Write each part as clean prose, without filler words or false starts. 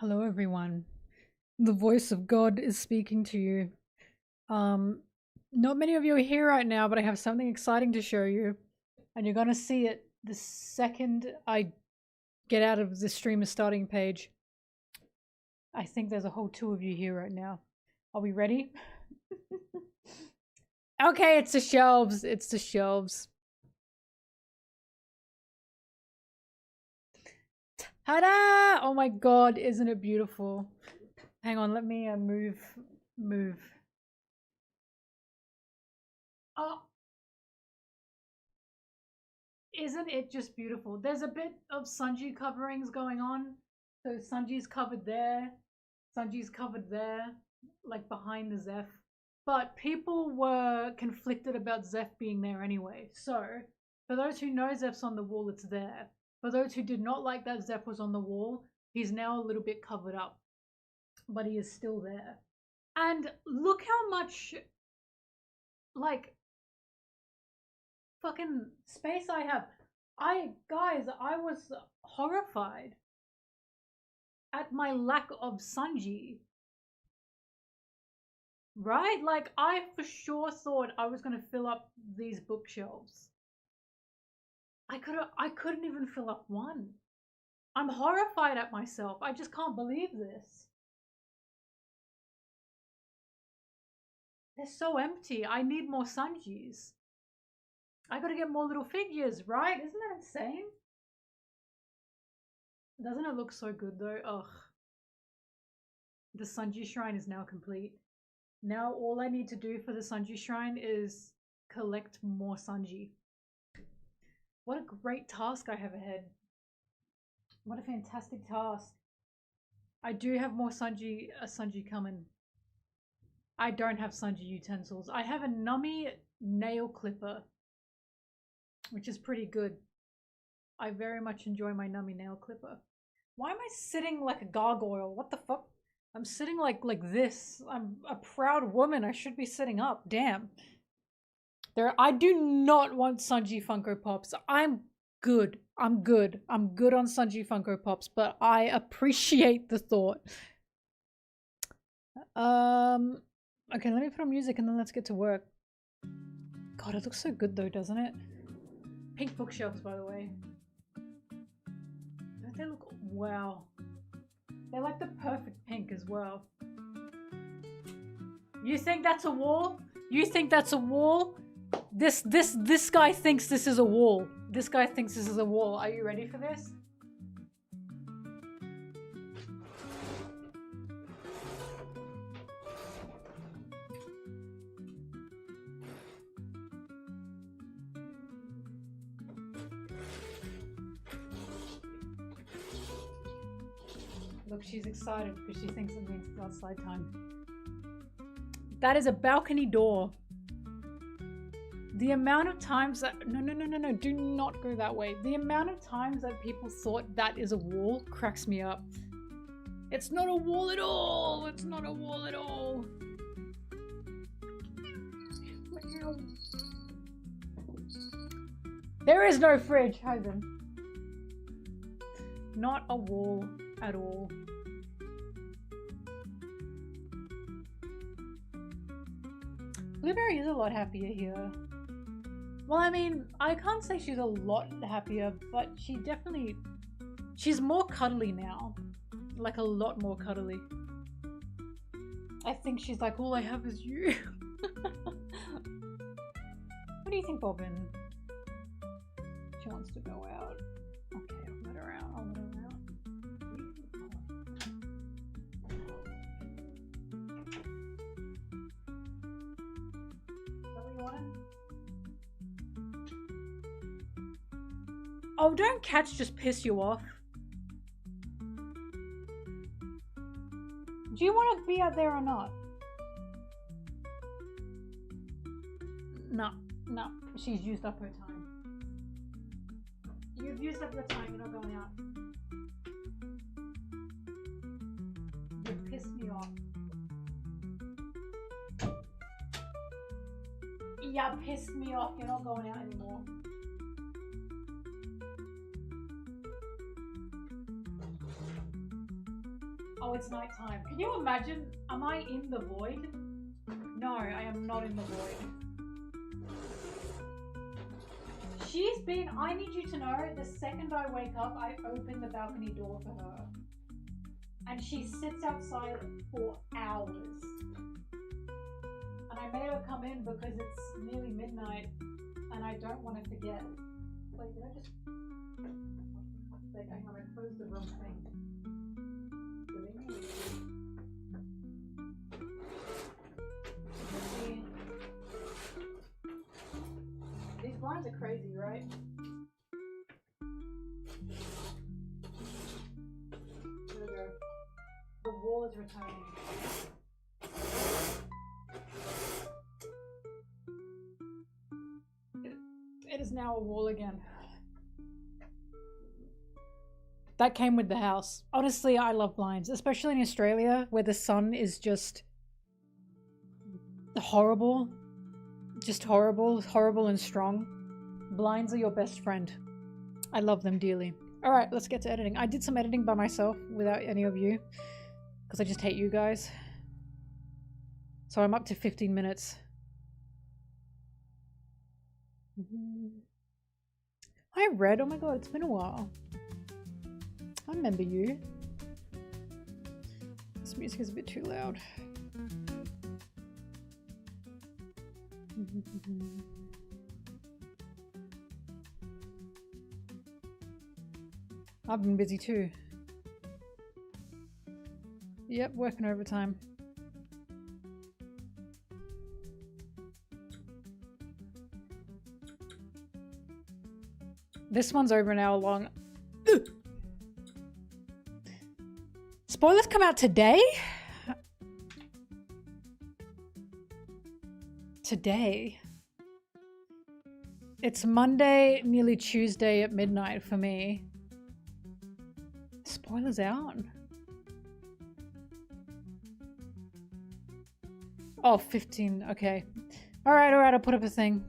Hello everyone. The voice of God is speaking to you. Not many of you are here right now, but I have something exciting to show you. And you're gonna see it the second I get out of the streamer starting page. I think there's a whole two of you here right now. Are we ready? Okay, it's the shelves. It's the shelves. Ta-da! Oh my god, isn't it beautiful? Hang on, let me move. Oh, isn't it just beautiful? There's a bit of Sunji coverings going on. So Sunji's covered there, Sunji's covered there, like behind the Zeph. But people were conflicted about Zeph being there anyway. So for those who know Zeph's on the wall, it's there. For those who did not like that Zeph was on the wall, he's now a little bit covered up. But he is still there. And look how much, like, fucking space I have. Guys, I was horrified at my lack of Sunji. Right? Like, I for sure thought I was gonna fill up these bookshelves. I couldn't even fill up one. I'm horrified at myself. I just can't believe this. They're so empty. I need more Sunjis. I gotta get more little figures, right? Isn't that insane? Doesn't it look so good though? Ugh. The Sunji shrine is now complete. Now all I need to do for the Sunji shrine is collect more Sunji. What a great task I have ahead. What a fantastic task. I do have more Sunji coming. I don't have Sunji utensils. I have a Nummy nail clipper, which is pretty good. I very much enjoy my Nummy nail clipper. Why am I sitting like a gargoyle? What the fuck? I'm sitting like this. I'm a proud woman. I should be sitting up. Damn. I do not want Sunji Funko Pops. I'm good. I'm good on Sunji Funko Pops, but I appreciate the thought. Okay, let me put on music and then let's get to work. God, it looks so good though, doesn't it? Pink bookshelves, by the way. Don't they look... Wow. They're like the perfect pink as well. You think that's a wall? You think that's a wall? This guy thinks this is a wall. This guy thinks this is a wall. Are you ready for this? Look, she's excited because she thinks it means it's outside time. That is a balcony door. The amount of times that... No, do not go that way. The amount of times that people thought that is a wall cracks me up. It's not a wall at all. It's not a wall at all. There is no fridge, Hyzen. Not a wall at all. Blueberry is a lot happier here. Well, I mean, I can't say she's a lot happier, but she's more cuddly now. Like a lot more cuddly. I think she's like, all I have is you. What do you think, Bobbin? She wants to go out. Okay, I'll let her out. Oh, don't cats just piss you off? Do you want to be out there or not? No, she's used up her time. You've used up your time, you're not going out. You pissed me off. Yeah, pissed me off, you're not going out anymore. Oh, it's nighttime. Can you imagine? Am I in the void? No, I am not in the void. She's been, I need you to know, the second I wake up, I open the balcony door for her. And she sits outside for hours. And I made her come in because it's nearly midnight and I don't want to forget. Wait, did I just... Wait, hang on, I closed the wrong thing. These blinds are crazy, right? Here we go. The wall is returning. It is now a wall again. That came with the house. Honestly, I love blinds, especially in Australia where the sun is just horrible. Just horrible, horrible and strong. Blinds are your best friend. I love them dearly. Alright, let's get to editing. I did some editing by myself without any of you because I just hate you guys. So I'm up to 15 minutes. Hi Red, oh my god, it's been a while. I remember you. This music is a bit too loud. I've been busy too. Yep, working overtime. This one's over an hour long. Ugh. Spoilers come out today? Today? It's Monday, nearly Tuesday at midnight for me. Spoilers out? Oh, 15. Okay. Alright, I'll put up a thing.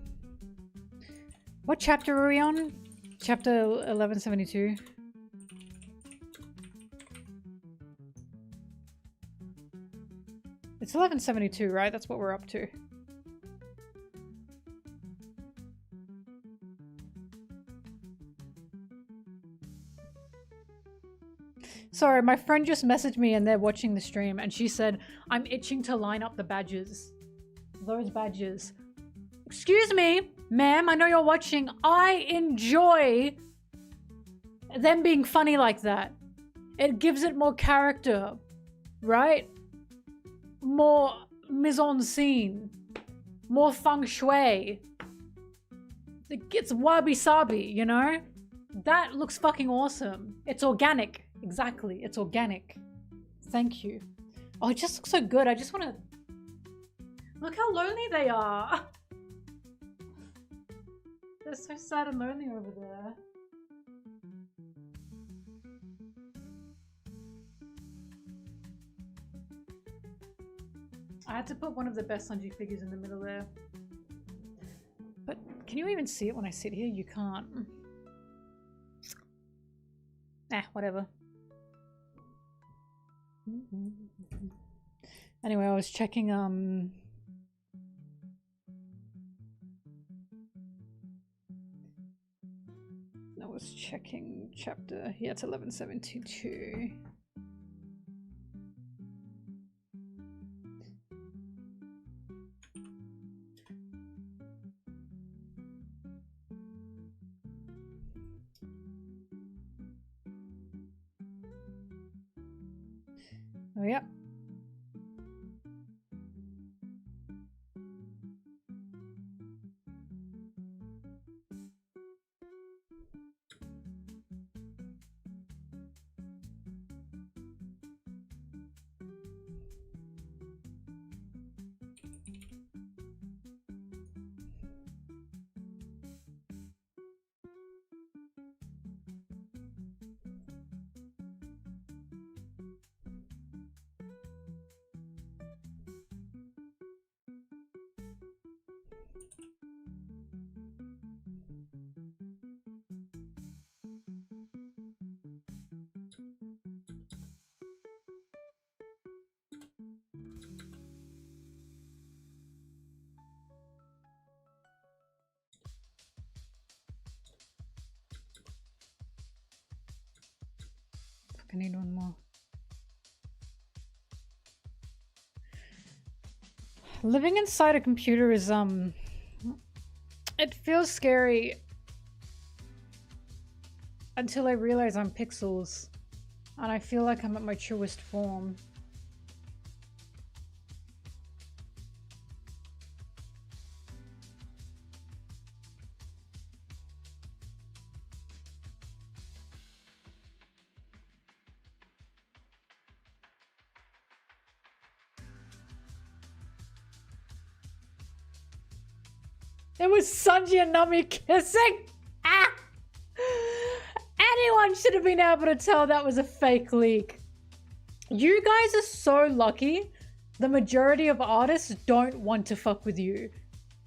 What chapter are we on? Chapter 1172. It's 1172, right? That's what we're up to. Sorry, my friend just messaged me and they're watching the stream and she said, I'm itching to line up the badges. Those badges. Excuse me, ma'am, I know you're watching. I enjoy them being funny like that. It gives it more character, right? More mise en scene. More feng shui. It gets wabi-sabi, you know? That looks fucking awesome. It's organic. Exactly, it's organic. Thank you. Oh, it just looks so good. I just want to... Look how lonely they are. They're so sad and lonely over there. I had to put one of the best Sanji figures in the middle there. But can you even see it when I sit here? You can't. Whatever. Anyway, I was checking I was checking chapter, yeah, it's 1172. Oh yeah. I need one more. Living inside a computer is, it feels scary until I realize I'm pixels. And I feel like I'm at my truest form. It was Sanji and Nami kissing! Ah! Anyone should have been able to tell that was a fake leak. You guys are so lucky. The majority of artists don't want to fuck with you.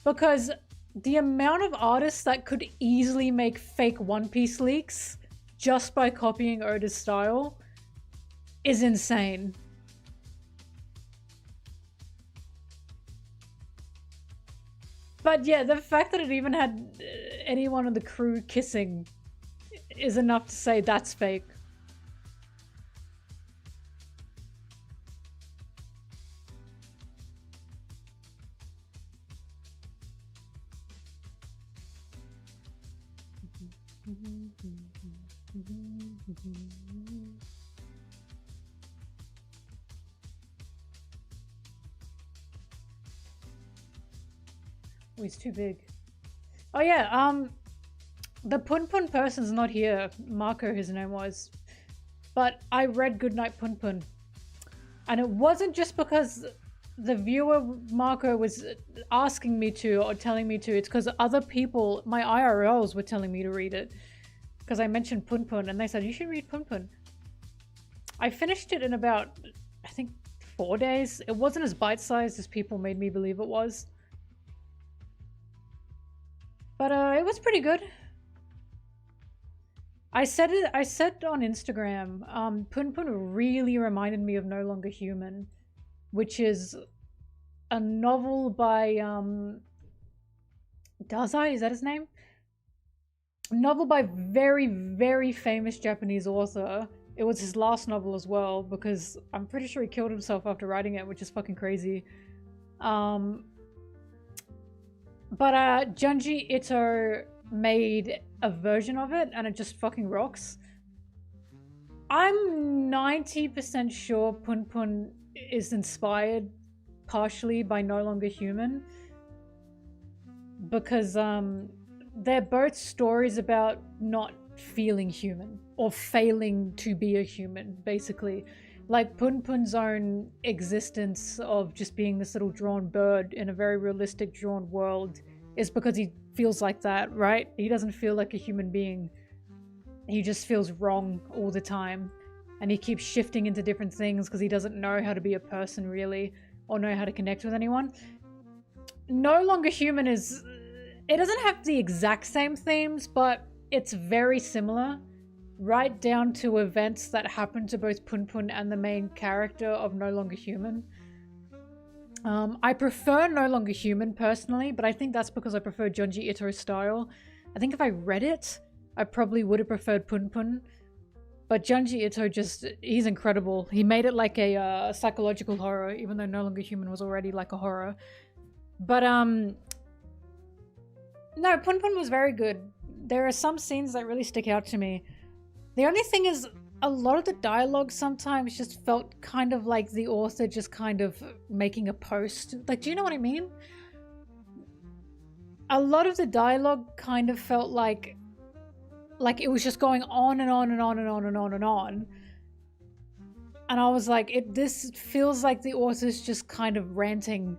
Because the amount of artists that could easily make fake One Piece leaks just by copying Oda's style is insane. But yeah, the fact that it even had anyone on the crew kissing is enough to say that's fake. Oh, he's too big. Oh yeah, the Pun Pun person's not here. Marco, his name was. But I read Goodnight Pun Pun. And it wasn't just because the viewer Marco was asking me to or telling me to. It's because other people, my IRLs, were telling me to read it. Because I mentioned Pun Pun and they said, you should read Pun Pun. I finished it in about, I think, 4 days. It wasn't as bite-sized as people made me believe it was. But it was pretty good. I said on Instagram, Pun Pun really reminded me of No Longer Human, which is a novel by Dazai, is that his name? A novel by very, very famous Japanese author. It was his last novel as well, because I'm pretty sure he killed himself after writing it, which is fucking crazy. But Junji Ito made a version of it and it just fucking rocks. I'm 90% sure Pun Pun is inspired partially by No Longer Human, because they're both stories about not feeling human or failing to be a human, basically. Like Pun Pun's own existence of just being this little drawn bird in a very realistic drawn world is because he feels like that, right? He doesn't feel like a human being. He just feels wrong all the time. And he keeps shifting into different things because he doesn't know how to be a person really, or know how to connect with anyone. No Longer Human is... It doesn't have the exact same themes, but it's very similar. Right down to events that happen to both Pun Pun and the main character of No Longer Human. I prefer No Longer Human personally, but I think that's because I prefer Junji Ito's style. I think if I read it, I probably would have preferred Pun Pun. But Junji Ito he's incredible. He made it like a psychological horror, even though No Longer Human was already like a horror. But no, Pun Pun was very good. There are some scenes that really stick out to me. The only thing is, a lot of the dialogue sometimes just felt kind of like the author just kind of making a post. Like, do you know what I mean? A lot of the dialogue kind of felt like it was just going on and on and on and on and on and on. And I was like, this feels like the author's just kind of ranting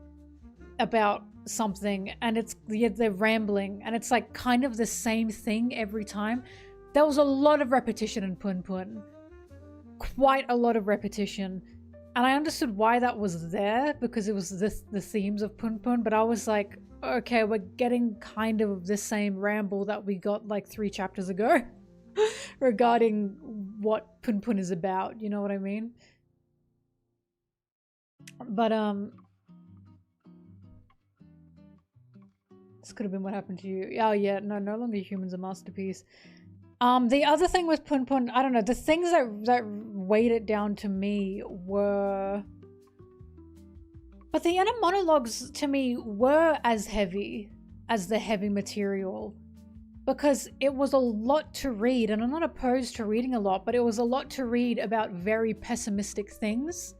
about something, and they're rambling, and it's like kind of the same thing every time. There was a lot of repetition in Pun Pun. Quite a lot of repetition. And I understood why that was there, because it was the themes of Pun Pun, but I was like, okay, we're getting kind of the same ramble that we got like 3 chapters ago regarding what Pun Pun is about, you know what I mean? But this could have been What Happened to You. Oh yeah, no Longer Human's a masterpiece. The other thing with Punpun, I don't know, the things that weighed it down to me were... But the inner monologues to me were as heavy as the heavy material, because it was a lot to read, and I'm not opposed to reading a lot, but it was a lot to read about very pessimistic things.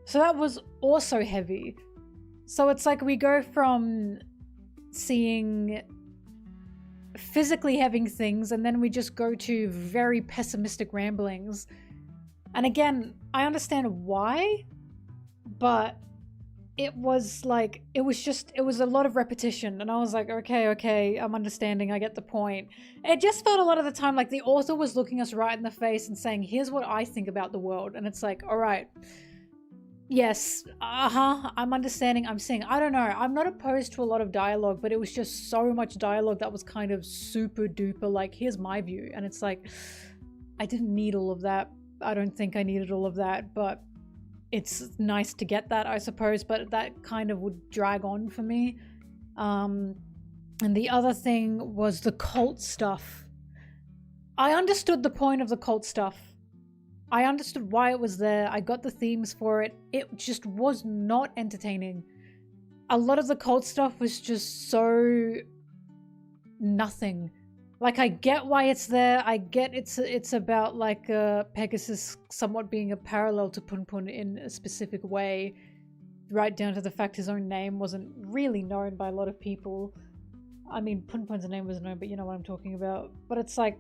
So that was also heavy. So it's like we go from seeing physically having things, and then we just go to very pessimistic ramblings. And again, I understand why, but it was like, it was a lot of repetition, and I was like, okay, I'm understanding, I get the point. It just felt a lot of the time like the author was looking us right in the face and saying, here's what I think about the world. And it's like, all right, yes, I'm understanding, I'm seeing. I don't know, I'm not opposed to a lot of dialogue, but it was just so much dialogue that was kind of super duper like, here's my view. And it's like, I didn't need all of that. I don't think I needed all of that, but it's nice to get that, I suppose, but that kind of would drag on for me. And the other thing was the cult stuff. I understood the point of the cult stuff. I understood why it was there. I got the themes for it. It just was not entertaining. A lot of the cult stuff was just so nothing. Like, I get why it's there. I get it's about like Pegasus somewhat being a parallel to Punpun in a specific way, right down to the fact his own name wasn't really known by a lot of people. I mean, Punpun's name was known, but you know what I'm talking about. But it's like,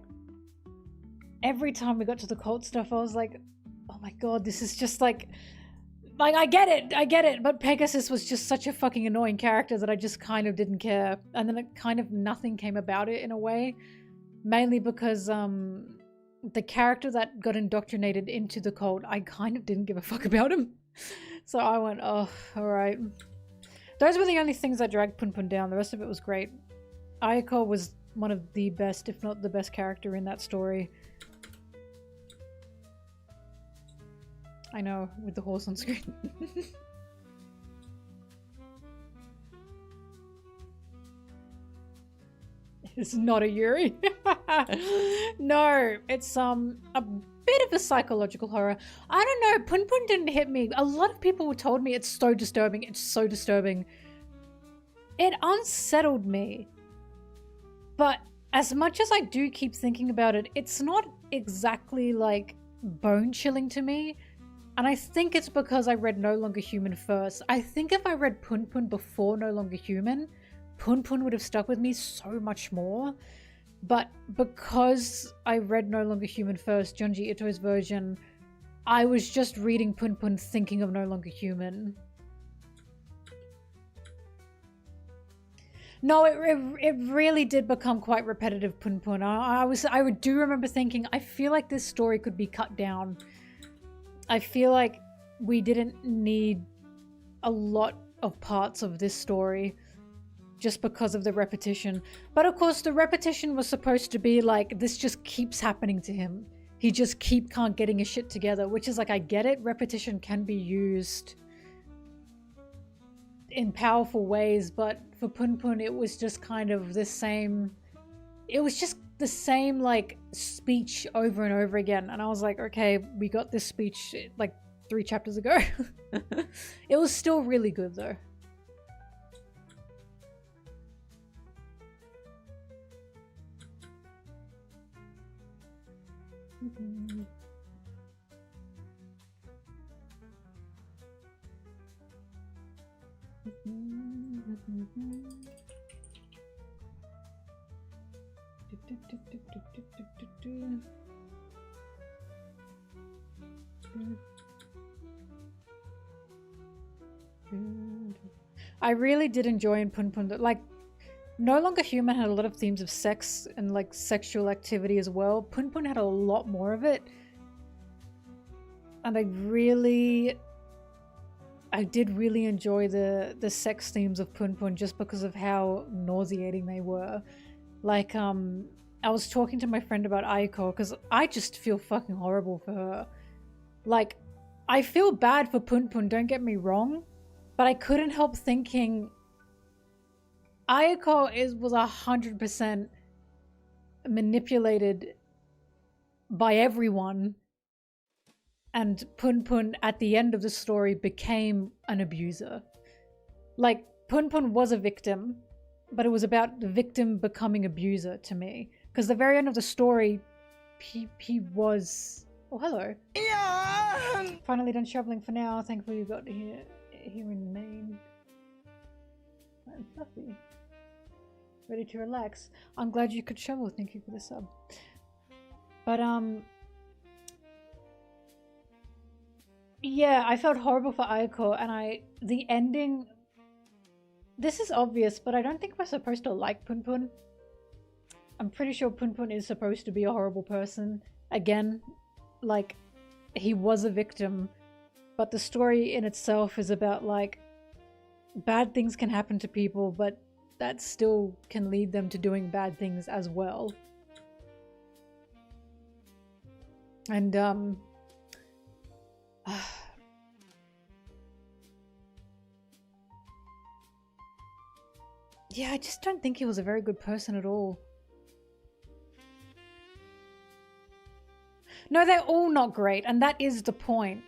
every time we got to the cult stuff, I was like, oh my god, this is just like I get it, but Pegasus was just such a fucking annoying character that I just kind of didn't care. And then it kind of nothing came about it in a way, mainly because the character that got indoctrinated into the cult, I kind of didn't give a fuck about him. So I went, oh, alright. Those were the only things that dragged Punpun down. The rest of it was great. Ayako was one of the best, if not the best character in that story. I know, with the horse on screen. It's not a Yuri. No, it's a bit of a psychological horror. I don't know, Punpun didn't hit me. A lot of people told me it's so disturbing. It's so disturbing. It unsettled me. But as much as I do keep thinking about it, it's not exactly like bone-chilling to me. And I think it's because I read No Longer Human first. I think if I read Punpun before No Longer Human, Punpun would have stuck with me so much more. But because I read No Longer Human first, Junji Ito's version, I was just reading Punpun thinking of No Longer Human. No, it really did become quite repetitive, Punpun. I do remember thinking, I feel like this story could be cut down. I feel like we didn't need a lot of parts of this story just because of the repetition. But of course, the repetition was supposed to be like, this just keeps happening to him. He just can't getting his shit together, which is like, I get it. Repetition can be used in powerful ways, but for Punpun, it was just kind of the same. It was just the same like speech over and over again, and I was like, okay, we got this speech like 3 chapters ago. It was still really good though. I really did enjoy in Punpun that, like, No Longer Human had a lot of themes of sex and like sexual activity as well. Punpun had a lot more of it, and I did really enjoy the sex themes of Punpun just because of how nauseating they were. Like, I was talking to my friend about Ayako because I just feel fucking horrible for her. Like, I feel bad for Punpun, don't get me wrong, but I couldn't help thinking Ayako was 100% manipulated by everyone. And Pun Pun at the end of the story became an abuser. Like, Pun Pun was a victim, but it was about the victim becoming abuser to me. Because the very end of the story, he was... Oh, hello. Yeah. Finally done shoveling for now. Thankfully you got here in Maine. I'm fluffy. Ready to relax. I'm glad you could shovel. Thank you for the sub. But, yeah, I felt horrible for Ayako, and the ending... This is obvious, but I don't think we're supposed to like Pun Pun. I'm pretty sure Pun Pun is supposed to be a horrible person. Again, like, he was a victim, but the story in itself is about, like, bad things can happen to people, but that still can lead them to doing bad things as well. And, yeah, I just don't think he was a very good person at all. No, they're all not great, and that is the point.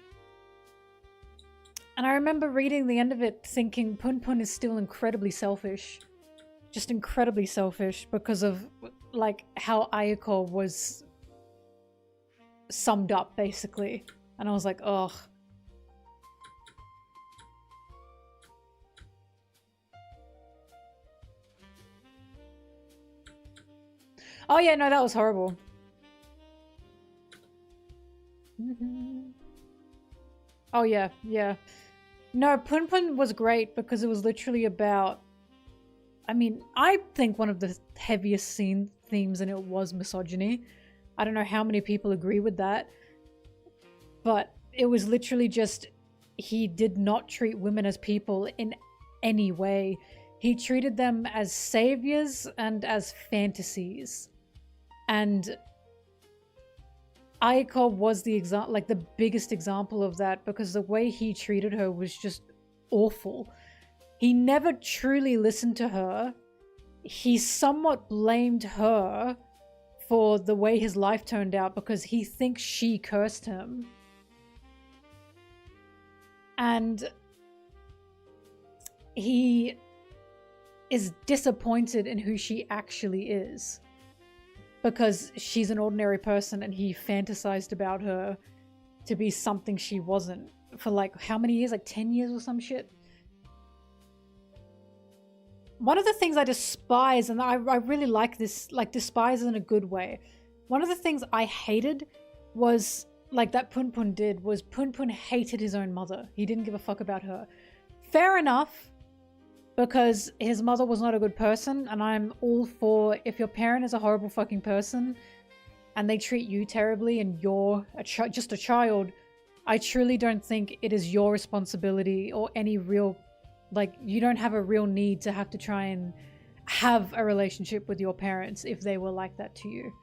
And I remember reading the end of it thinking Pun Pun is still incredibly selfish. Just incredibly selfish because of, like, how Ayako was summed up, basically. And I was like, ugh. Oh yeah, no, that was horrible. Oh yeah, yeah. No, Pun Pun was great because it was literally about... I mean, I think one of the heaviest themes in it was misogyny. I don't know how many people agree with that. But it was literally just... He did not treat women as people in any way. He treated them as saviors and as fantasies. And Ayako was the the biggest example of that, because the way he treated her was just awful. He never truly listened to her. He somewhat blamed her for the way his life turned out because he thinks she cursed him. And he is disappointed in who she actually is. Because she's an ordinary person and he fantasized about her to be something she wasn't for like how many years? Like 10 years or some shit? One of the things I despise, and I really like this, like despise in a good way. One of the things I hated was, like that Pun Pun did, was Pun Pun hated his own mother. He didn't give a fuck about her. Fair enough. Because his mother was not a good person, and I'm all for, if your parent is a horrible fucking person and they treat you terribly and you're just a child, I truly don't think it is your responsibility or any real, like, you don't have a real need to have to try and have a relationship with your parents if they were like that to you.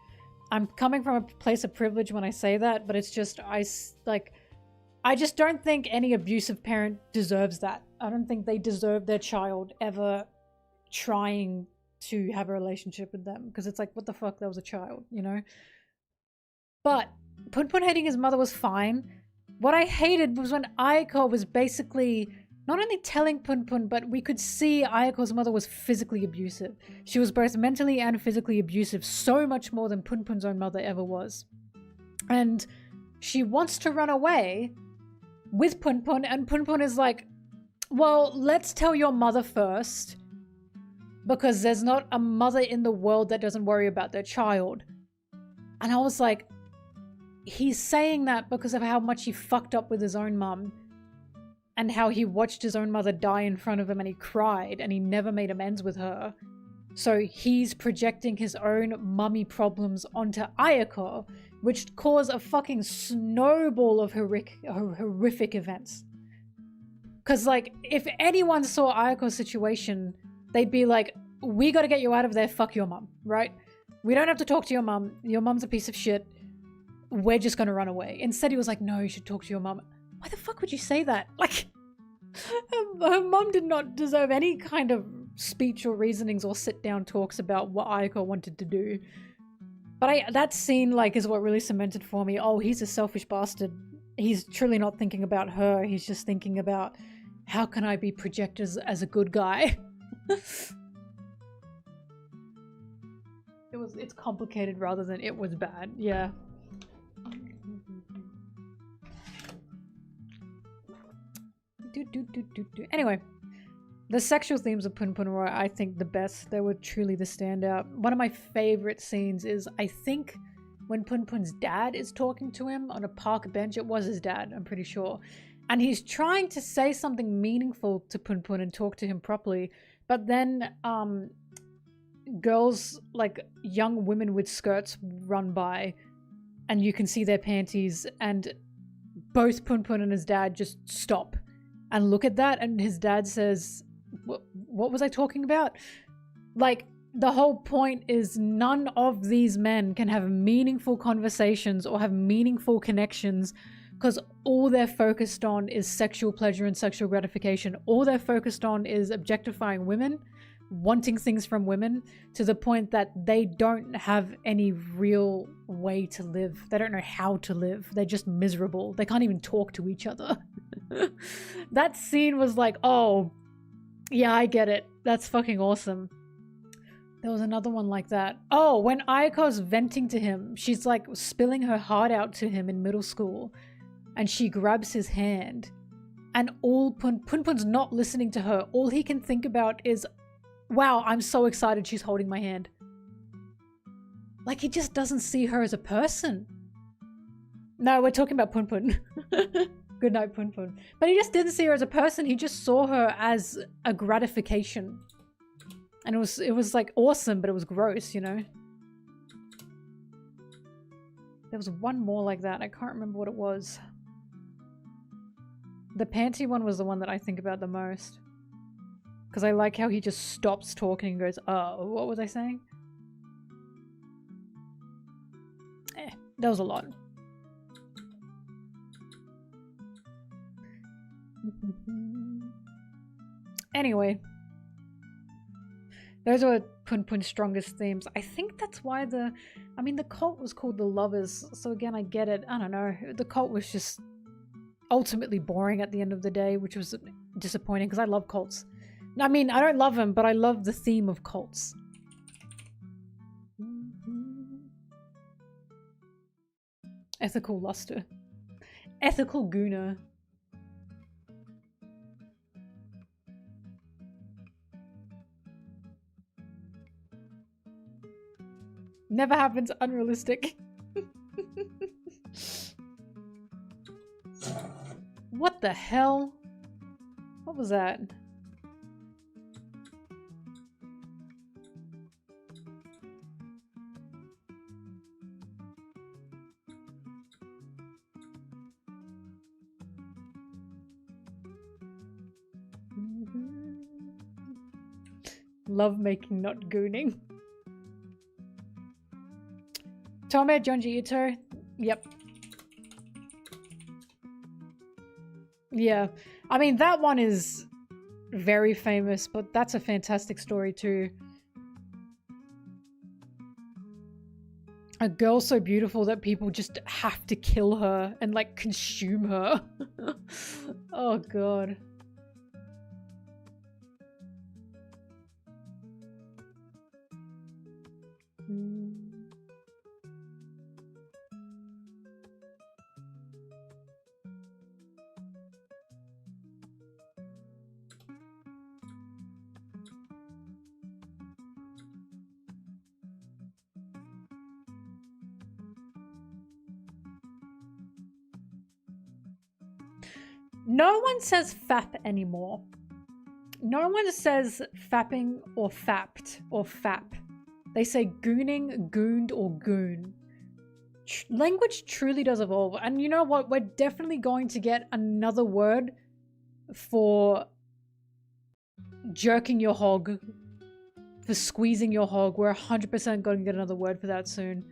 I'm coming from a place of privilege when I say that, but it's just, I just don't think any abusive parent deserves that. I don't think they deserve their child ever trying to have a relationship with them. Because it's like, what the fuck, that was a child, you know? But Pun Pun hating his mother was fine. What I hated was when Ayako was basically not only telling Pun Pun, but we could see Ayako's mother was physically abusive. She was both mentally and physically abusive, so much more than Pun Pun's own mother ever was. And she wants to run away with Pun Pun, and Pun Pun is like, well, let's tell your mother first, because there's not a mother in the world that doesn't worry about their child. And I was like, he's saying that because of how much he fucked up with his own mum, and how he watched his own mother die in front of him and he cried and he never made amends with her. So he's projecting his own mummy problems onto Ayako, which caused a fucking snowball of horrific events. Because, like, if anyone saw Ayako's situation, they'd be like, we gotta get you out of there, fuck your mum, right? We don't have to talk to your mum's a piece of shit, we're just gonna run away. Instead he was like, no, you should talk to your mum. Why the fuck would you say that? Like, her mum did not deserve any kind of speech or reasonings or sit-down talks about what Ayako wanted to do. But that scene, like, is what really cemented for me. Oh, he's a selfish bastard. He's truly not thinking about her. He's just thinking about, how can I be projected as a good guy? It's complicated rather than it was bad. Yeah. Anyway, the sexual themes of Pun Pun were, I think, the best. They were truly the standout. One of my favorite scenes is, I think, when Pun Pun's dad is talking to him on a park bench. It was his dad, I'm pretty sure. And he's trying to say something meaningful to Pun Pun and talk to him properly. But then, girls, like young women with skirts, run by and you can see their panties, and both Pun Pun and his dad just stop and look at that, and his dad says, what was I talking about? Like, the whole point is none of these men can have meaningful conversations or have meaningful connections because all they're focused on is sexual pleasure and sexual gratification. All they're focused on is objectifying women, wanting things from women, to the point that they don't have any real way to live. They don't know how to live. They're just miserable. They can't even talk to each other. That scene was like, oh, yeah, I get it. That's fucking awesome. There was another one like that. Oh, when Ayako's venting to him, she's like spilling her heart out to him in middle school, and she grabs his hand, and all Pun Pun's not listening to her. All he can think about is, wow, I'm so excited she's holding my hand. Like, he just doesn't see her as a person. No, we're talking about Pun Pun. Good night, Pun Pun. But he just didn't see her as a person. He just saw her as a gratification. And it was like awesome, but it was gross, you know? There was one more like that. I can't remember what it was. The panty one was the one that I think about the most. Because I like how he just stops talking and goes, oh, what was I saying? That was a lot. Anyway. Those were Pun Pun's strongest themes. I think that's why the cult was called the Lovers. So again, I get it. I don't know. The cult was just ultimately boring at the end of the day, which was disappointing because I love cults. I mean, I don't love them, but I love the theme of cults. Ethical luster. Ethical gooner. Never happens, unrealistic. What the hell? What was that? Love making, not gooning. Tome Junji Ito. Yep. Yeah. I mean, that one is very famous, but that's a fantastic story too. A girl so beautiful that people just have to kill her and like consume her. Oh god. No one says fap anymore. No one says fapping or fapped or fap. They say gooning, gooned, or goon. Language truly does evolve. And you know what? We're definitely going to get another word for jerking your hog, for squeezing your hog. We're 100% going to get another word for that soon.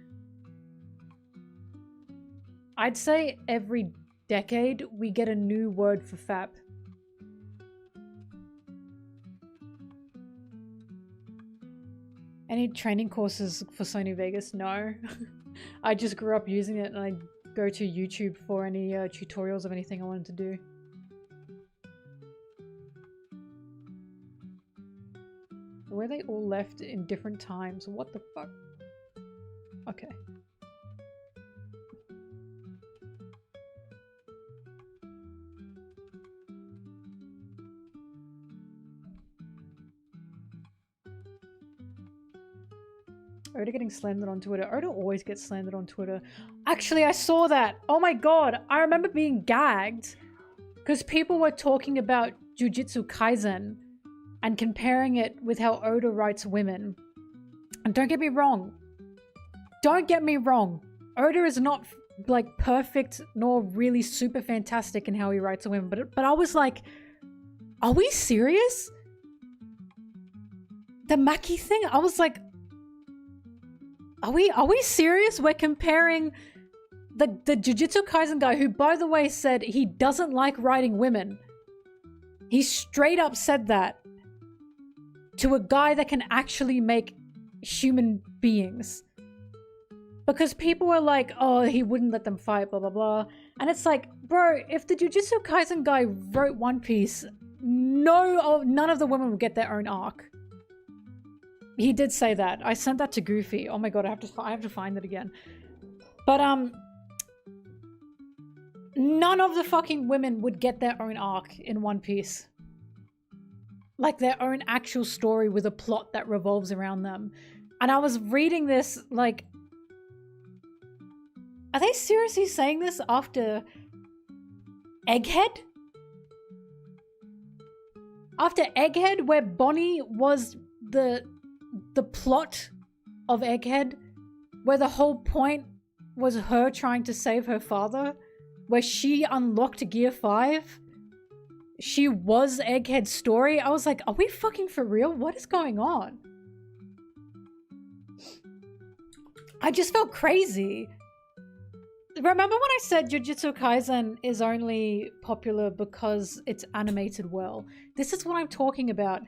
I'd say every decade we get a new word for fap. Any training courses for Sony Vegas? No. I just grew up using it and I go to YouTube for any tutorials of anything I wanted to do. Were they all left in different times? What the fuck? Okay. Oda getting slandered on Twitter. Oda always gets slandered on Twitter. Actually, I saw that. Oh my god. I remember being gagged because people were talking about Jujutsu Kaisen and comparing it with how Oda writes women. And don't get me wrong. Don't get me wrong. Oda is not like perfect nor really super fantastic in how he writes women. But I was like, are we serious? The Maki thing? I was like, are we serious? We're comparing the Jujutsu Kaisen guy, who by the way said he doesn't like writing women. He straight up said that to a guy that can actually make human beings. Because people were like, oh, he wouldn't let them fight, blah, blah, blah. And it's like, bro, if the Jujutsu Kaisen guy wrote One Piece, none of the women would get their own arc. He did say that. I sent that to Goofy. Oh my god, I have to find it again. But none of the fucking women would get their own arc in One Piece. Like their own actual story with a plot that revolves around them. And I was reading this like, are they seriously saying this after Egghead? After Egghead, where Bonnie was the plot of Egghead, where the whole point was her trying to save her father, where she unlocked Gear 5, she was Egghead's story. I was like, are we fucking for real? What is going on? I just felt crazy. Remember when I said Jujutsu Kaisen is only popular because it's animated well? This is what I'm talking about.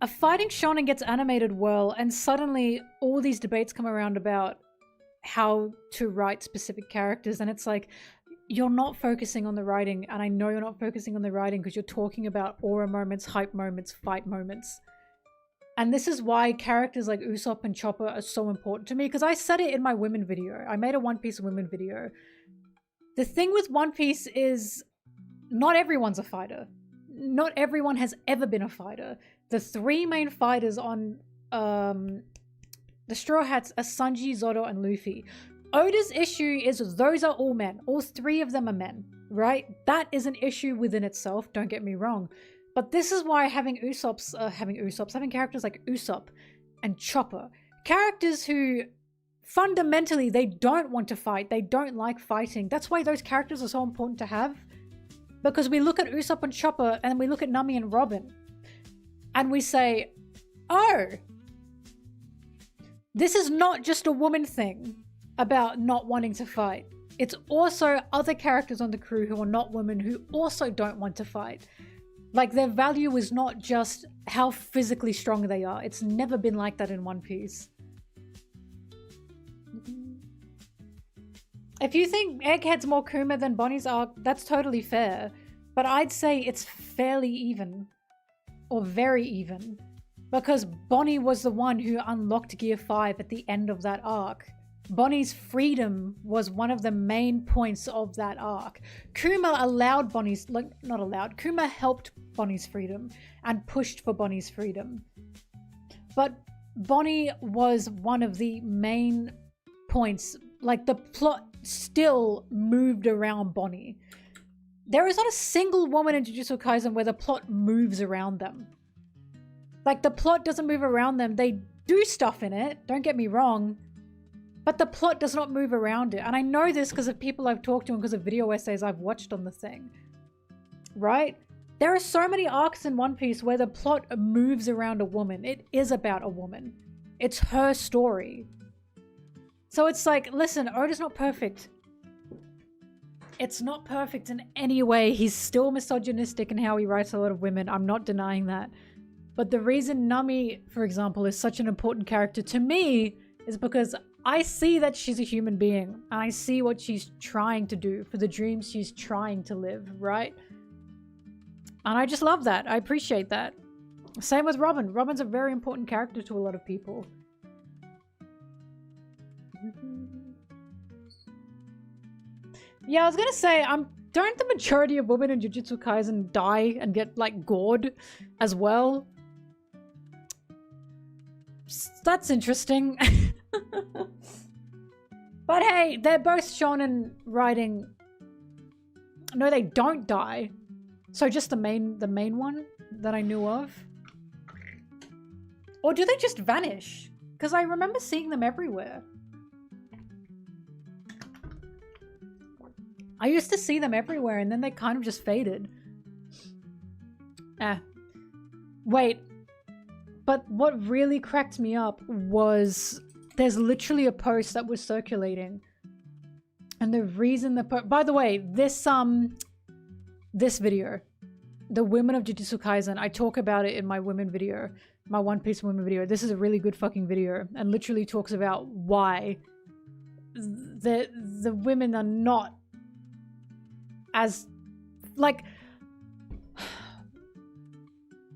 A fighting shonen gets animated well, and suddenly all these debates come around about how to write specific characters, and it's like, you're not focusing on the writing, and I know you're not focusing on the writing because you're talking about aura moments, hype moments, fight moments. And this is why characters like Usopp and Chopper are so important to me, because I said it in my women video. I made a One Piece women video. The thing with One Piece is not everyone's a fighter. Not everyone has ever been a fighter. The three main fighters on the Straw Hats are Sanji, Zoro, and Luffy. Oda's issue is those are all men. All three of them are men, right? That is an issue within itself, don't get me wrong. But this is why having characters like Usopp and Chopper, characters who fundamentally they don't want to fight, they don't like fighting. That's why those characters are so important to have. Because we look at Usopp and Chopper and we look at Nami and Robin. And we say, oh, this is not just a woman thing about not wanting to fight. It's also other characters on the crew who are not women who also don't want to fight. Like, their value is not just how physically strong they are. It's never been like that in One Piece. If you think Egghead's more Kuma than Bonnie's arc, that's totally fair. But I'd say it's fairly even. Or very even. Because Bonnie was the one who unlocked Gear 5 at the end of that arc. Bonnie's freedom was one of the main points of that arc. Kuma allowed Bonnie's... not allowed. Kuma helped Bonnie's freedom and pushed for Bonnie's freedom. But Bonnie was one of the main points. Like, the plot still moved around Bonnie. There is not a single woman in Jujutsu Kaisen where the plot moves around them. Like, the plot doesn't move around them. They do stuff in it, don't get me wrong, but the plot does not move around it. And I know this because of people I've talked to and because of video essays I've watched on the thing. Right? There are so many arcs in One Piece where the plot moves around a woman. It is about a woman. It's her story. So it's like, listen, Oda's not perfect. It's not perfect in any way. He's still misogynistic in how he writes a lot of women. I'm not denying that. But the reason Nami, for example, is such an important character to me is because I see that she's a human being. And I see what she's trying to do for the dreams she's trying to live, right? And I just love that. I appreciate that. Same with Robin. Robin's a very important character to a lot of people. Yeah, I was gonna say, don't the majority of women in Jujutsu Kaisen die and get, like, gored as well? That's interesting. But hey, they're both shonen writing. No, they don't die. So just the main one that I knew of. Or do they just vanish? Because I remember seeing them everywhere. I used to see them everywhere and then they kind of just faded. Wait. But what really cracked me up was there's literally a post that was circulating. And the reason by the way, this video, the women of Jujutsu Kaisen, I talk about it in my women video, my One Piece women video. This is a really good fucking video and literally talks about why the women are not as, like,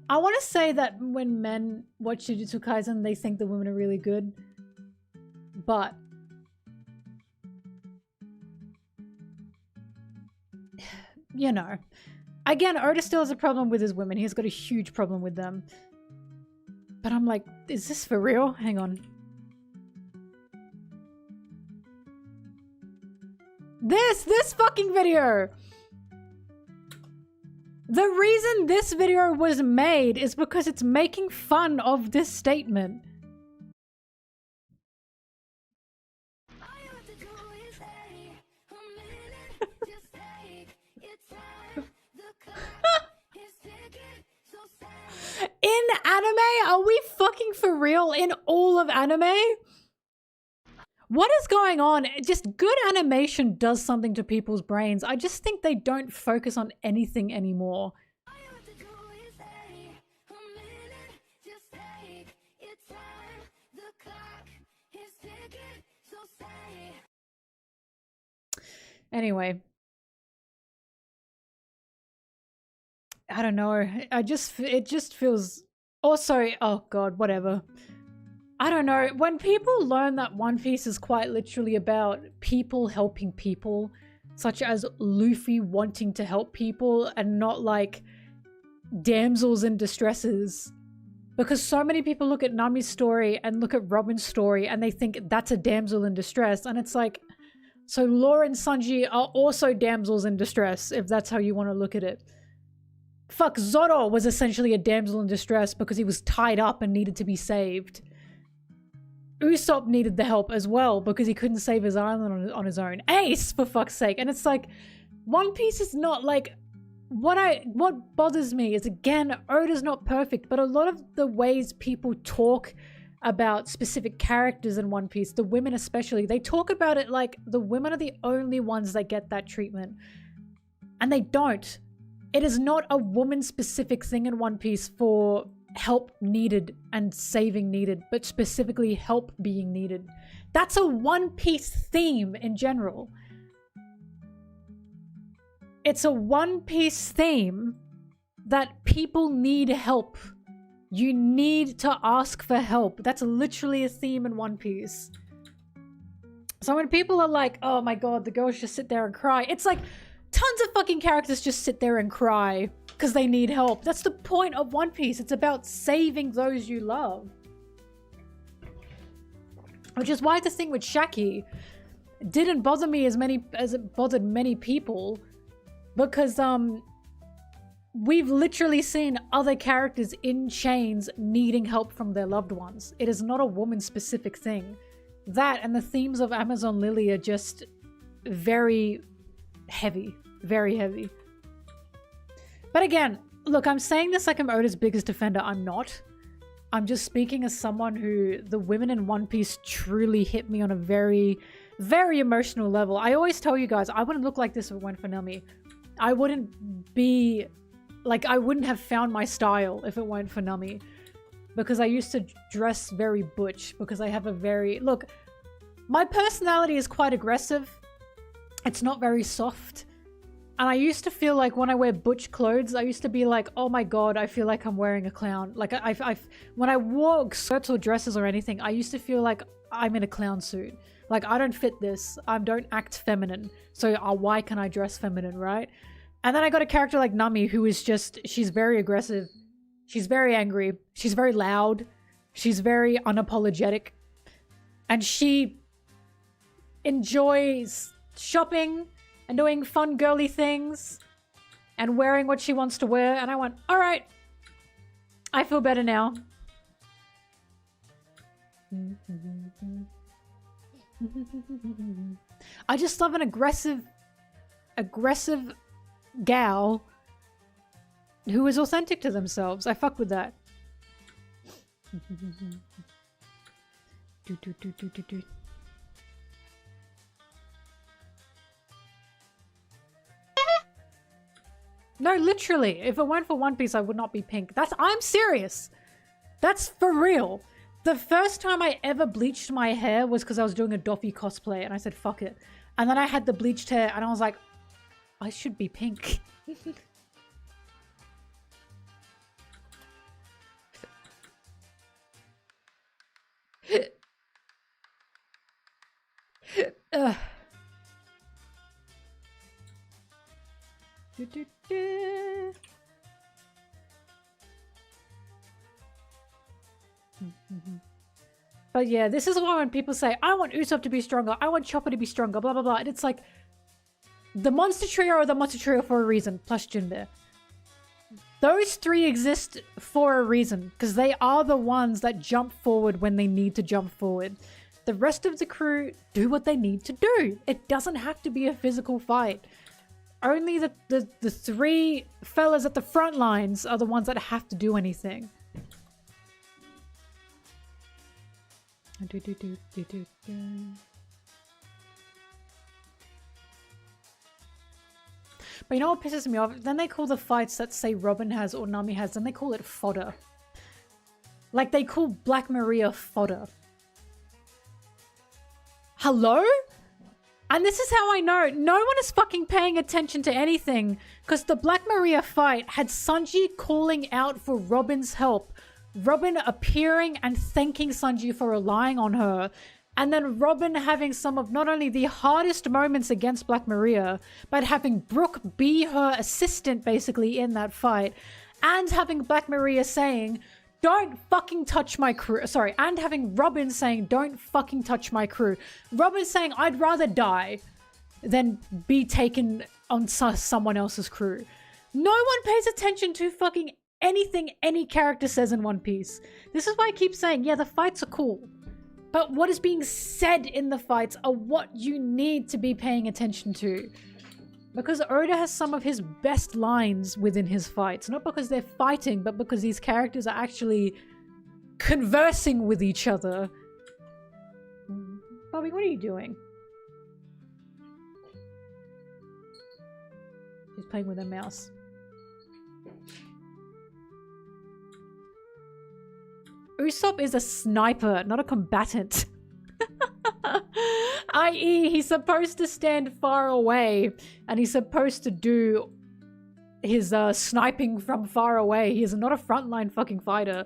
I want to say that when men watch Jujutsu Kaisen, they think the women are really good, but you know, again, Oda still has a problem with his women. He's got a huge problem with them. But I'm like, is this for real? Hang on. This fucking video! The reason this video was made is because it's making fun of this statement. In anime? Are we fucking for real? In all of anime? What is going on? Just good animation does something to people's brains. I just think they don't focus on anything anymore. Anyway. I don't know. It just feels also, oh god, whatever. I don't know. When people learn that One Piece is quite literally about people helping people, such as Luffy wanting to help people and not like damsels in distresses. Because so many people look at Nami's story and look at Robin's story and they think that's a damsel in distress. And it's like, so Law and Sanji are also damsels in distress, if that's how you want to look at it. Fuck, Zoro was essentially a damsel in distress because he was tied up and needed to be saved. Usopp needed the help as well because he couldn't save his island on his own. Ace, for fuck's sake. And it's like, One Piece is not like... What bothers me is, again, Oda's not perfect, but a lot of the ways people talk about specific characters in One Piece, the women especially, they talk about it like the women are the only ones that get that treatment. And they don't. It is not a woman-specific thing in One Piece for help needed and saving needed, but specifically help being needed. That's a One Piece theme in general. It's a One Piece theme that people need help. You need to ask for help. That's literally a theme in One Piece. So when people are like, oh my god, the girls just sit there and cry, it's like tons of fucking characters just sit there and cry because they need help. That's the point of One Piece. It's about saving those you love. Which is why the thing with Shaki didn't bother me as it bothered many people, because we've literally seen other characters in chains needing help from their loved ones. It is not a woman-specific thing. That and the themes of Amazon Lily are just very heavy. Very heavy. But again, look, I'm saying this like I'm Oda's biggest defender. I'm not. I'm just speaking as someone who the women in One Piece truly hit me on a very, very emotional level. I always tell you guys, I wouldn't look like this if it weren't for Nami. I wouldn't be Like, I wouldn't have found my style if it weren't for Nami. Because I used to dress very butch. Because I have a very... Look, my personality is quite aggressive. It's not very soft. And I used to feel like when I wear butch clothes, I used to be like, oh my god, I feel like I'm wearing a clown. Like, when I wore skirts or dresses or anything, I used to feel like I'm in a clown suit. Like, I don't fit this. I don't act feminine. So why can I dress feminine, right? And then I got a character like Nami who is just, she's very aggressive. She's very angry. She's very loud. She's very unapologetic. And she enjoys shopping and doing fun girly things and wearing what she wants to wear. And I went, all right, I feel better now. I just love an aggressive gal who is authentic to themselves. I fuck with that. No, literally. If it weren't for One Piece, I would not be pink. I'm serious. That's for real. The first time I ever bleached my hair was because I was doing a Doffy cosplay and I said, fuck it. And then I had the bleached hair and I was like, I should be pink. But yeah, this is why when people say, I want Usopp to be stronger, I want Chopper to be stronger, blah, blah, blah. And it's like, the Monster Trio are the Monster Trio for a reason, plus Jinbei. Those three exist for a reason, because they are the ones that jump forward when they need to jump forward. The rest of the crew do what they need to do. It doesn't have to be a physical fight. Only the three fellas at the front lines are the ones that have to do anything. But you know what pisses me off? Then they call the fights that say Robin has or Nami has, then they call it fodder. Like they call Black Maria fodder. Hello? And this is how I know no one is fucking paying attention to anything, because the Black Maria fight had Sanji calling out for Robin's help, Robin appearing and thanking Sanji for relying on her, and then Robin having some of not only the hardest moments against Black Maria, but having Brooke be her assistant basically in that fight, and having Black Maria saying, don't fucking touch my crew. Sorry, and having Robin saying, don't fucking touch my crew. Robin saying, I'd rather die than be taken on someone else's crew. No one pays attention to fucking anything any character says in One Piece. This is why I keep saying, yeah, the fights are cool. But what is being said in the fights are what you need to be paying attention to. Because Oda has some of his best lines within his fights. Not because they're fighting, but because these characters are actually conversing with each other. Bobby, what are you doing? She's playing with her mouse. Usopp is a sniper, not a combatant. I.e., he's supposed to stand far away, and he's supposed to do his sniping from far away. He is not a frontline fucking fighter.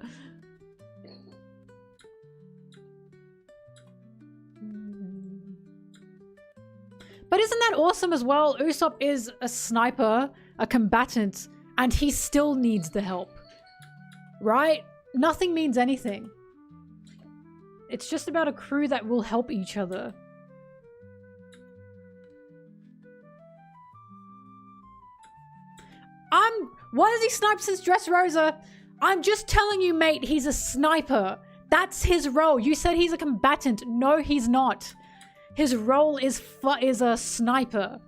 But isn't that awesome as well? Usopp is a sniper, a combatant, and he still needs the help. Right? Nothing means anything. It's just about a crew that will help each other. Why does he snipe since Dressrosa? I'm just telling you, mate, he's a sniper. That's his role. You said he's a combatant. No, he's not. His role is a sniper.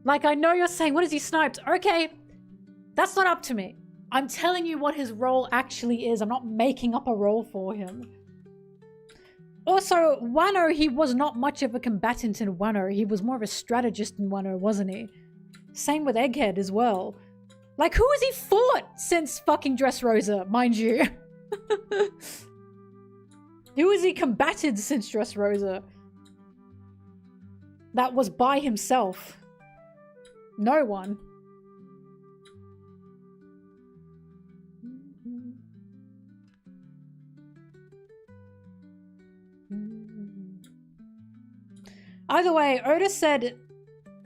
Like, I know you're saying, what has he sniped? Okay, that's not up to me. I'm telling you what his role actually is. I'm not making up a role for him. Also, Wano, he was not much of a combatant in Wano. He was more of a strategist in Wano, wasn't he? Same with Egghead as well. Like, who has he fought since fucking Dressrosa, mind you? Who has he combated since Dressrosa? That was by himself. No one. Either way, Otis said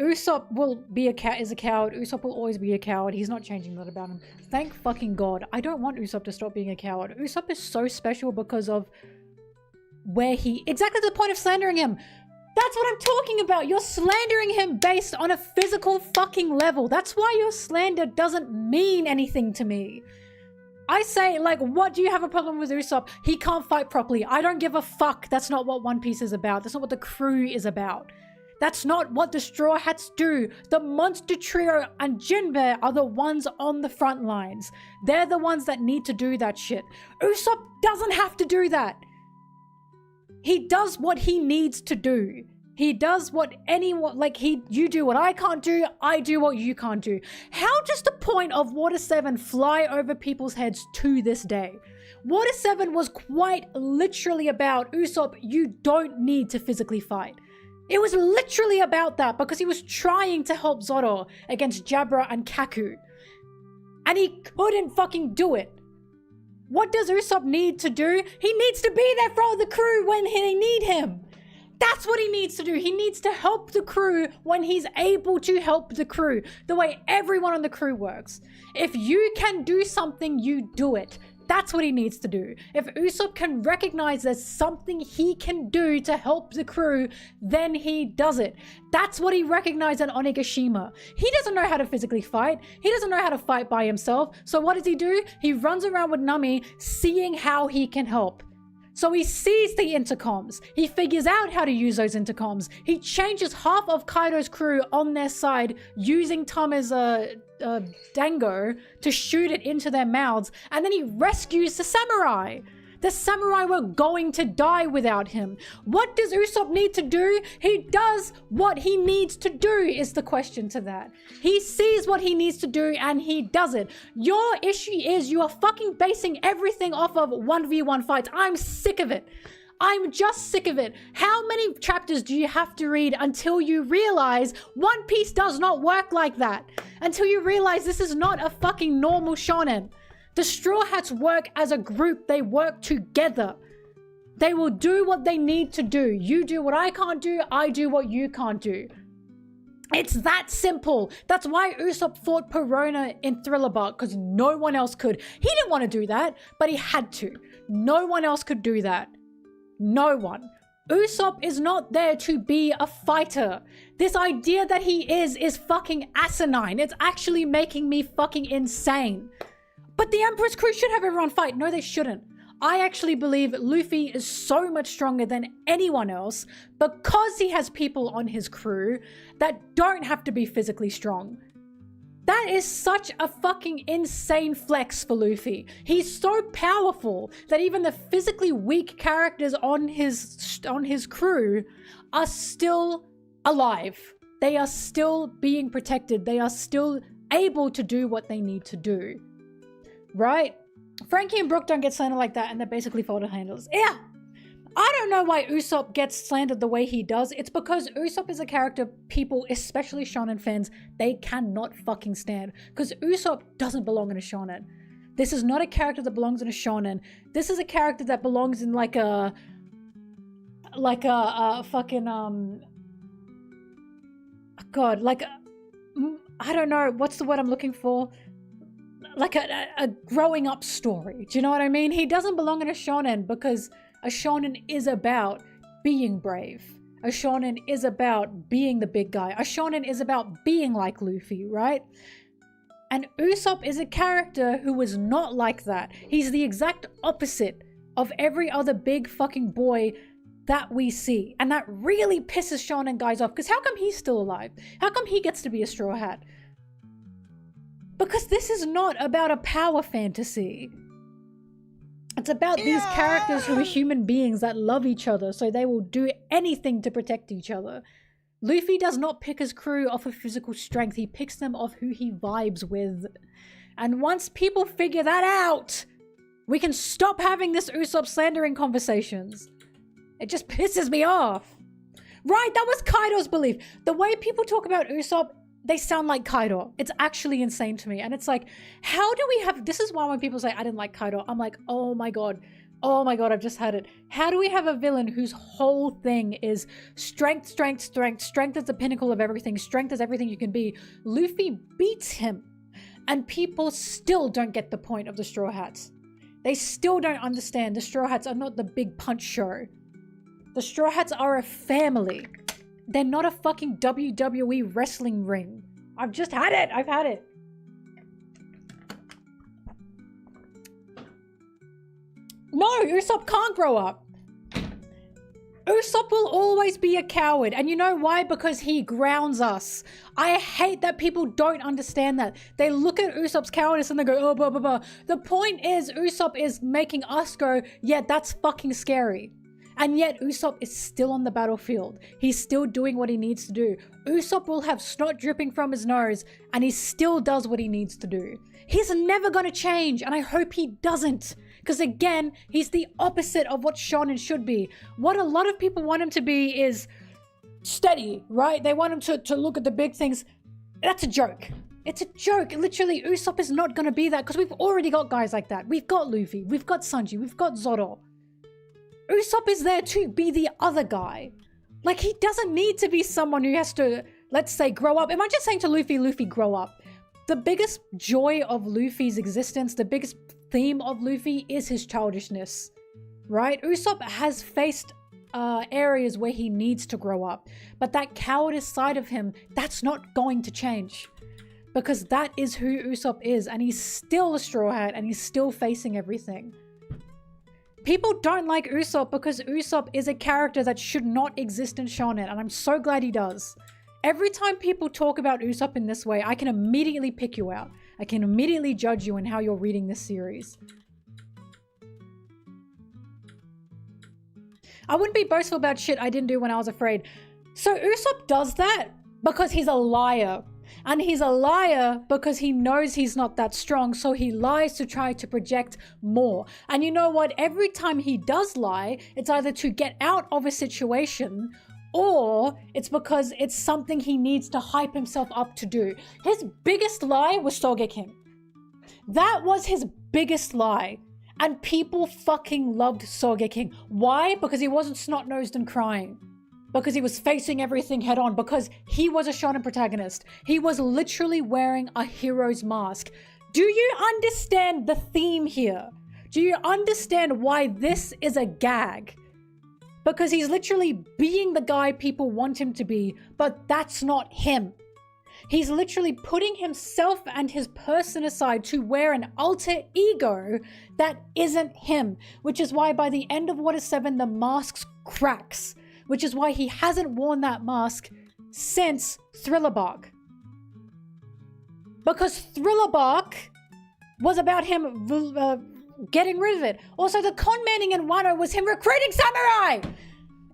Usopp will be is a coward. Usopp will always be a coward. He's not changing that about him. Thank fucking God. I don't want Usopp to stop being a coward. Usopp is so special because of where he... Exactly the point of slandering him. That's what I'm talking about. You're slandering him based on a physical fucking level. That's why your slander doesn't mean anything to me. I say, like, what do you have a problem with Usopp? He can't fight properly. I don't give a fuck. That's not what One Piece is about. That's not what the crew is about. That's not what the Straw Hats do. The Monster Trio and Jinbei are the ones on the front lines. They're the ones that need to do that shit. Usopp doesn't have to do that. He does what he needs to do. He does what anyone, like, you do what I can't do, I do what you can't do. How does the point of Water 7 fly over people's heads to this day? Water 7 was quite literally about, Usopp, you don't need to physically fight. It was literally about that because he was trying to help Zoro against Jabra and Kaku. And he couldn't fucking do it. What does Usopp need to do? He needs to be there for the crew when they need him. That's what he needs to do. He needs to help the crew when he's able to help the crew. The way everyone on the crew works. If you can do something, you do it. That's what he needs to do. If Usopp can recognize there's something he can do to help the crew, then he does it. That's what he recognized in Onigashima. He doesn't know how to physically fight. He doesn't know how to fight by himself. So what does he do? He runs around with Nami, seeing how he can help. So he sees the intercoms. He figures out how to use those intercoms. He changes half of Kaido's crew on their side using Tama's dango to shoot it into their mouths. And then he rescues the samurai. The samurai were going to die without him. What does Usopp need to do? He does what he needs to do is the question to that. He sees what he needs to do and he does it. Your issue is you are fucking basing everything off of 1v1 fights. I'm sick of it. I'm just sick of it. How many chapters do you have to read until you realize One Piece does not work like that? Until you realize this is not a fucking normal shonen. The Straw Hats work as a group. They work together. They will do what they need to do. You do what I can't do. I do what you can't do. It's that simple. That's why Usopp fought Perona in Thriller Bark, because no one else could. He didn't want to do that, but he had to. No one else could do that. No one. Usopp is not there to be a fighter. This idea that he is fucking asinine. It's actually making me fucking insane. But the Emperor's crew should have everyone fight. No, they shouldn't. I actually believe Luffy is so much stronger than anyone else because he has people on his crew that don't have to be physically strong. That is such a fucking insane flex for Luffy. He's so powerful that even the physically weak characters on his crew are still alive. They are still being protected. They are still able to do what they need to do. Right? Frankie and Brooke don't get slandered like that and they're basically folded handles. Yeah! I don't know why Usopp gets slandered the way he does. It's because Usopp is a character people, especially shonen fans, they cannot fucking stand. Because Usopp doesn't belong in a shonen. This is not a character that belongs in a shonen. This is a character that belongs in like a fucking, God, like, I don't know, what's the word I'm looking for? Like a growing up story. Do you know what I mean? He doesn't belong in a shonen because a shonen is about being brave. A shonen is about being the big guy. A shonen is about being like Luffy, right? And Usopp is a character who is not like that. He's the exact opposite of every other big fucking boy that we see. And that really pisses shonen guys off because how come he's still alive? How come he gets to be a Straw Hat? Because this is not about a power fantasy. It's about these characters who are human beings that love each other, so they will do anything to protect each other. Luffy does not pick his crew off of physical strength. He picks them off who he vibes with. And once people figure that out, we can stop having this Usopp slandering conversations. It just pisses me off. Right, that was Kaido's belief. The way people talk about Usopp, they sound like Kaido. It's actually insane to me. And it's like, how do we have... This is why when people say, I didn't like Kaido, I'm like, oh my god, I've just had it. How do we have a villain whose whole thing is strength, strength, strength, strength is the pinnacle of everything, strength is everything you can be. Luffy beats him, and people still don't get the point of the Straw Hats. They still don't understand the Straw Hats are not the big punch show. The Straw Hats are a family. They're not a fucking WWE wrestling ring. I've just had it. I've had it. No, Usopp can't grow up. Usopp will always be a coward. And you know why? Because he grounds us. I hate that people don't understand that. They look at Usopp's cowardice and they go, oh, blah, blah, blah. The point is, Usopp is making us go, yeah, that's fucking scary. And yet Usopp is still on the battlefield. He's still doing what he needs to do. Usopp will have snot dripping from his nose and he still does what he needs to do. He's never going to change, and I hope he doesn't. Because again, he's the opposite of what Shonen should be. What a lot of people want him to be is steady, right? They want him to look at the big things. That's a joke. It's a joke. Literally, Usopp is not going to be that because we've already got guys like that. We've got Luffy. We've got Sanji. We've got Zoro. Usopp is there to be the other guy. Like, he doesn't need to be someone who has to, let's say, grow up. Am I just saying to Luffy, Luffy, grow up? The biggest joy of Luffy's existence, the biggest theme of Luffy is his childishness, right? Usopp has faced areas where he needs to grow up, but that cowardice side of him, that's not going to change because that is who Usopp is, and he's still a Straw Hat and he's still facing everything. People don't like Usopp because Usopp is a character that should not exist in Shonen, and I'm so glad he does. Every time people talk about Usopp in this way, I can immediately pick you out. I can immediately judge you in how you're reading this series. I wouldn't be boastful about shit I didn't do when I was afraid. So Usopp does that because he's a liar. And he's a liar because he knows he's not that strong, so he lies to try to project more. And you know what? Every time he does lie, it's either to get out of a situation or it's because it's something he needs to hype himself up to do. His biggest lie was Sogeking. That was his biggest lie. And people fucking loved Sogeking. Why? Because he wasn't snot-nosed and crying. Because he was facing everything head on. Because he was a shonen protagonist. He was literally wearing a hero's mask. Do you understand the theme here? Do you understand why this is a gag? Because he's literally being the guy people want him to be, but that's not him. He's literally putting himself and his person aside to wear an alter ego that isn't him, which is why by the end of Water 7, the mask cracks, which is why he hasn't worn that mask since Thriller Bark. Because Thriller Bark was about him getting rid of it. Also, the con manning in Wano was him recruiting samurai.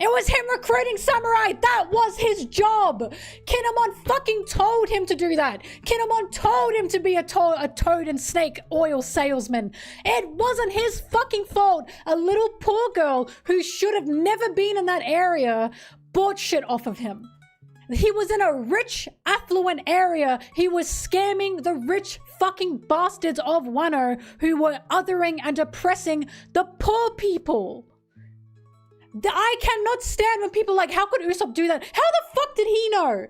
It was him recruiting samurai. That was his job. Kinemon fucking told him to do that. Kinemon told him to be a toad and snake oil salesman. It wasn't his fucking fault. A little poor girl who should have never been in that area bought shit off of him. He was in a rich, affluent area. He was scamming the rich fucking bastards of Wano who were othering and oppressing the poor people. I cannot stand when people are like, how could Usopp do that? How the fuck did he know?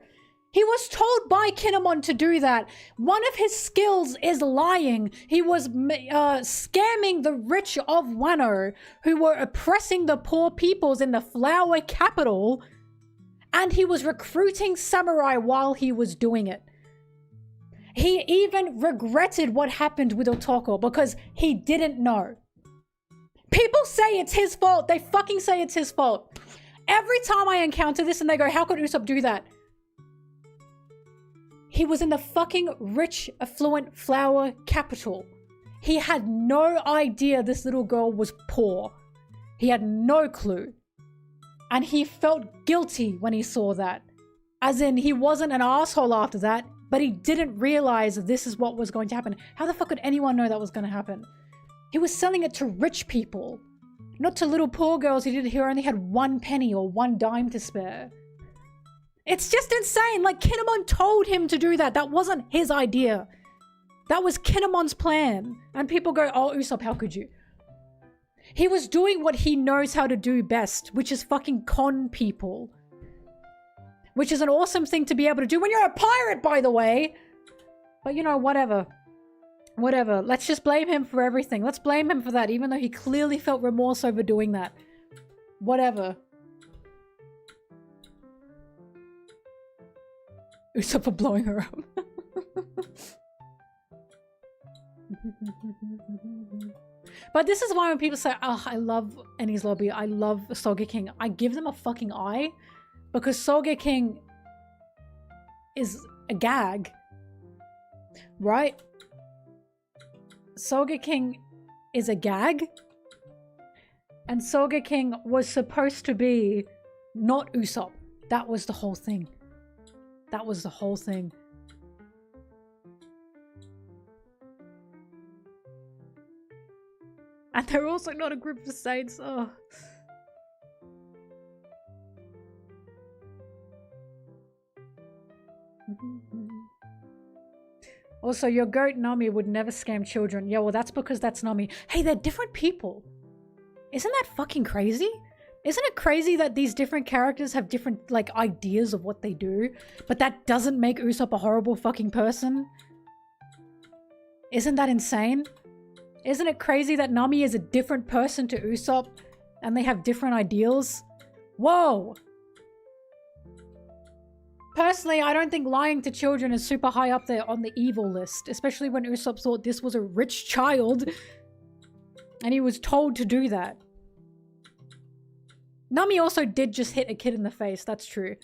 He was told by Kinemon to do that. One of his skills is lying. He was scamming the rich of Wano who were oppressing the poor peoples in the flower capital. And he was recruiting samurai while he was doing it. He even regretted what happened with Otoko because he didn't know. People say it's his fault. They fucking say it's his fault. Every time I encounter this and they go, how could Usopp do that? He was in the fucking rich, affluent flower capital. He had no idea this little girl was poor. He had no clue. And he felt guilty when he saw that. As in, he wasn't an asshole after that, but he didn't realize this is what was going to happen. How the fuck could anyone know that was going to happen? He was selling it to rich people, not to little poor girls who only had 1 penny or 1 dime to spare. It's just insane. Like, Kinemon told him to do that. That wasn't his idea. That was Kinemon's plan. And people go, oh, Usopp, how could you? He was doing what he knows how to do best, which is fucking con people. Which is an awesome thing to be able to do when you're a pirate, by the way. But, you know, whatever. Whatever. Let's just blame him for everything. Let's blame him for that, even though he clearly felt remorse over doing that. Whatever. Usopp for blowing her up. But this is why when people say, oh, I love Enies Lobby, I love Sogeking, I give them a fucking eye. Because Sogeking is a gag, right? Sogeking is a gag, and Sogeking was supposed to be not Usopp. That was the whole thing. That was the whole thing. And they're also not a group of saints. Oh. Also, your goat Nami would never scam children. Yeah, well, that's because that's Nami. Hey, they're different people. Isn't that fucking crazy? Isn't it crazy that these different characters have different, like, ideas of what they do? But that doesn't make Usopp a horrible fucking person? Isn't that insane? Isn't it crazy that Nami is a different person to Usopp and they have different ideals? Whoa! Personally, I don't think lying to children is super high up there on the evil list, especially when Usopp thought this was a rich child and he was told to do that. Nami also did just hit a kid in the face, that's true.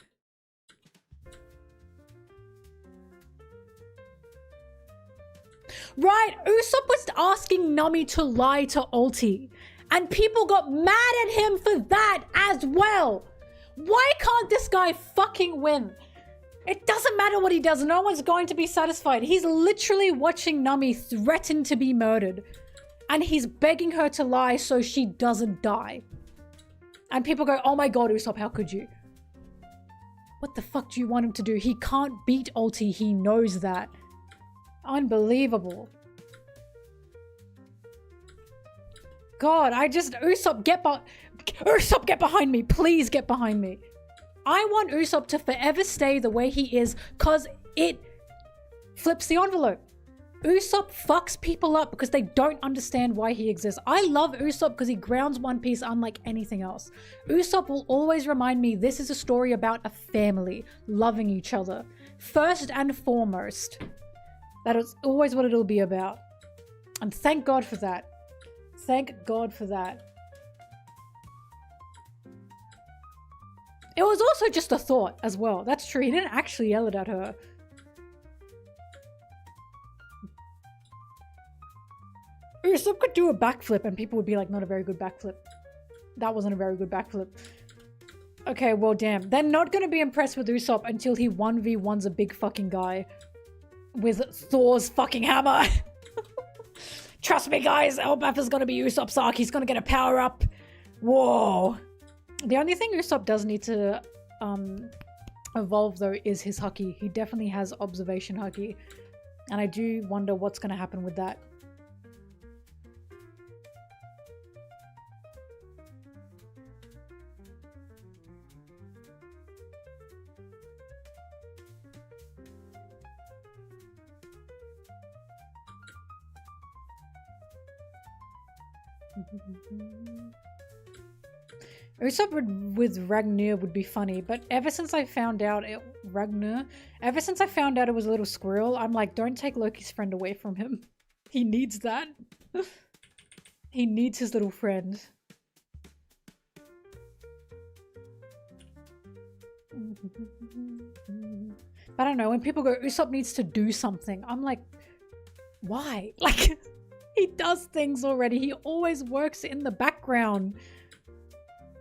Right, Usopp was asking Nami to lie to Ulti, and people got mad at him for that as well. Why can't this guy fucking win? It doesn't matter what he does, no one's going to be satisfied. He's literally watching Nami threaten to be murdered, and he's begging her to lie so she doesn't die. And people go, oh my god, Usopp, how could you? What the fuck do you want him to do? He can't beat Ulti, he knows that. Unbelievable. God, Usopp, Usopp, get behind me. Please get behind me. I want Usopp to forever stay the way he is, cause it flips the envelope. Usopp fucks people up because they don't understand why he exists. I love Usopp because he grounds One Piece unlike anything else. Usopp will always remind me this is a story about a family loving each other. First and foremost. That is always what it'll be about. And thank God for that. Thank God for that. It was also just a thought as well. That's true. He didn't actually yell it at her. Usopp could do a backflip and people would be like, not a very good backflip. That wasn't a very good backflip. Okay, well, damn. They're not going to be impressed with Usopp until he 1v1s a big fucking guy with Thor's fucking hammer. Trust me, guys. Elbaf is going to be Usopp's arc. He's going to get a power up. Whoa. The only thing Usopp does need to evolve, though, is his Haki. He definitely has observation Haki. And I do wonder what's going to happen with that. Usopp with Ragnar would be funny, but ever since I found out it was a little squirrel, I'm like, don't take Loki's friend away from him. He needs that. He needs his little friend. I don't know, when people go, Usopp needs to do something, I'm like, why? Like, he does things already. He always works in the background.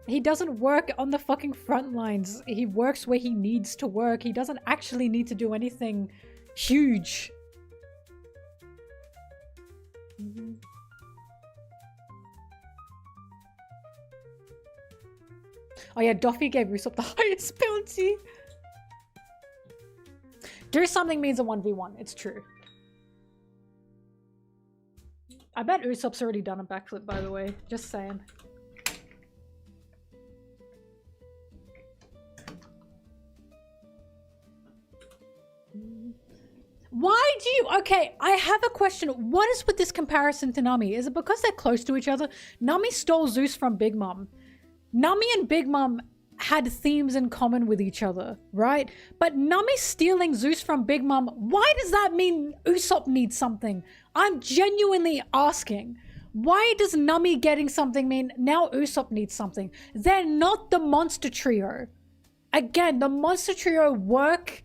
He doesn't work on the fucking front lines. He works where he needs to work. He doesn't actually need to do anything huge. Oh yeah, Doffy gave Usopp the highest bounty. Do something means a 1v1. It's true. I bet Usopp's already done a backflip, by the way. Just saying. Why do you... Okay, I have a question. What is with this comparison to Nami? Is it because they're close to each other? Nami stole Zeus from Big Mom. Nami and Big Mom had themes in common with each other, right? But Nami stealing Zeus from Big Mom, why does that mean Usopp needs something? I'm genuinely asking. Why does Nami getting something mean now Usopp needs something? They're not the monster trio. Again, the monster trio work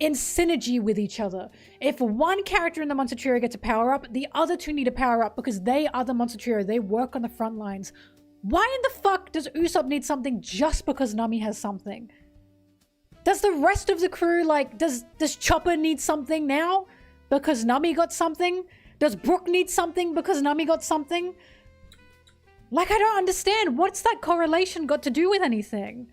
in synergy with each other. If one character in the monster trio gets a power up, the other two need a power up because they are the monster trio. They work on the front lines. Why in the fuck does Usopp need something just because Nami has something? Does the rest of the crew, like, does Chopper need something now because Nami got something? Does Brook need something because Nami got something? Like, I don't understand. What's that correlation got to do with anything?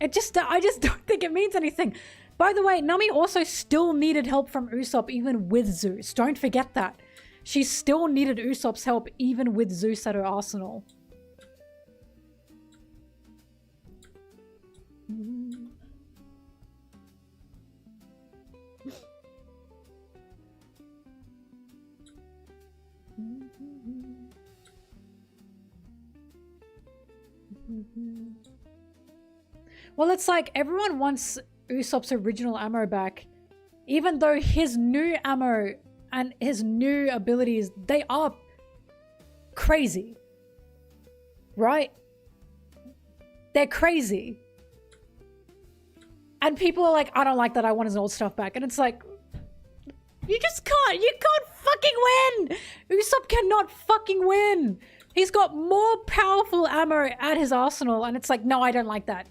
I just don't think it means anything. By the way, Nami also still needed help from Usopp even with Zeus. Don't forget that. She still needed Usopp's help even with Zeus at her arsenal. Well, it's like everyone wants Usopp's original ammo back, even though his new ammo and his new abilities, they are crazy, right? They're crazy. And people are like, I don't like that, I want his old stuff back. And it's like, you can't fucking win! Usopp cannot fucking win! He's got more powerful ammo at his arsenal, and it's like, no, I don't like that.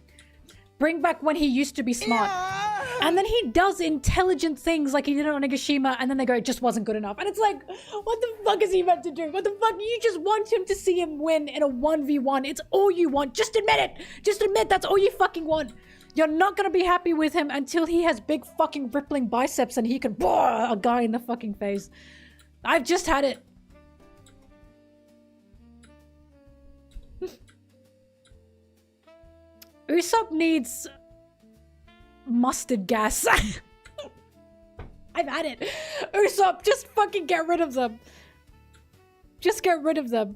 Bring back when he used to be smart. Yeah. And then he does intelligent things like he did on Nagashima, and then they go, it just wasn't good enough. And it's like, what the fuck is he meant to do? What the fuck? You just want him to see him win in a 1v1. It's all you want. Just admit it. Just admit that's all you fucking want. You're not gonna be happy with him until he has big fucking rippling biceps and he can bore a guy in the fucking face. I've just had it. Usopp needs mustard gas. I've had it. Usopp, just fucking get rid of them. Just get rid of them.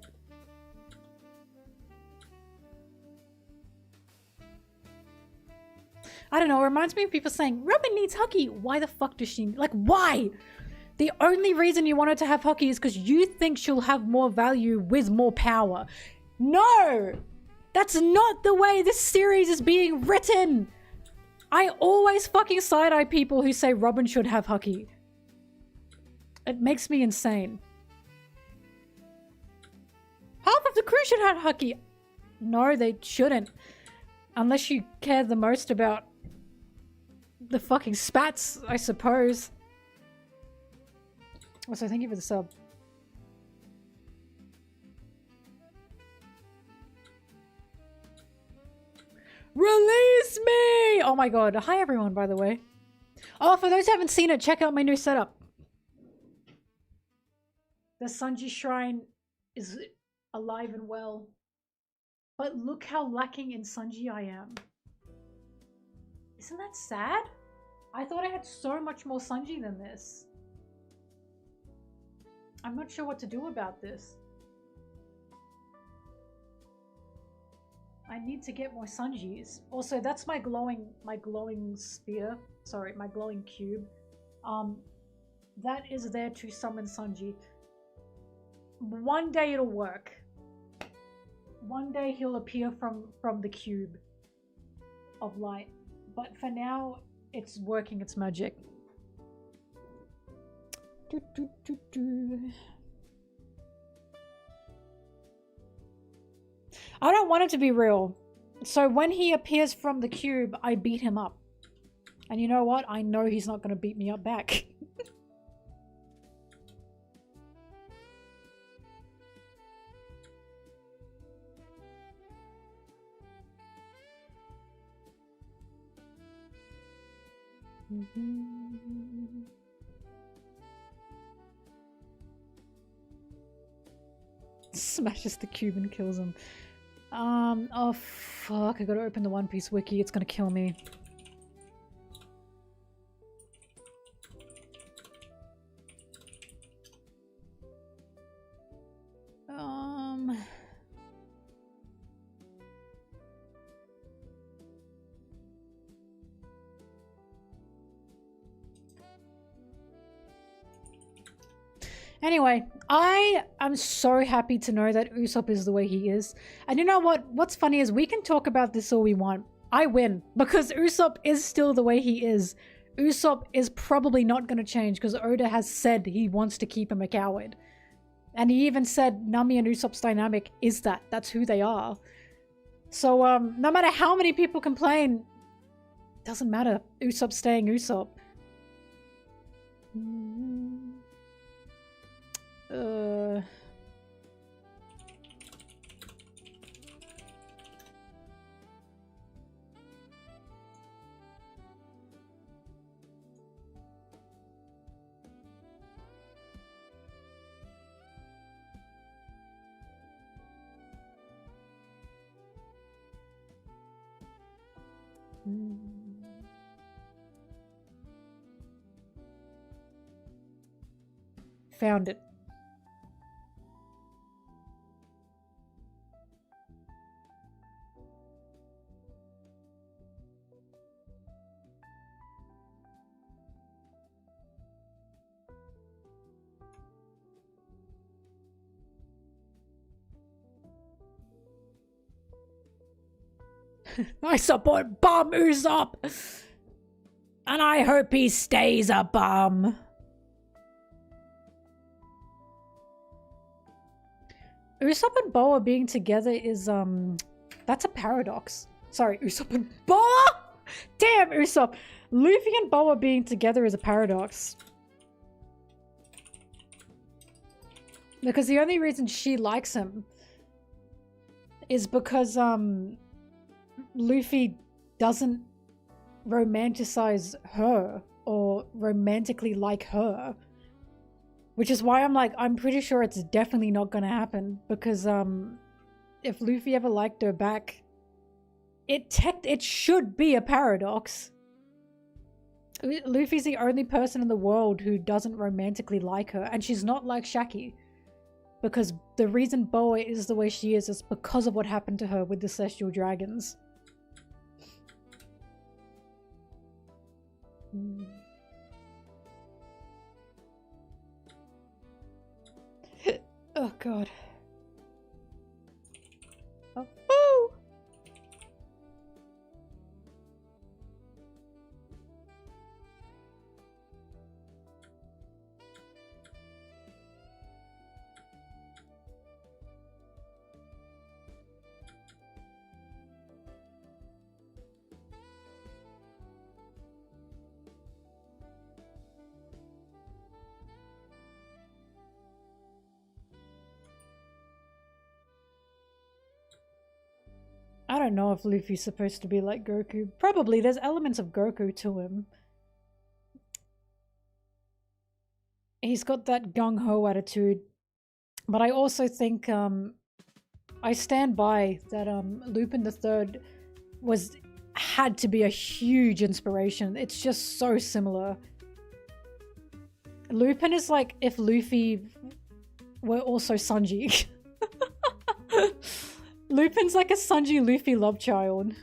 I don't know, it reminds me of people saying, Robin needs Hucky. Why the fuck does she... Like, why? The only reason you want her to have Hucky is because you think she'll have more value with more power. No! That's not the way this series is being written! I always fucking side-eye people who say Robin should have Hucky. It makes me insane. Half of the crew should have Hucky. No, they shouldn't. Unless you care the most about the fucking spats, I suppose. Also, thank you for the sub. Release me! Oh my god. Hi everyone, by the way. Oh, for those who haven't seen it, check out my new setup. The Sanji Shrine is alive and well. But look how lacking in Sanji I am. Isn't that sad? I thought I had so much more Sanji than this. I'm not sure what to do about this. I need to get more Sanjis. Also, that's my glowing sphere. Sorry, my glowing cube. That is there to summon Sanji. One day it'll work. One day he'll appear from the cube of light. But for now, it's working its magic. I don't want it to be real. So when he appears from the cube, I beat him up. And you know what? I know he's not going to beat me up back. Smashes the cube and kills him. Oh fuck, I gotta open the One Piece wiki, it's gonna kill me. Anyway, I am so happy to know that Usopp is the way he is. And you know what? What's funny is we can talk about this all we want. I win because Usopp is still the way he is. Usopp is probably not going to change because Oda has said he wants to keep him a coward. And he even said Nami and Usopp's dynamic is that. That's who they are. So no matter how many people complain, doesn't matter. Usopp's staying Usopp. Found it. I support Bum Usopp! And I hope he stays a bum. Usopp and Boa being together is, that's a paradox. Sorry, Usopp and Boa? Damn, Usopp. Luffy and Boa being together is a paradox. Because the only reason she likes him is because, Luffy doesn't romanticize her or romantically like her. Which is why I'm like, I'm pretty sure it's definitely not gonna happen. Because, if Luffy ever liked her back, it should be a paradox. Luffy's the only person in the world who doesn't romantically like her. And she's not like Shaki. Because the reason Boa is the way she is because of what happened to her with the Celestial Dragons. Oh god. Oh. Woo! I don't know if Luffy's supposed to be like Goku. Probably, there's elements of Goku to him. He's got that gung-ho attitude. But I also think, I stand by that Lupin III had to be a huge inspiration. It's just so similar. Lupin is like if Luffy were also Sanji. Lupin's like a Sanji Luffy love child.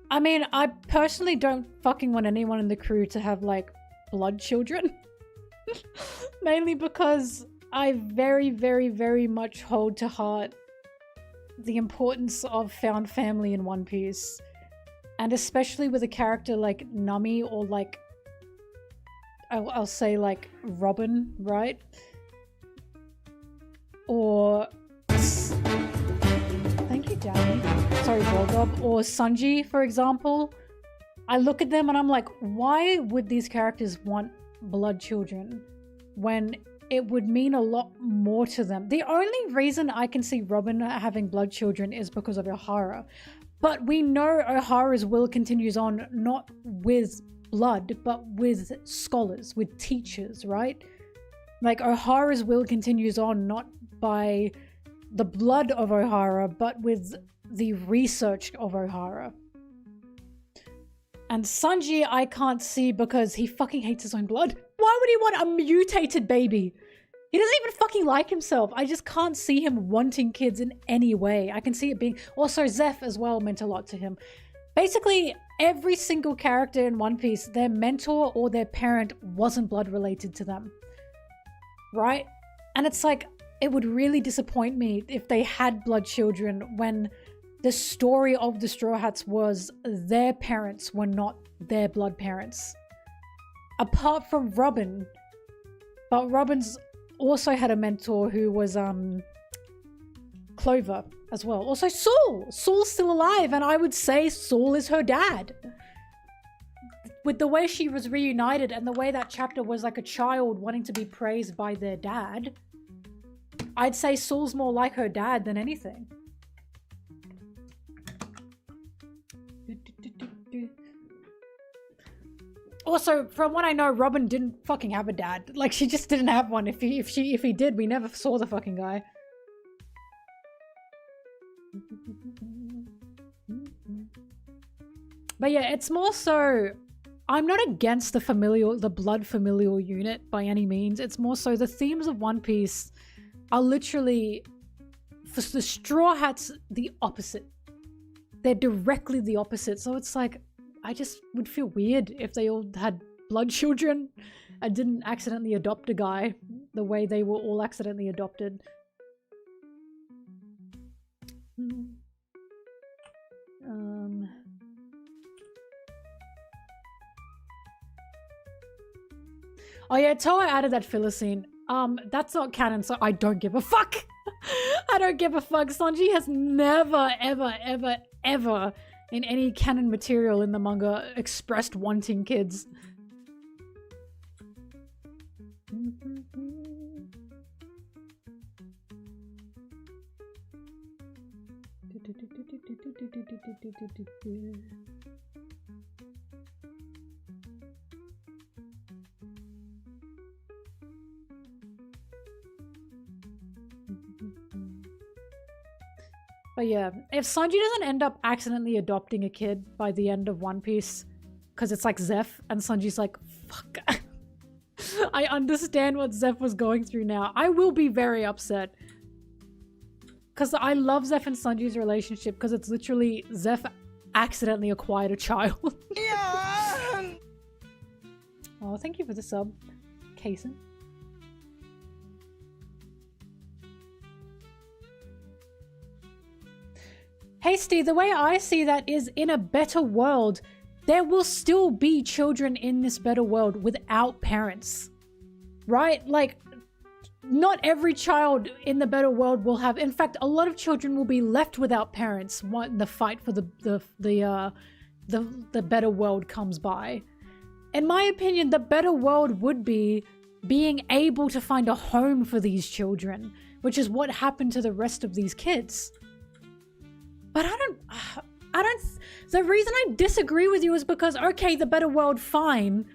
I mean, I personally don't fucking want anyone in the crew to have like blood children. Mainly because I very, very, very much hold to heart the importance of found family in One Piece. And especially with a character like Nami or like, I'll say like Robin, right? Or, thank you, Danny. Sorry, Bulldog. Or Sanji, for example. I look at them and I'm like, why would these characters want blood children when it would mean a lot more to them? The only reason I can see Robin having blood children is because of Ohara. But we know Ohara's will continues on not with blood, but with scholars, with teachers, right? Like Ohara's will continues on not by the blood of Ohara, but with the research of Ohara. And Sanji I can't see because he fucking hates his own blood. Why would he want a mutated baby? He doesn't even fucking like himself. I just can't see him wanting kids in any way. I can see it being... Also, Zeph as well meant a lot to him. Basically, every single character in One Piece, their mentor or their parent wasn't blood related to them. Right? And it's like, it would really disappoint me if they had blood children when the story of the Straw Hats was their parents were not their blood parents. Apart from Robin. But Robin's also had a mentor who was Clover as well. Also Saul! Saul's still alive, and I would say Saul is her dad. With the way she was reunited and the way that chapter was like a child wanting to be praised by their dad, I'd say Saul's more like her dad than anything. Also, from what I know, Robin didn't fucking have a dad. Like, she just didn't have one. If he did, we never saw the fucking guy. But yeah, it's more so... I'm not against the blood familial unit by any means. It's more so the themes of One Piece are literally, for the Straw Hats, the opposite. They're directly the opposite. So it's like, I just would feel weird if they all had blood children and didn't accidentally adopt a guy the way they were all accidentally adopted. Oh yeah, Toa added that filler scene. That's not canon, so I don't give a fuck. I don't give a fuck. Sanji has never, ever, ever, ever in any canon material in the manga expressed wanting kids. But yeah, if Sanji doesn't end up accidentally adopting a kid by the end of One Piece, because it's like Zeph, and Sanji's like, fuck. I understand what Zeph was going through now. I will be very upset. Because I love Zeph and Sanji's relationship, because it's literally Zeph accidentally acquired a child. Yeah. Oh, thank you for the sub, Kason. Hasty, the way I see that is, in a better world, there will still be children in this better world without parents. Right? Like, not every child in the better world will have... In fact, a lot of children will be left without parents when the fight for the better world comes by. In my opinion, the better world would be being able to find a home for these children, which is what happened to the rest of these kids. But I don't, the reason I disagree with you is because, okay, the better world, fine,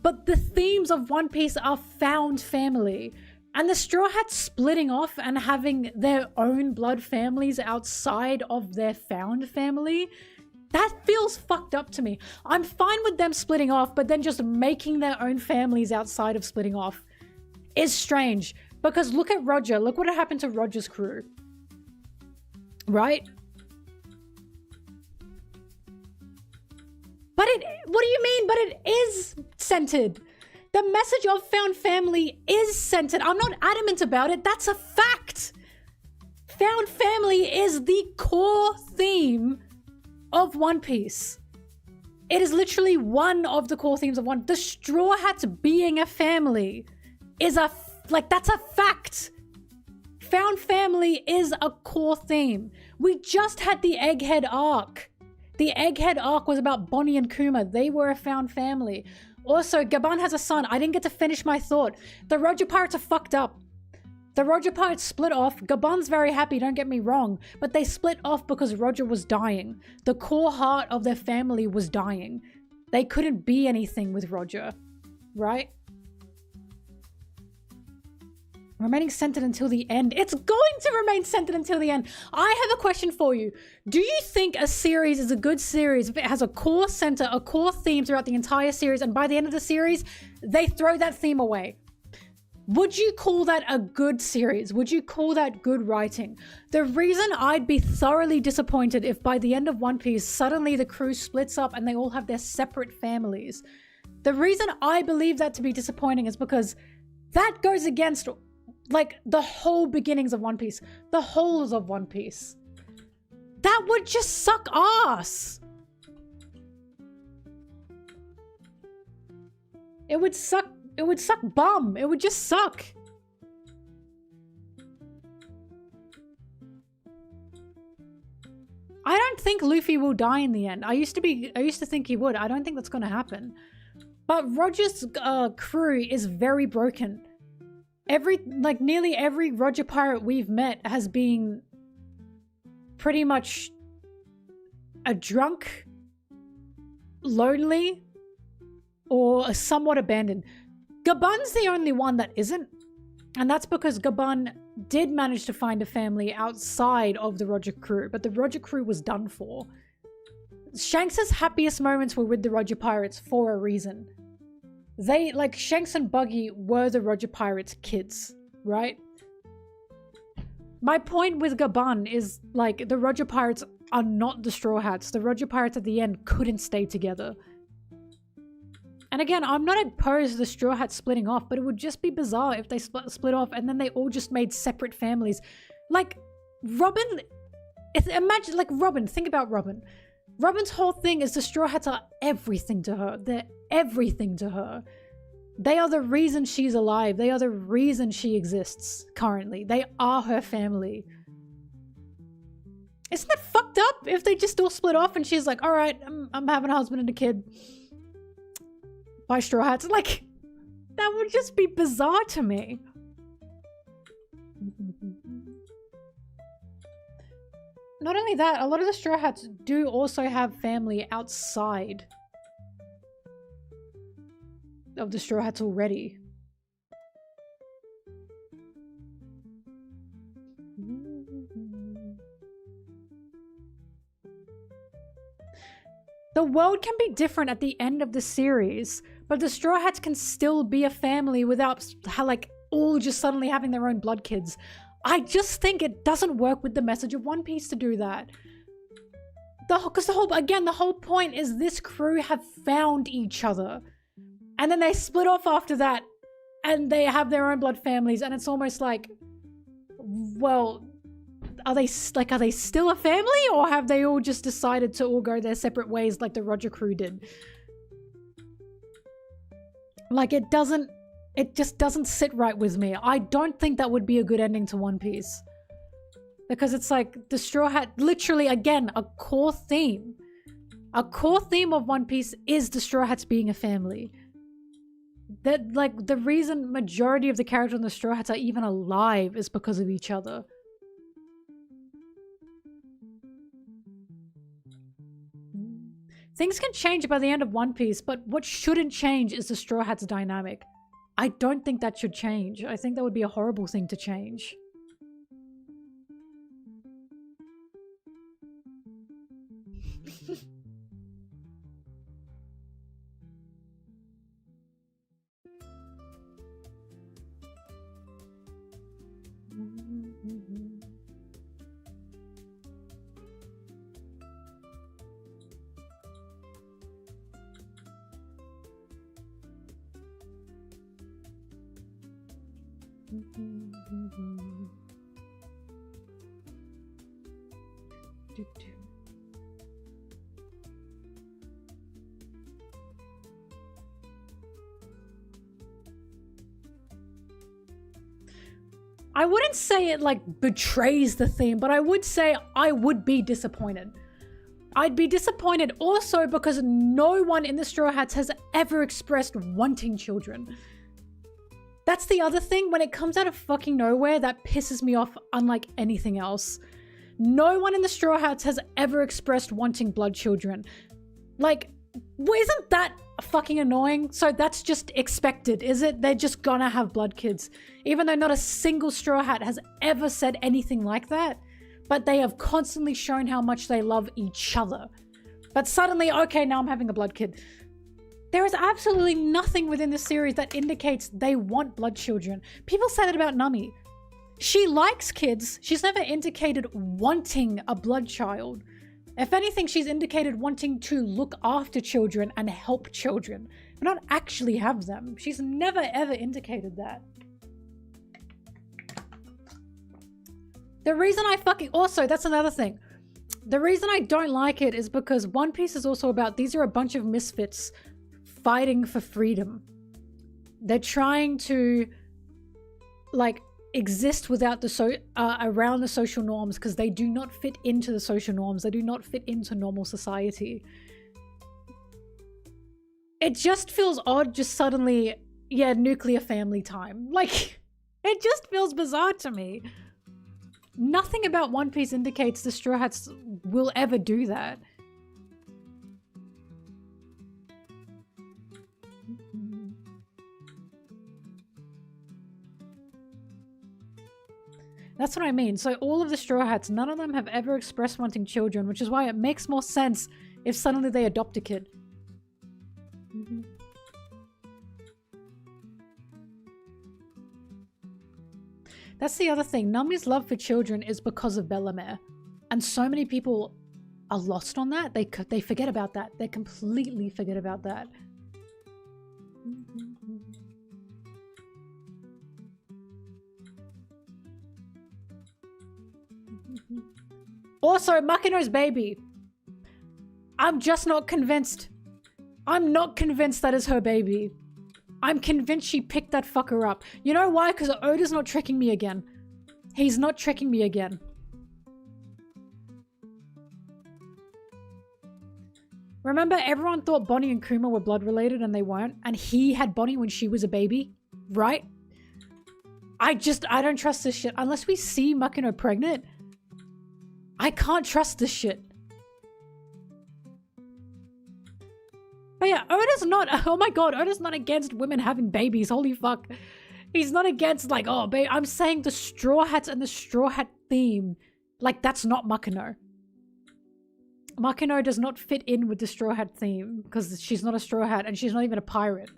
but the themes of One Piece are found family. And the Straw Hats splitting off and having their own blood families outside of their found family, that feels fucked up to me. I'm fine with them splitting off, but then just making their own families outside of splitting off is strange. Because look at Roger, look what happened to Roger's crew. Right? But what do you mean? But it is centered. The message of found family is centered. I'm not adamant about it. That's a fact. Found family is the core theme of One Piece. It is literally one of the core themes of One. The Straw Hats being a family is that's a fact. Found family is a core theme. We just had the Egghead arc. The Egghead arc was about Bonnie and Kuma. They were a found family. Also, Gaban has a son. I didn't get to finish my thought. The Roger Pirates are fucked up. The Roger Pirates split off. Gaban's very happy, don't get me wrong, but they split off because Roger was dying. The core heart of their family was dying. They couldn't be anything with Roger, right? Remaining centered until the end. It's going to remain centered until the end. I have a question for you. Do you think a series is a good series if it has a core center, a core theme throughout the entire series, and by the end of the series, they throw that theme away? Would you call that a good series? Would you call that good writing? The reason I'd be thoroughly disappointed if by the end of One Piece, suddenly the crew splits up and they all have their separate families. The reason I believe that to be disappointing is because that goes against like the whole beginnings of One Piece, the wholes of One Piece. That would just suck ass. It would suck bum. It would just suck. I don't think Luffy will die in the end. I used to think he would. I don't think that's going to happen. But Roger's crew is very broken. Nearly every Roger pirate we've met has been pretty much a drunk, lonely, or somewhat abandoned. Gaban's the only one that isn't. And that's because Gaban did manage to find a family outside of the Roger crew, but the Roger crew was done for. Shanks's happiest moments were with the Roger Pirates for a reason. They, like, Shanks and Buggy were the Roger Pirates' kids, right? My point with Gaban is, like, the Roger Pirates are not the Straw Hats. The Roger Pirates at the end couldn't stay together. And again, I'm not opposed to the Straw Hats splitting off, but it would just be bizarre if they split off and then they all just made separate families. Like, Robin... Imagine, like, Robin. Think about Robin. Robin's whole thing is the Straw Hats are everything to her. They're everything to her. They are the reason she's alive. They are the reason she exists currently. They are her family. Isn't that fucked up if they just all split off and she's like, all right, I'm having a husband and a kid. Bye, Straw Hats. Like, that would just be bizarre to me. Not only that, a lot of the Straw Hats do also have family outside of the Straw Hats already. The world can be different at the end of the series, but the Straw Hats can still be a family without, like, all just suddenly having their own blood kids. I just think it doesn't work with the message of One Piece to do that. Because the whole point is this crew have found each other. And then they split off after that. And they have their own blood families. And it's almost like, well, are they still a family? Or have they all just decided to all go their separate ways like the Roger crew did? Like, it just doesn't sit right with me. I don't think that would be a good ending to One Piece. Because it's like, the Straw Hat, literally, again, a core theme. A core theme of One Piece is the Straw Hats being a family. That, like, the reason majority of the characters on the Straw Hats are even alive is because of each other. Things can change by the end of One Piece, but what shouldn't change is the Straw Hats dynamic. I don't think that should change. I think that would be a horrible thing to change. I wouldn't say it like betrays the theme, but I would say I would be disappointed. I'd be disappointed also because no one in the Straw Hats has ever expressed wanting children. That's the other thing, when it comes out of fucking nowhere, that pisses me off unlike anything else. No one in the Straw Hats has ever expressed wanting blood children. Like, isn't that fucking annoying? So that's just expected, is it? They're just gonna have blood kids. Even though not a single Straw Hat has ever said anything like that. But they have constantly shown how much they love each other. But suddenly, okay, now I'm having a blood kid. There is absolutely nothing within the series that indicates they want blood children. People say that about Nami. She likes kids. She's never indicated wanting a blood child. If anything, she's indicated wanting to look after children and help children, but not actually have them. She's never ever indicated that. The reason I fucking... Also, that's another thing. The reason I don't like it is because One Piece is also about... These are a bunch of misfits fighting for freedom. They're trying to, like, exist without the around the social norms because they do not fit into the social norms. They do not fit into normal society. It just feels odd just suddenly, yeah, nuclear family time. Like, it just feels bizarre to me. Nothing about One Piece indicates the Straw Hats will ever do that. That's what I mean. So all of the Straw Hats, none of them have ever expressed wanting children, which is why it makes more sense if suddenly they adopt a kid. That's the other thing. Nami's love for children is because of Bellemere. And so many people are lost on that. They forget about that. They completely forget about that. Also, Makino's baby. I'm just not convinced. I'm not convinced that is her baby. I'm convinced she picked that fucker up. You know why? Because Oda's not tricking me again. He's not tricking me again. Remember, everyone thought Bonnie and Kuma were blood related and they weren't. And he had Bonnie when she was a baby. Right? I don't trust this shit. Unless we see Makino pregnant, I can't trust this shit. But yeah, Oda's not, oh my god, Oda's not against women having babies, holy fuck. He's not against like, oh babe, I'm saying the Straw Hats and the Straw Hat theme. Like, that's not Makino. Makino does not fit in with the Straw Hat theme because she's not a Straw Hat and she's not even a pirate.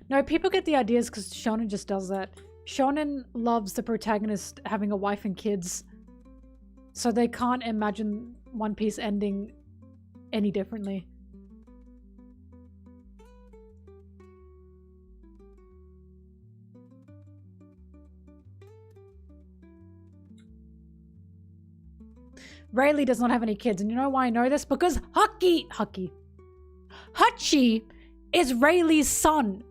No, people get the ideas because Shonen just does that. Shonen loves the protagonist having a wife and kids. So they can't imagine One Piece ending any differently. Rayleigh does not have any kids. And you know why I know this? Because Hachi is Rayleigh's son.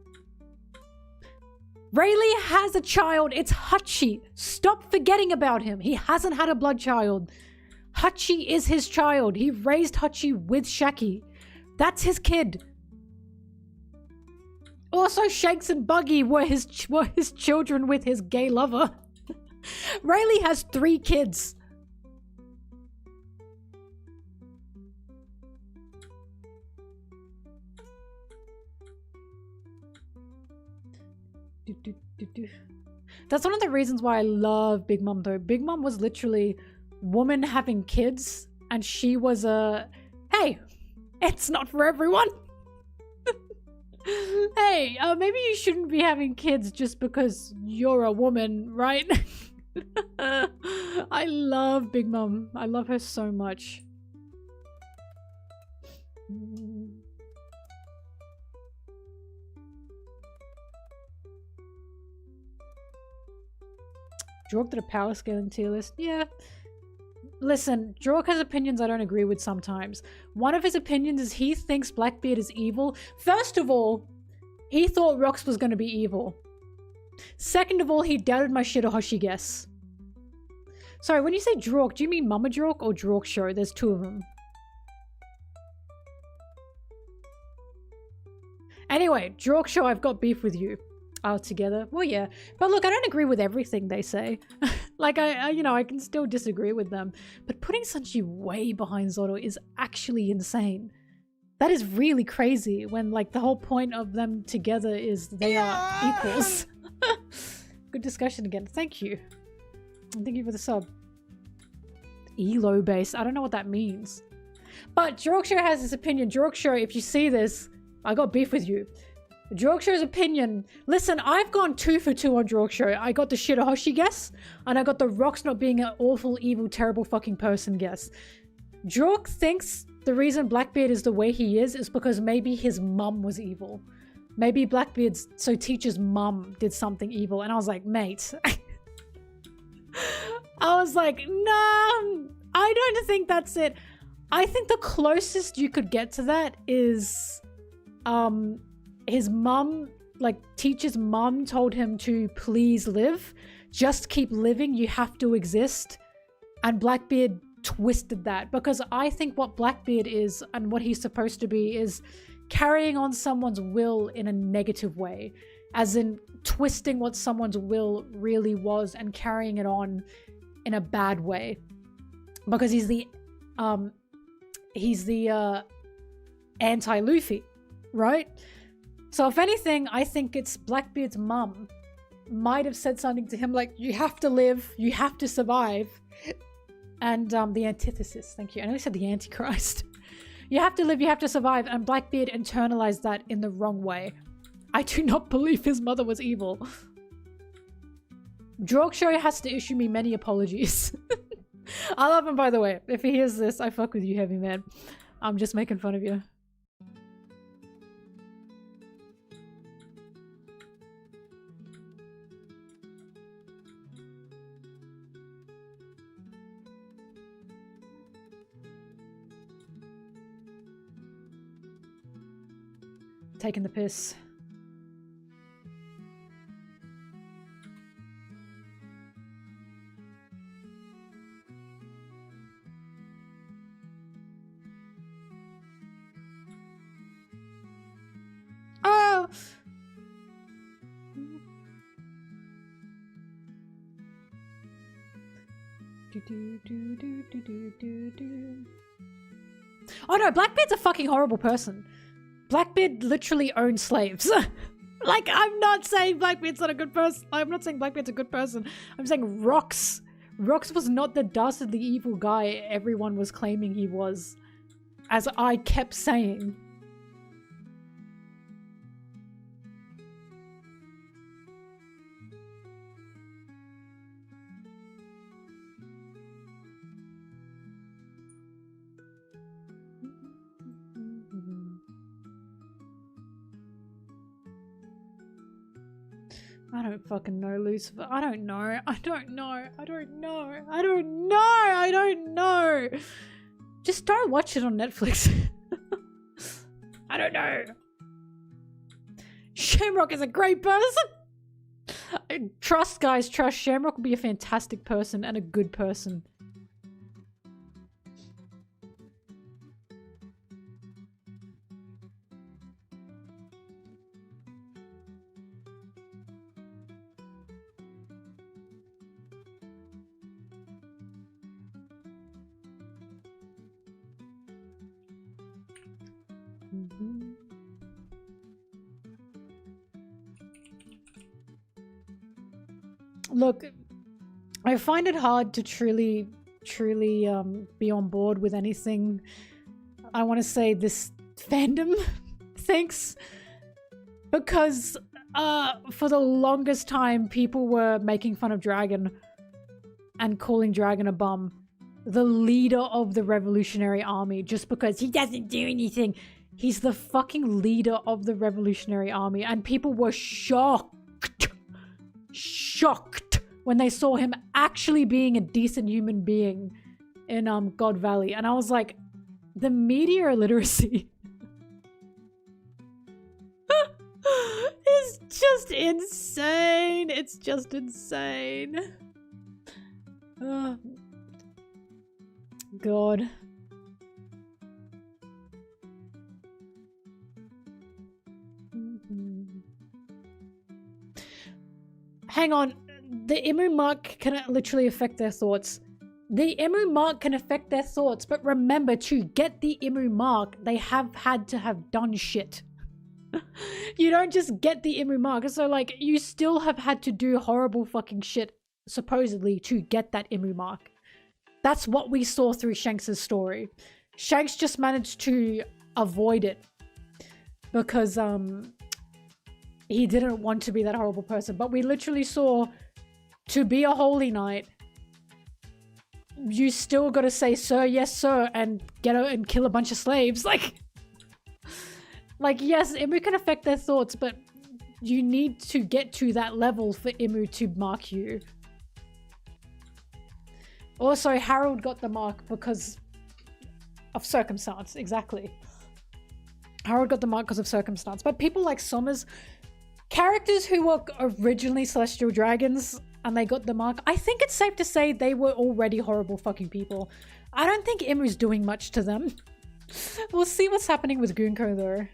Rayleigh has a child. It's Hachi. Stop forgetting about him. He hasn't had a blood child. Hachi is his child. He raised Hachi with Shaki. That's his kid. Also, Shanks and Buggy were his children with his gay lover. Rayleigh has 3 kids. That's one of the reasons why I love Big Mom though. Big Mom was literally woman having kids and she was a, hey, it's not for everyone. Hey, maybe you shouldn't be having kids just because you're a woman, right? I love Big Mom. I love her so much. Dropped to the power scaling tier list. Yeah. listen, Jork has opinions I don't agree with sometimes. One of his opinions is he thinks Blackbeard is evil. First of all, he thought Rox was going to be evil. Second of all, he doubted my Shirahoshi guess. Sorry, when you say Jork, do you mean Mama Jork or Jork Show? There's two of them. Anyway, Jork Show, I've got beef with you. Together. Well, yeah. But look, I don't agree with everything they say. Like, you know, I can still disagree with them. But putting Sanji way behind Zoro is actually insane. That is really crazy when, like, the whole point of them together is they are equals. Good discussion again. Thank you. And thank you for the sub. Elo base. I don't know what that means. But Jorkshow has this opinion. Jorkshow, if you see this, I got beef with you. Jorkshow's opinion. Listen, I've gone 2 for 2 on Jorkshow. I got the Shirahoshi guess, and I got the Rox not being an awful, evil, terrible fucking person guess. Jork thinks the reason Blackbeard is the way he is because maybe his mum was evil. Maybe Blackbeard's, so Teacher's mum did something evil. And I was like, mate. I was like, nah, I don't think that's it. I think the closest you could get to that is, his mum, like Teacher's mum told him to please live. Just keep living. You have to exist. And Blackbeard twisted that because I think what Blackbeard is and what he's supposed to be is carrying on someone's will in a negative way. As in twisting what someone's will really was and carrying it on in a bad way. Because he's the anti-Luffy, right? So if anything, I think it's Blackbeard's mum might have said something to him like, you have to live, you have to survive. And the antithesis, thank you. I know I said the Antichrist. You have to live, you have to survive. And Blackbeard internalized that in the wrong way. I do not believe his mother was evil. Jorkshow has to issue me many apologies. I love him, by the way. If he hears this, I fuck with you, heavy man. I'm just making fun of you. Taking the piss. Oh! Oh no, Blackbeard's a fucking horrible person. Blackbeard literally owns slaves. Like, I'm not saying Blackbeard's not a good person. I'm not saying Blackbeard's a good person. I'm saying Rox. Rox was not the dastardly evil guy everyone was claiming he was. As I kept saying. I don't fucking know, Lucifer. I don't know. I don't know. I don't know. I don't know. I don't know. Just don't watch it on Netflix. I don't know. Shamrock is a great person. Trust, guys. Trust. Shamrock will be a fantastic person and a good person. Look, I find it hard to truly be on board with anything. I want to say this fandom thinks, because for the longest time people were making fun of Dragon and calling Dragon a bum, the leader of the Revolutionary Army, just because he doesn't do anything. He's the fucking leader of the Revolutionary Army, and people were shocked when they saw him actually being a decent human being in God Valley, and I was like, the media literacy is just insane. It's just insane. Oh, God. Hang on. The Imu mark can literally affect their thoughts. The Imu mark can affect their thoughts, but remember, to get the Imu mark, they have had to have done shit. You don't just get the Imu mark. So, like, you still have had to do horrible fucking shit, supposedly, to get that Imu mark. That's what we saw through Shanks' story. Shanks just managed to avoid it because, he didn't want to be that horrible person. But we literally saw, to be a holy knight, you still gotta say, sir, yes, sir, and get out and kill a bunch of slaves. Like, yes, Imu can affect their thoughts, but you need to get to that level for Imu to mark you. Also, Harold got the mark because of circumstance. Exactly. Harold got the mark because of circumstance. But people like Sommers, characters who were originally Celestial Dragons and they got the mark, I think it's safe to say they were already horrible fucking people. I don't think Imu's doing much to them. We'll see what's happening with Gunko though.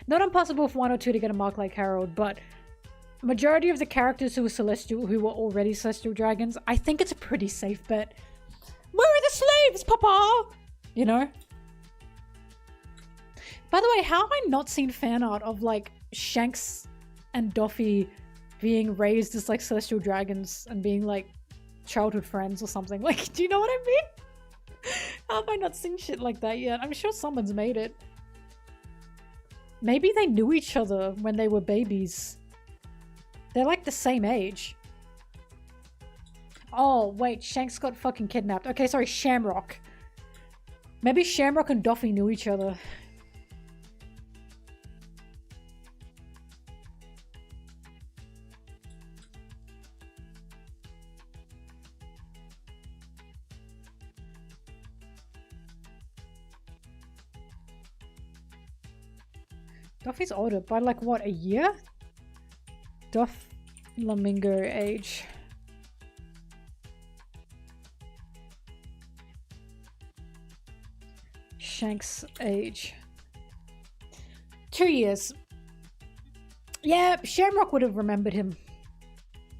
Not impossible for one or two to get a mark like Harold, but majority of the characters who were Celestial, who were already Celestial Dragons, I think it's a pretty safe bet. Where are the slaves, Papa? You know? By the way, how have I not seen fan art of, like, Shanks and Doffy being raised as, like, Celestial Dragons and being, like, childhood friends or something? Like, do you know what I mean? How have I not seen shit like that yet? I'm sure someone's made it. Maybe they knew each other when they were babies. They're like the same age. Oh, wait, Shanks got fucking kidnapped. Okay, sorry, Shamrock. Maybe Shamrock and Doffy knew each other. Doffy's older by like what, a year? Flamingo age. Shanks age. 2 years. Yeah, Shamrock would have remembered him.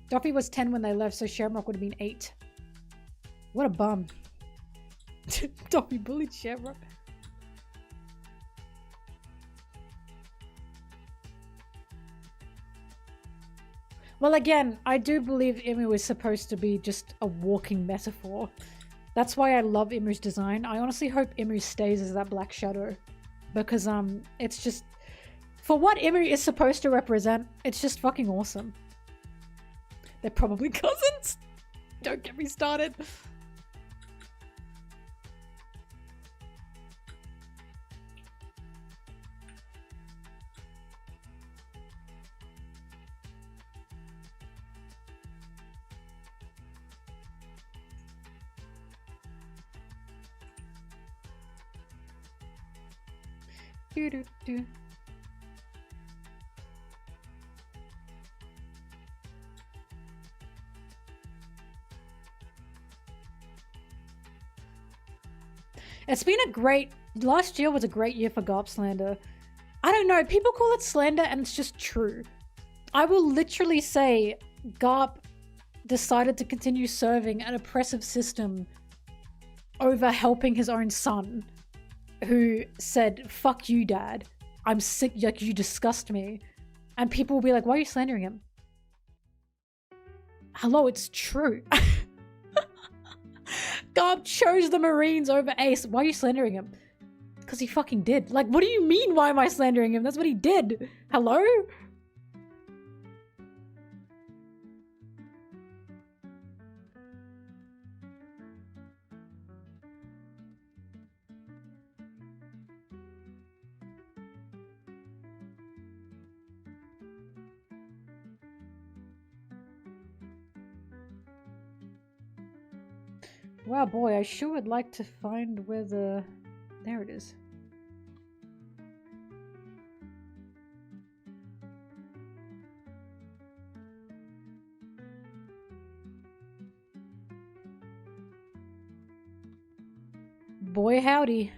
Doffy was 10 when they left, so Shamrock would have been 8. What a bum. Doffy bullied Shamrock. Well, again, I do believe Imu is supposed to be just a walking metaphor. That's why I love Imu's design. I honestly hope Imu stays as that black shadow. Because, it's just... For what Imu is supposed to represent, it's just fucking awesome. They're probably cousins! Don't get me started. Do. It's been a great... Last year was a great year for Garp slander. I don't know, people call it slander and it's just true. I will literally say Garp decided to continue serving an oppressive system over helping his own son, who said, fuck you, Dad. I'm sick, like, you disgust me. And people will be like, why are you slandering him? Hello, it's true. Garp chose the Marines over Ace. Why are you slandering him? Because he fucking did. Like, what do you mean, why am I slandering him? That's what he did. Hello? Wow, boy, I sure would like to find where the... There it is. Boy, howdy.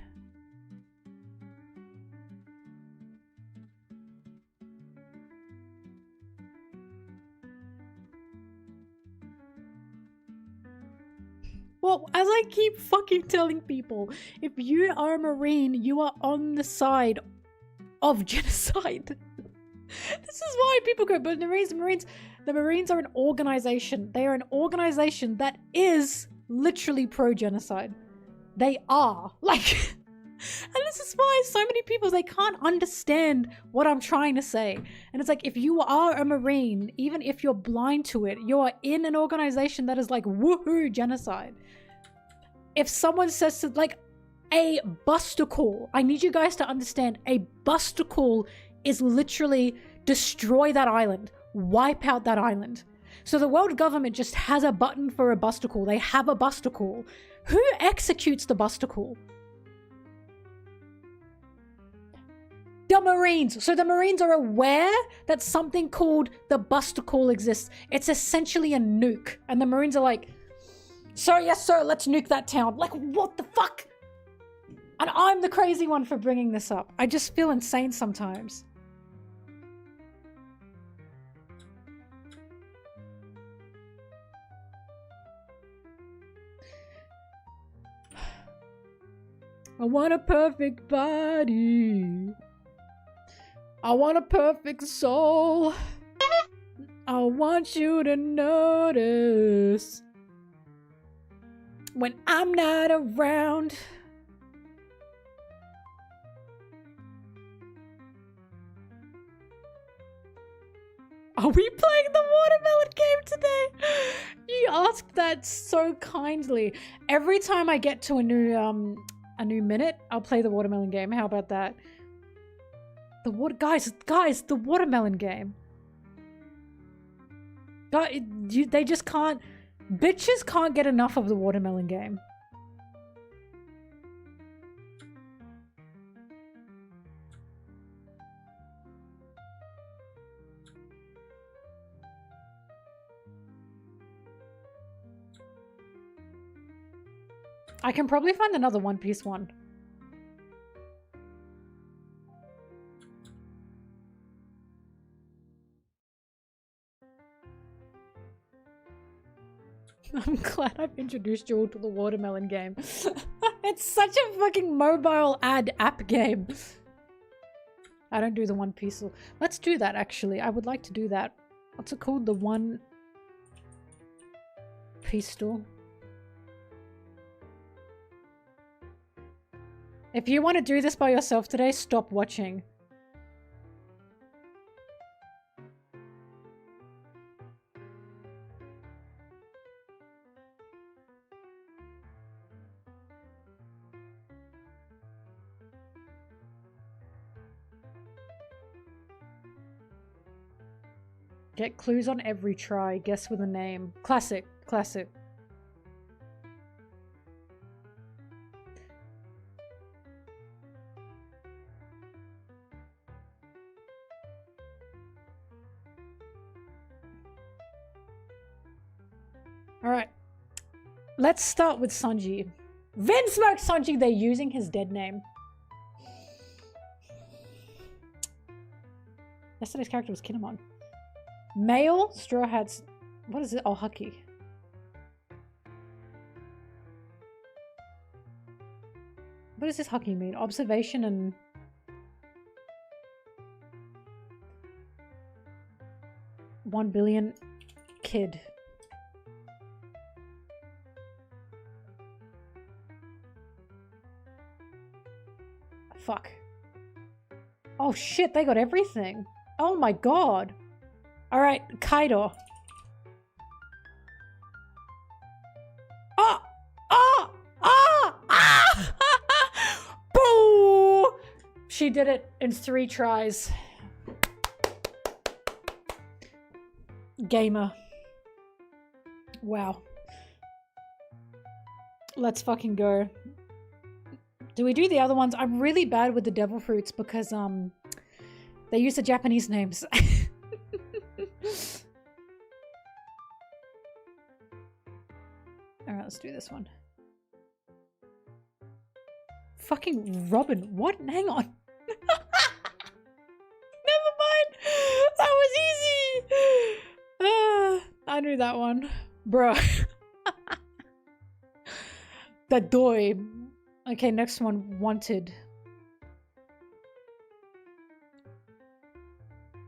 Well, as I keep fucking telling people, if you are a Marine, you are on the side of genocide. This is why people go, but the Marines are an organization. They are an organization that is literally pro-genocide. They are. Like, and this is why so many people, they can't understand what I'm trying to say. And it's like, if you are a Marine, even if you're blind to it, you are in an organization that is like, woohoo, genocide. If someone says to, like, a buster call, I need you guys to understand, a buster call is literally destroy that island, wipe out that island. So the world government just has a button for a buster call. They have a buster call. Who executes the buster call? The Marines. So the Marines are aware that something called the buster call exists. It's essentially a nuke. And the Marines are like, sir, yes sir, let's nuke that town. Like, what the fuck? And I'm the crazy one for bringing this up. I just feel insane sometimes. I want a perfect body. I want a perfect soul. I want you to notice when I'm not around. Are we playing the watermelon game today? You asked that so kindly. Every time I get to a new minute, I'll play the watermelon game. How about that? Guys, the watermelon game. They just can't. Bitches can't get enough of the watermelon game. I can probably find another One Piece one. I'm glad I've introduced you all to the watermelon game. It's such a fucking mobile app game. I don't do the One Piece. Let's do that, actually. I would like to do that. What's it called? The One Piece store. If you want to do this by yourself today, stop watching. Get clues on every try. Guess with a name. Classic. Classic. Alright. Let's start with Sanji. Vinsmoke Sanji! They're using his dead name. Yesterday's character was Kinemon. Male, Straw Hats. What is it? Oh, Hucky. What does this Hucky mean? Observation and... $1 billion kid. Fuck. Oh shit, they got everything. Oh my god. Alright, Kaido. Ah! Ah! Ah! Ah! Boo! She did it in 3 tries. Gamer. Wow. Let's fucking go. Do we do the other ones? I'm really bad with the devil fruits because they use the Japanese names. Alright, let's do this one. Fucking Robin. What? Hang on. Never mind. That was easy. I knew that one. Bruh. The Doi. Okay, next one. Wanted.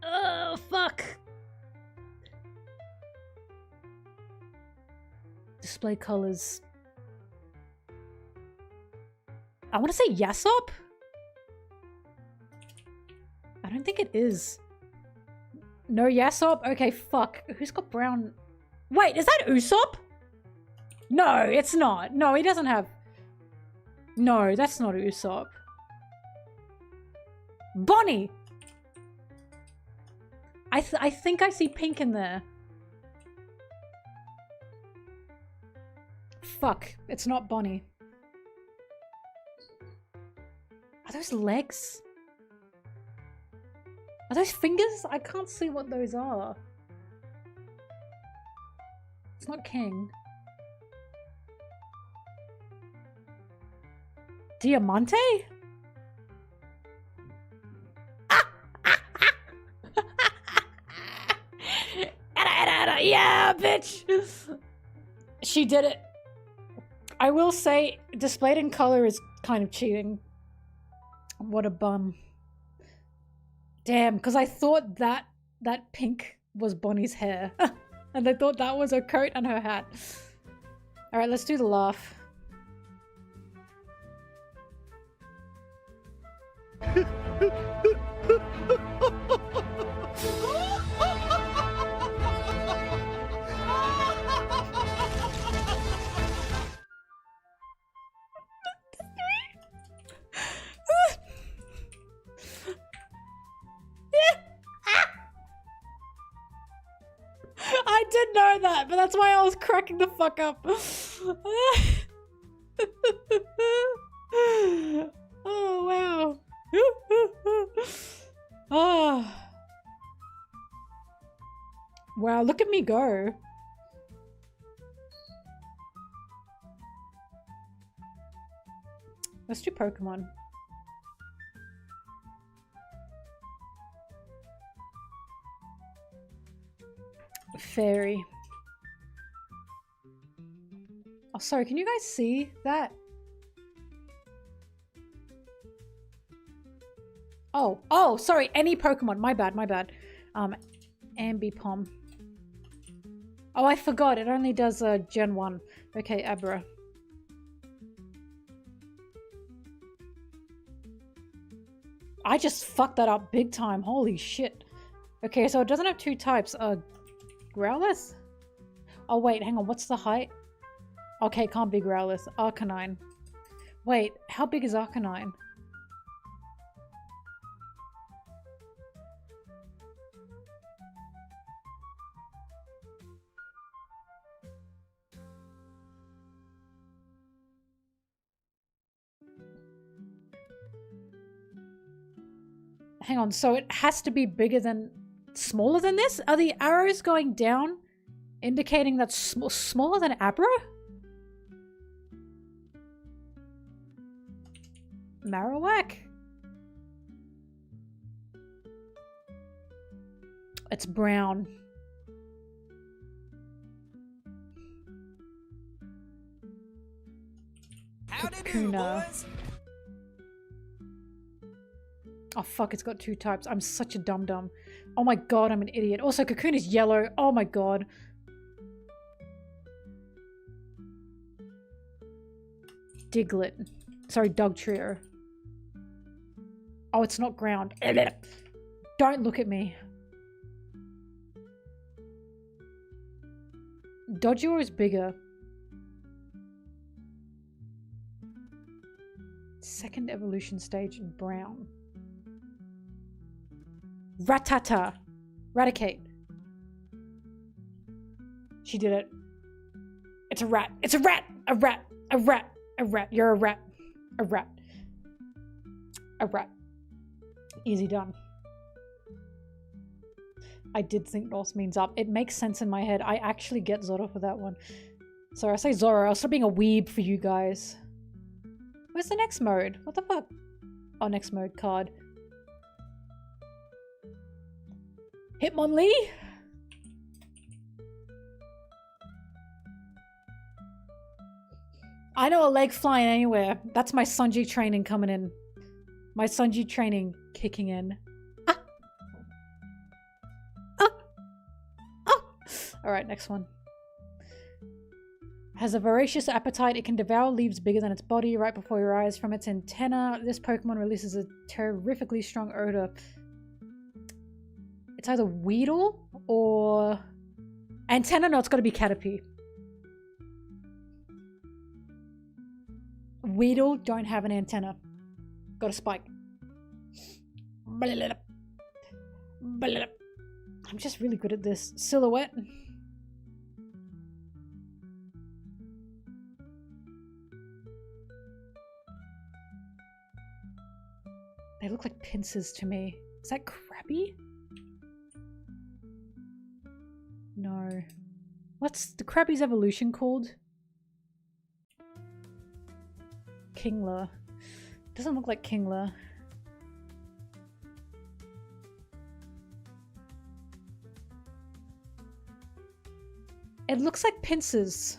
Oh, fuck. Display colors. I want to say Yasop? I don't think it is. No Yasop? Okay, fuck. Who's got brown? Wait, is that Usopp? No, it's not. No, he doesn't have... No, that's not Usopp. Bonnie! I think I see pink in there. Fuck, it's not Bonnie. Are those legs? Are those fingers? I can't see what those are. It's not King. Diamante? Yeah, bitch! She did it. I will say, displayed in color is kind of cheating. What a bum. Damn, because I thought that pink was Bonnie's hair. And I thought that was her coat and her hat. Alright, let's do the laugh. I did know that, but that's why I was cracking the fuck up. Oh, wow. Oh. Wow, look at me go. Let's do Pokemon. Fairy. Oh, sorry, can you guys see that? Oh, sorry, any Pokemon. My bad. Ambipom. Oh, I forgot. It only does Gen 1. Okay, Abra. I just fucked that up big time. Holy shit. Okay, so it doesn't have two types. Growlithe? Oh, wait, hang on. What's the height? Okay, can't be Growlithe. Arcanine. Wait, how big is Arcanine? Hang on, so it has to be bigger than... Smaller than this? Are the arrows going down, indicating that's smaller than Abra? Marowak? It's brown. Howdy do, boys. Oh fuck, it's got two types. I'm such a dum-dum. Oh my god, I'm an idiot. Also, Cocoon is yellow. Oh my god. Diglett. Sorry, Dugtrio. Oh, it's not ground. Don't look at me. Dodger is bigger. Second evolution stage in brown. Ratata. Raticate. She did it. It's a rat. It's a rat! A rat! A rat. A rat. You're a rat. A rat. A rat. Easy done. I did think Norse means up. It makes sense in my head. I actually get Zoro for that one. Sorry, I say Zoro. I'll stop being a weeb for you guys. Where's the next mode? What the fuck? Oh, next mode card. Hitmonlee? I know a leg flying anywhere. That's my Sanji training coming in. My Sanji training kicking in. Ah! Ah! Ah! Alright, next one. Has a voracious appetite. It can devour leaves bigger than its body right before your eyes. From its antenna, this Pokemon releases a terrifically strong odor. It's either Weedle or... Antenna? No, it's gotta be Caterpie. Weedle don't have an antenna. Got a spike. I'm just really good at this. Silhouette. They look like pincers to me. Is that Krabby? No. What's the Krabby's evolution called? Kingler. Doesn't look like Kingler. It looks like pincers.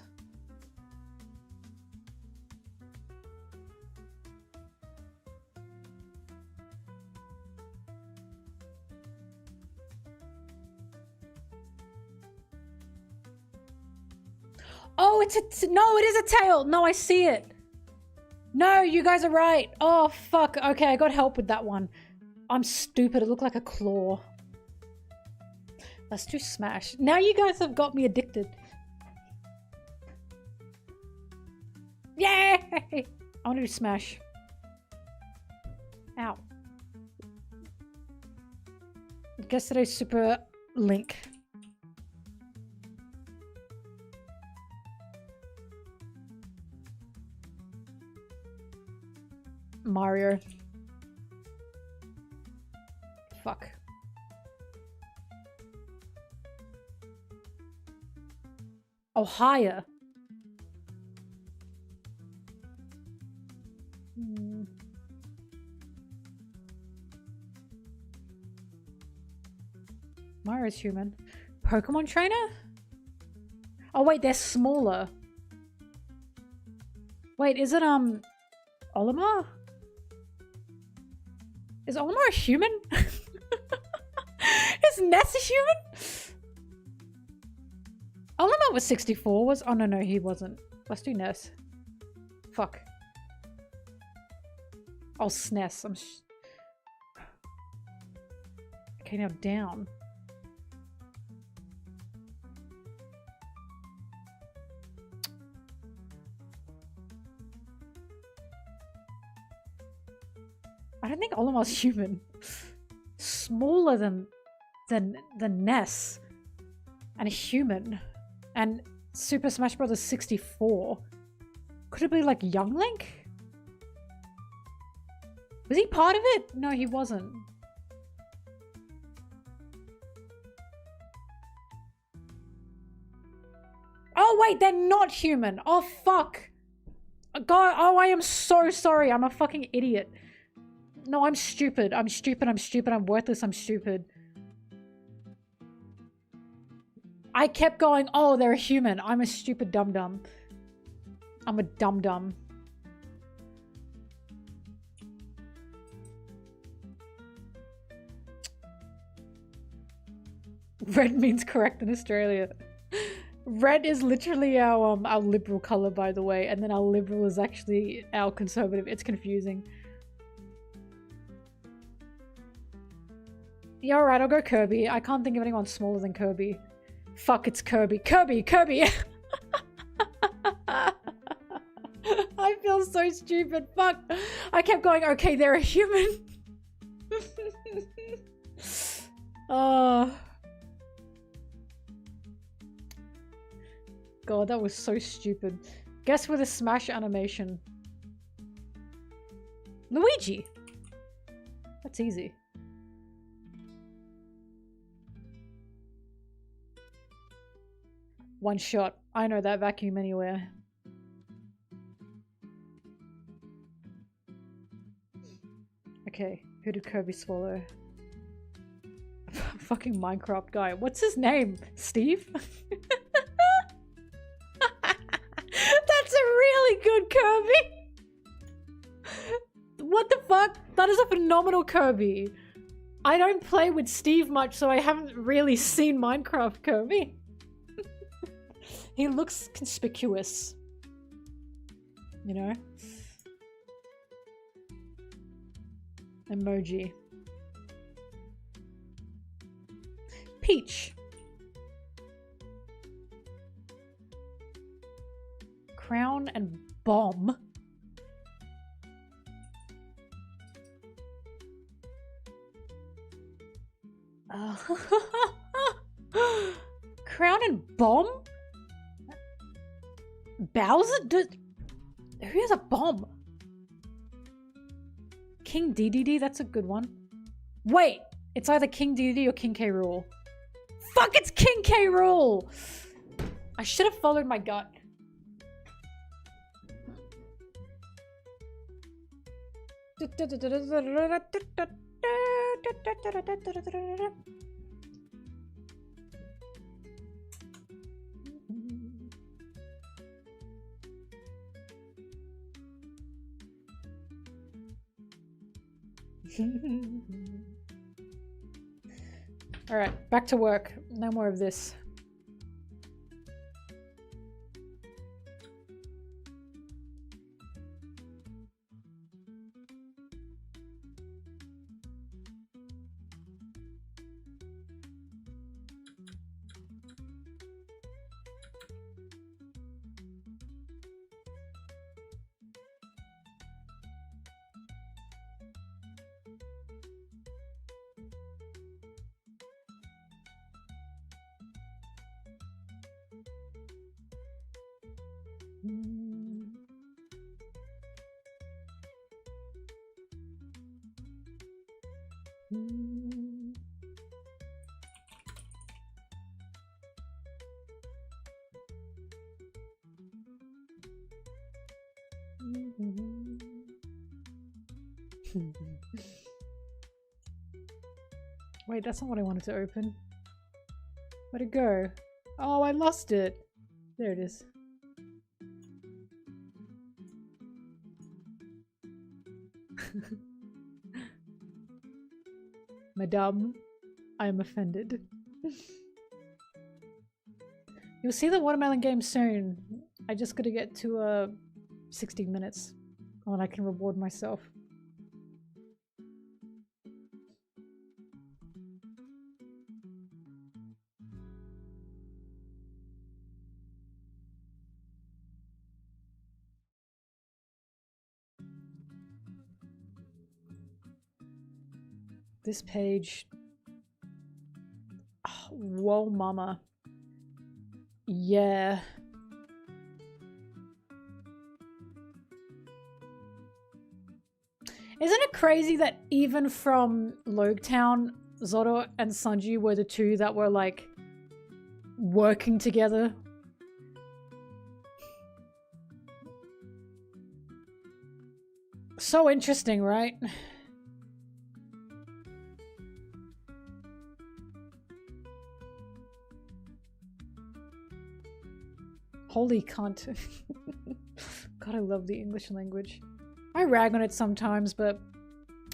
Oh, it's a no, it is a tail. No, I see it. No, you guys are right. Oh, fuck. Okay, I got help with that one. I'm stupid. It looked like a claw. Let's do Smash. Now you guys have got me addicted. Yay! I want to do Smash. Ow. Guess today's Super Link. Mario. Fuck. Oh, higher. Mario's human. Pokemon trainer? Oh wait, they're smaller. Wait, is it Olimar? Is Olimar a human? Is Ness a human? Olimar was 64, was? Oh no, he wasn't. Let's do Ness. Fuck. Oh, SNES. Okay, now down. I don't think Olimar's human. Smaller than Ness. And a human. And Super Smash Bros. 64. Could it be like Young Link? Was he part of it? No, he wasn't. Oh wait, they're not human. Oh fuck. God, oh, I am so sorry. I'm a fucking idiot. No, I'm stupid. I'm stupid. I'm stupid. I'm worthless. I'm stupid. I kept going, oh, they're a human. I'm a stupid dum-dum. I'm a dum-dum. Red means correct in Australia. Red is literally our liberal color, by the way, and then our liberal is actually our conservative. It's confusing. Yeah, alright, I'll go Kirby. I can't think of anyone smaller than Kirby. Fuck, it's Kirby. Kirby! Kirby! I feel so stupid. Fuck. I kept going, okay, they're a human. Oh. God, that was so stupid. Guess with a smash animation. Luigi! That's easy. One shot. I know that vacuum anywhere. Okay, who did Kirby swallow? Fucking Minecraft guy. What's his name? Steve? That's a really good Kirby! What the fuck? That is a phenomenal Kirby. I don't play with Steve much, so I haven't really seen Minecraft Kirby. He looks conspicuous. You know? Emoji. Peach. Crown and bomb. Crown and bomb? Bowser? Who has a bomb? King DDD? That's a good one. Wait! It's either King DDD or King K. Rool. Fuck, it's King K. Rool! I should have followed my gut. Alright, back to work. No more of this. Wait, that's not what I wanted to open. Where'd it go? Oh, I lost it. There it is. Madame, I am offended. You'll see the watermelon game soon. I just gotta get to 60 minutes when I can reward myself. This page. Oh, whoa, mama. Yeah. Isn't it crazy that even from Logetown, Zoro and Sanji were the two that were like working together? So interesting, right? Holy cunt. God, I love the English language. I rag on it sometimes, but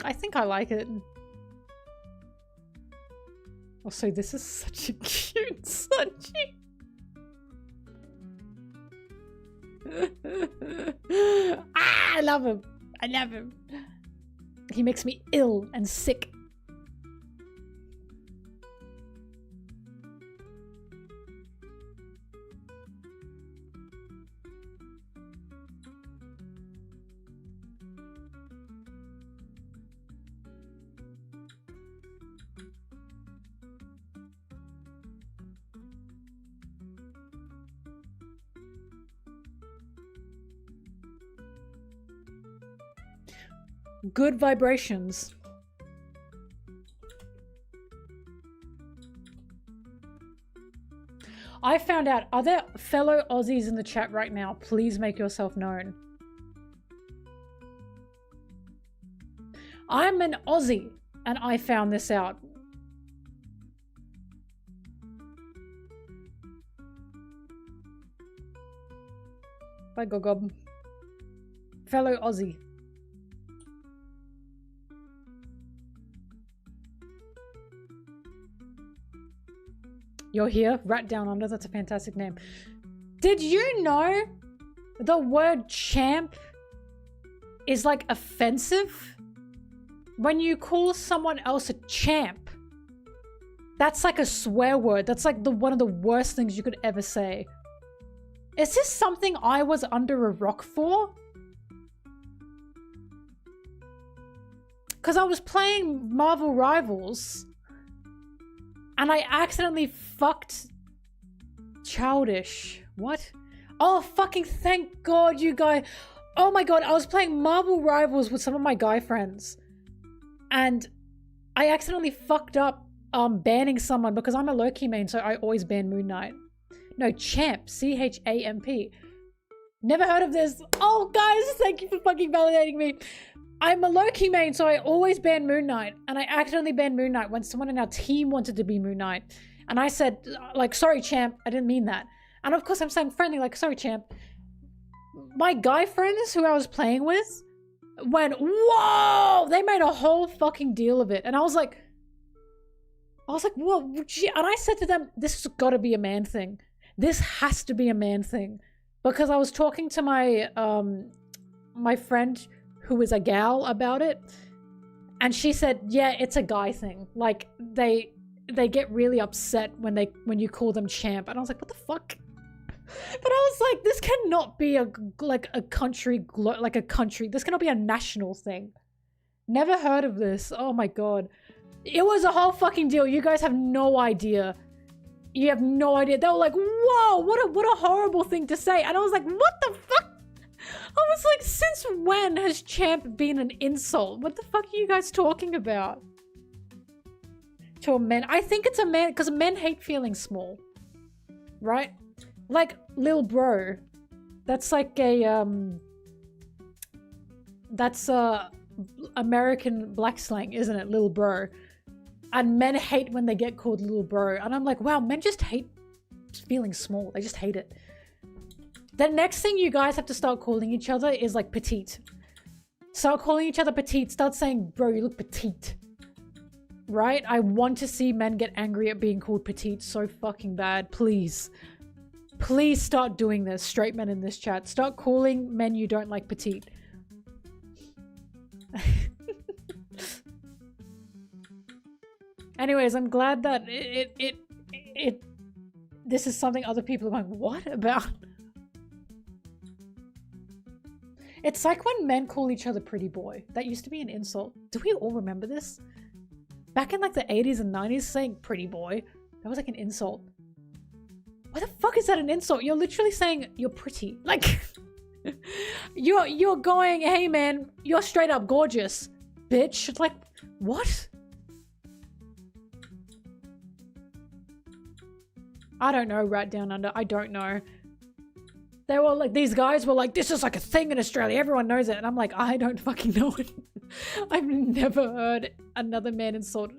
I think I like it. Also, this is such a cute Sanji. Ah, I love him. I love him. He makes me ill and sick. Good vibrations. I found out, are there fellow Aussies in the chat right now? Please make yourself known. I'm an Aussie and I found this out. Bye, Gogob. Fellow Aussie. You're here? Rat Down Under, that's a fantastic name. Did you know the word champ is like offensive? When you call someone else a champ, that's like a swear word. That's like one of the worst things you could ever say. Is this something I was under a rock for? Because I was playing Marvel Rivals and I accidentally fucked Childish. What? Oh, fucking thank God you guys. Oh my God, I was playing Marvel Rivals with some of my guy friends. And I accidentally fucked up banning someone because I'm a Loki main, so I always ban Moon Knight. No, Champ. C-H-A-M-P. Never heard of this. Oh, guys, thank you for fucking validating me. I'm a Loki main, so I always ban Moon Knight. And I accidentally banned Moon Knight when someone in our team wanted to be Moon Knight. And I said, like, sorry, Champ. I didn't mean that. And of course, I'm saying friendly, like, sorry, Champ. My guy friends who I was playing with went, whoa! They made a whole fucking deal of it. And I was like, what? And I said to them, this has got to be a man thing. This has to be a man thing. Because I was talking to my my friend who is a gal about it. And she said, yeah, it's a guy thing. Like, they get really upset when you call them champ. And I was like, what the fuck? But I was like, this cannot be a country. This cannot be a national thing. Never heard of this. Oh my God. It was a whole fucking deal. You guys have no idea. You have no idea. They were like, whoa, what a horrible thing to say. And I was like, what the fuck? I was like, since when has champ been an insult? What the fuck are you guys talking about? To a man. I think it's a man, because men hate feeling small. Right? Like, lil bro. That's like a, that's American black slang, isn't it? Lil bro. And men hate when they get called little bro. And I'm like, wow, men just hate feeling small. They just hate it. The next thing you guys have to start calling each other is like petite. Start calling each other petite. Start saying, bro, you look petite. Right? I want to see men get angry at being called petite so fucking bad. Please. Please start doing this, straight men in this chat. Start calling men you don't like petite. Anyways, I'm glad that this is something other people are going, what about? It's like when men call each other pretty boy. That used to be an insult. Do we all remember this? Back in like the 80s and 90s, saying pretty boy, that was like an insult. Why the fuck is that an insult? You're literally saying you're pretty. Like, you're going, hey man, you're straight up gorgeous, bitch. It's like, what? I don't know, Rat Down Under. I don't know. They were like, these guys were like, this is like a thing in Australia. Everyone knows it. And I'm like, I don't fucking know it. I've never heard another man insult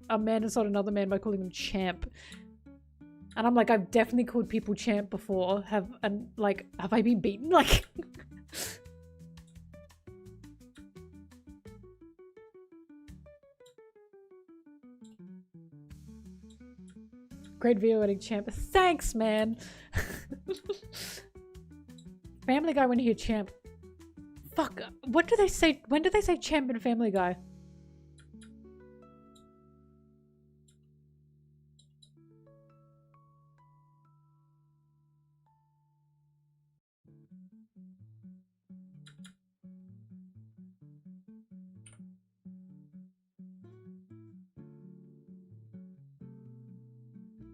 another man by calling him champ. And I'm like, I've definitely called people champ before. Have I been beaten? Like, great video editing, champ. Thanks, man. Family Guy when you hear champ. Fuck. What do they say? When do they say champ in Family Guy?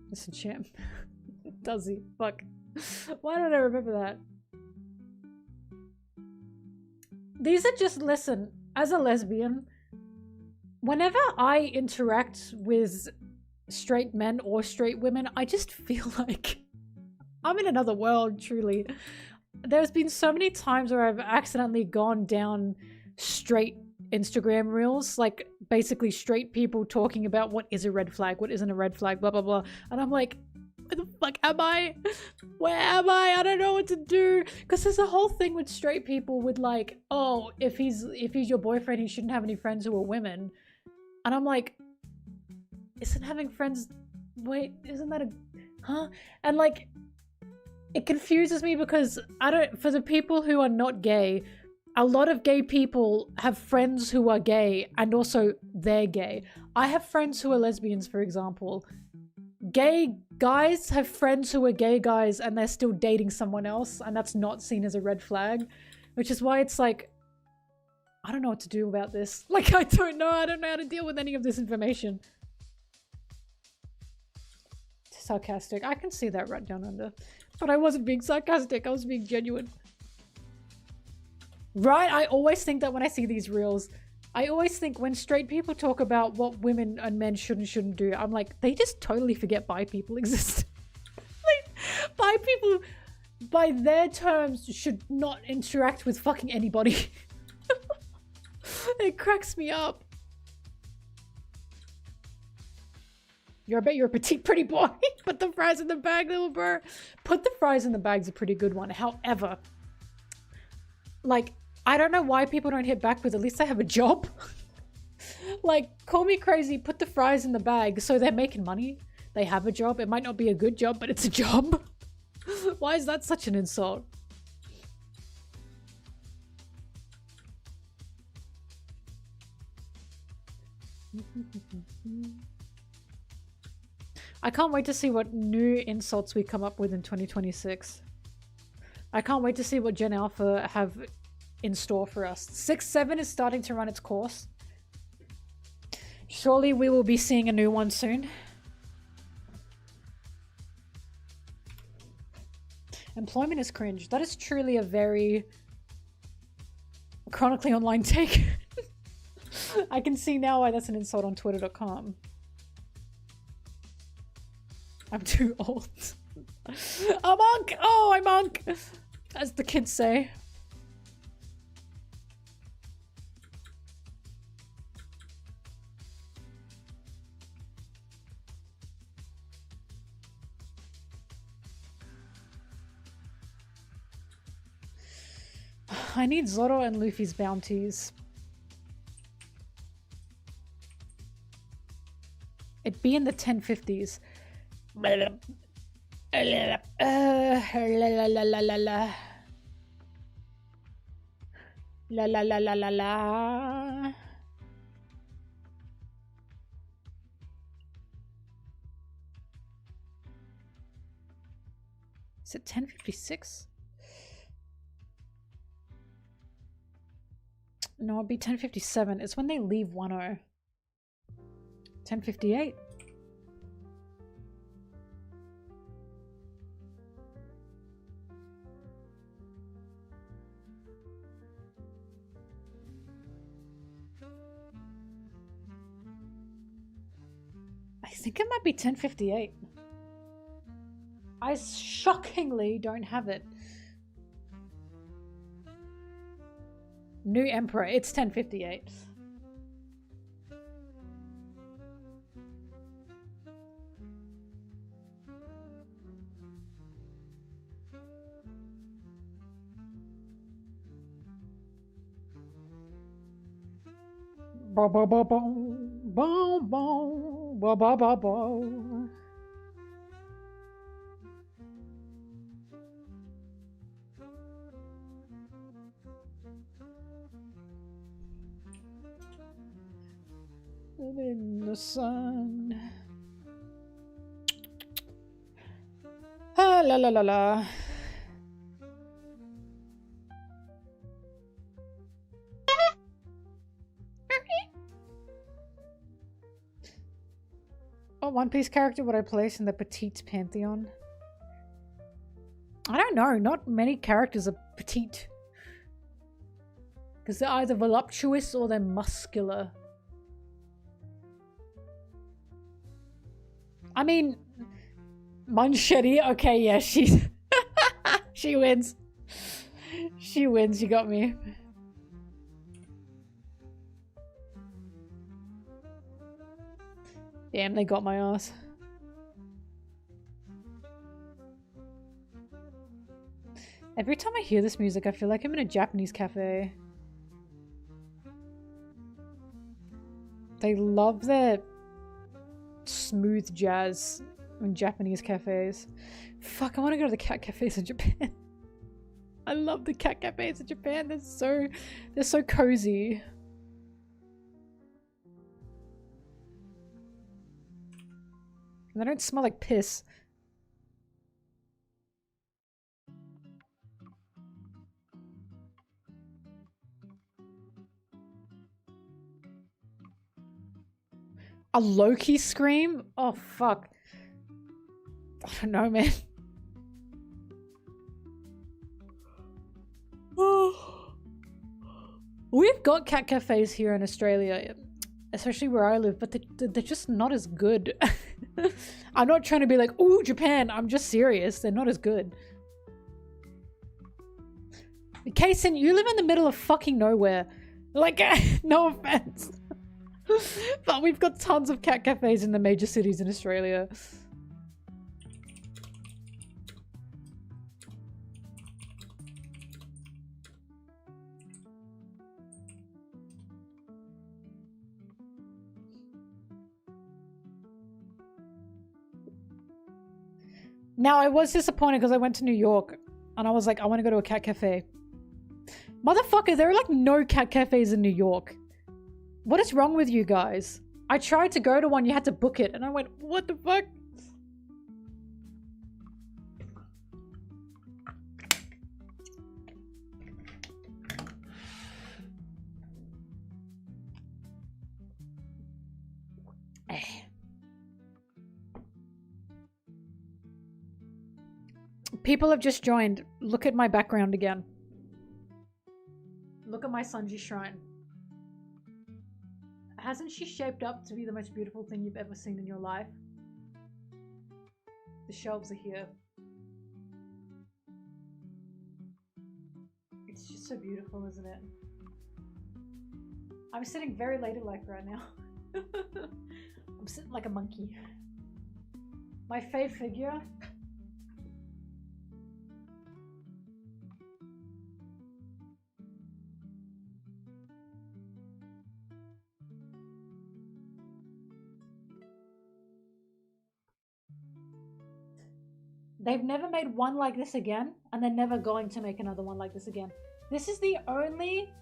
Listen, champ. Does he? Fuck. Why don't I remember that? These are just, listen, as a lesbian, whenever I interact with straight men or straight women, I just feel like I'm in another world, truly. There's been so many times where I've accidentally gone down straight Instagram reels, like basically straight people talking about what is a red flag, what isn't a red flag, blah, blah, blah. And I'm like, where the fuck am I? Where am I? I don't know what to do. Because there's a whole thing with straight people with like, oh, if he's your boyfriend, he shouldn't have any friends who are women. And I'm like, isn't having friends, wait, isn't that a, huh? And like, it confuses me because for the people who are not gay, a lot of gay people have friends who are gay and also they're gay. I have friends who are lesbians, for example. Gay guys have friends who are gay guys and they're still dating someone else, and that's not seen as a red flag, which is why it's like, I don't know what to do about this. Like, I don't know how to deal with any of this information. Sarcastic. I can see that right down under. But I wasn't being sarcastic, I was being genuine. Right? I always think that when I see these reels, I always think when straight people talk about what women and men should and shouldn't do, I'm like, they just totally forget bi people exist. Like, bi people, by their terms, should not interact with fucking anybody. It cracks me up. I bet you're a petite pretty boy. Put the fries in the bag, little bro. Put the fries in the bag's a pretty good one. However, like, I don't know why people don't hit back with at least I have a job. Like, call me crazy, put the fries in the bag so they're making money. They have a job. It might not be a good job, but it's a job. Why is that such an insult? I can't wait to see what new insults we come up with in 2026. I can't wait to see what Gen Alpha have in store for us. 6.7 is starting to run its course. Surely we will be seeing a new one soon. Employment is cringe. That is truly a very chronically online take. I can see now why that's an insult on twitter.com. I'm too old. A monk! Oh, I'm monk! As the kids say. I need Zoro and Luffy's bounties. It'd be in the 1050s. La la la la la. Is it 1056? No, it'd be 1057. It's when they leave 10. 1058. I think it might be 1058. I shockingly don't have it. New Emperor. It's 1058. Ba ba ba ba ba ba ba ba ba. In the sun. Ah, la la la la. What One Piece character would I place in the petite pantheon? I don't know. Not many characters are petite. Because they're either voluptuous or they're muscular. I mean, Manchetti, okay, yeah, she's... she wins. She wins, you got me. Damn, they got my ass. Every time I hear this music, I feel like I'm in a Japanese cafe. They love their smooth jazz in Japanese cafes. Fuck, I want to go to the cat cafes in Japan. I love the cat cafes in Japan. They're so cozy. And they don't smell like piss. A Loki scream? Oh, fuck. I don't know, man. We've got cat cafes here in Australia, especially where I live, but they're just not as good. I'm not trying to be like, ooh, Japan. I'm just serious. They're not as good. Kaysen, you live in the middle of fucking nowhere. Like, no offense. But we've got tons of cat cafes in the major cities in Australia. Now, I was disappointed because I went to New York and I was like, I want to go to a cat cafe. Motherfucker, there are like no cat cafes in New York. What is wrong with you guys? I tried to go to one, you had to book it, and I went, what the fuck? People have just joined. Look at my background again. Look at my Sanji shrine. Hasn't she shaped up to be the most beautiful thing you've ever seen in your life? The shelves are here. It's just so beautiful, isn't it? I'm sitting very ladylike right now. I'm sitting like a monkey. My fave figure. They've never made one like this again, and they're never going to make another one like this again. This is the only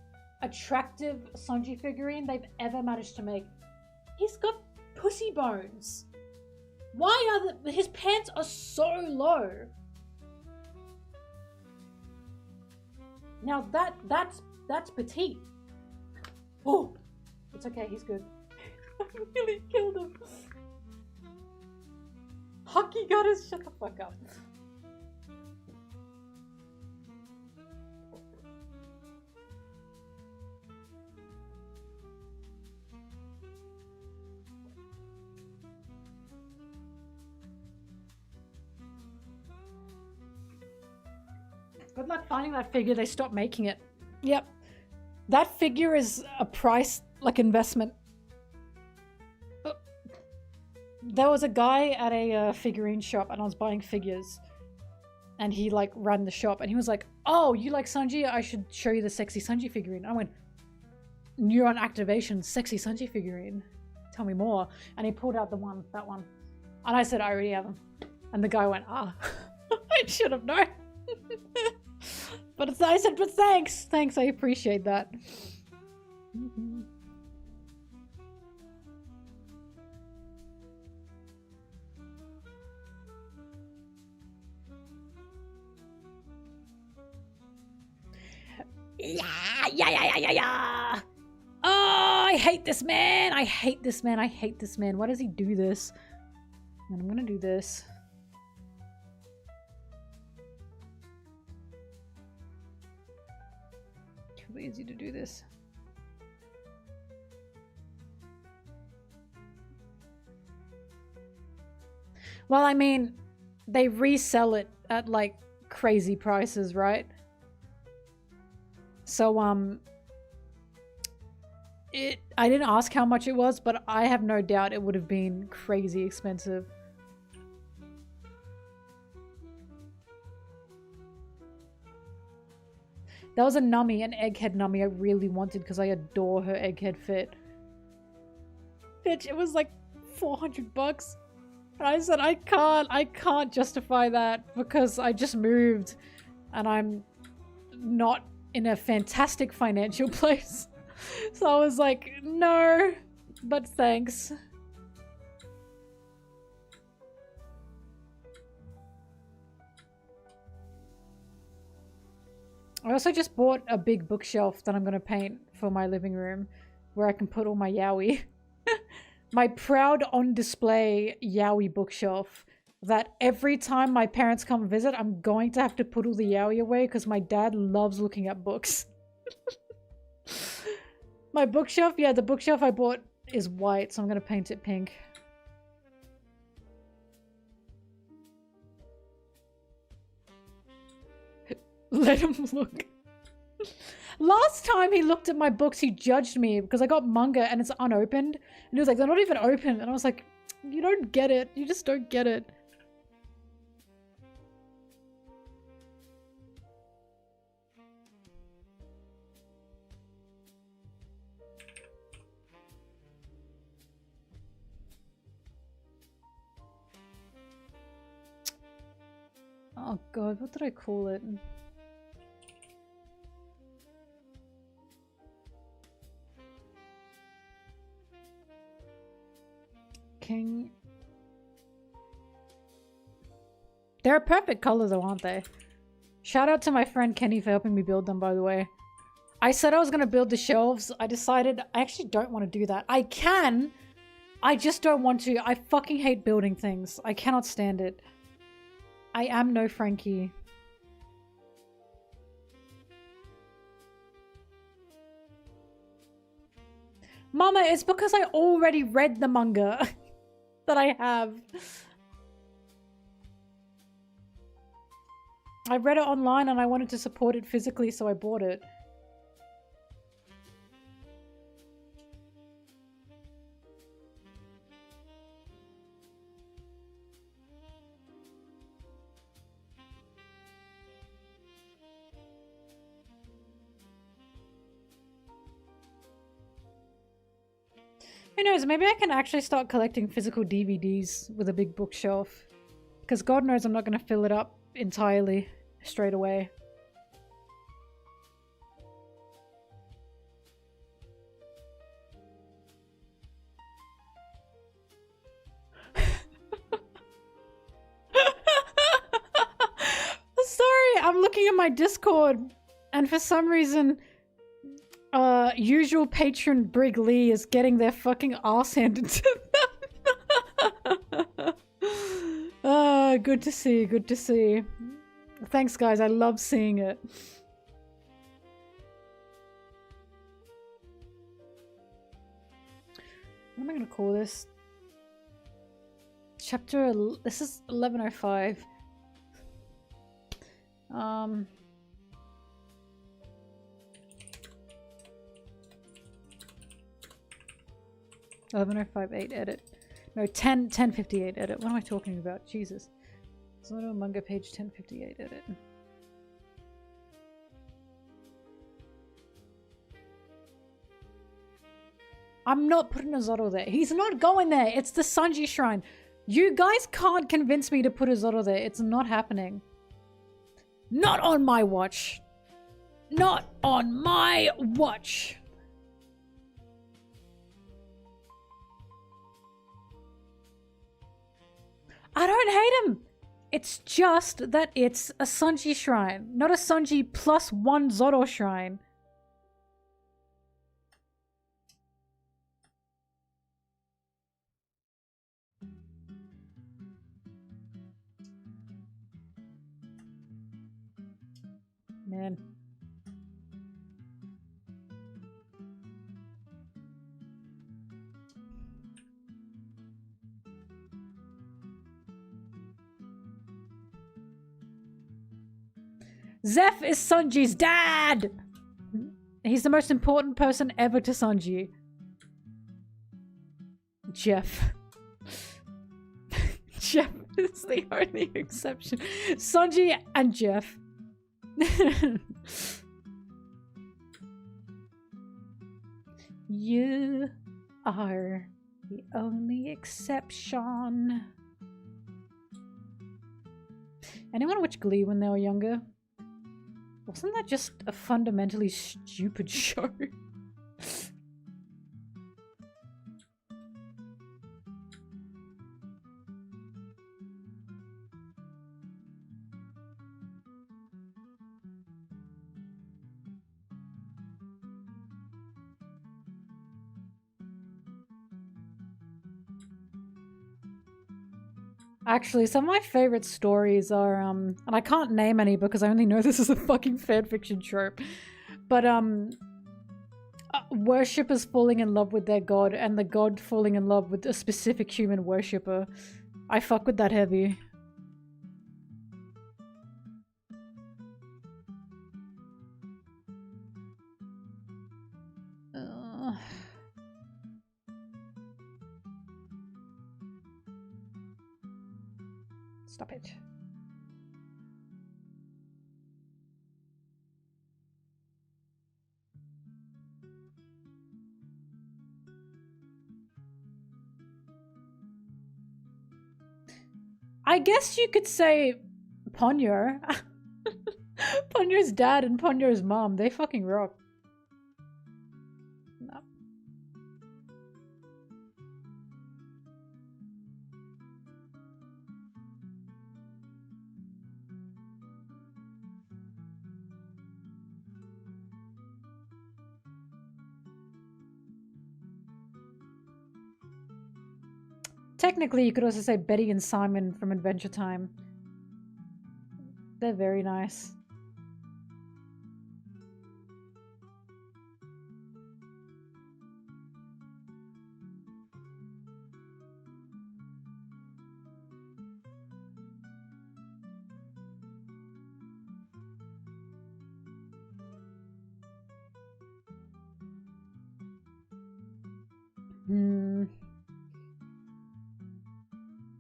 attractive Sanji figurine they've ever managed to make. He's got pussy bones. Why are his pants are so low? Now that's petite. Oh, it's okay, he's good. I really killed him. Hockey goddess, shut the fuck up. Good luck finding that figure. They stopped making it. Yep. That figure is a price, like, investment. There was a guy at a figurine shop and I was buying figures. And he, like, ran the shop. And he was like, oh, you like Sanji? I should show you the sexy Sanji figurine. I went, neuron activation, sexy Sanji figurine. Tell me more. And he pulled out that one. And I said, I already have them. And the guy went, ah. I should have known. But I said, but thanks. Thanks, I appreciate that. Yeah. Oh, I hate this man. I hate this man. Why does he do this? And I'm gonna do this. Really easy to do this. Well, I mean, they resell it at like crazy prices, right? So, I didn't ask how much it was, but I have no doubt it would have been crazy expensive. That was a nummy, an egghead nummy I really wanted because I adore her egghead fit. Bitch, it was like 400 bucks. And I said, I can't justify that because I just moved and I'm not in a fantastic financial place. So I was like, no, but thanks. I also just bought a big bookshelf that I'm going to paint for my living room where I can put all my yaoi. My proud on display yaoi bookshelf that every time my parents come visit, I'm going to have to put all the yaoi away because my dad loves looking at books. My bookshelf, yeah, the bookshelf I bought is white, so I'm going to paint it pink. Let him look. Last time he looked at my books, he judged me because I got manga and it's unopened. And he was like, they're not even open. And I was like, you don't get it. You just don't get it. Oh god, what did I call it? King. They're a perfect color though, aren't they? Shout out to my friend Kenny for helping me build them, by the way. I said I was going to build the shelves. I decided I actually don't want to do that. I can. I just don't want to. I fucking hate building things. I cannot stand it. I am no Frankie. Mama, it's because I already read the manga that I have. I read it online and I wanted to support it physically, so I bought it. Who knows, maybe I can actually start collecting physical DVDs with a big bookshelf. Because God knows I'm not going to fill it up entirely straight away. Sorry, I'm looking at my Discord and for some reason usual patron Brig Lee is getting their fucking ass handed to them. Good to see, good to see. Thanks guys, I love seeing it. What am I gonna call this? Chapter, this is 1105. 1105.8 edit. No, 1058 edit. What am I talking about? Jesus. It's not a manga page 1058 edit. I'm not putting a Zoro there. He's not going there. It's the Sanji Shrine. You guys can't convince me to put a Zoro there. It's not happening. Not on my watch. Not on my watch. I don't hate him. It's just that it's a Sanji shrine, not a Sanji plus one Zoro shrine. Man. Zeph is Sanji's dad! He's the most important person ever to Sanji. Jeff. Jeff is the only exception. Sanji and Jeff. You are the only exception. Anyone watch Glee when they were younger? Wasn't that just a fundamentally stupid show? Actually, some of my favorite stories are, and I can't name any because I only know this is a fucking fanfiction trope, but, worshippers falling in love with their god and the god falling in love with a specific human worshipper. I fuck with that heavy. Stop it. I guess you could say Ponyo. Ponyo's dad and Ponyo's mom, they fucking rock. No. Technically, you could also say Betty and Simon from Adventure Time. They're very nice.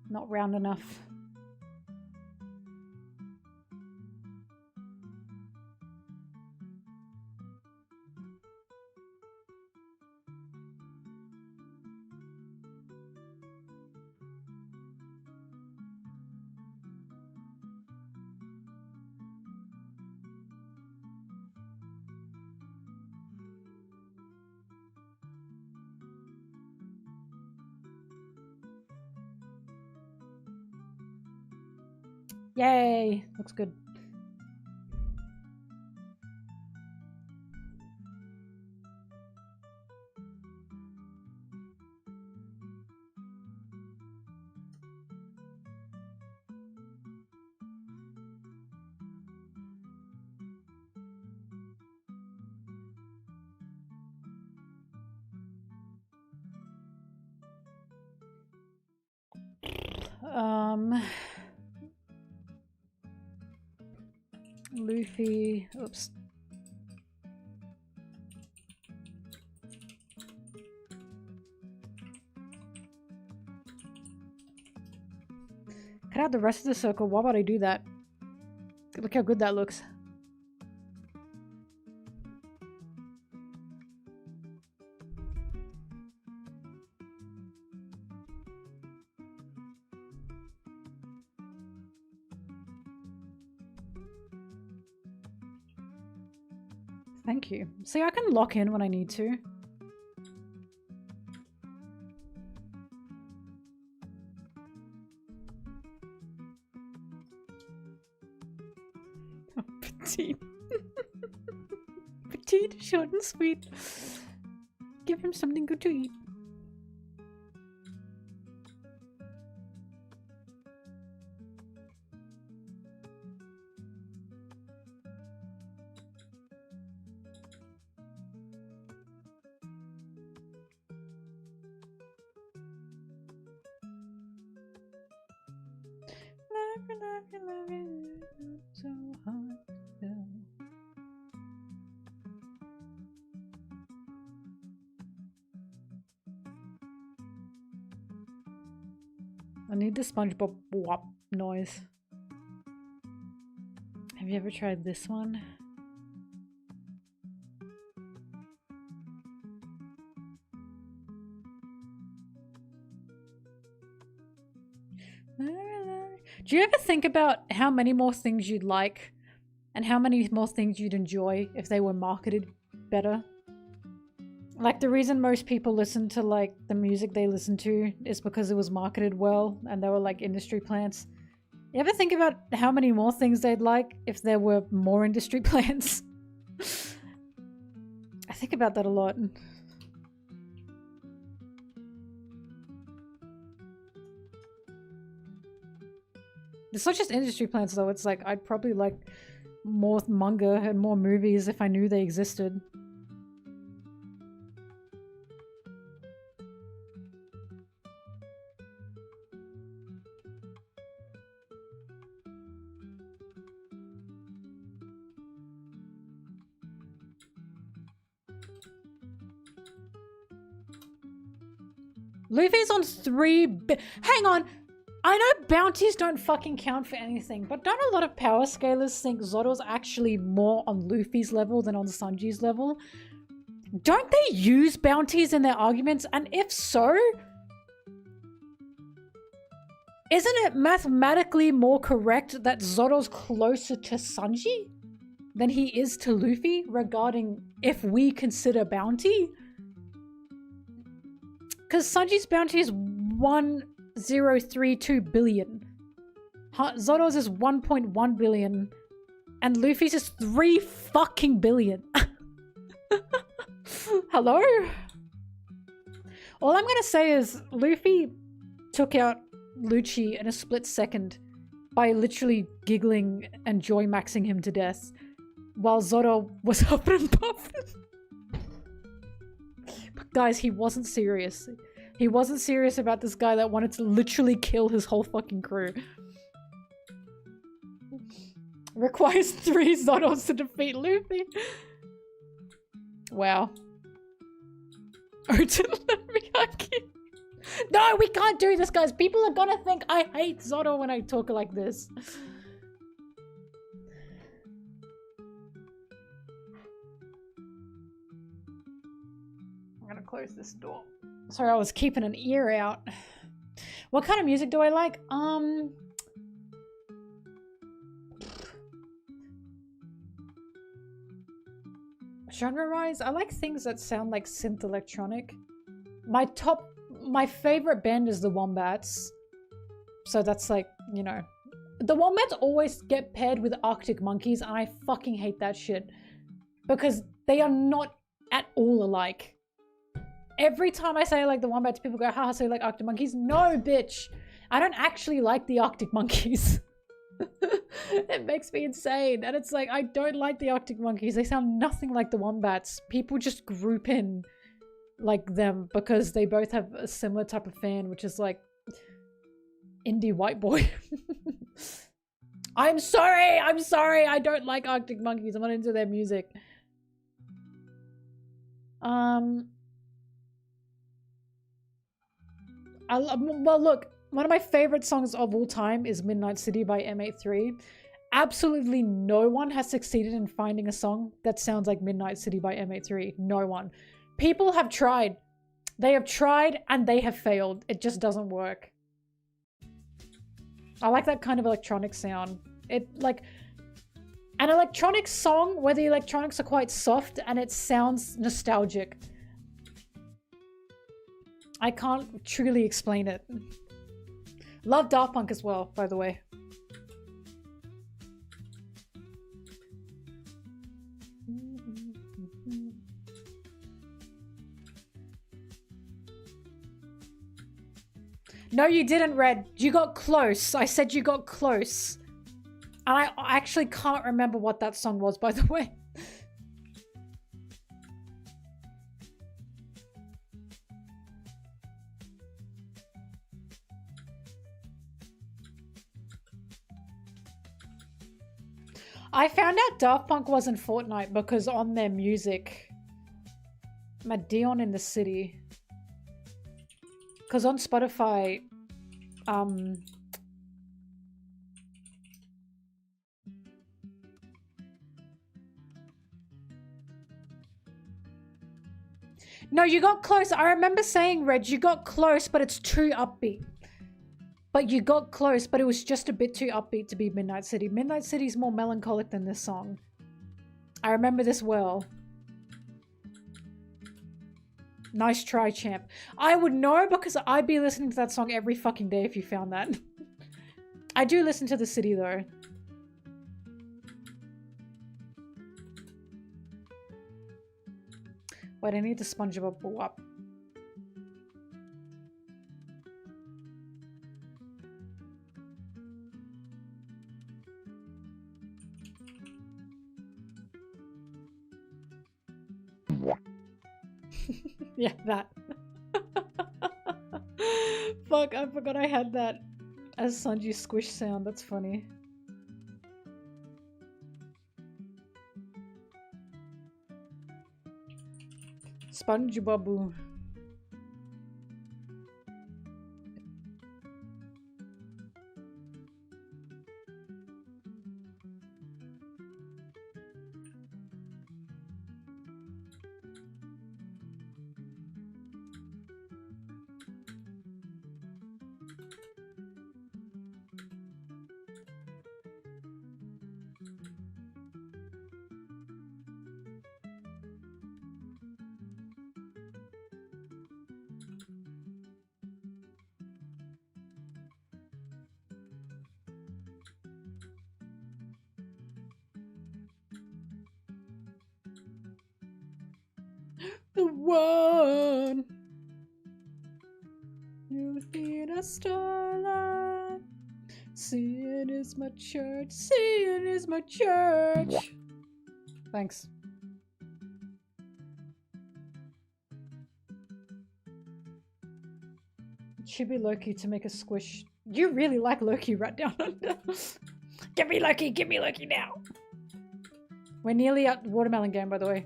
Not round enough. Yay! Looks good. Luffy, oops. Cut out the rest of the circle. Why would I do that? Look how good that looks. Thank you. See, I can lock in when I need to. Oh, petite. Petite, short and sweet. Give him something good to eat. So hard. need the SpongeBob wop noise. Have you ever tried this one? Do you ever think about how many more things you'd like and how many more things you'd enjoy if they were marketed better? Like, the reason most people listen to like the music they listen to is because it was marketed well and they were like industry plants. You ever think about how many more things they'd like if there were more industry plants? I think about that a lot. It's not just industry plants though, it's like I'd probably like more manga and more movies if I knew they existed. Luffy's on 3 hang on! I know bounties don't fucking count for anything, but don't a lot of power scalers think Zoro's actually more on Luffy's level than on Sanji's level? Don't they use bounties in their arguments? And if so, isn't it mathematically more correct that Zoro's closer to Sanji than he is to Luffy regarding if we consider bounty? Because Sanji's bounty is 1,032 billion. Zoro's is 1.1 billion. And Luffy's is 3 fucking billion. Hello? All I'm gonna say is Luffy took out Lucci in a split second by literally giggling and joy maxing him to death, while Zoro was huffing and puffing. But guys, he wasn't serious. He wasn't serious about this guy that wanted to literally kill his whole fucking crew. Requires 3 Zoros to defeat Luffy. Wow. No, we can't do this, guys. People are gonna think I hate Zoro when I talk like this. I'm gonna close this door. Sorry, I was keeping an ear out. What kind of music do I like? Genre-wise, I like things that sound like synth electronic. My favorite band is the Wombats. So that's like, you know. The Wombats always get paired with Arctic Monkeys, and I fucking hate that shit. Because they are not at all alike. Every time I say I like the Wombats, people go, haha, so you like Arctic Monkeys? No, bitch! I don't actually like the Arctic Monkeys. It makes me insane. And it's like, I don't like the Arctic Monkeys. They sound nothing like the Wombats. People just group in like them because they both have a similar type of fan, which is like indie white boy. I'm sorry, I don't like Arctic Monkeys. I'm not into their music. Well, look, one of my favorite songs of all time is Midnight City by M83. Absolutely no one has succeeded in finding a song that sounds like Midnight City by M83. No one. People have tried. They have tried and they have failed. It just doesn't work. I like that kind of electronic sound. It, like, an electronic song where the electronics are quite soft and it sounds nostalgic. I can't truly explain it. Love Daft Punk as well, by the way. No, you didn't, Red. You got close. I said you got close. And I actually can't remember what that song was, by the way. I found out Daft Punk wasn't Fortnite because on their music, Dion in the City. Because on Spotify, No, you got close. I remember saying, Reg, you got close, but it's too upbeat. But you got close, but it was just a bit too upbeat to be Midnight City. Midnight City's more melancholic than this song. I remember this well. Nice try, champ. I would know because I'd be listening to that song every fucking day if you found that. I do listen to The City, though. Wait, I need the SpongeBob ball up. Yeah, that. Fuck, I forgot I had that as Sanji's squish sound. That's funny. SpongeBob. The one you need a starlight. Seeing is my church. Seeing is my church. Thanks. It should be Loki to make a squish. You really like Loki right down under. Give me Loki now. We're nearly at the watermelon game, by the way.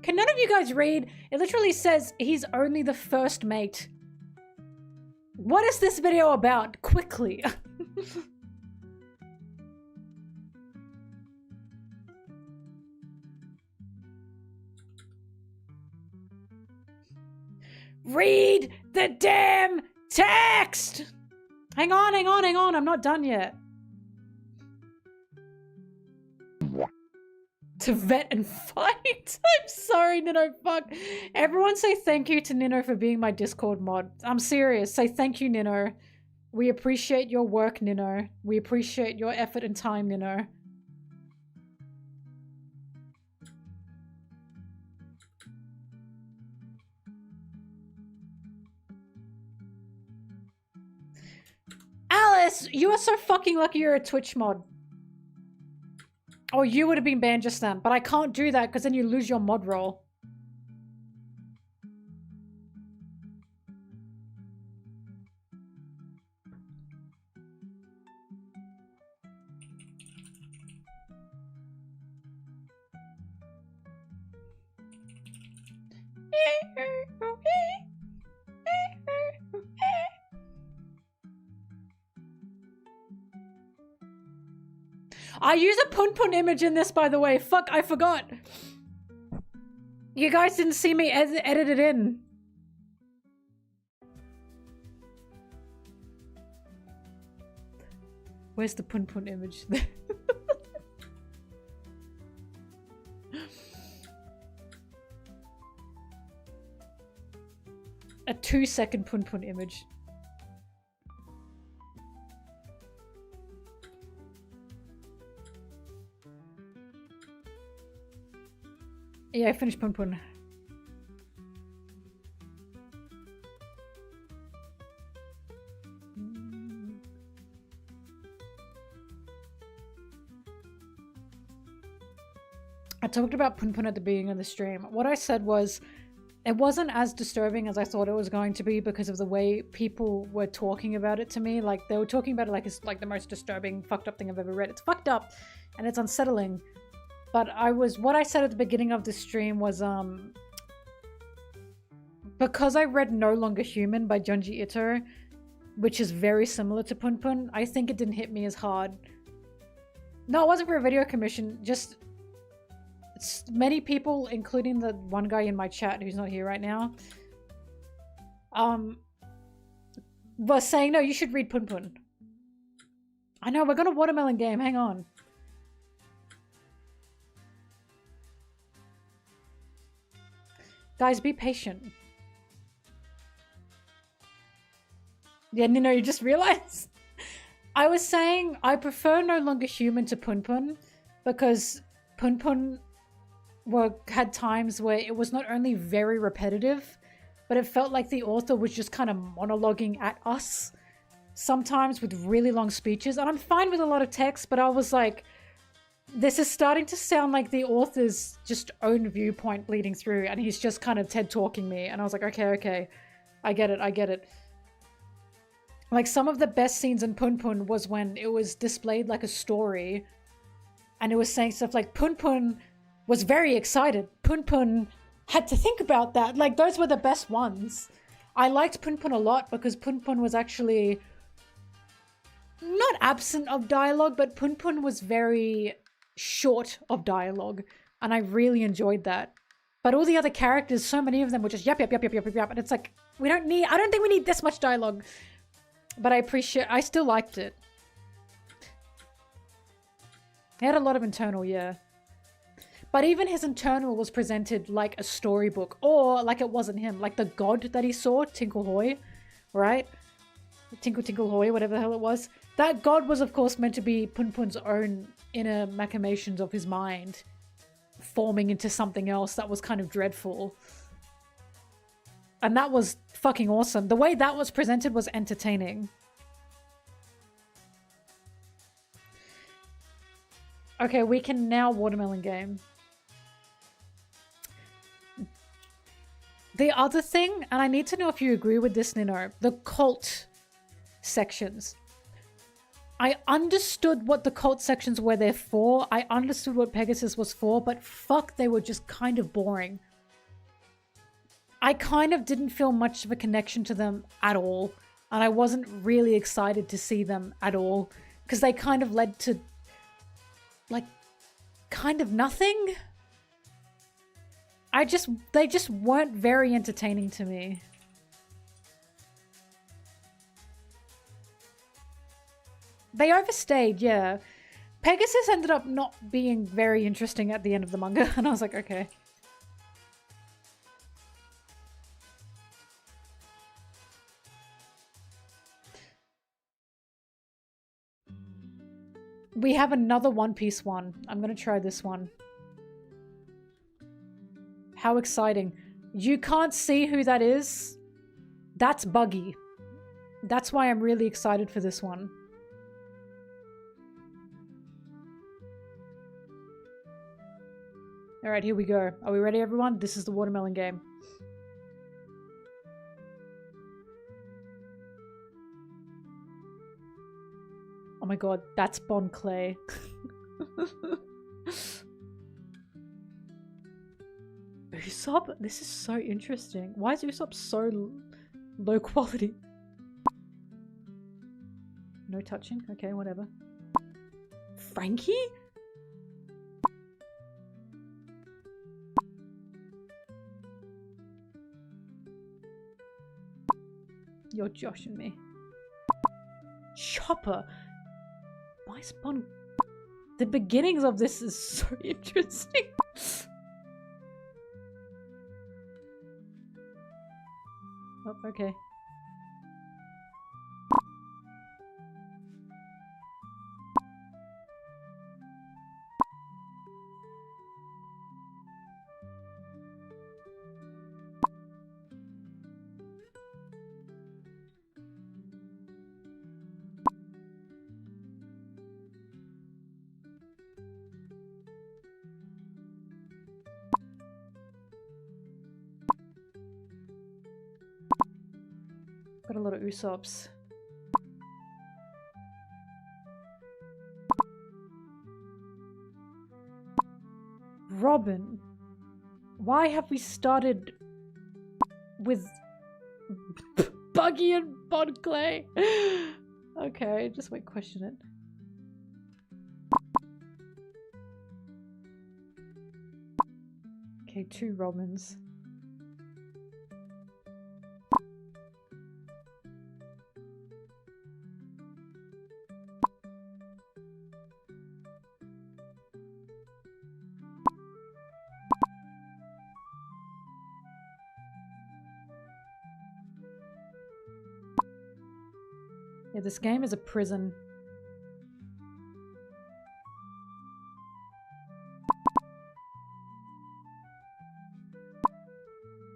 Can none of you guys read? It literally says he's only the first mate. What is this video about? Quickly. Read the damn text! Hang on. I'm not done yet. To vet and fight. I'm sorry, Nino. Fuck. Everyone say thank you to Nino for being my Discord mod. I'm serious. Say thank you, Nino. We appreciate your work, Nino. We appreciate your effort and time, Nino. Alice, you are so fucking lucky you're a Twitch mod. Oh, you would have been banned just then. But I can't do that because then you lose your mod role. I use a Pun Pun image in this, by the way. Fuck, I forgot. You guys didn't see me edit it in. Where's the Pun Pun image? A 2-second Pun Pun image. Yeah, I finished Pun Pun. I talked about Pun Pun at the beginning of the stream. What I said was, it wasn't as disturbing as I thought it was going to be because of the way people were talking about it to me. Like, they were talking about it like it's like the most disturbing, fucked up thing I've ever read. It's fucked up and it's unsettling. But what I said at the beginning of the stream was, because I read No Longer Human by Junji Ito, which is very similar to Pun Pun, I think it didn't hit me as hard. No, it wasn't for a video commission, just many people, including the one guy in my chat who's not here right now, was saying, no, you should read Pun Pun. I know, we're gonna watermelon game, hang on. Guys, be patient. Yeah, no, you just realized? I was saying I prefer No Longer Human to Pun Pun because Pun Pun had times where it was not only very repetitive, but it felt like the author was just kind of monologuing at us, sometimes with really long speeches. And I'm fine with a lot of text, but I was like, this is starting to sound like the author's just own viewpoint bleeding through, and he's just kind of TED talking me. And I was like, okay, I get it. Like, some of the best scenes in Pun Pun was when it was displayed like a story, and it was saying stuff like, Pun Pun was very excited. Pun Pun had to think about that. Like, those were the best ones. I liked Pun Pun a lot because Pun Pun was actually not absent of dialogue, but Pun Pun was very short of dialogue, and I really enjoyed that. But all the other characters, so many of them were just yap, and it's like, I don't think we need this much dialogue. But I still liked it. He had a lot of internal, yeah. But even his internal was presented like a storybook, or like it wasn't him, like the god that he saw, Tinkle Hoy, right? Tinkle Hoy, whatever the hell it was. That god was, of course, meant to be Pun Pun's own inner machinations of his mind, forming into something else that was kind of dreadful. And that was fucking awesome. The way that was presented was entertaining. Okay, we can now watermelon game. The other thing, and I need to know if you agree with this, Nino, the cult sections. I understood what the cult sections were there for. I understood what Pegasus was for, but fuck, they were just kind of boring. I kind of didn't feel much of a connection to them at all. And I wasn't really excited to see them at all. Because they kind of led to, like, kind of nothing. They just weren't very entertaining to me. They overstayed, yeah. Pegasus ended up not being very interesting at the end of the manga. And I was like, okay. We have another One Piece one. I'm gonna try this one. How exciting. You can't see who that is? That's Buggy. That's why I'm really excited for this one. Alright, here we go. Are we ready, everyone? This is the watermelon game. Oh my god, that's Bon Clay. Usopp? This is so interesting. Why is Usopp so low quality? No touching? Okay, whatever. Frankie? You're joshing me. Chopper! Why is Bon... The beginnings of this is so interesting. Oh, okay. Got a lot of Usopps. Robin. Why have we started with Buggy and Bon Clay? Okay, just wait, question it. Okay, 2 Robins. Yeah, this game is a prison.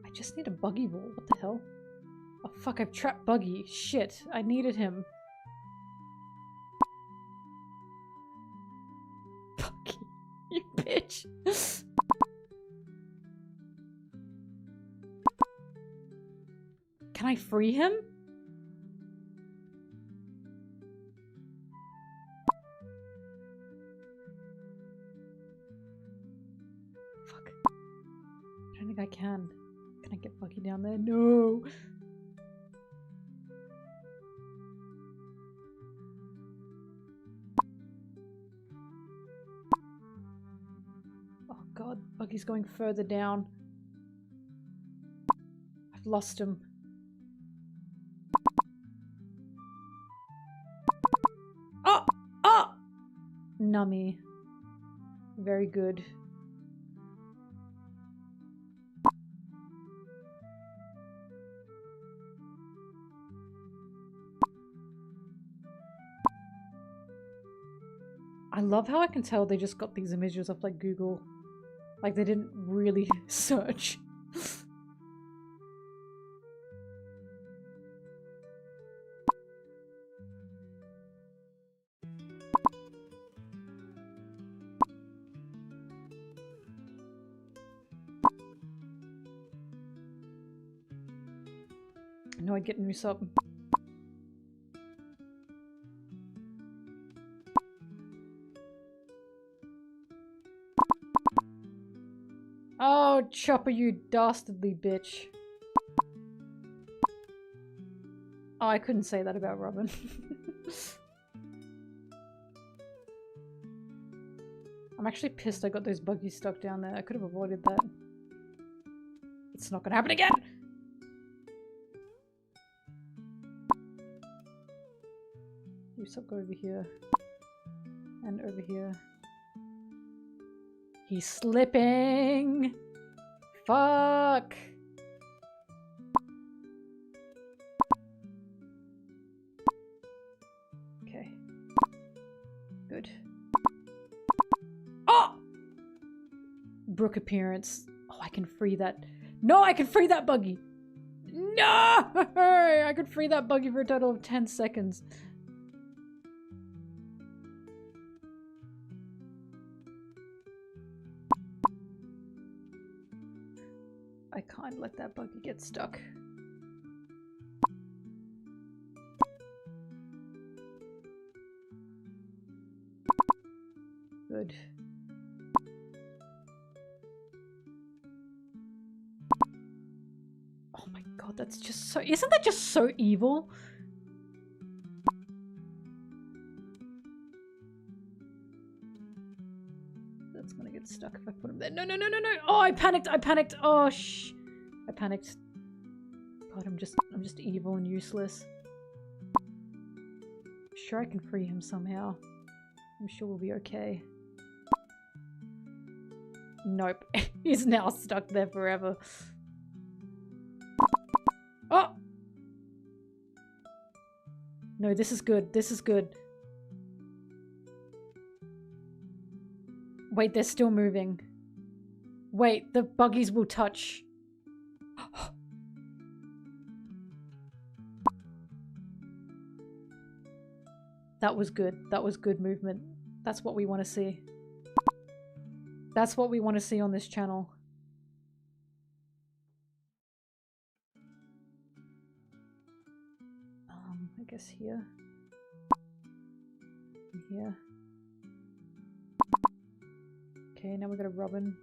I just need a Buggy ball. What the hell? Oh fuck, I've trapped Buggy. Shit, I needed him. Buggy, you bitch. Can I free him? Fuck. I don't think I can. Can I get Buggy down there? No! Oh god, Buggy's going further down. I've lost him. Oh! Oh! Nummy. Very good. I love how I can tell they just got these images off like Google. Like they didn't really search. I know I'd get new sub. Oh, Chopper, you dastardly bitch. Oh, I couldn't say that about Robin. I'm actually pissed I got those buggies stuck down there. I could have avoided that. It's not gonna happen again! You suck over here. And over here. He's slipping! Fuck! Okay. Good. Oh! Brook appearance. Oh, I can free that. No, I can free that buggy! No! I could free that buggy for a total of 10 seconds. I can't let that buggy get stuck. Good. Oh my god, that's just so— isn't that just so evil? That's gonna get stuck if I put him there. No, no, no, no, no! Oh, I panicked! I panicked! Oh, shh! I panicked. God, I'm just evil and useless. Sure, I can free him somehow. I'm sure we'll be okay. Nope. He's now stuck there forever. Oh! No, this is good. This is good. Wait, they're still moving. Wait, the buggies will touch. That was good. That was good movement. That's what we want to see. That's what we want to see on this channel. I guess here. And here. Okay, now we got a Robin.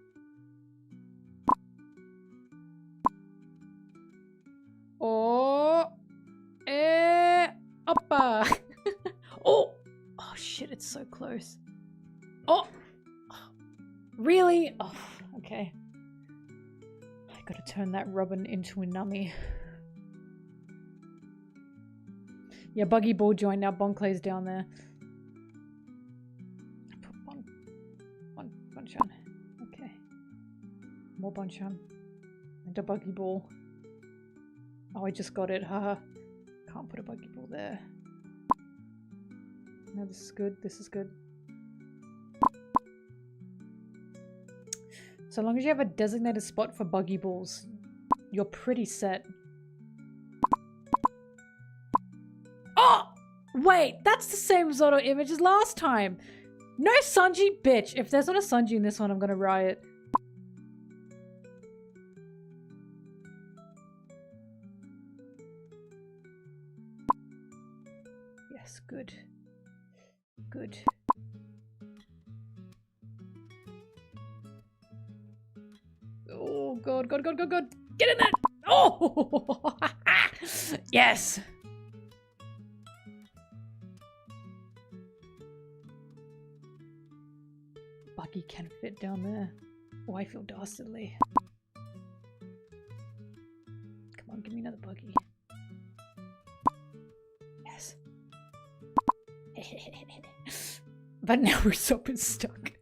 It's so close. Oh! Really? Oh, okay. I gotta turn that robin into a nummy. Yeah, Buggy Ball joined. Now Bonclay's down there. Put Bonchan. Okay. More Bonchan. And a Buggy Ball. Oh, I just got it. Haha. Can't put a Buggy Ball there. No, this is good. This is good. So long as you have a designated spot for Buggy Balls, you're pretty set. Oh! Wait, that's the same Zotto image as last time. No Sanji, bitch. If there's not a Sanji in this one, I'm gonna riot. Yes, good. Good. Oh god, god, god, god, god. Get in there! Oh! Yes! Buggy can fit down there. Oh, I feel dastardly. Come on, give me another Buggy. Yes. But now Usopp is stuck.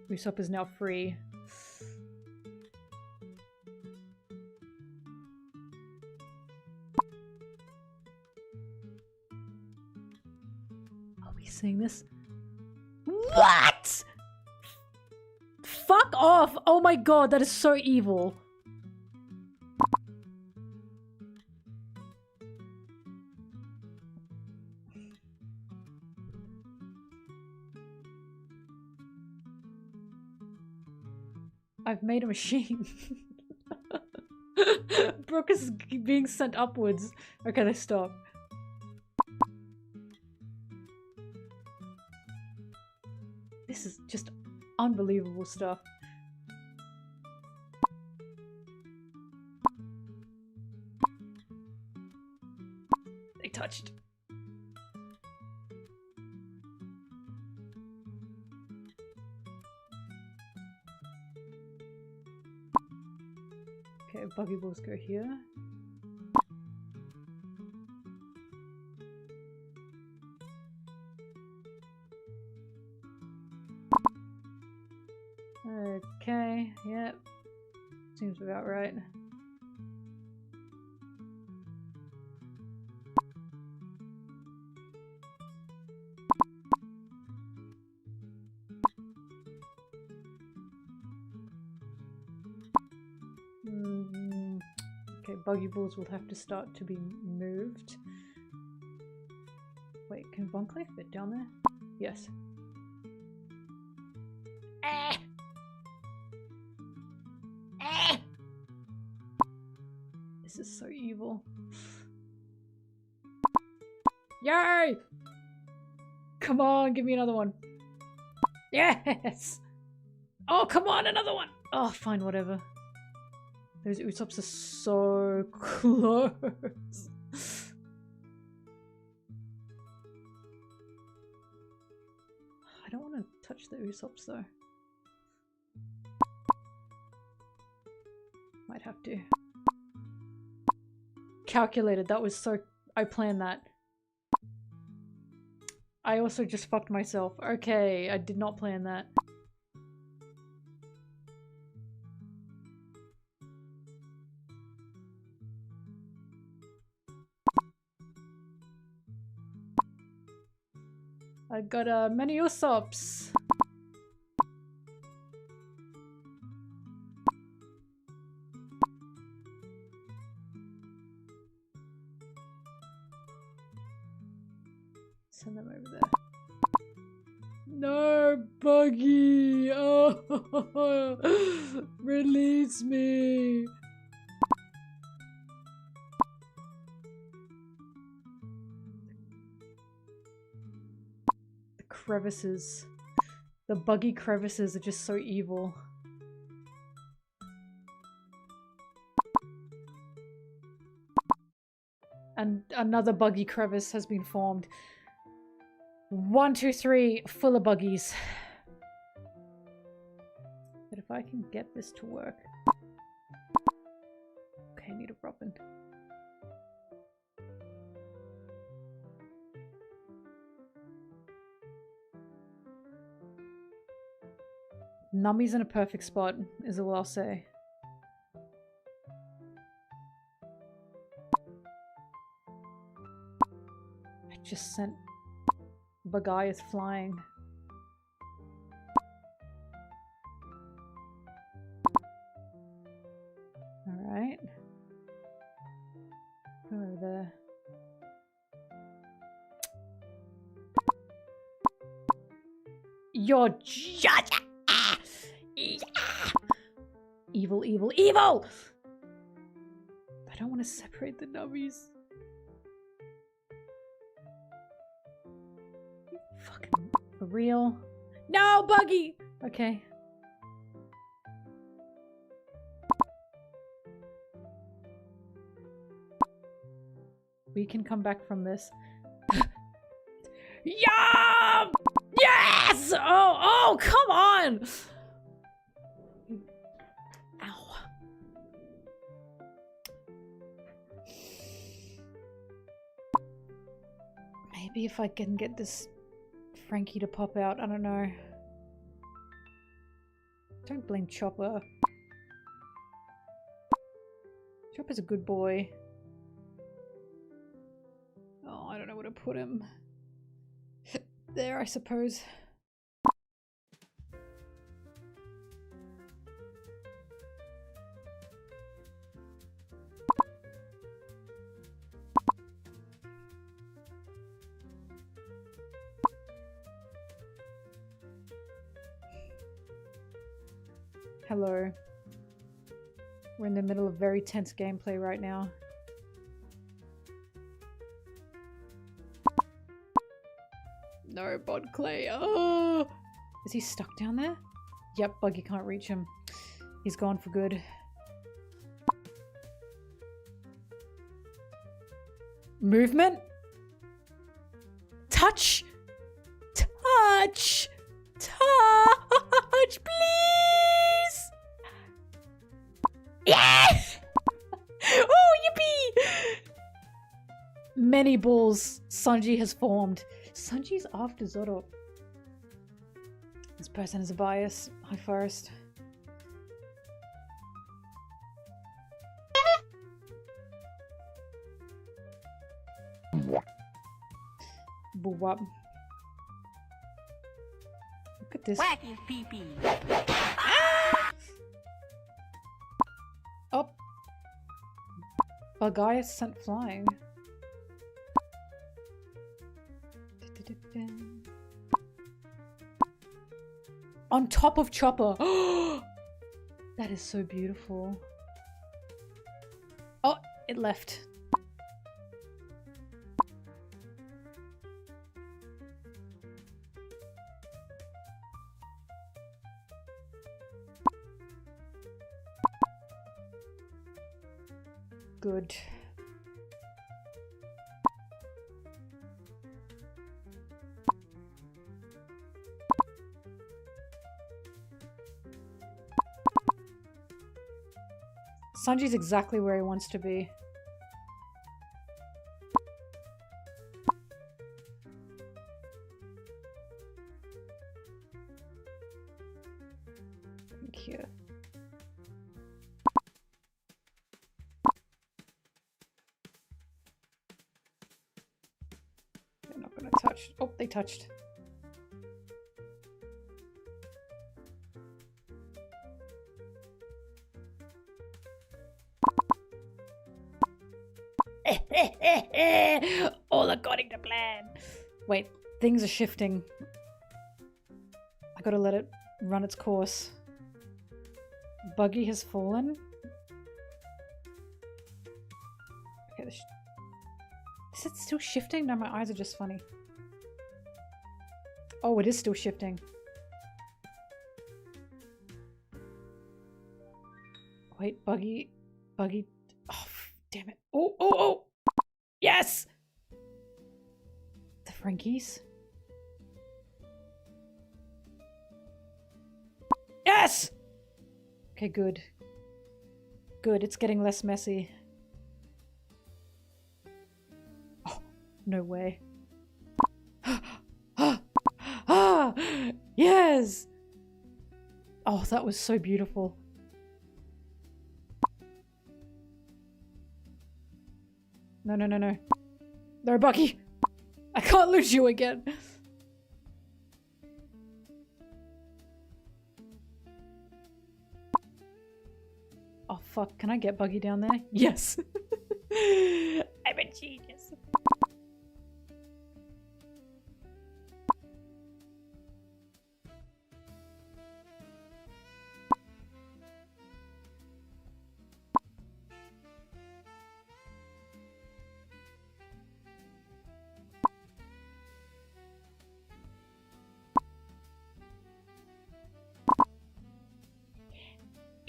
Usopp is now free. Are we seeing this? What? Fuck off! Oh my god, that is so evil. I've made a machine. Brooke is being sent upwards. Okay, let's stop. This is just unbelievable stuff. They touched. Okay, Buggy Balls go here. Okay, yep. Seems about right. Okay, Buggy Balls will have to start to be moved. Wait, can Bonclay fit down there? Yes. This is so evil. Yay! Come on, give me another one. Yes! Oh, come on, another one! Oh, fine, whatever. Those Usopps are so close. I don't want to touch the Usopps though. Might have to. Calculated, that was so... I planned that. I also just fucked myself. Okay, I did not plan that. I got many Usopps. Send them over there. No, Buggy! Oh, release me! The crevices. The Buggy crevices are just so evil. And another buggy crevice has been formed. 1, 2, 3, full of buggies. But if I can get this to work. Okay, I need a robin. Nummy's in a perfect spot, is all I'll say. I just sent Bagayath flying. Alright. Go over there. You're judge. Evil, evil, evil! I don't want to separate the nummies. Fucking for real. No, Buggy! Okay. We can come back from this. Yum! Yes! Oh, come on! Ow. Maybe if I can get this Frankie to pop out, I don't know. Don't blame Chopper. Chopper's a good boy. Oh, I don't know where to put him. There, I suppose. Hello. We're in the middle of very tense gameplay right now. No, Bod Clay. Oh! Is he stuck down there? Yep, Buggy can't reach him. He's gone for good. Movement? Touch! Touch! Touch, please! Yes! Oh, yippee! Many balls Sanji has formed. Sanji's after Zoro. This person is a bias. Hi, Forest. Boop. Look at this. Whack his pee-pee. Ah! Oh. Bagaya sent flying. On top of Chopper. That is so beautiful. Oh, it left. Good. Sanji's exactly where he wants to be. Thank you. They're not gonna touch. Oh, they touched. All according to plan. Wait, things are shifting. I gotta let it run its course. Buggy has fallen. Okay, is it still shifting? No, my eyes are just funny. Oh, it is still shifting. Wait, Buggy. Oh, damn it. Oh. Yes! The Frankies. Yes! Okay, good. Good, it's getting less messy. Oh, no way. Yes! Oh, that was so beautiful. No, no, no, no. No, Bucky! I can't lose you again! Oh fuck, can I get Buggy down there? Yes! I'm a genius.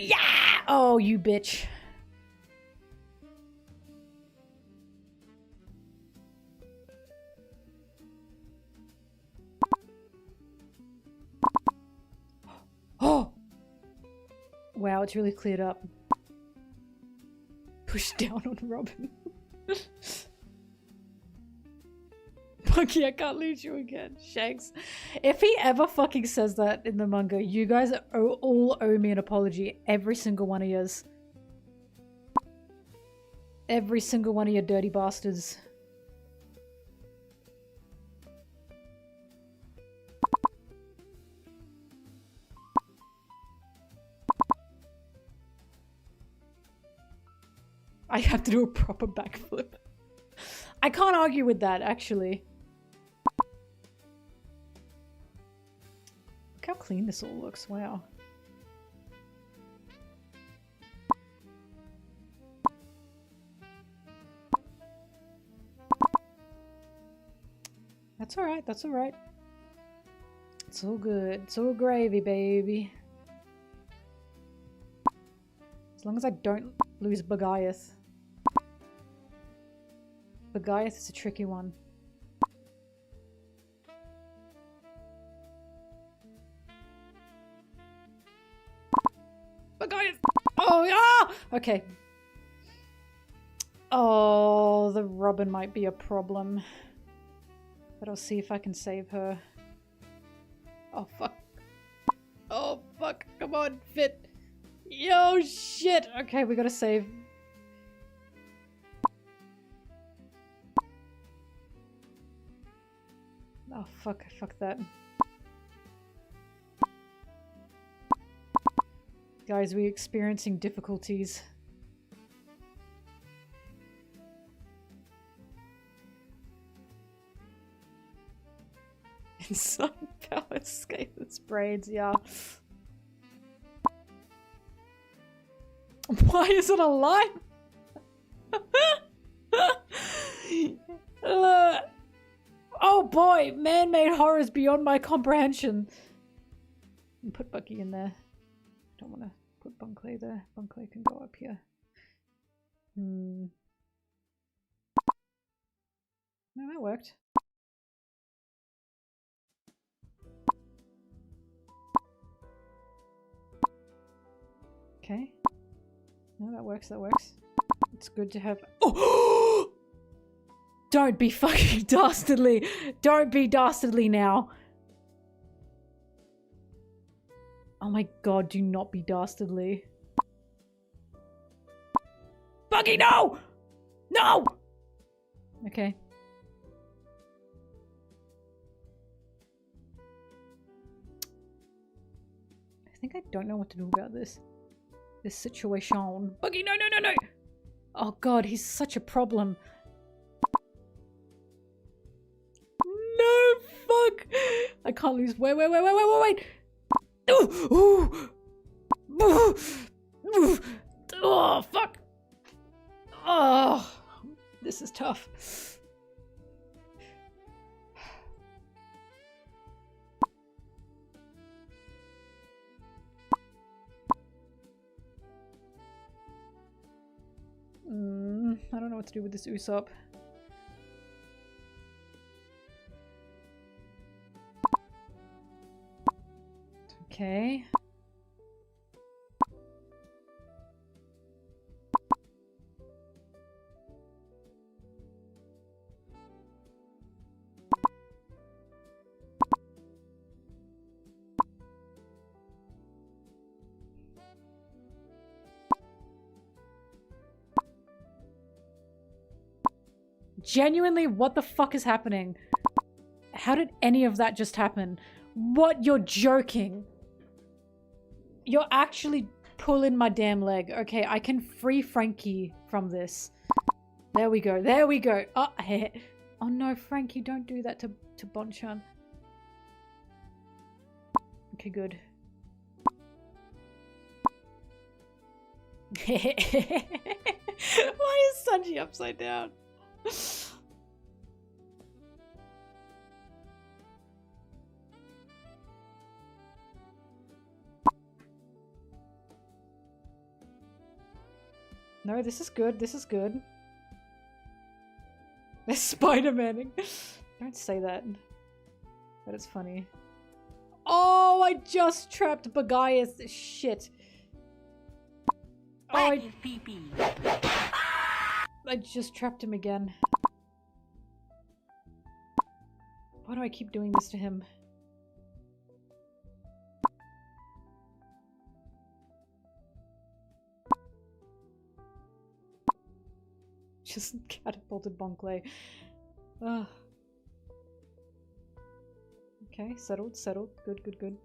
Yeah! Oh, you bitch. Oh! Wow, it's really cleared up. Push down on Robin. Monkey, I can't lose you again. Shanks. If he ever fucking says that in the manga, you guys all owe me an apology. Every single one of yours. Every single one of you dirty bastards. I have to do a proper backflip. I can't argue with that, actually. Look how clean this all looks, wow. That's alright, that's alright. It's all good. It's all gravy, baby. As long as I don't lose Bagayath. Bagayath is a tricky one. Bagayath! Oh, yeah! Okay. Oh, the Robin might be a problem. But I'll see if I can save her. Oh, fuck. Oh, fuck. Come on, fit. Yo, shit. Okay, we gotta save. Oh, fuck. Fuck that. Guys, we're experiencing difficulties. Inside power escape its braids, yeah. Why is it alive? Oh boy, man-made horrors beyond my comprehension. Put Bucky in there. Don't want to put Bunkley there. Bunkley can go up here. No, that worked. Okay. No, that works, that works. It's good to have— Oh! Don't be fucking dastardly! Don't be dastardly now! Oh my god, do not be dastardly. Buggy, no! No! Okay. I think I don't know what to do about this. This situation. Buggy, no, no, no, no! Oh god, he's such a problem. No, fuck! I can't lose. Wait. Ooh! Oh, fuck! Oh, this is tough. I don't know what to do with this Usopp. Genuinely, what the fuck is happening? How did any of that just happen? What? You're joking. You're actually pulling my damn leg. Okay, I can free Frankie from this. There we go. There we go. Oh, oh no, Frankie, don't do that to Bonchan. Okay, good. Why is Sanji upside down? No, this is good. This is good. They're Spider-Maning. Don't say that. But it's funny. Oh, I just trapped Bagaya's shit. Oh, I just trapped him again. Why do I keep doing this to him? Just catapulted Bonkley. Okay, settled, settled. Good, good, good.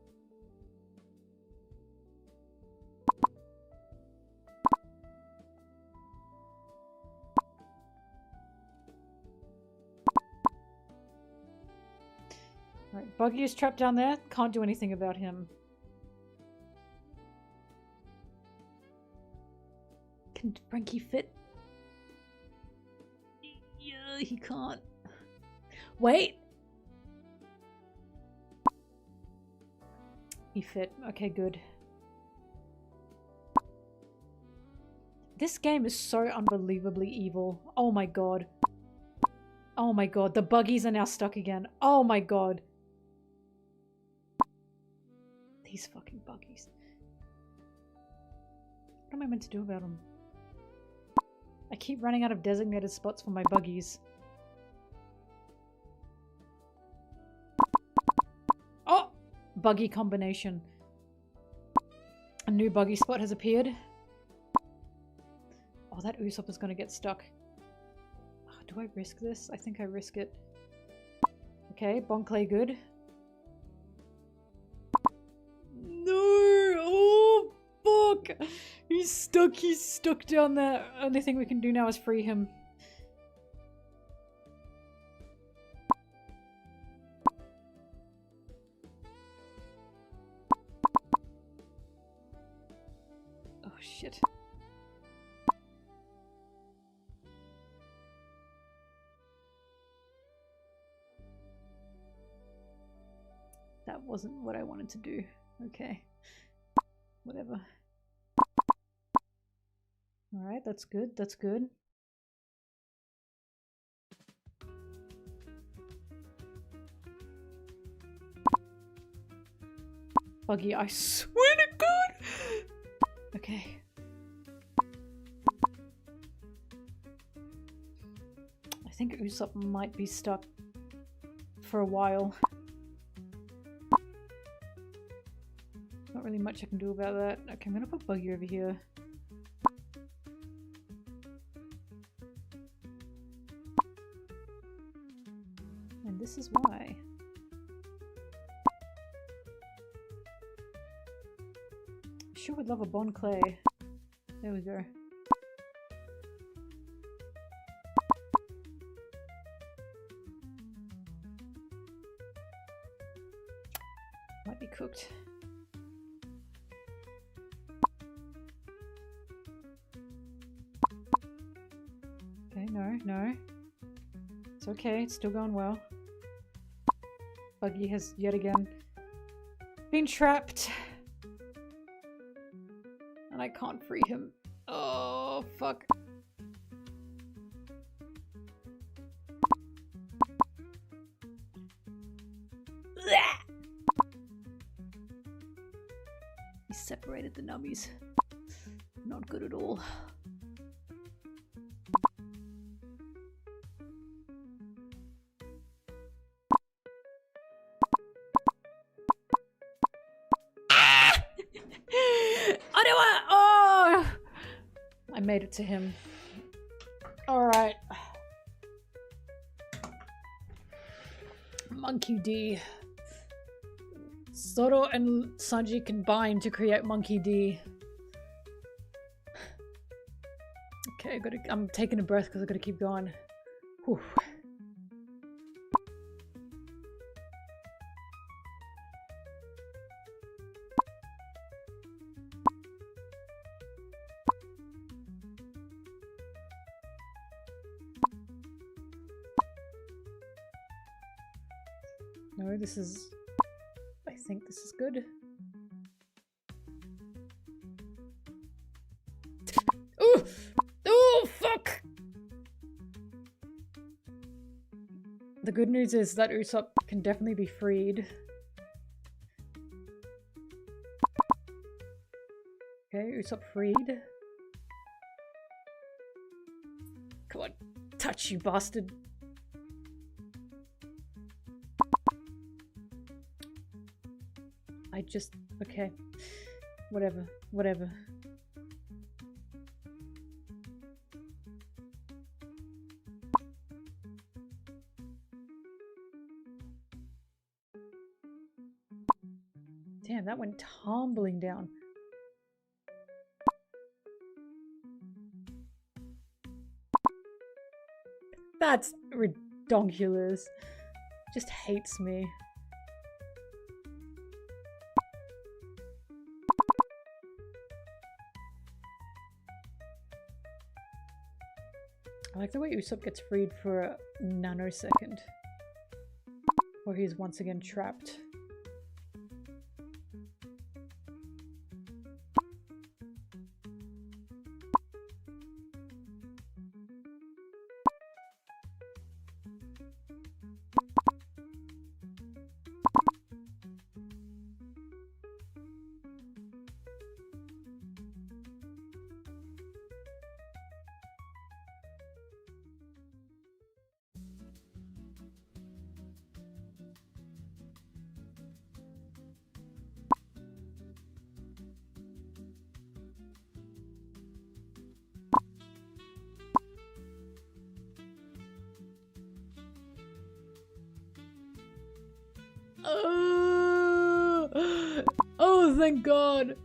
Alright, Buggy is trapped down there. Can't do anything about him. Can Frankie fit? Yeah, he can't. Wait! He fit. Okay, good. This game is so unbelievably evil. Oh my god. Oh my god, the buggies are now stuck again. Oh my god. These fucking buggies. What am I meant to do about them? I keep running out of designated spots for my buggies. Oh! Buggy combination. A new buggy spot has appeared. Oh, that Usopp is gonna get stuck. Oh, do I risk this? I think I risk it. Okay, Bonclay good. No! Oh, fuck! He's stuck down there. Only thing we can do now is free him. Oh, shit. That wasn't what I wanted to do. Okay. Whatever. Alright, that's good, that's good. Buggy, I swear to God! Okay. I think Usopp might be stuck for a while. Not really much I can do about that. Okay, I'm gonna put Buggy over here. And this is why. Sure would love a Bon Clay. There we go. Might be cooked. Okay, no. It's okay, it's still going well. Buggy has yet again been trapped. And I can't free him. Oh, fuck. He separated the nummies. Not good at all. I made it to him. Alright. Monkey D. Zoro and Sanji combine to create Monkey D. Okay, I'm taking a breath because I gotta keep going. Whew. No, this is... I think this is good. Ooh! Ooh, fuck! The good news is that Usopp can definitely be freed. Okay, Usopp freed. Come on, touch, you bastard. I just... okay. Whatever. Whatever. Damn, that went tumbling down. That's ridiculous. Just hates me. I like the way Usopp gets freed for a nanosecond. Or he's once again trapped. Oh, thank God.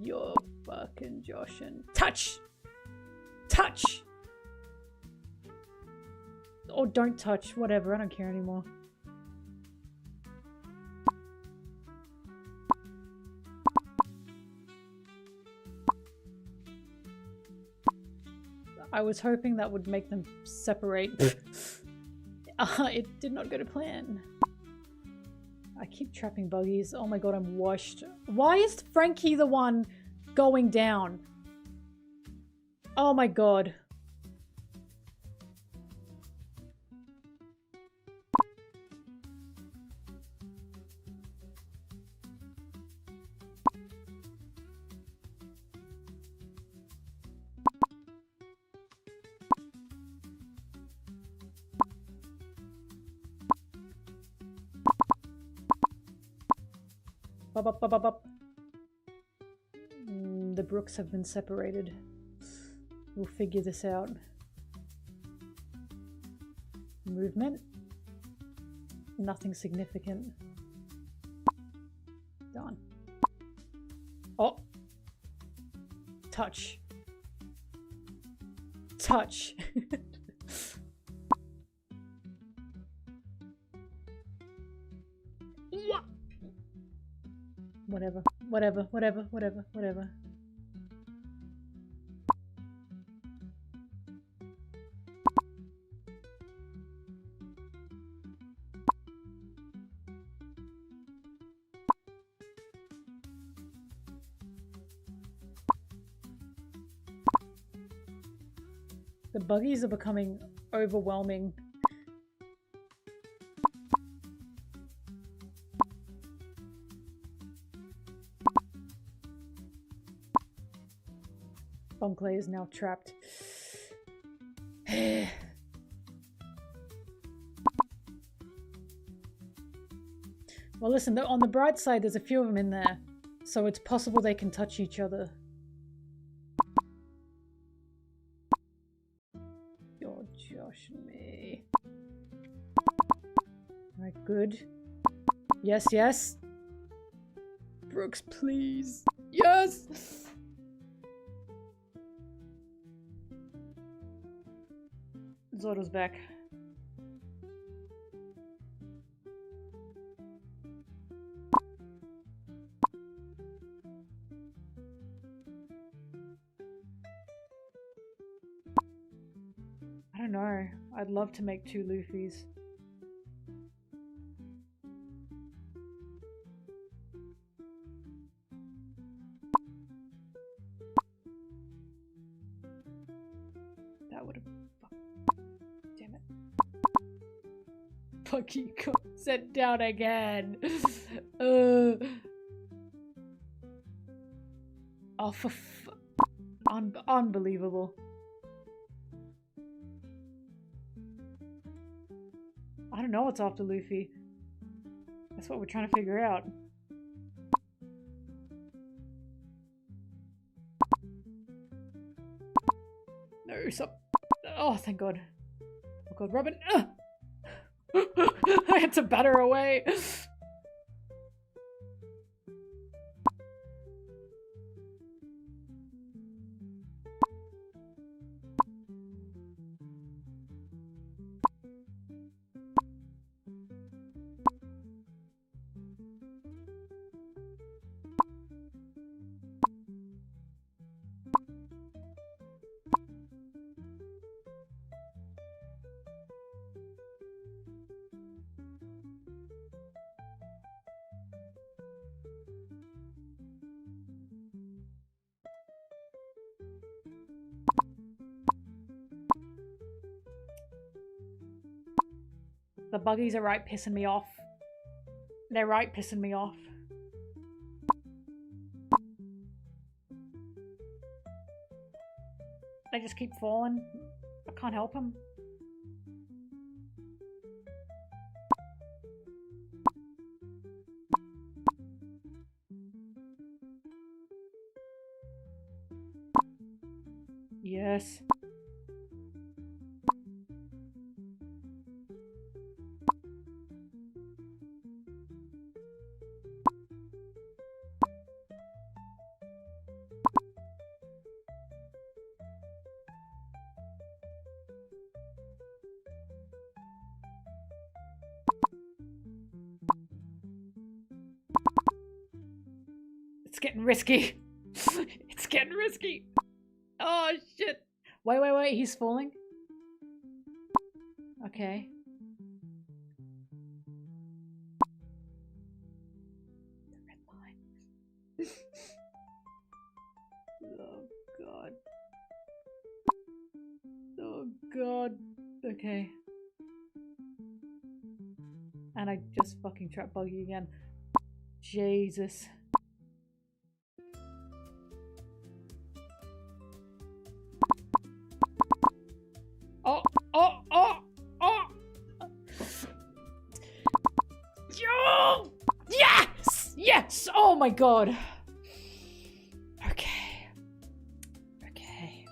You're fucking Joshin. Touch! Touch! Or don't touch. Whatever, I don't care anymore. I was hoping that would make them separate. It did not go to plan. I keep trapping buggies. Oh my God, I'm washed. Why is Frankie the one going down? Oh my God. Up. The brooks have been separated. We'll figure this out. Movement. Nothing significant. Done. Oh! Touch. Touch. Whatever. The buggies are becoming overwhelming. Bunkley is now trapped. Well, listen, on the bright side, there's a few of them in there. So it's possible they can touch each other. You're Josh and me. Alright, good. Yes, yes. Brooks, please. Yes! Zordo's back. I don't know. I'd love to make 2 Luffys. That would have... Damn it. Fucking got sent down again. Oh, for unbelievable. I don't know what's after Luffy. That's what we're trying to figure out. No, stop. Oh, thank God. Oh God, Robin. I had to batter away. The buggies are right pissing me off. They're right pissing me off. They just keep falling. I can't help them. Yes. It's getting risky. It's getting risky. Oh shit. Wait, wait, wait. He's falling. Okay. The red line. Oh God. Oh God. Okay. And I just fucking trapped Buggy again. Jesus. Oh, oh, oh, oh! Yo! Yes! Yes! Oh my God. Okay. Okay.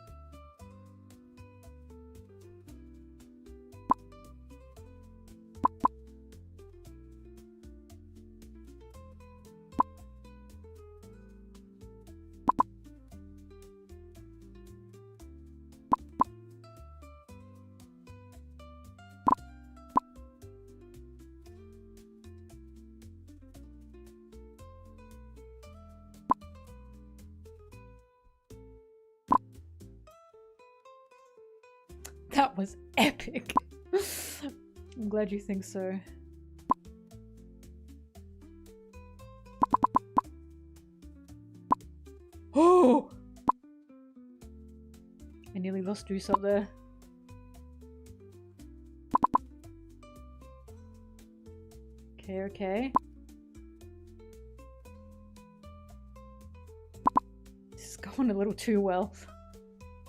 That was epic. I'm glad you think so. Oh! I nearly lost Juice up there. Okay, okay. This is going a little too well.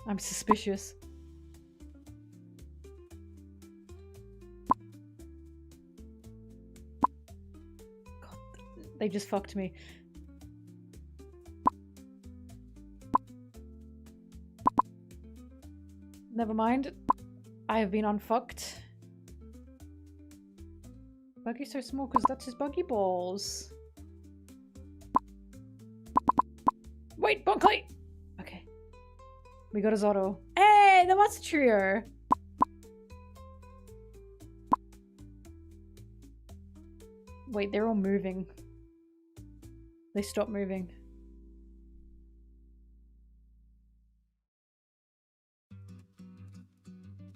I'm suspicious. God They just fucked me. Never mind. I have been unfucked. Buggy's so small because that's his buggy balls. Wait, Bonkley! Okay. We got his auto. Hey, the monster trio! Wait, they're all moving. They stopped moving.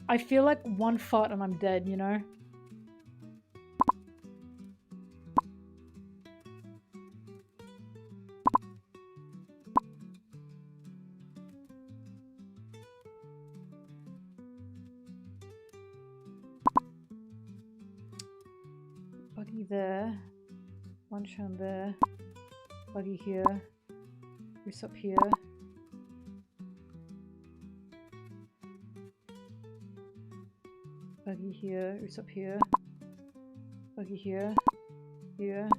I feel like one fart and I'm dead, you know? Buggy there. Lunchtime there. Buggy here. Who's up here? Buggy here. Who's up here? Buggy here. Here.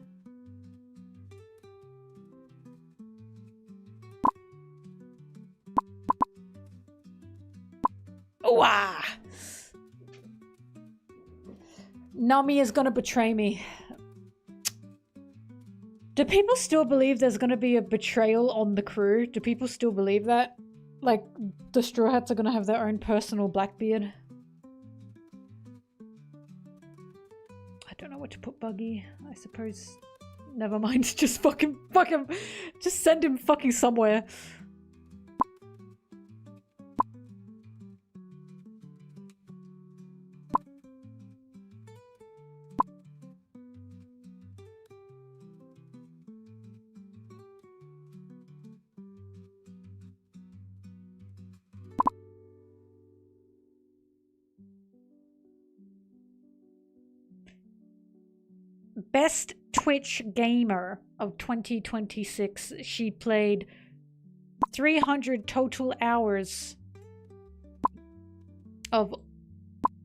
Oh, ah! Nami is gonna betray me. Do people still believe there's gonna be a betrayal on the crew? Do people still believe that? Like, the Straw Hats are gonna have their own personal Blackbeard? I don't know what to put Buggy. I suppose... Never mind, just fuck him. Just send him fucking somewhere. Best Twitch gamer of 2026. She played 300 total hours of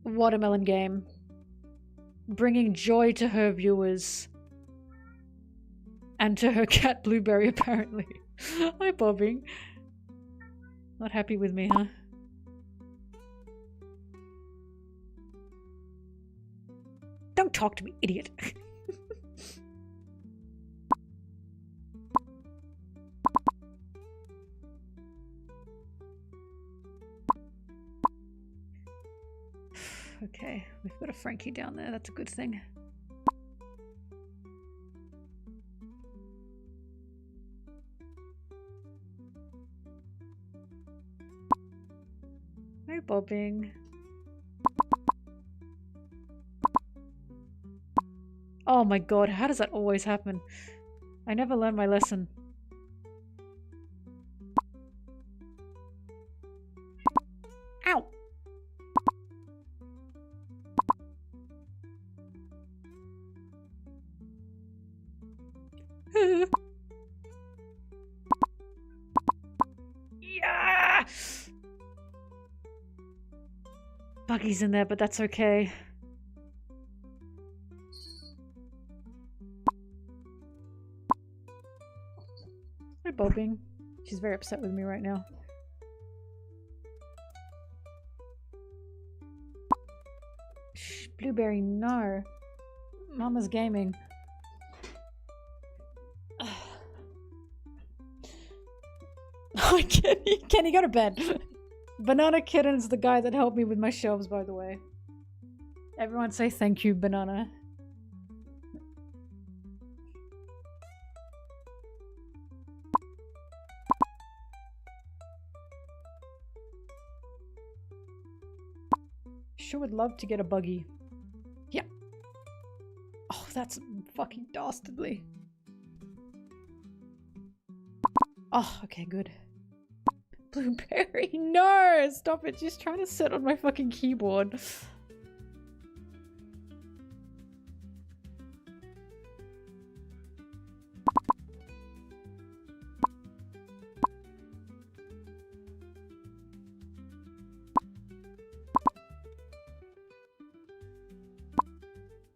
Watermelon Game, bringing joy to her viewers and to her cat Blueberry, apparently. Hi, Bobby. Not happy with me, huh? Don't talk to me, idiot. Okay, we've got a Frankie down there. That's a good thing. No bobbing. Oh my god, how does that always happen? I never learned my lesson. Ow! Yeah! Buggy's in there, but that's okay. Hi, Bobbing. She's very upset with me right now. Shh, Blueberry, no. Mama's gaming. Kenny, go to bed. Banana Kitten's the guy that helped me with my shelves, by the way. Everyone say thank you, Banana. Sure would love to get a buggy. Yeah. Oh, that's fucking dastardly. Oh, okay, good. Blueberry, no! Stop it, she's trying to sit on my fucking keyboard.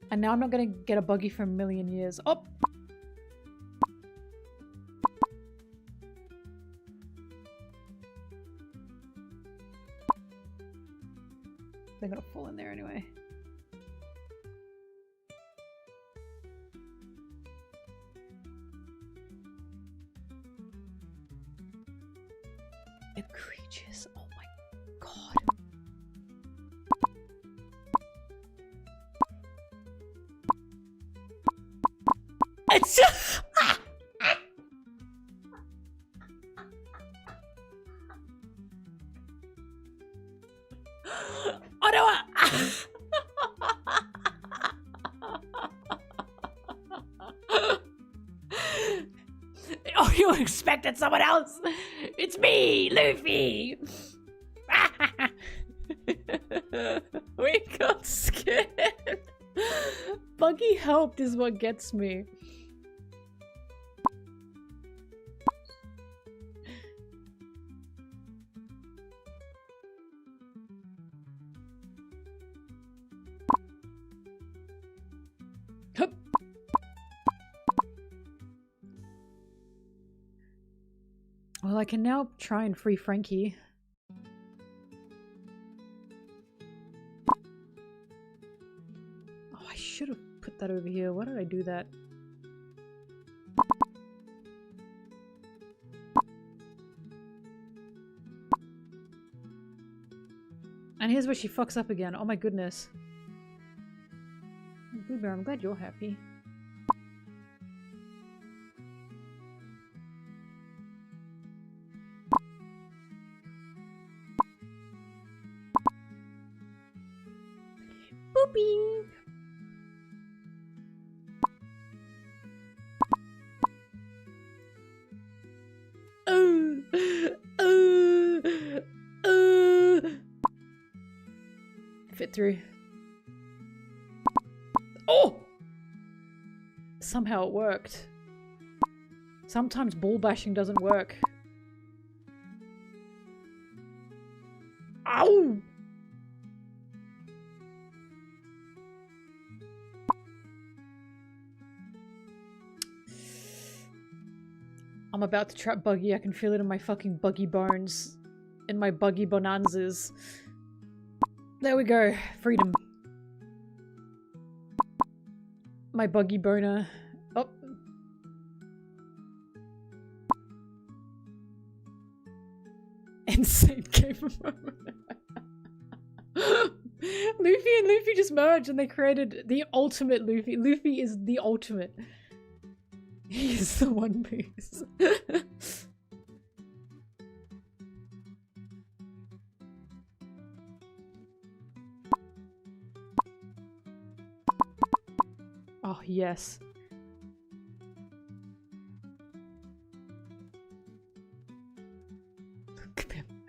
And now I'm not gonna get a buggy for a million years. Oh! They're gonna fall in there anyway. Egregious. Oh my god. It's just... Oh no! Oh, you expected someone else? It's me, Luffy! We got scared. Buggy helped is what gets me. Hup. Well, I can now try and free Frankie. Oh, I should have put that over here. Why did I do that? And here's where she fucks up again. Oh my goodness. Blueberry, I'm glad you're happy. Booping! Fit through. Oh! Somehow it worked. Sometimes ball bashing doesn't work. Ow! I'm about to trap Buggy. I can feel it in my fucking Buggy bones. In my Buggy bonanzas. There we go. Freedom. My Buggy boner. Oh. Insane game moment. Luffy and Luffy just merged and they created the ultimate Luffy. Luffy is the ultimate. He is the One Piece. Oh, yes.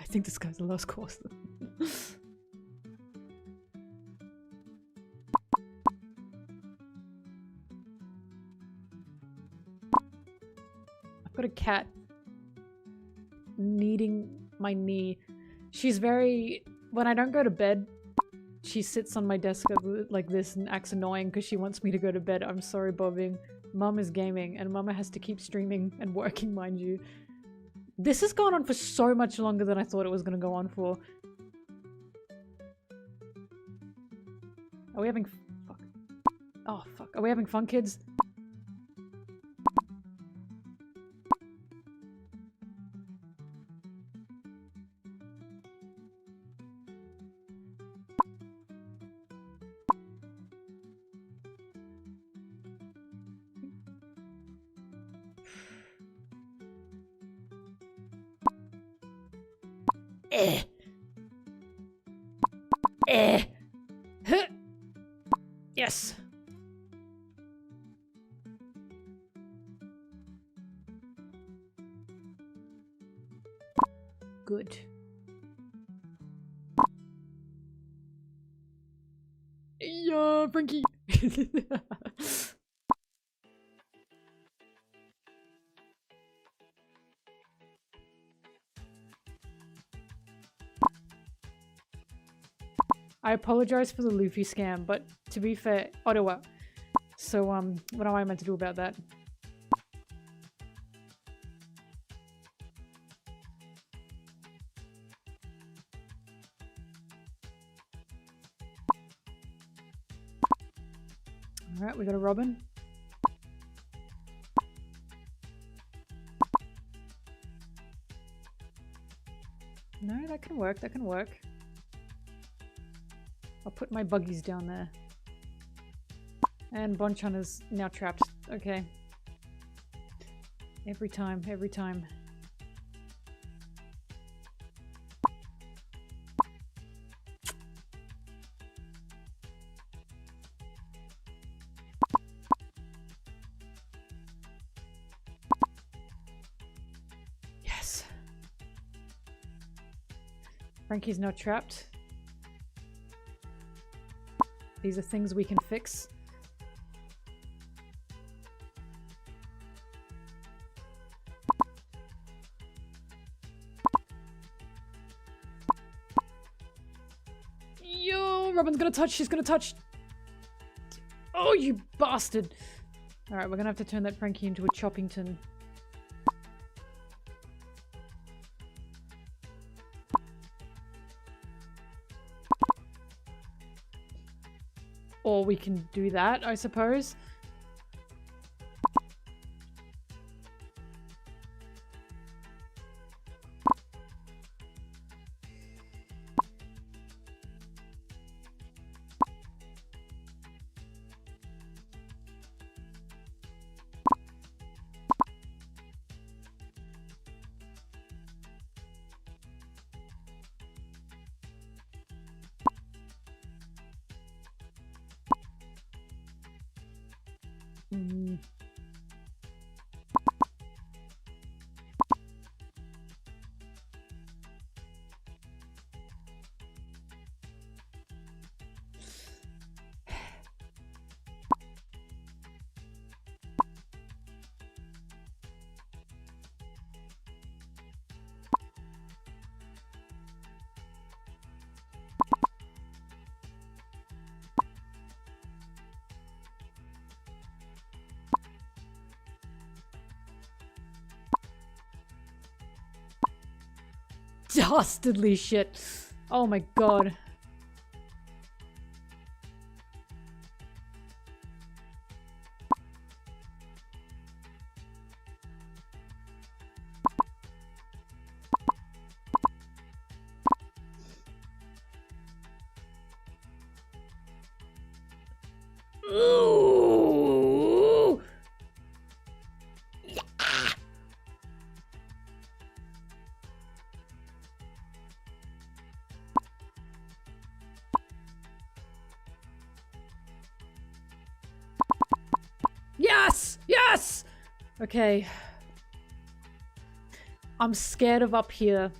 I think this guy's a lost cause. I've got a cat kneading my knee. She's very... When I don't go to bed, she sits on my desk like this and acts annoying because she wants me to go to bed. I'm sorry, Bobbing. Mum is gaming and Mama has to keep streaming and working, mind you. This has gone on for so much longer than I thought it was going to go on for. Are we having... Fuck. Oh, fuck. Are we having fun, kids? Yes. Good. Yeah, Frankie. I apologize for the Luffy scam, but to be fair, Ottawa. So, what am I meant to do about that? Alright, we got a Robin. No, that can work, that can work. I'll put my buggies down there. And Bonchan is now trapped. Okay. Every time, every time. Yes. Frankie's not trapped. These are things we can fix. Yo, Robin's gonna touch, she's gonna touch. Oh, you bastard. Alright, we're gonna have to turn that Frankie into a Choppington. Or we can do that, I suppose. Dastardly shit. Oh my god. Ooh. Yes! Yes! Okay. I'm scared of up here.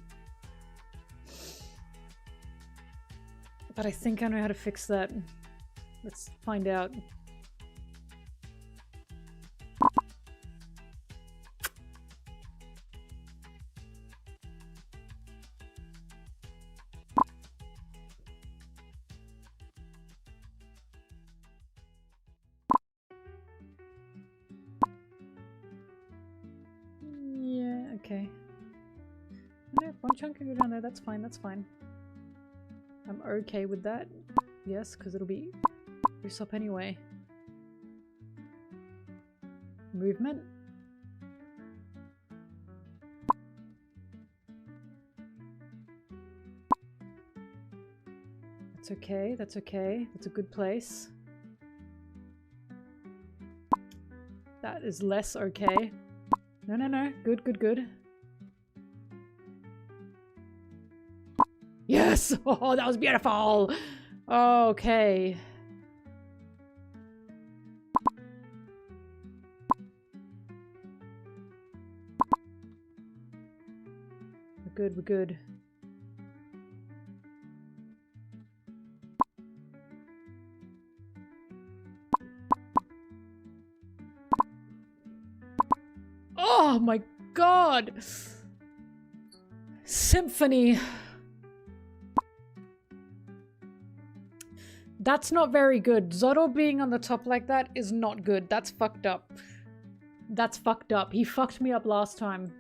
But I think I know how to fix that. Let's find out. Yeah, okay. No, Bonchan can go down there, that's fine, that's fine. I'm okay with that. Yes, because it'll be Usopp anyway. Movement. That's okay, that's okay. That's a good place. That is less okay. No, no, no. Good, good, good. Yes! Oh, that was beautiful! Okay. We're good, we're good. Oh my god! Symphony! That's not very good. Zoro being on the top like that is not good. That's fucked up. That's fucked up. He fucked me up last time.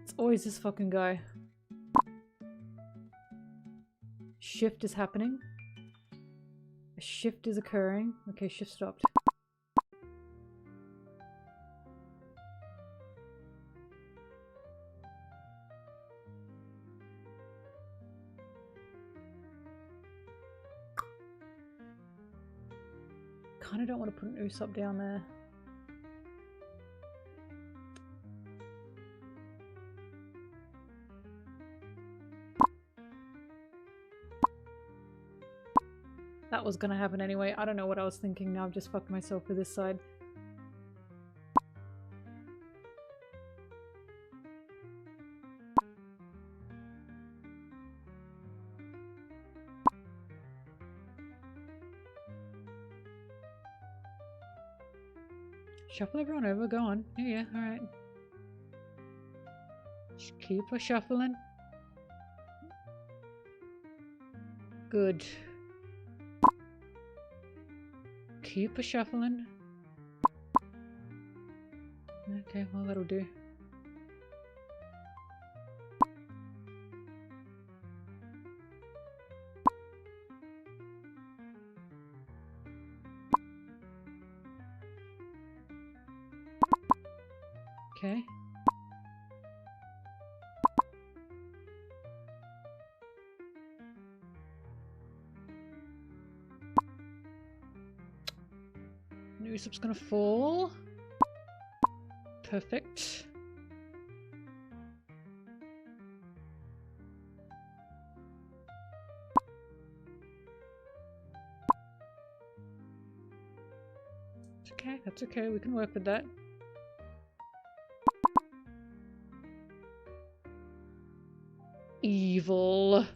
It's always this fucking guy. Shift is happening. A shift is occurring. Okay, shift stopped. Kinda don't want to put an Usopp down there. That was gonna happen anyway. I don't know what I was thinking now. I've just fucked myself with this side. Shuffle everyone over. Go on. Yeah, alright. Just keep a shuffling. Good. Keep a shuffling. Okay, well that'll do. Okay. Usopp's gonna fall. Perfect. It's okay, that's okay, we can work with that. Evil.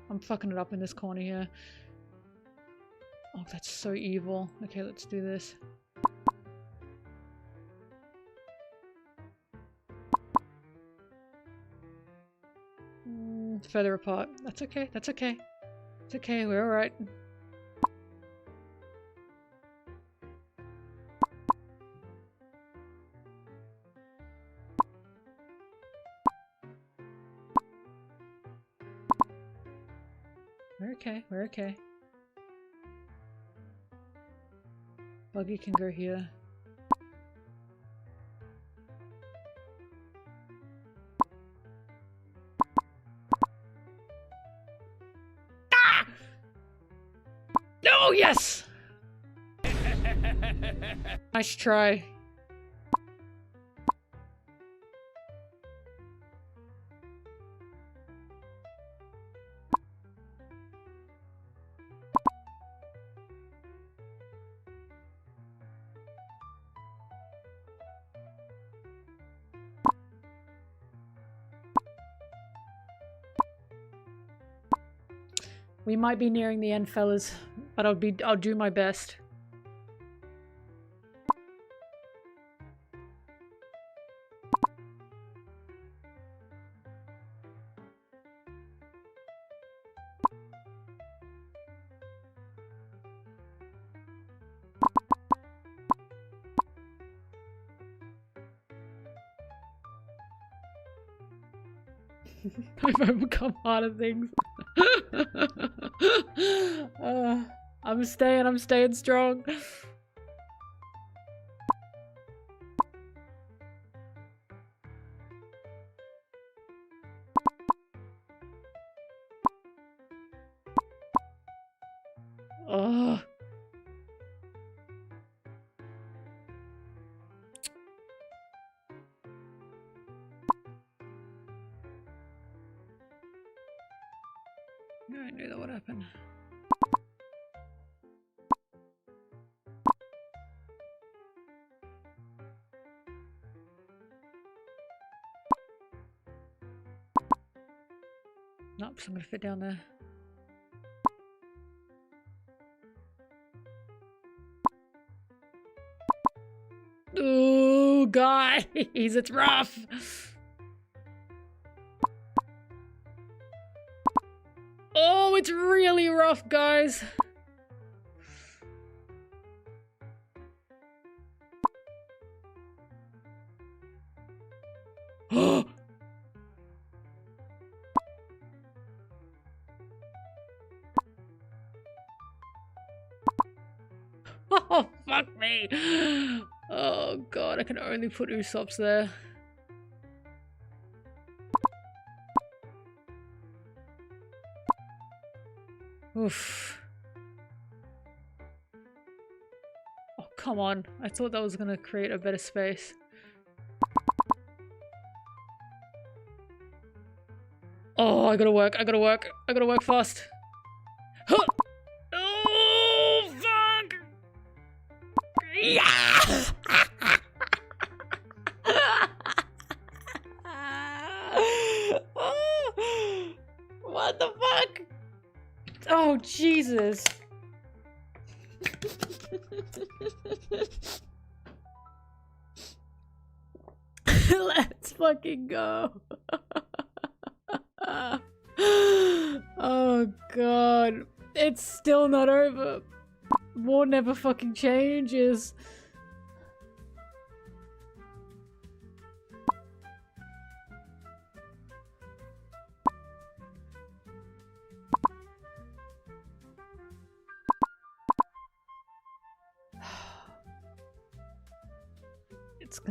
I'm fucking it up in this corner here. Oh, that's so evil. Okay, let's do this. Further apart. That's okay, that's okay. It's okay, we're alright. We're okay, we're okay. Buggy can go here. Ah! No, yes! Nice try. We might be nearing the end, fellas, but I'll do my best. I've overcome harder things. I'm staying strong. Oh. I knew that would happen. Nope, so I'm gonna fit down there. Ooh, guys, it's rough. Oh, it's really rough, guys. me. Oh god, I can only put Usopp's there. Oof. Oh, come on. I thought that was gonna create a better space. Oh, I gotta work fast. Huh! Oh, fuck! Yeah! Oh, what the fuck? Oh, Jesus. Let's fucking go. Oh god. It's still not over. War never fucking changes.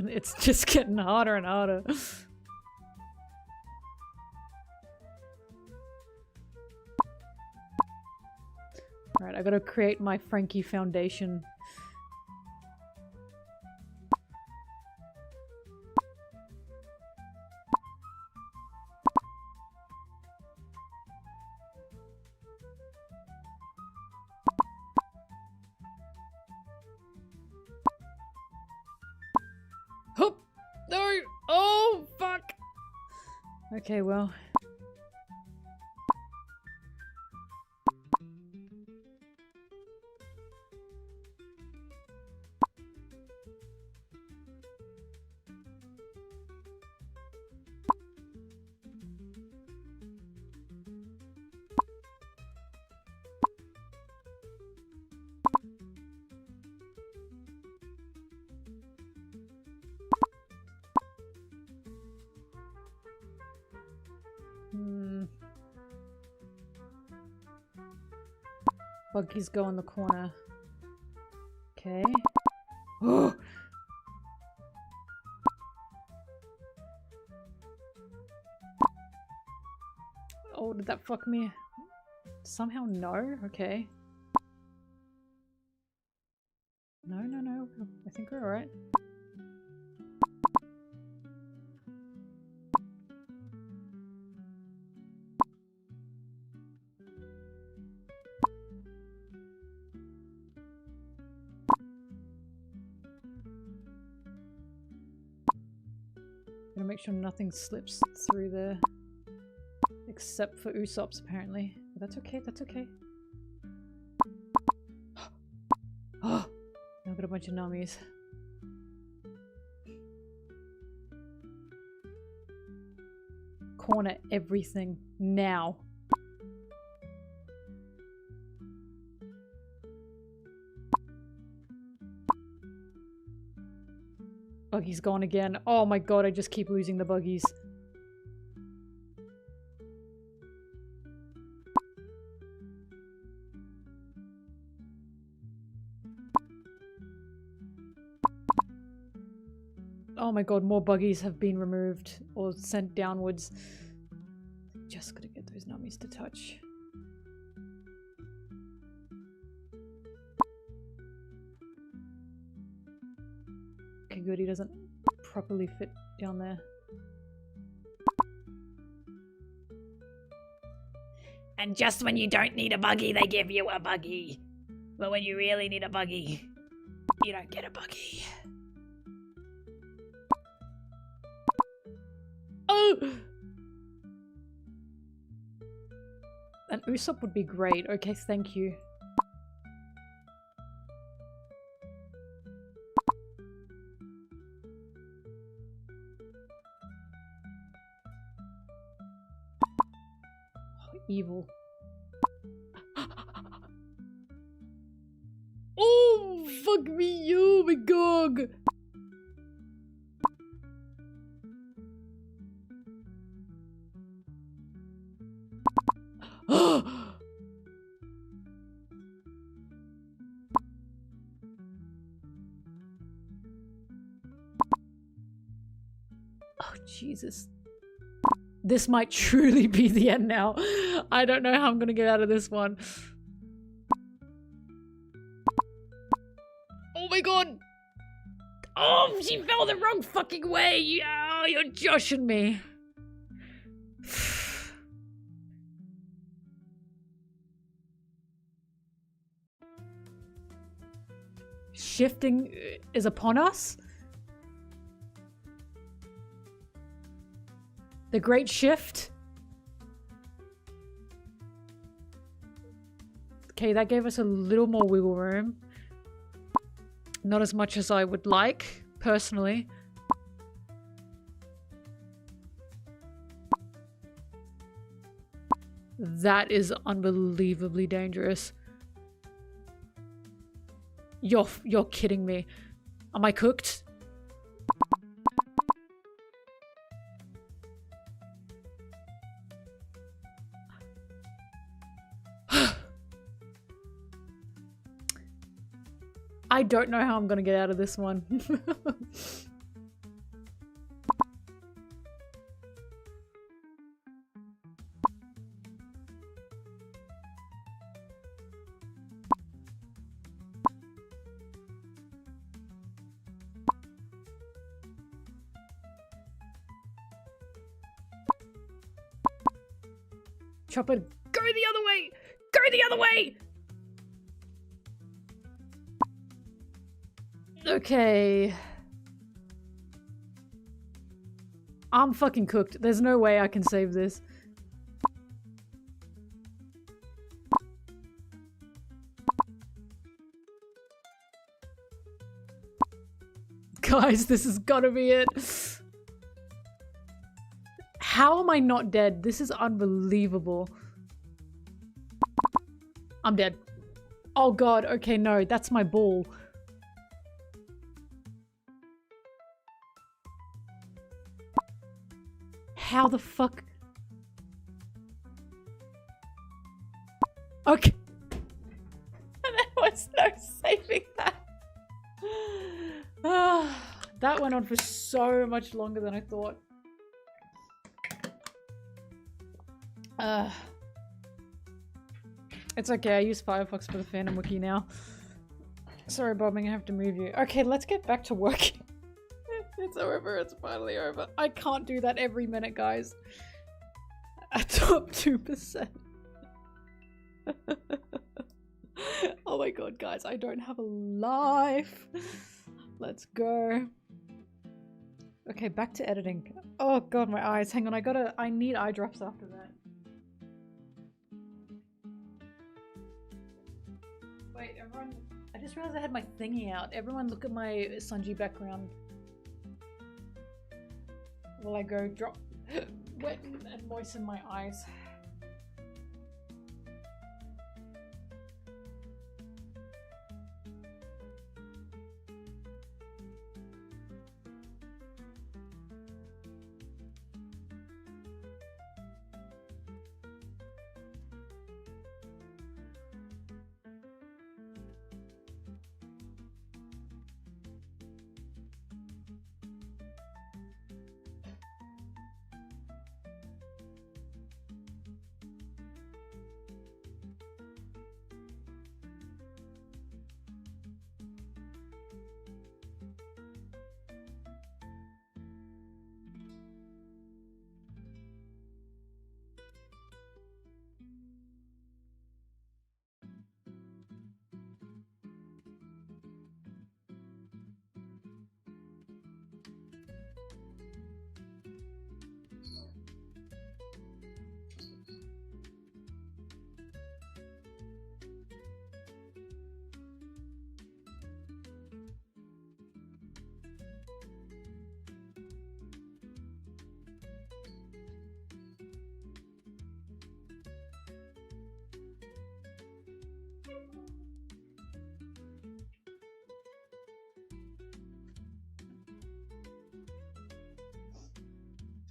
It's just getting harder and harder. Alright, I gotta create my Frankie foundation. Hoop! No! Oh, fuck! Okay, well. Buggies go in the corner. Okay. Oh! Oh, did that fuck me? Somehow no? Okay. No, no, no. I think we're alright. Gonna make sure nothing slips through there. Except for Usopp's, apparently. But that's okay, that's okay. Oh! Now I've got a bunch of nummies. Corner everything. Now. Buggy's gone again. Oh my god, I just keep losing the buggies. Oh my god, more buggies have been removed or sent downwards. Just gotta get those nummies to touch. Okay, good, he doesn't properly fit down there. And just when you don't need a buggy, they give you a buggy. But when you really need a buggy, you don't get a buggy. Oh! An Usopp would be great. Okay, thank you. Oh, evil. Oh, fuck me, oh my god! Jesus. This might truly be the end now. I don't know how I'm gonna get out of this one. Oh my god! Oh, she fell the wrong fucking way! Oh, you're joshing me. Shifting is upon us? The Great Shift? Okay, that gave us a little more wiggle room. Not as much as I would like, personally. That is unbelievably dangerous. You're kidding me. Am I cooked? I don't know how I'm gonna get out of this one. Chopper, go the other way! Go the other way! Okay. I'm fucking cooked. There's no way I can save this. Guys, this has gotta be it. How am I not dead? This is unbelievable. I'm dead. Oh god, okay, no, that's my ball. How the fuck? Okay. There was no saving that. That went on for so much longer than I thought. It's okay, I use Firefox for the Phantom Wiki now. Sorry, Bob, I'm gonna have to move you. Okay, let's get back to work. It's over, it's finally over. I can't do that every minute, guys. At top 2%. Oh my god, guys, I don't have a life. Let's go. Okay, back to editing. Oh god, my eyes. Hang on, I need eye drops after that. Wait, everyone, I just realized I had my thingy out. Everyone look at my Sunji background. While I go drop wet and moisten my eyes.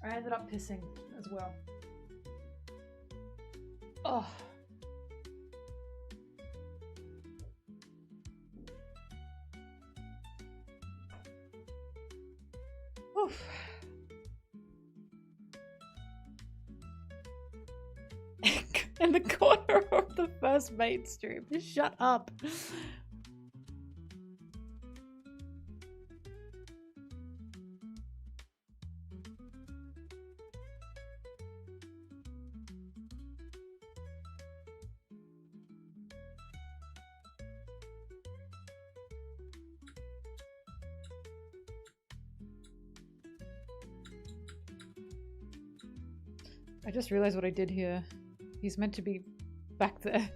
I ended up pissing as well. Oh. Oof. in the corner of the First Mate stream. Shut up. I just realized what I did here. He's meant to be back there.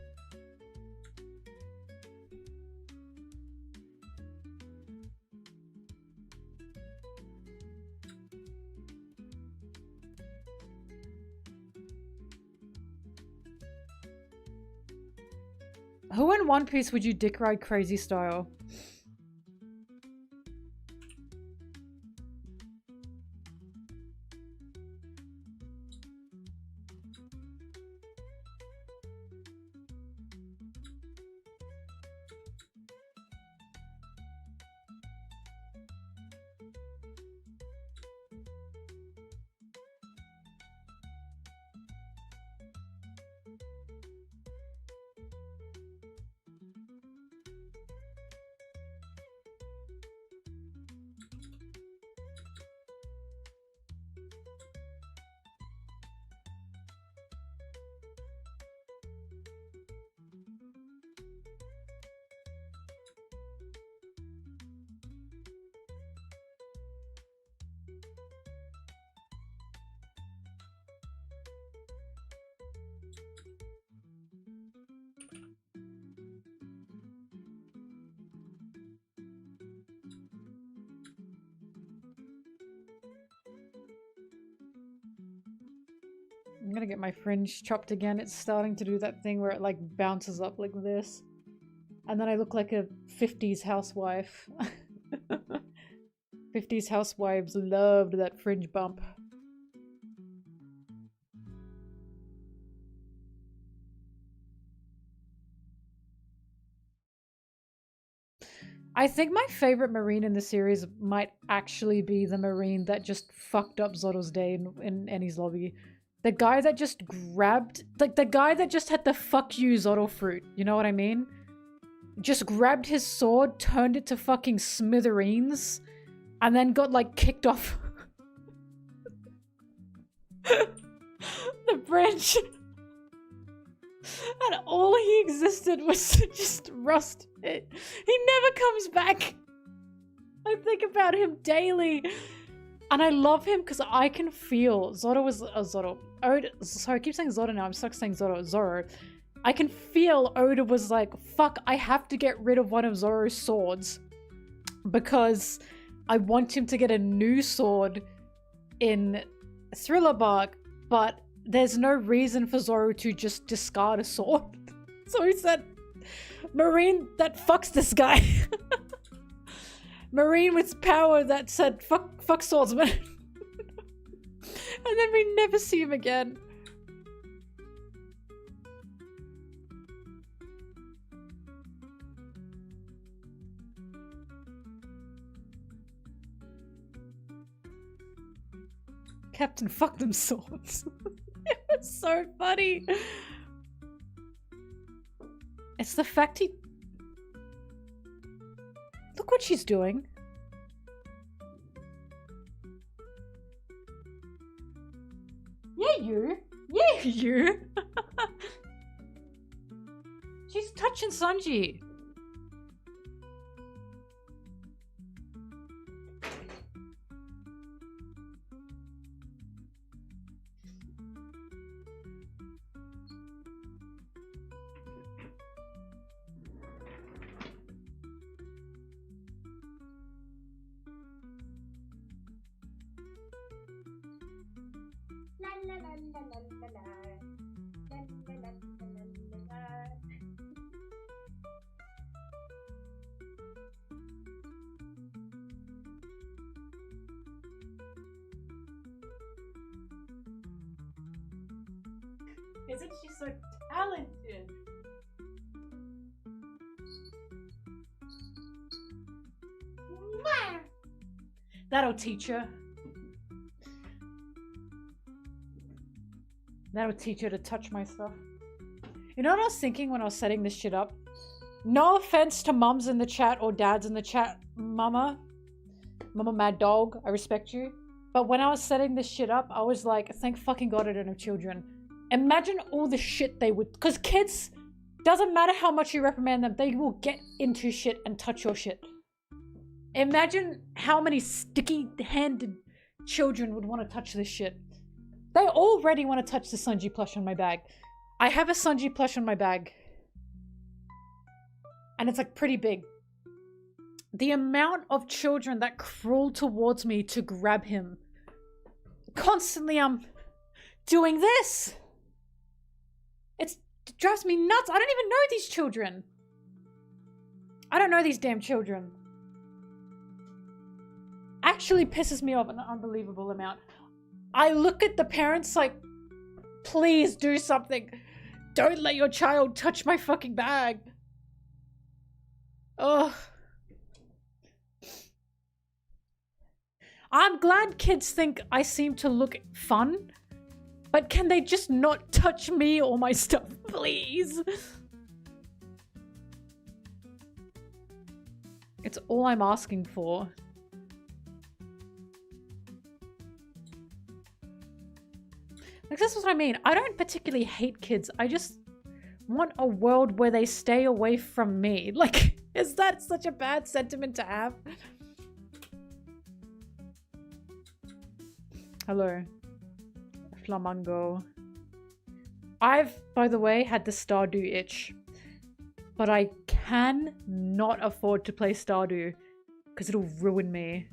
Who in One Piece would you dick ride crazy style? I'm gonna get my fringe chopped again. It's starting to do that thing where it like bounces up like this. And then I look like a 50s housewife. 50s housewives loved that fringe bump. I think my favorite Marine in the series might actually be the Marine that just fucked up Zoro's day in Eni's lobby. The guy that just grabbed, like the guy that just had the fuck you Zoro fruit, you know what I mean? Just grabbed his sword, turned it to fucking smithereens, and then got like kicked off the bridge. And all he existed was to just rust it. He never comes back. I think about him daily. And I love him because I can feel Zoro was Zoro. Oda, sorry, I keep saying Zoro now. I'm stuck saying Zoro. Zoro. I can feel Oda was like, fuck, I have to get rid of one of Zoro's swords because I want him to get a new sword in Thriller Bark, but there's no reason for Zoro to just discard a sword. So he said, Marine that fucks this guy. Marine with power that said, fuck swordsman. And then we never see him again. Captain fuck them swords. It was so funny. It's the fact he... Look what she's doing. Yeah, you. Yeah, you. She's touching Sanji. Isn't she so talented? That'll teach her. That'll teach her to touch my stuff. You know what I was thinking when I was setting this shit up? No offense to mums in the chat or dads in the chat. Mama Mad Dog, I respect you. But when I was setting this shit up, I was like, thank fucking God I don't have children. Imagine all the shit they would... Because kids, doesn't matter how much you reprimand them, they will get into shit and touch your shit. Imagine how many sticky-handed children would want to touch this shit. They already want to touch the Sunji plush on my bag. I have a Sunji plush on my bag. And it's like pretty big. The amount of children that crawl towards me to grab him. Constantly I'm doing this. It drives me nuts. I don't even know these children. I don't know these damn children. Actually pisses me off an unbelievable amount. I look at the parents like, please do something. Don't let your child touch my fucking bag. Ugh. I'm glad kids think I seem to look fun, but can they just not touch me or my stuff, please? It's all I'm asking for. Like, that's what I mean. I don't particularly hate kids. I just want a world where they stay away from me. Like, is that such a bad sentiment to have? Hello. Flamingo. I've, by the way, had the Stardew itch. But I can not afford to play Stardew because it'll ruin me.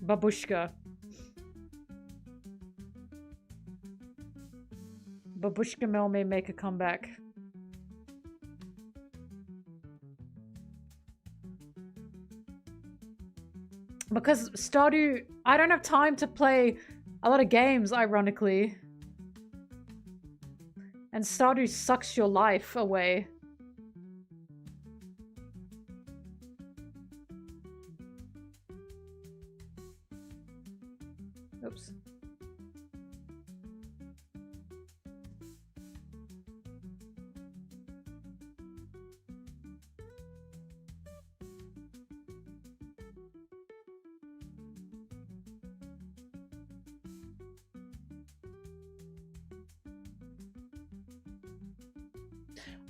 Babushka. Babushka Mel may make a comeback. Because Stardew, I don't have time to play a lot of games, ironically. And Stardew sucks your life away. Oops.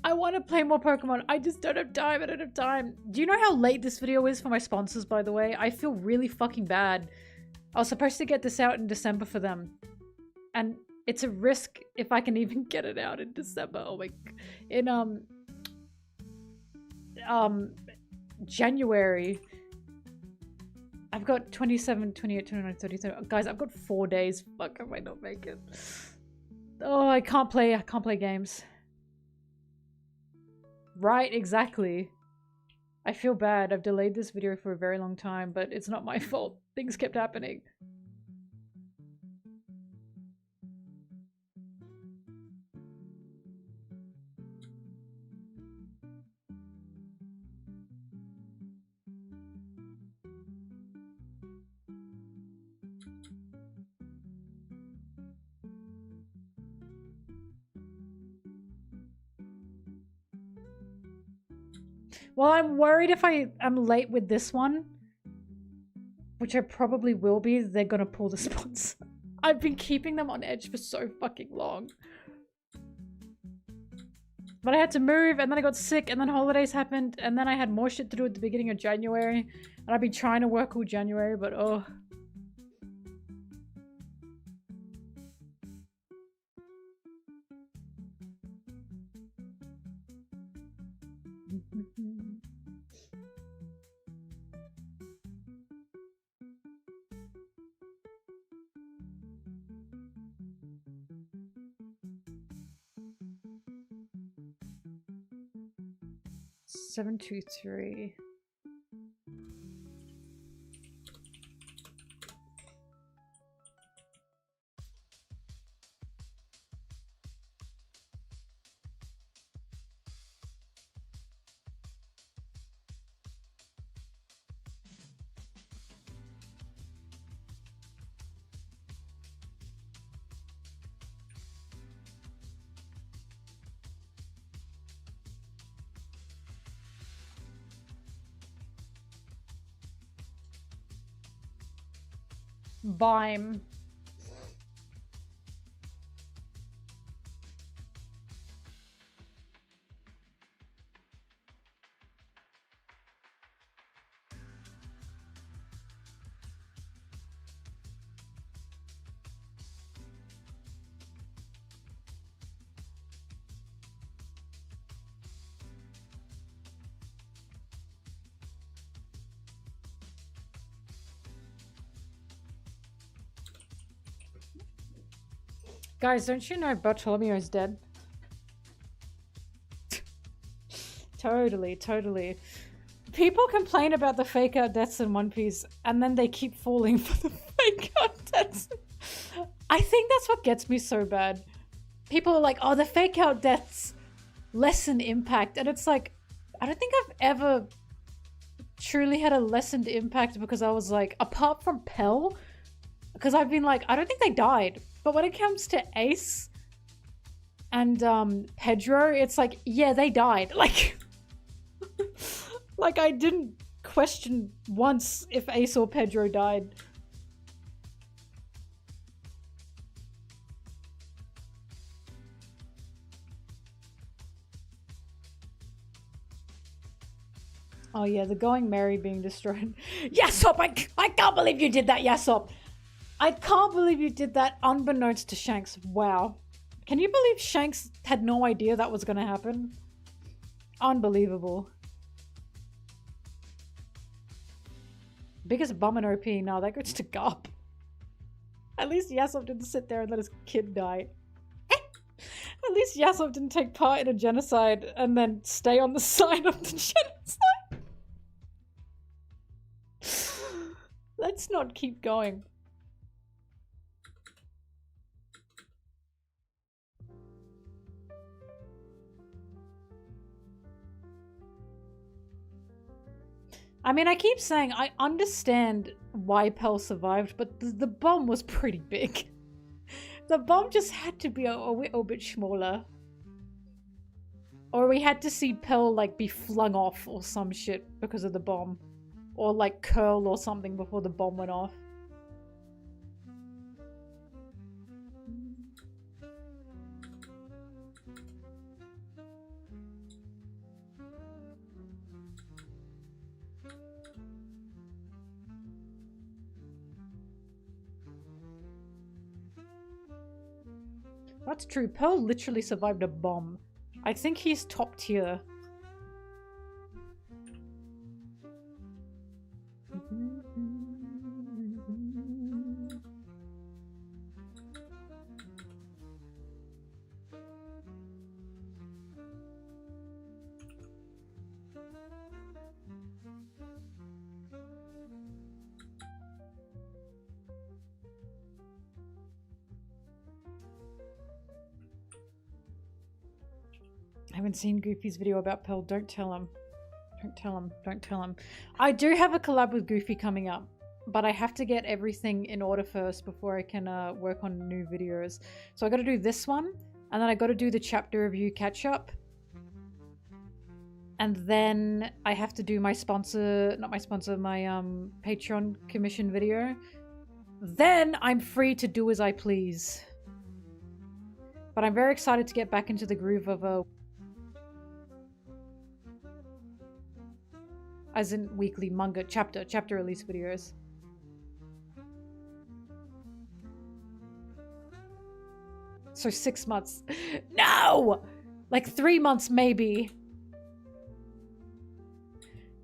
I want to play more Pokemon. I just don't have time. I don't have time. Do you know how late this video is for my sponsors, by the way? I feel really fucking bad. I was supposed to get this out in December for them. And it's a risk if I can even get it out in December. Oh my... In, January. I've got 27, 28, 29, 30, 30. Guys, I've got 4 days. Fuck, I might not make it. Oh, I can't play games. Right, exactly. I feel bad. I've delayed this video for a very long time, but it's not my fault. Things kept happening. Well, I'm worried if I'm late with this one, which I probably will be, they're gonna pull the sponsor. I've been keeping them on edge for so fucking long. But I had to move, and then I got sick, and then holidays happened, and then I had more shit to do at the beginning of January. And I've been trying to work all January, but oh. Seven, 2, 3. Bime. Guys, don't you know Bartolomeo's dead? Totally, totally. People complain about the fake out deaths in One Piece, and then they keep falling for the fake out deaths. I think that's what gets me so bad. People are like, oh, the fake out deaths lessen impact. And it's like, I don't think I've ever truly had a lessened impact because I was like, apart from Pell, because I've been like, I don't think they died. But when it comes to Ace and Pedro, it's like, yeah, they died. Like, like I didn't question once if Ace or Pedro died. Oh yeah, the Going Merry being destroyed. Yasop, I can't believe you did that, Yasop. I can't believe you did that unbeknownst to Shanks. Wow. Can you believe Shanks had no idea that was going to happen? Unbelievable. Biggest bum in OP. No, that goes to Garp. At least Yasop didn't sit there and let his kid die. At least Yasop didn't take part in a genocide and then stay on the side of the genocide. Let's not keep going. I mean, I keep saying I understand why Pell survived, but the bomb was pretty big. The bomb just had to be a little bit smaller. Or we had to see Pell, like, be flung off or some shit because of the bomb. Or, like, curl or something before the bomb went off. That's true. Pearl literally survived a bomb. I think he's top tier. I haven't seen Goofy's video about Pearl. Don't tell him. Don't tell him. Don't tell him. I do have a collab with Goofy coming up, but I have to get everything in order first before I can work on new videos. So I got to do this one, and then I got to do the chapter review catch up, and then I have to do my sponsor, not my sponsor, my Patreon commission video. Then I'm free to do as I please. But I'm very excited to get back into the groove of as in weekly manga chapter release videos. So 6 months. No! Like 3 months maybe.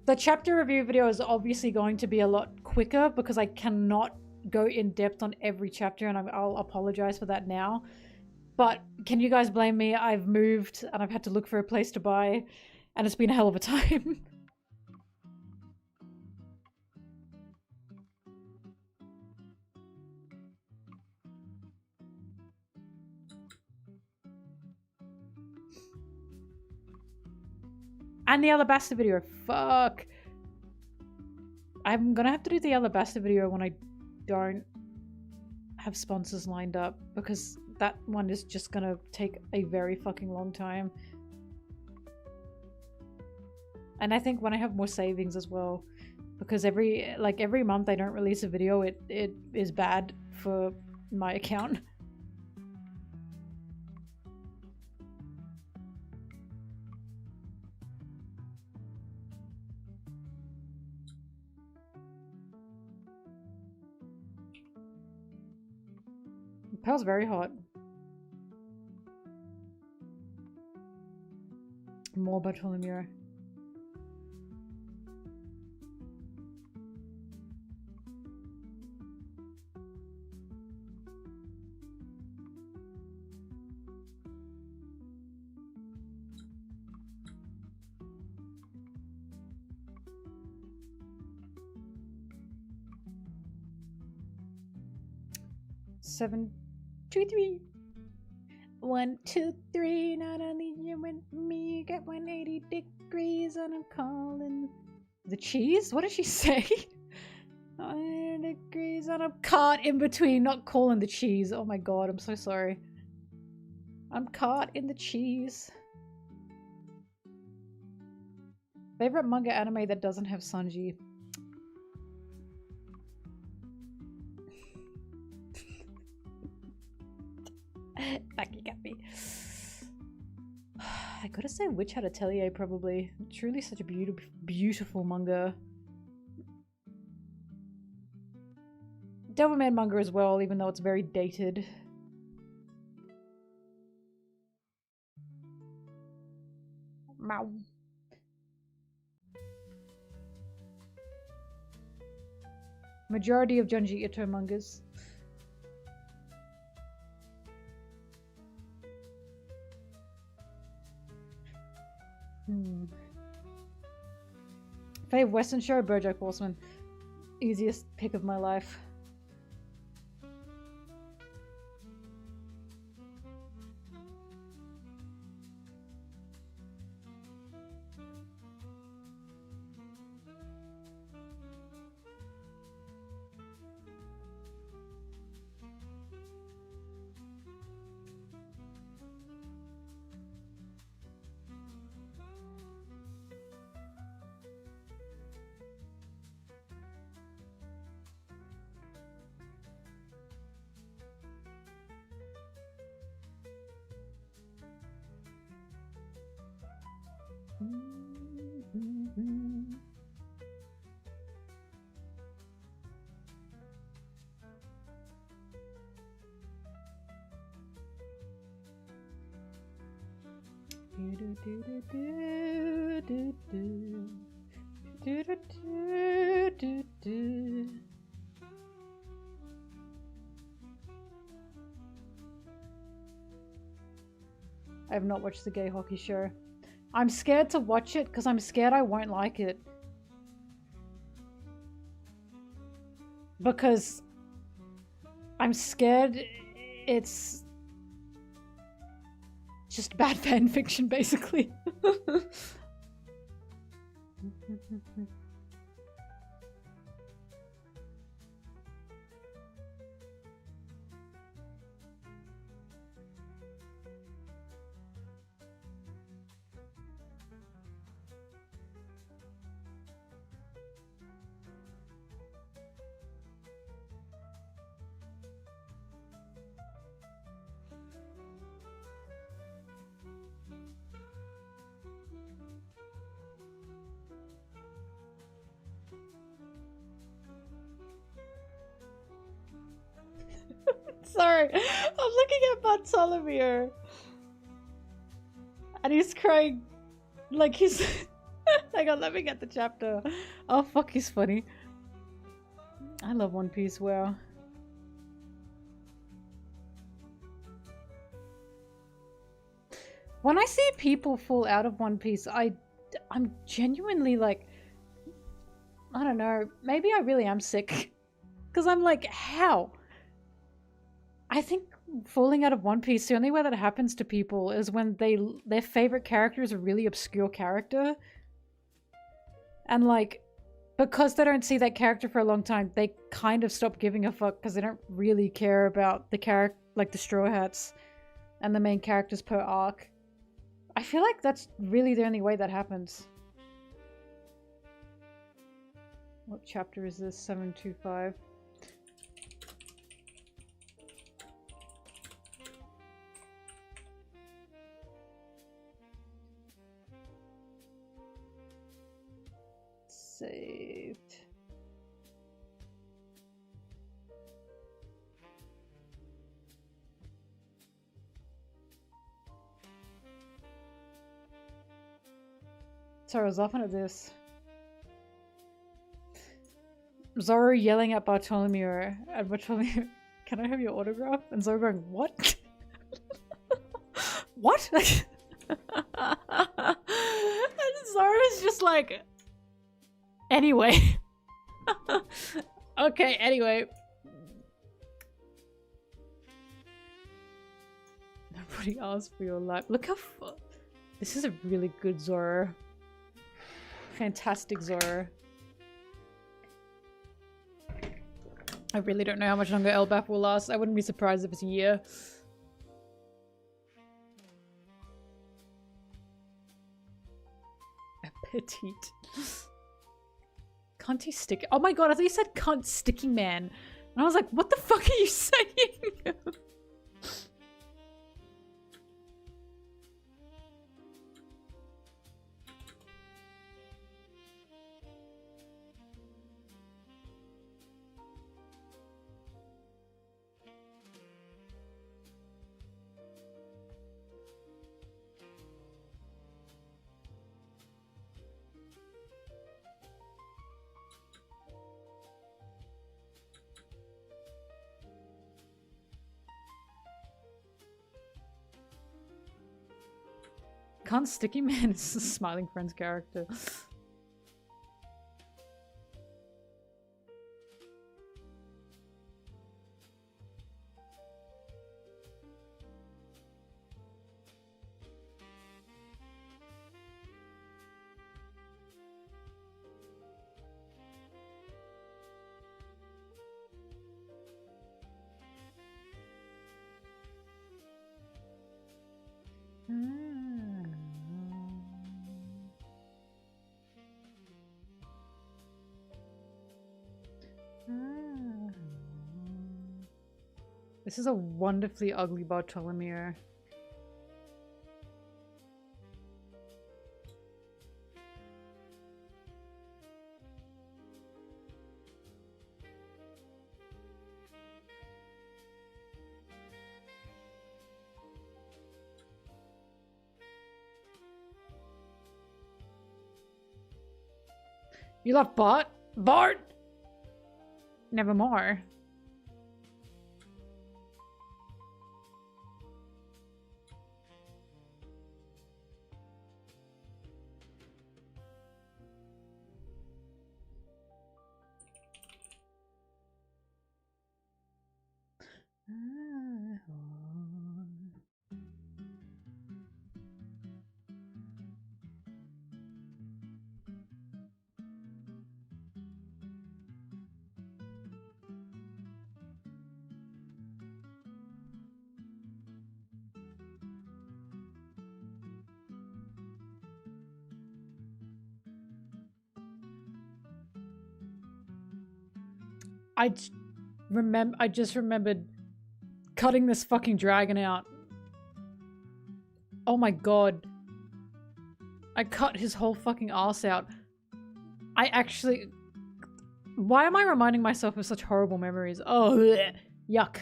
The chapter review video is obviously going to be a lot quicker because I cannot go in depth on every chapter, and I'll apologize for that now. But can you guys blame me? I've moved and I've had to look for a place to buy, and it's been a hell of a time. And the Alabasta video. Fuck. I'm gonna have to do the Alabasta video when I don't have sponsors lined up, because that one is just gonna take a very fucking long time. And I think when I have more savings as well. because every month I don't release a video, it is bad for my account. Pearl's very hot. More Bartolomeo. Seven, 2, 3. 1, 2, 3. Not only you and me get 180 degrees, and I'm calling the cheese. What did she say? 180 degrees, and I'm caught in between. Not calling the cheese. Oh my god, I'm so sorry. I'm caught in the cheese. Favorite manga anime that doesn't have Sanji. Fuck, you got me. I gotta say Witch Hat Atelier probably. Truly such a beautiful manga. Devilman manga as well, even though it's very dated. Meow. Majority of Junji Ito mangas. Fave Western show, BoJack Horseman. Easiest pick of my life. I have not watched the gay hockey show. I'm scared to watch it because I'm scared I won't like it. Because I'm scared it's just bad fan fiction, basically. Sorry, I'm looking at Bartholomew. And he's crying like he's... Hang on, let me get the chapter. Oh fuck, he's funny. I love One Piece, wow. When I see people fall out of One Piece, I'm genuinely like... I don't know, maybe I really am sick. Because I'm like, how? I think falling out of One Piece, the only way that happens to people is when their favorite character is a really obscure character. And like, because they don't see that character for a long time, they kind of stop giving a fuck because they don't really care about the character, like the Straw Hats and the main characters per arc. I feel like that's really the only way that happens. What chapter is this? 725. Saved. Sorry, I was laughing at this. Zoro yelling at Bartolomeo. And Bartolomeo, can I have your autograph? And Zoro going, what? What? And Zoro's just like, anyway. Okay, anyway. Nobody asked for your life. Look how this is a really good Zoro. Fantastic Zoro. I really don't know how much longer Elbaf will last. I wouldn't be surprised if it's a year. Petite. Cunty stick. Oh my god, I thought you said cunt sticking man. And I was like, what the fuck are you saying? Cunt sticky man is a Smiling Friends character. This is a wonderfully ugly Bartolomeo. You love Bart? Bart? Nevermore. I just remembered cutting this fucking dragon out. Oh my god. I cut his whole fucking ass out. I actually... Why am I reminding myself of such horrible memories? Oh, bleh. Yuck.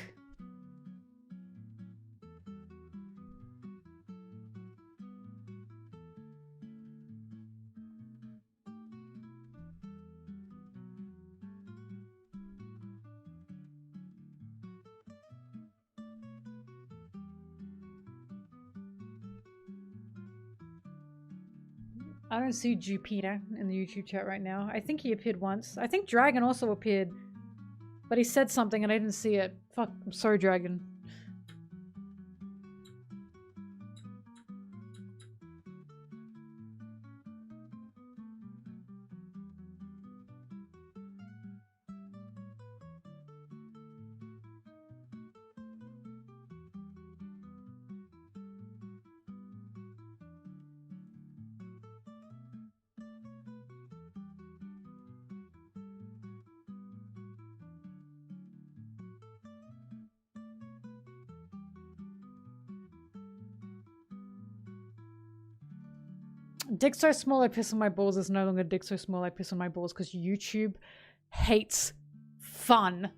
I don't see Jupiter in the YouTube chat right now. I think he appeared once. I think Dragon also appeared. But he said something and I didn't see it. Fuck, I'm sorry, Dragon. Dick so small I piss on my balls is no longer dick so small I piss on my balls because YouTube hates fun.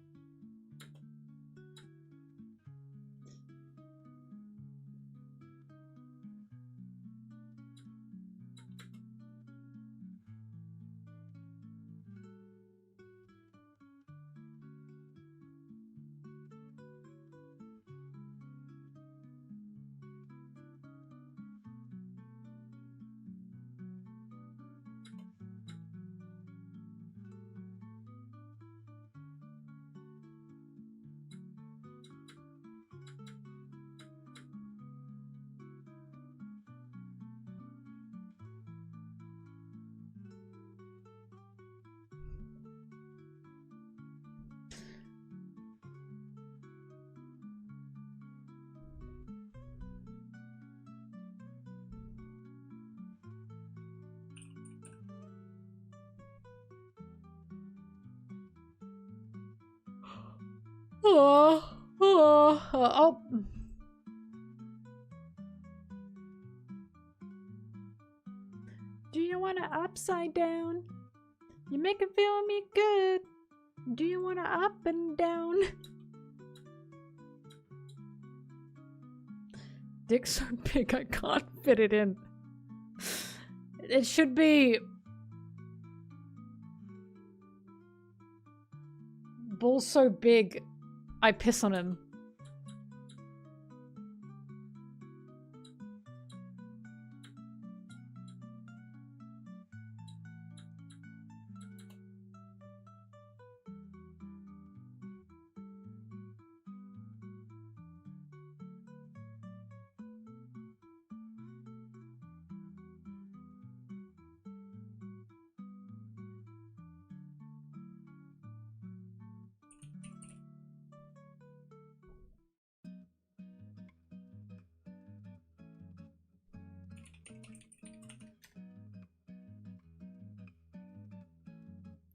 Oh. Do you want to upside down? You make it feel me good. Do you want to up and down? Dick's so big I can't fit it in. It should be... Ball's so big, I piss on him.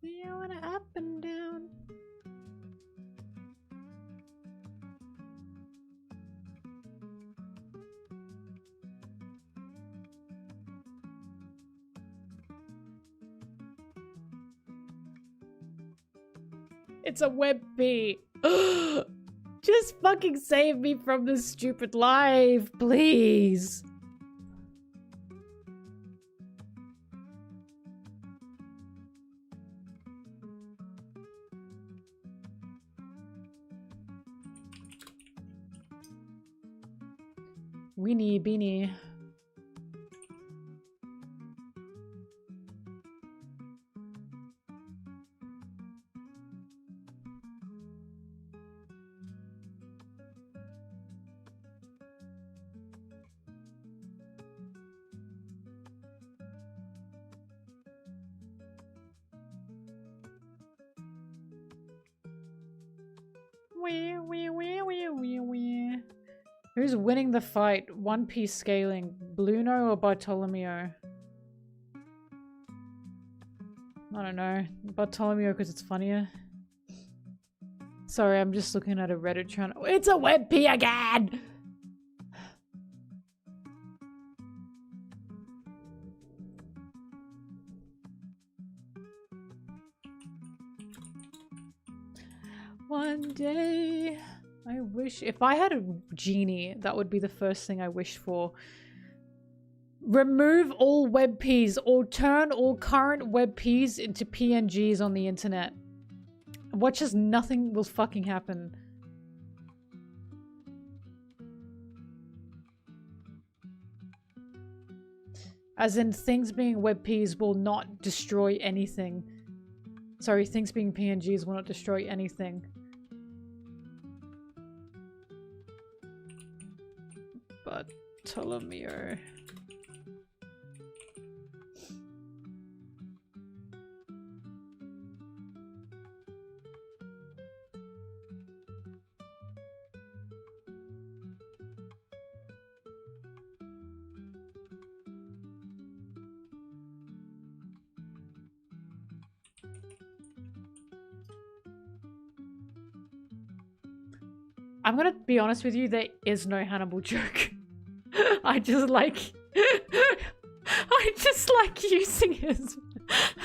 You wanna up and down? It's a web bee. Just fucking save me from this stupid life, please. Weenie beanie. Who's winning the fight? One Piece scaling, Bluno or Bartolomeo? I don't know. Bartolomeo because it's funnier. Sorry, I'm just looking at a Reddit channel. It's a web pee again! One day... I wish if I had a genie, that would be the first thing I wished for. Remove all web Ps or turn all current web Ps into PNGs on the internet. Watch as nothing will fucking happen. As in, things being web Ps will not destroy anything. Sorry, things being PNGs will not destroy anything. Bartolomeo. I'm gonna be honest with you, there is no Hannibal joke. I just like... I I just like using his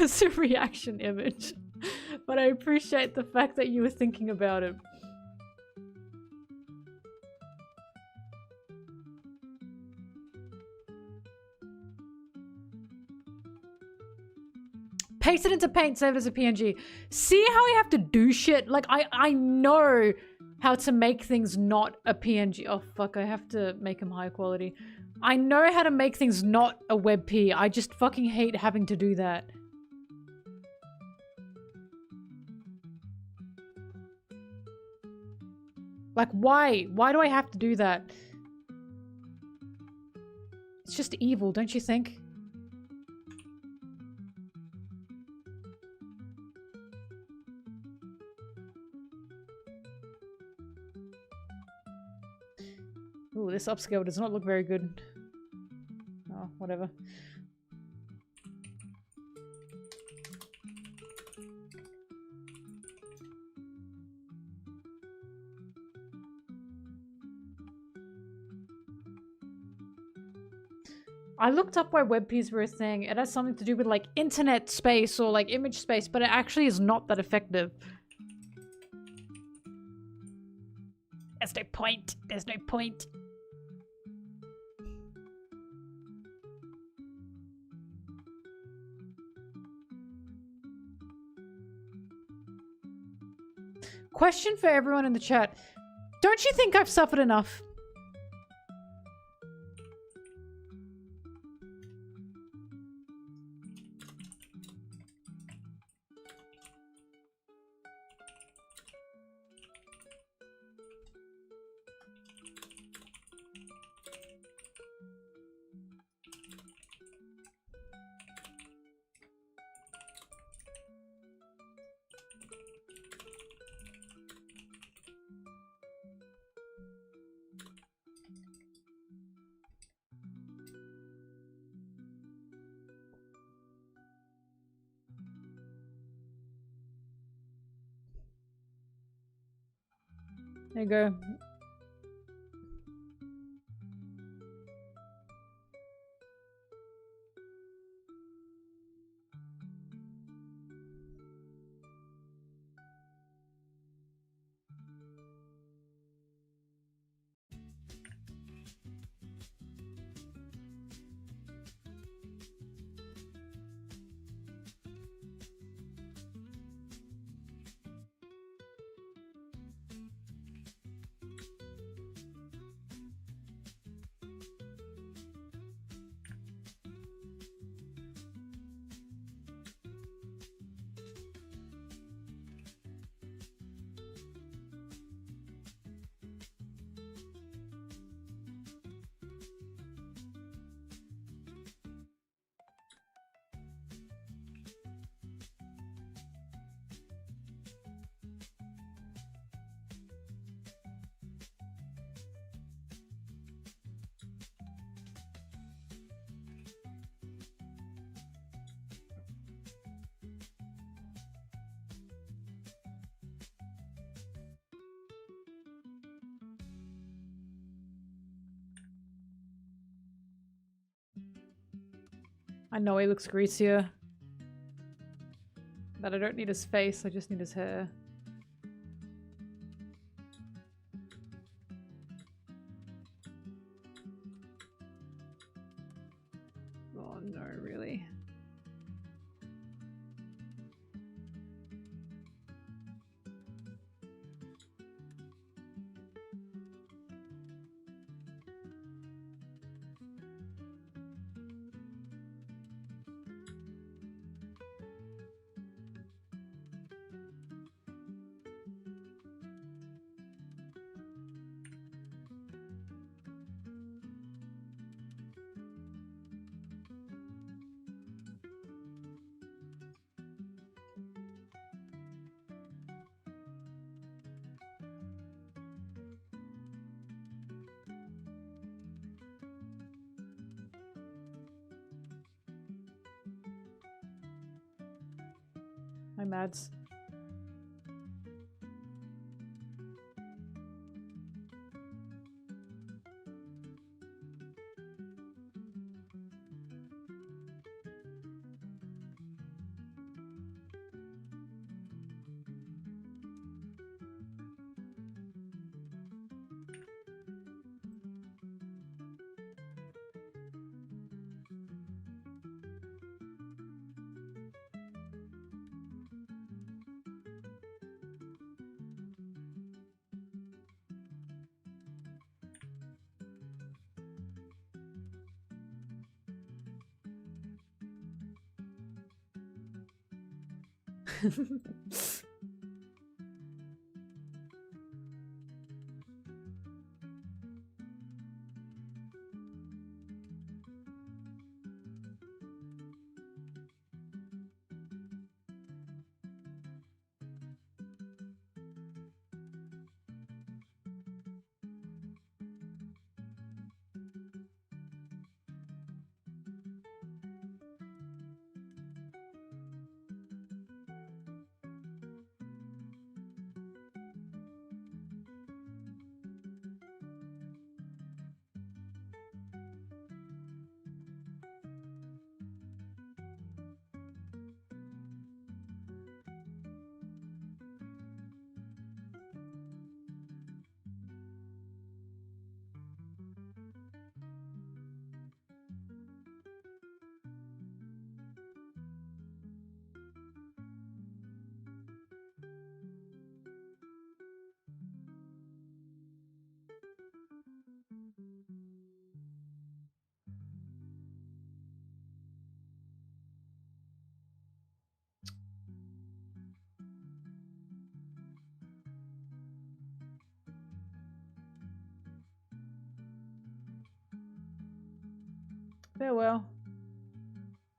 as a reaction image. But I appreciate the fact that you were thinking about it. Paste it into Paint, save it as a PNG. See how I have to do shit? Like, I know how to make things not a PNG. Oh, fuck, I have to make them high quality. I know how to make things not a WebP. I just fucking hate having to do that. Like, why? Why do I have to do that? It's just evil, don't you think? Ooh, this upscale does not look very good. Oh, whatever. I looked up why WebPs were a thing. It has something to do with like internet space or like image space, but it actually is not that effective. There's no point. There's no point. Question for everyone in the chat. Don't you think I've suffered enough? There you go. I know he looks greasier. But I don't need his face, I just need his hair. Oh no, really? Hi, Mads. Farewell.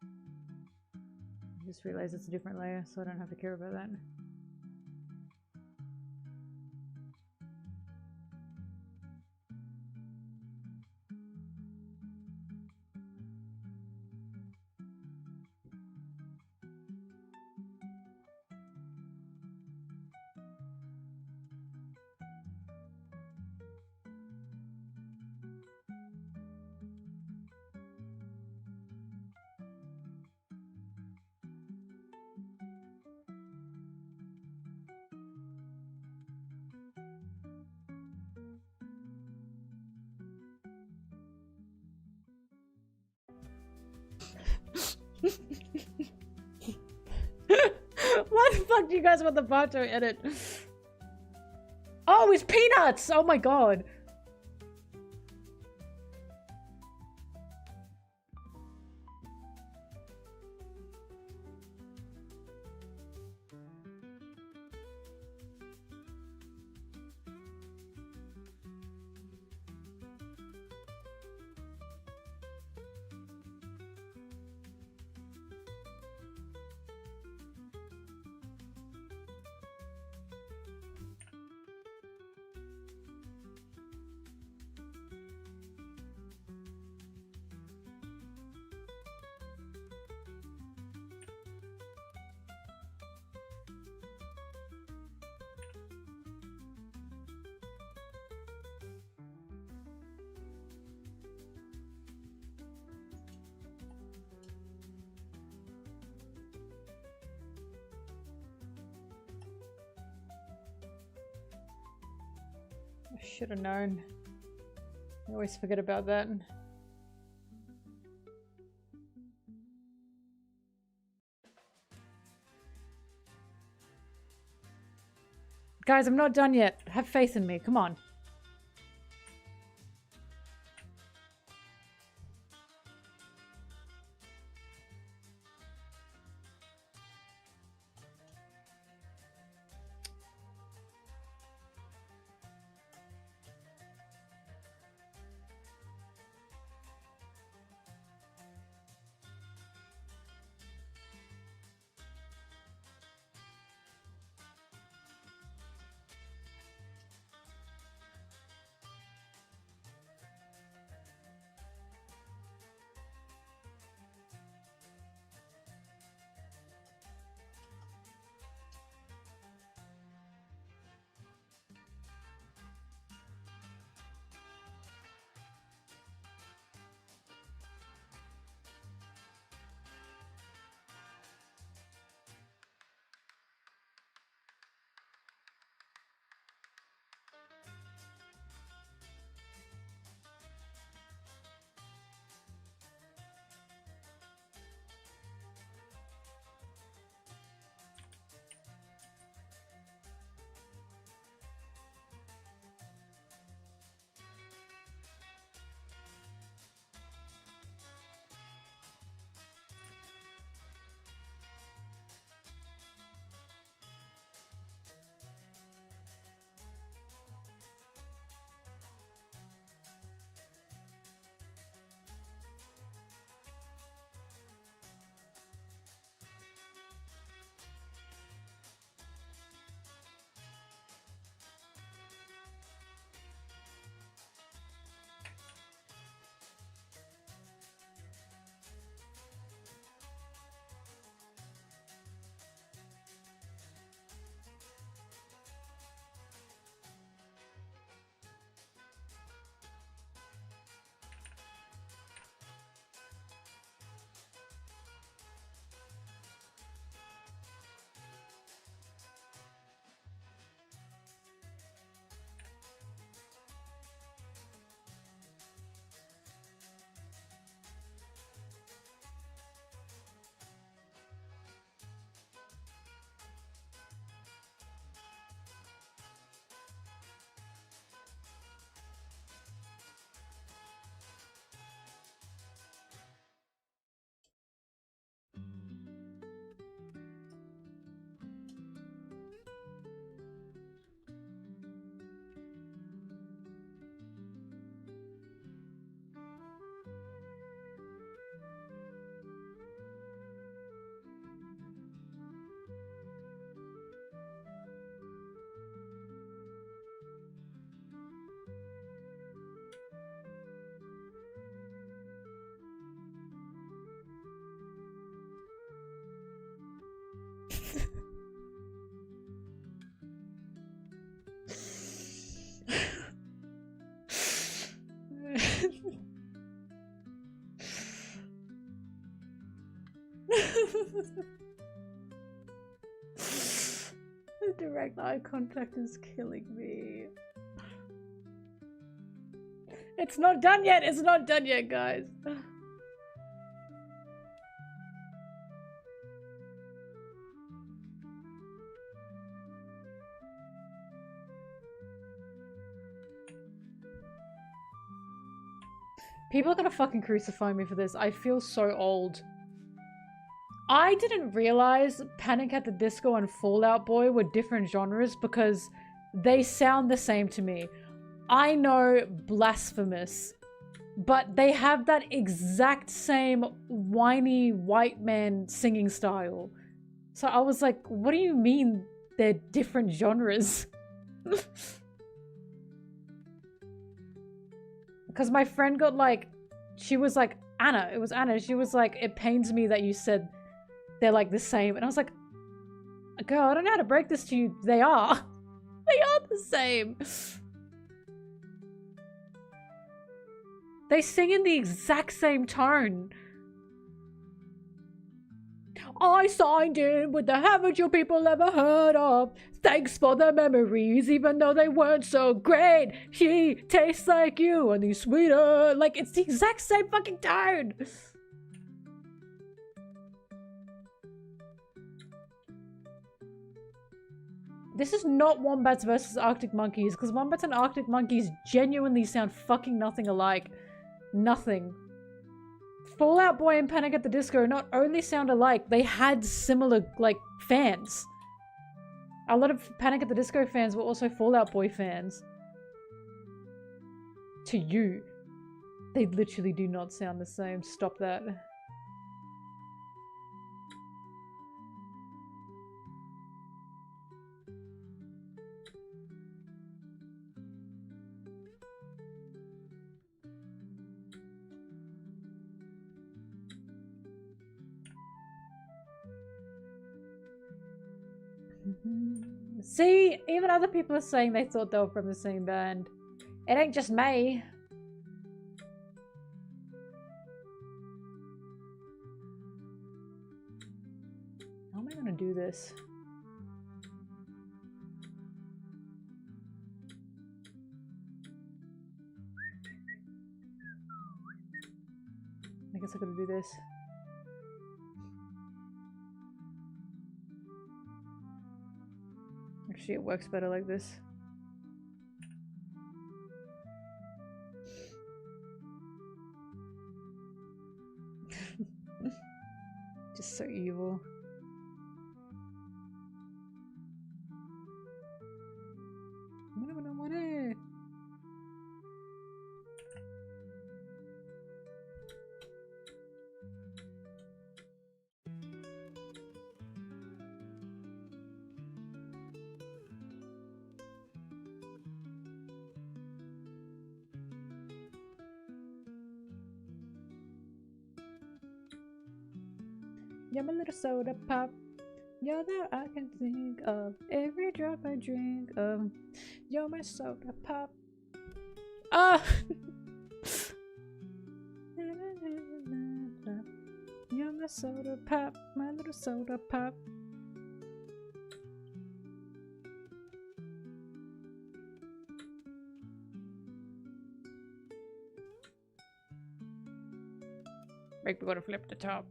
I just realized it's a different layer, so I don't have to care about that. What the fuck do you guys want the Bato edit? Oh, it's peanuts! Oh my god. I should have known. I always forget about that. Guys, I'm not done yet. Have faith in me. Come on. The direct eye contact is killing me. It's not done yet! It's not done yet, guys! People are gonna fucking crucify me for this. I feel so old. I didn't realize Panic at the Disco and Fall Out Boy were different genres because they sound the same to me. I know, blasphemous, but they have that exact same whiny white man singing style. So I was like, what do you mean they're different genres? Because my friend got like, she was like, Anna, it was Anna, she was like, it pains me that you said they're like the same. And I was like, girl, I don't know how to break this to you. They are. They are the same. They sing in the exact same tone. I signed in with the haven't you people ever heard of? Thanks for the memories, even though they weren't so great. She tastes like you, and he's sweeter. Like, it's the exact same fucking tone. This is not Wombats versus Arctic Monkeys, because Wombats and Arctic Monkeys genuinely sound fucking nothing alike. Nothing. Fall Out Boy and Panic at the Disco not only sound alike, they had similar, like, fans. A lot of Panic at the Disco fans were also Fall Out Boy fans. To you. They literally do not sound the same. Stop that. See, even other people are saying they thought they were from the same band. It ain't just me. How am I gonna do this? I guess I gotta do this. Actually, it works better like this. Just so evil. You're my little soda pop. You're the I can think of every drop I drink of. You're my soda pop. Ah! You're my soda pop, my little soda pop. Like we gotta flip the top.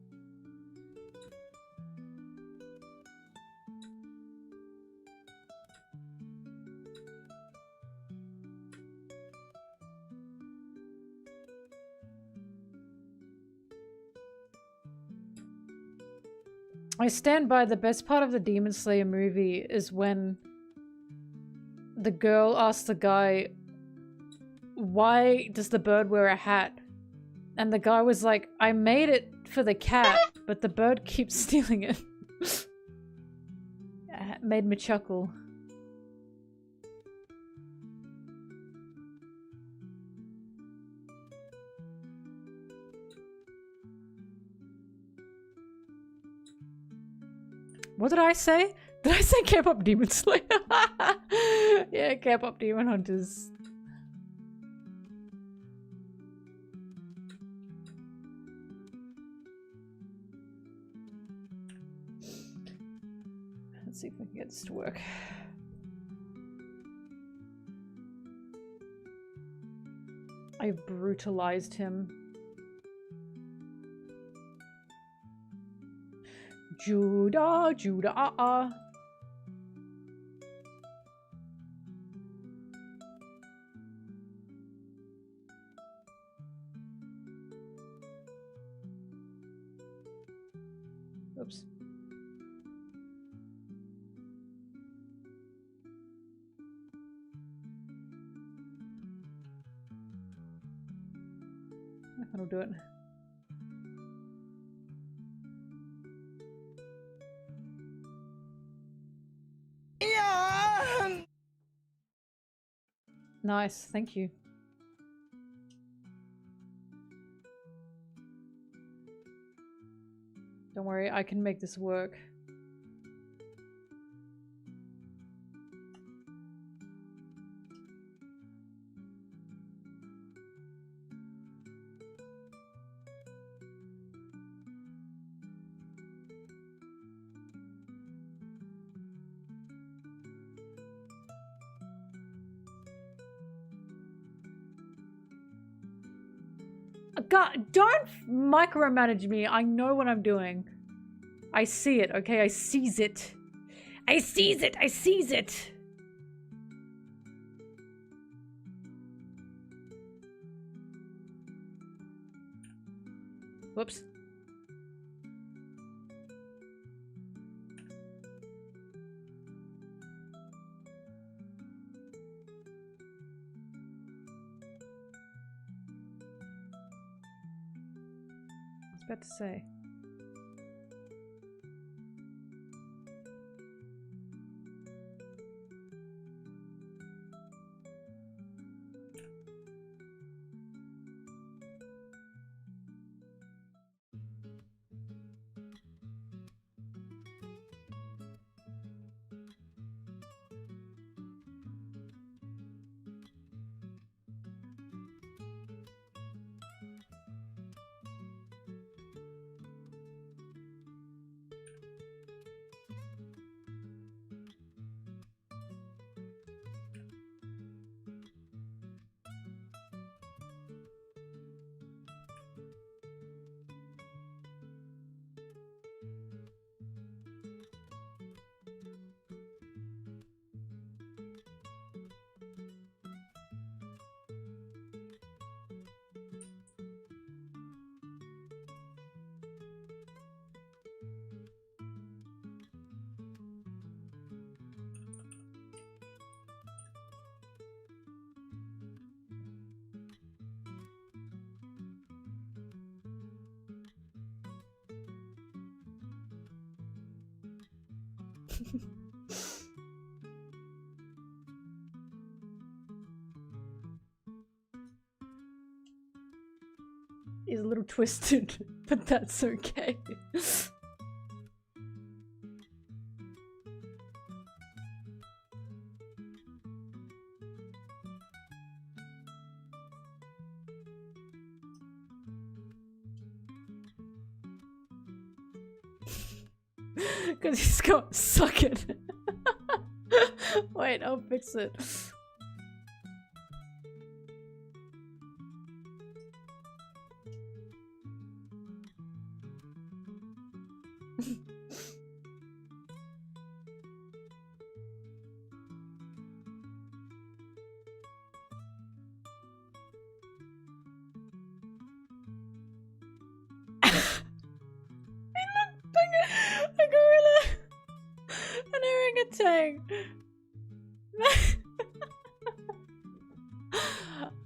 I stand by the best part of the Demon Slayer movie is when the girl asks the guy, why does the bird wear a hat? And the guy was like, I made it for the cat, but the bird keeps stealing it. It made me chuckle. What did I say? Did I say K-pop Demon Slayer? Yeah, K-pop Demon Hunters. Let's see if we can get this to work. I've brutalized him. Judah, Judah, Oops. That'll do it. Nice, thank you. Don't worry, I can make this work. God, don't micromanage me. I know what I'm doing. I see it, okay? I seize it. I seize it! I seize it! Whoops. I was about to say. He's a little twisted, but that's okay. Because he's got suck it. Wait, I'll fix it.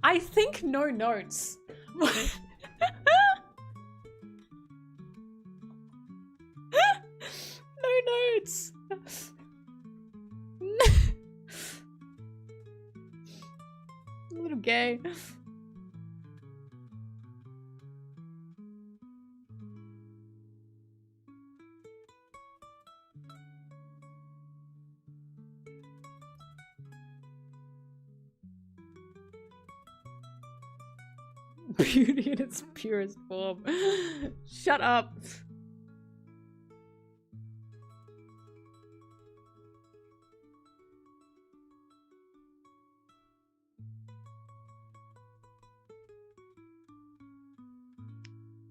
I think no notes. No notes. A little gay. Beauty in its purest form. Shut up.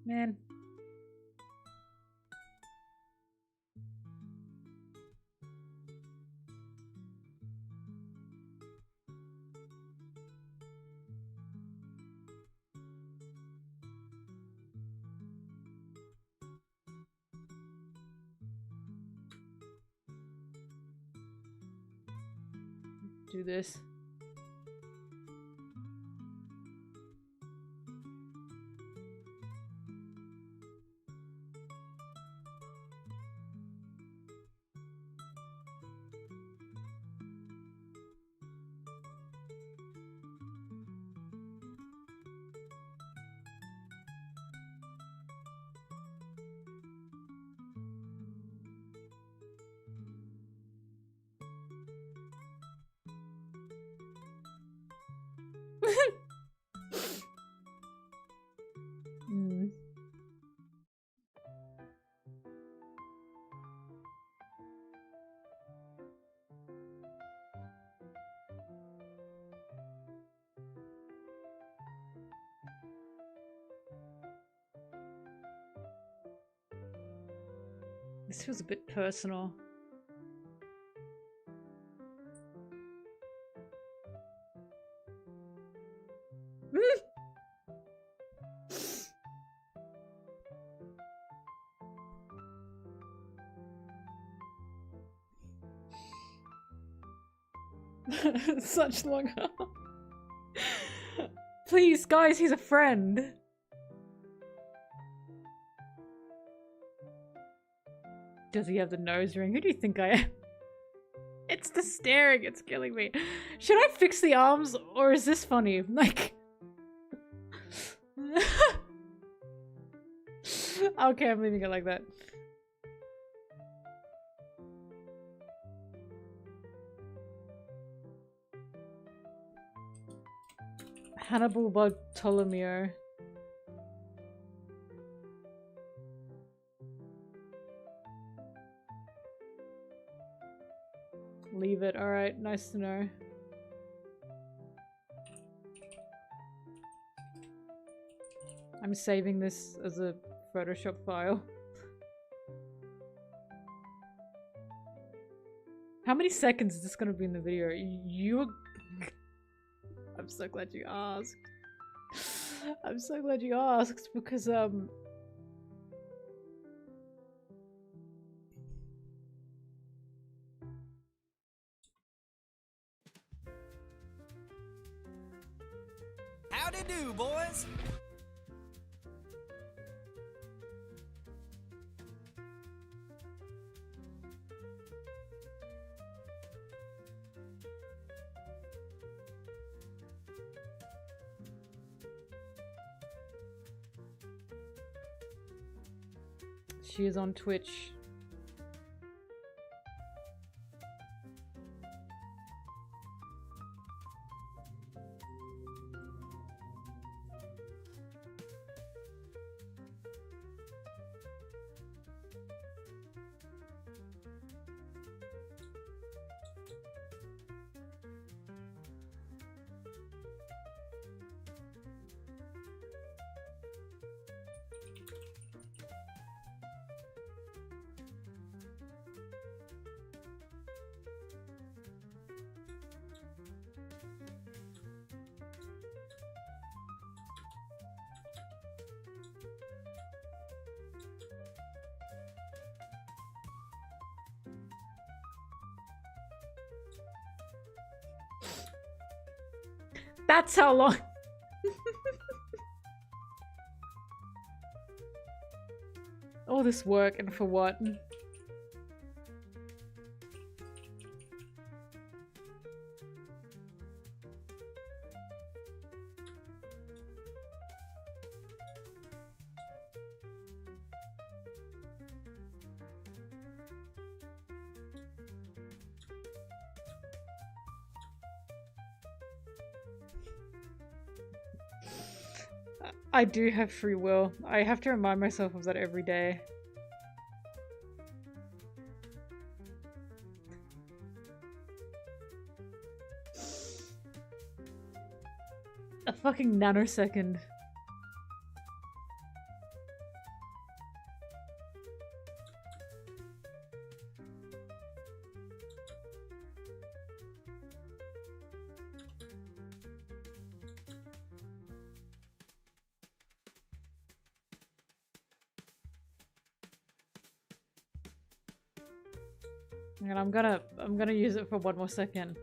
Man. Do this. Hmm. This feels a bit personal. Such long. Please, guys, he's a friend. Does he have the nose ring? Who do you think I am? It's the staring, it's killing me. Should I fix the arms, or is this funny? Like... Okay, I'm leaving it like that. Hannibal Bartolomeo. Leave it. Alright, nice to know. I'm saving this as a Photoshop file. How many seconds is this gonna be in the video? You... I'm so glad you asked. I'm so glad you asked because Howdy do, boys! she is on Twitch. That's how long. All this work and for what? I do have free will. I have to remind myself of that every day. A fucking nanosecond. And I'm gonna use it for one more second.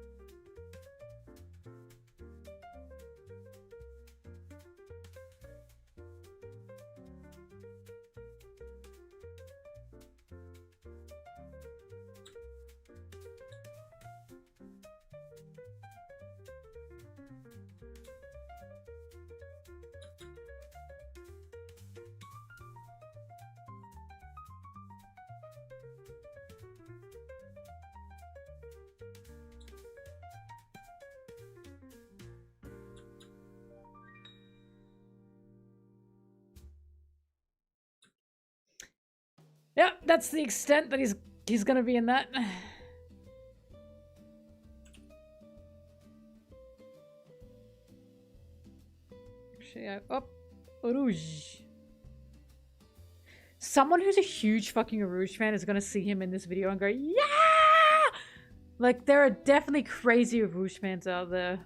Yeah, that's the extent that he's gonna be in that. Actually, Rouge. Someone who's a huge fucking Rouge fan is gonna see him in this video and go, yeah! Like, there are definitely crazy Rouge fans out there.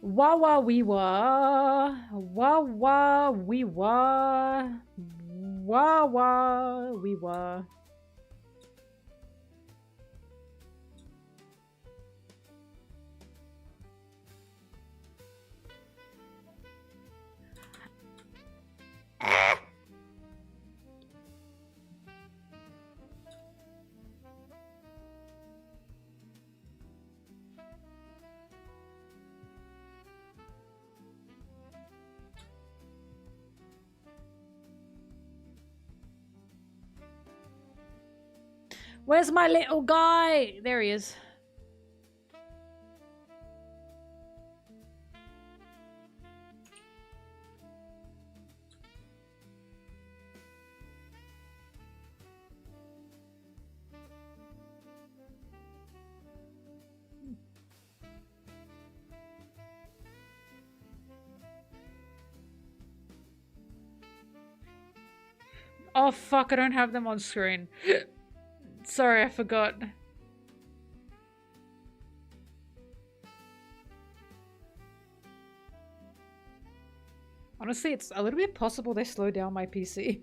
Wah wah wee wah. Wah wah wee wah. Wah wah wee wah. Where's my little guy? There he is. Oh fuck, I don't have them on screen. Sorry, I forgot. Honestly, it's a little bit possible they slow down my PC.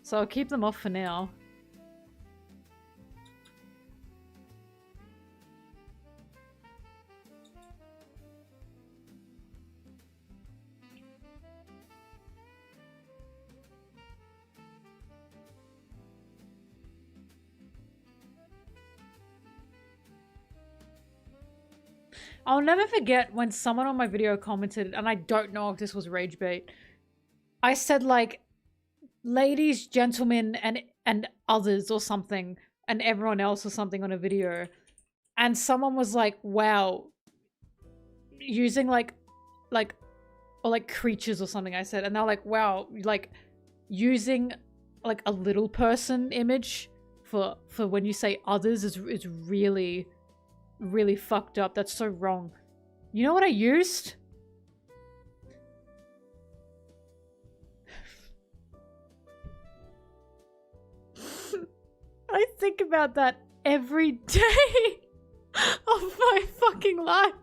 So I'll keep them off for now. I'll never forget when someone on my video commented, and I don't know if this was rage bait. I said like, ladies, gentlemen, and others or something, and everyone else or something on a video. And someone was like, wow, using like creatures or something I said. And they're like, wow, like using like a little person image for when you say others is really fucked up. That's so wrong. You know what I used? I think about that every day. of my fucking life.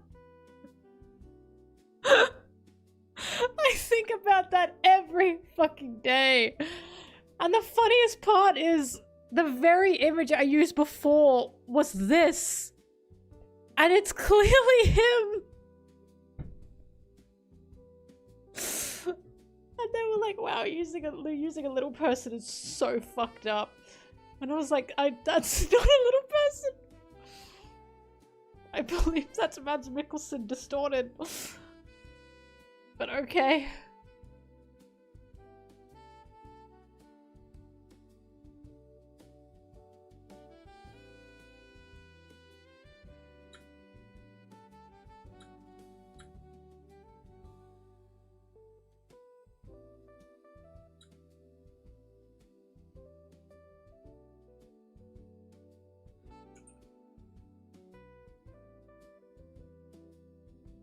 I think about that every fucking day. And the funniest part is the very image I used before was this. And it's clearly him. And they were like, wow, using a little person is so fucked up. And I was like, that's not a little person. I believe that's Mads Mikkelsen distorted. But okay.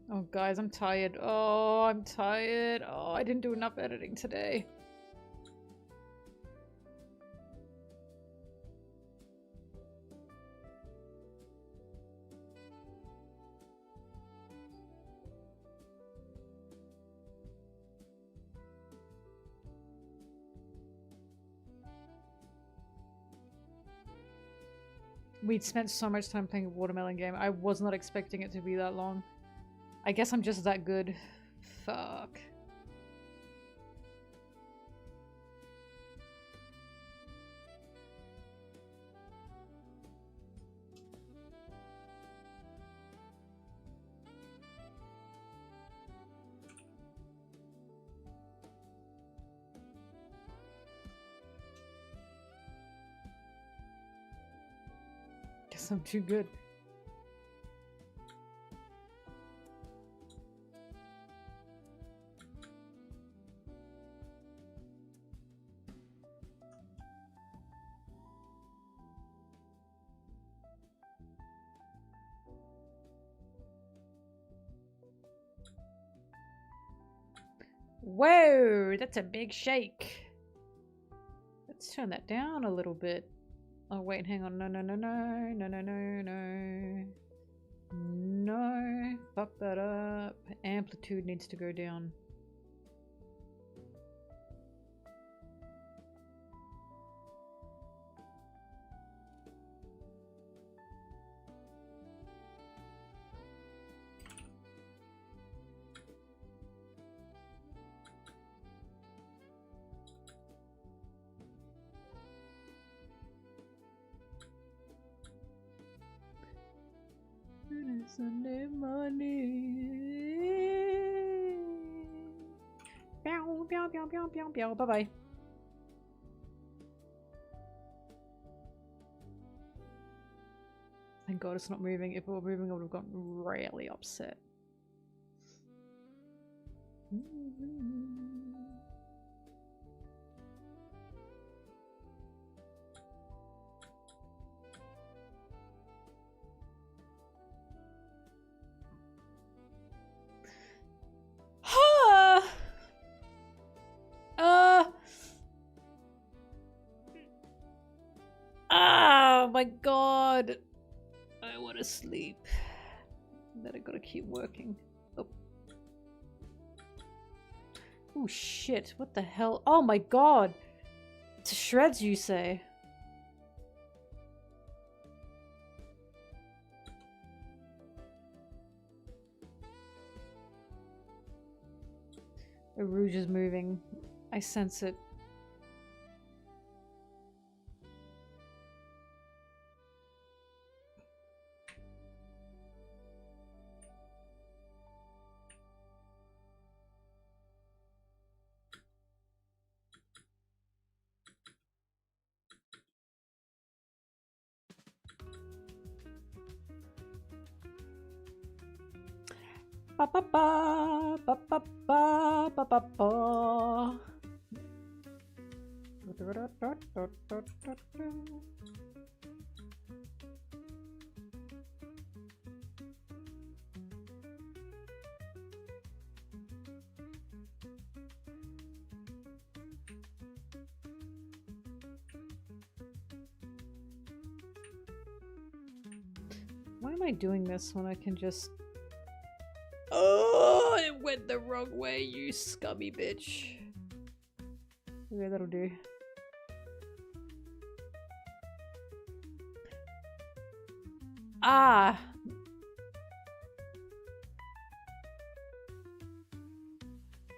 Oh, guys, I'm tired. Oh, I'm tired. Oh, I didn't do enough editing today. We'd spent so much time playing a watermelon game. I was not expecting it to be that long. I guess I'm just that good. Fuck. Guess I'm too good. Whoa, that's a big shake. Let's turn that down a little bit. Oh wait, hang on. No, no, no, no, no, no, no, no. No, fuck that up. Amplitude needs to go down. Sunday morning. Pew, pew, pew, pew, pew, pew. Bye-bye. Thank God it's not moving. If it were moving, I would have gotten really upset. Oh my God. I want to sleep. But I gotta keep working. Oh. Oh shit, what the hell? Oh my God. To shreds, you say? The rouge is moving. I sense it. Ba ba ba ba ba ba ba ba ba. Why am I doing this when I can just... Oh, it went the wrong way, you scummy bitch. Okay, that'll do. Ah!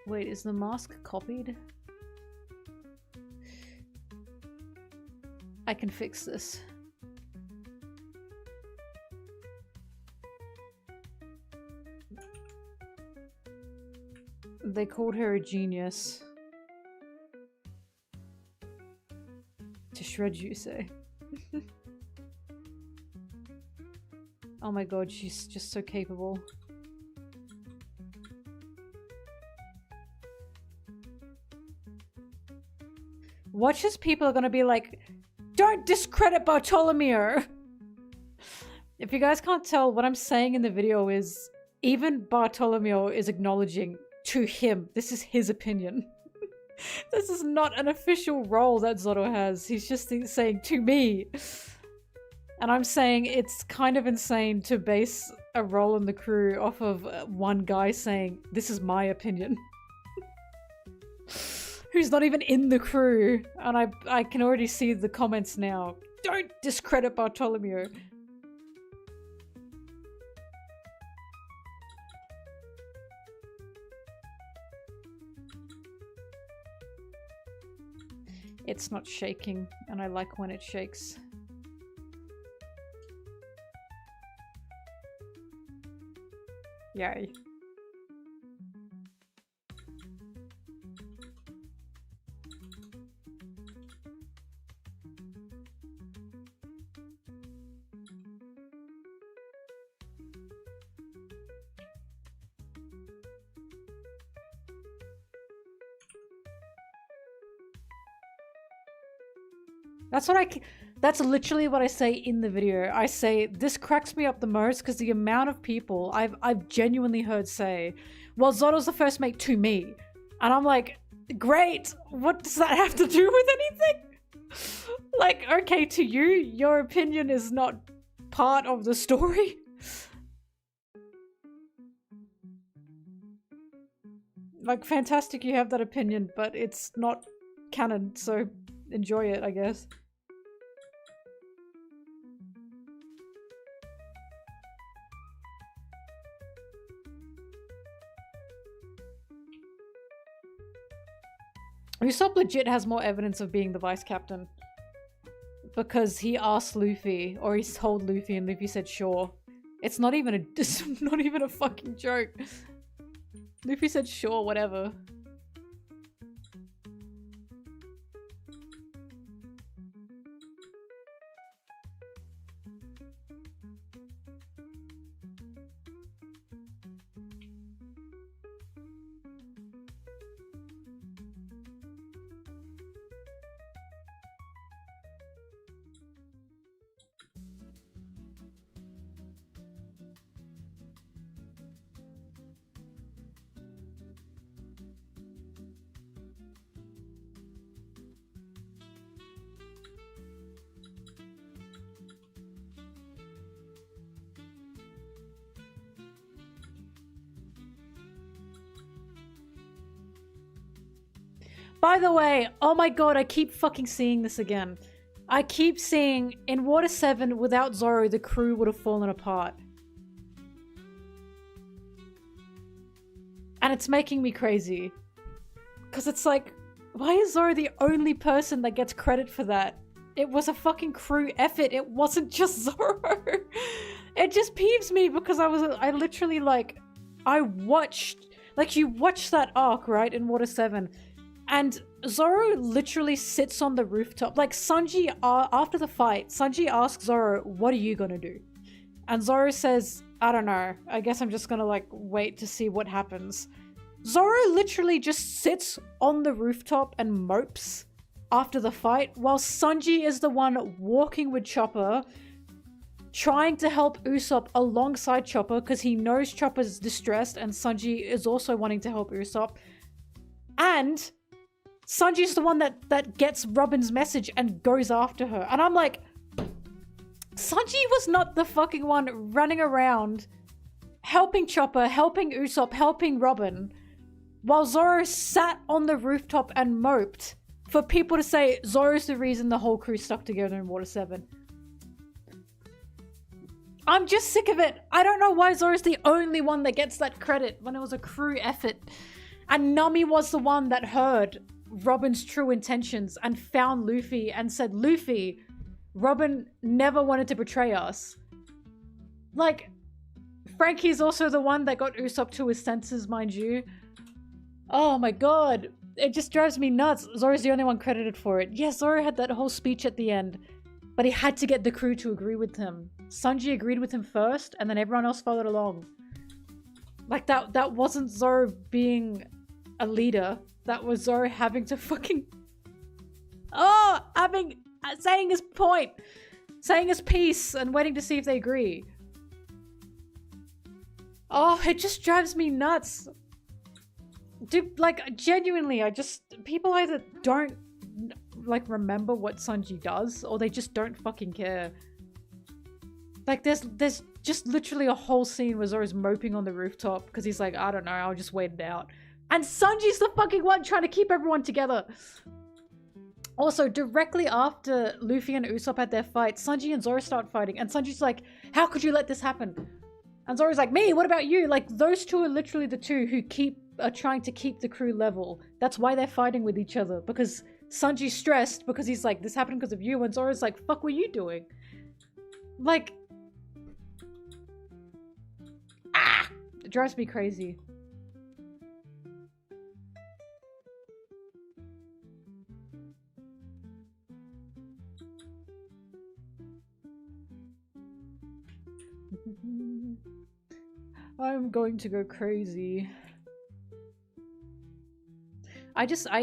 Wait, is the mask copied? I can fix this. They called her a genius. To shred you, say. Oh my god, she's just so capable. Watch as people are gonna be like, don't discredit Bartolomeo! If you guys can't tell, what I'm saying in the video is, even Bartolomeo is acknowledging to him, this is his opinion. This is not an official role that Zorro has. He's just saying to me. And I'm saying it's kind of insane to base a role in the crew off of one guy saying, this is my opinion. Who's not even in the crew. And I can already see the comments now. Don't discredit Bartolomeo. It's not shaking, and I like when it shakes. Yay. That's literally what I say in the video. I say, this cracks me up the most because the amount of people I've genuinely heard say, well, Zorro's the first mate to me. And I'm like, great, what does that have to do with anything? Like, okay, to you, your opinion is not part of the story. Like, fantastic you have that opinion, but it's not canon, so enjoy it, I guess. Usopp legit has more evidence of being the vice captain. Because he asked Luffy, or he told Luffy and Luffy said sure. It's not even a fucking joke. Luffy said sure, whatever. By the way, oh my god, I keep fucking seeing this again. I keep seeing, in Water 7, without Zorro, the crew would have fallen apart. And it's making me crazy. Because it's like, why is Zorro the only person that gets credit for that? It was a fucking crew effort, it wasn't just Zorro. It just peeves me because I literally like, I watched, like you watched that arc, right, in Water 7. And Zorro literally sits on the rooftop. Like, Sanji, after the fight, Sanji asks Zorro, what are you gonna do? And Zorro says, I don't know. I guess I'm just gonna, like, wait to see what happens. Zorro literally just sits on the rooftop and mopes after the fight, while Sanji is the one walking with Chopper, trying to help Usopp alongside Chopper, because he knows Chopper's distressed, and Sanji is also wanting to help Usopp. And Sanji's the one that gets Robin's message and goes after her. And I'm like, Sanji was not the fucking one running around helping Chopper, helping Usopp, helping Robin, while Zoro sat on the rooftop and moped for people to say Zoro's the reason the whole crew stuck together in Water 7. I'm just sick of it. I don't know why Zoro's the only one that gets that credit when it was a crew effort. And Nami was the one that heard Robin's true intentions and found Luffy and said, Luffy, Robin never wanted to betray us. Like, Frankie's also the one that got Usopp to his senses, mind you. Oh my god. It just drives me nuts. Zoro's the only one credited for it. Yes, Zoro had that whole speech at the end, but he had to get the crew to agree with him. Sanji agreed with him first, and then everyone else followed along. Like, that wasn't Zoro being a leader. That was Zoro having to fucking... Oh! Saying his point! Saying his piece and waiting to see if they agree. Oh, it just drives me nuts. Dude, like, genuinely, people either don't, like, remember what Sanji does, or they just don't fucking care. Like, there's just literally a whole scene where Zoro's moping on the rooftop, because he's like, I don't know, I'll just wait it out. And Sanji's the fucking one trying to keep everyone together. Also, directly after Luffy and Usopp had their fight, Sanji and Zoro start fighting, and Sanji's like, how could you let this happen? And Zoro's like, me, what about you? Like, those two are literally the two who are trying to keep the crew level. That's why they're fighting with each other, because Sanji's stressed because he's like, this happened because of you, and Zoro's like, fuck, what are you doing? Like, it drives me crazy. I'm going to go crazy.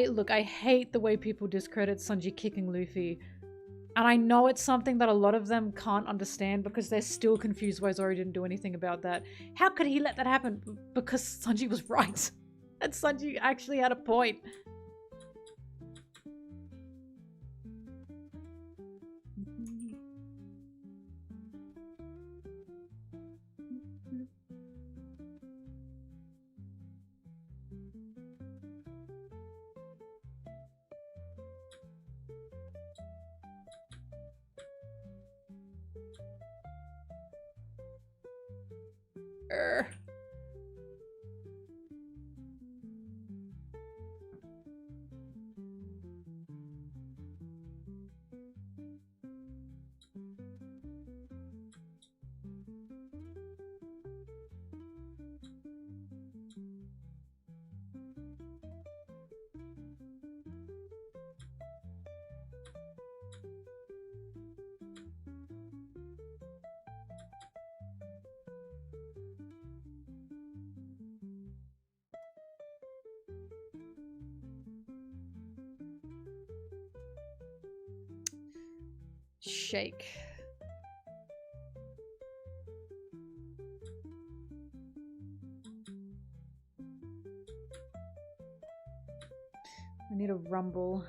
Look, I hate the way people discredit Sanji kicking Luffy. And I know it's something that a lot of them can't understand because they're still confused why Zoro didn't do anything about that. How could he let that happen? Because Sanji was right. And Sanji actually had a point. Shake. I need a rumble.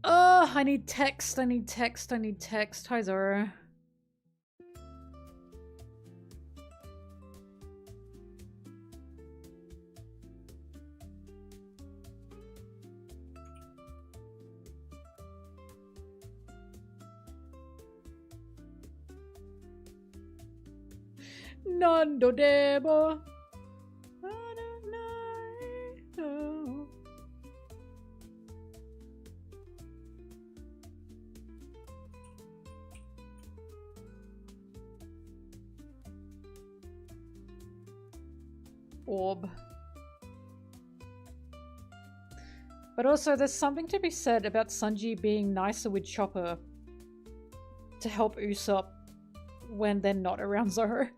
Oh, I need text, I need text, I need text. Hi, Zoro. Nando demo. Orb. But also, there's something to be said about Sanji being nicer with Chopper to help Usopp when they're not around Zoro.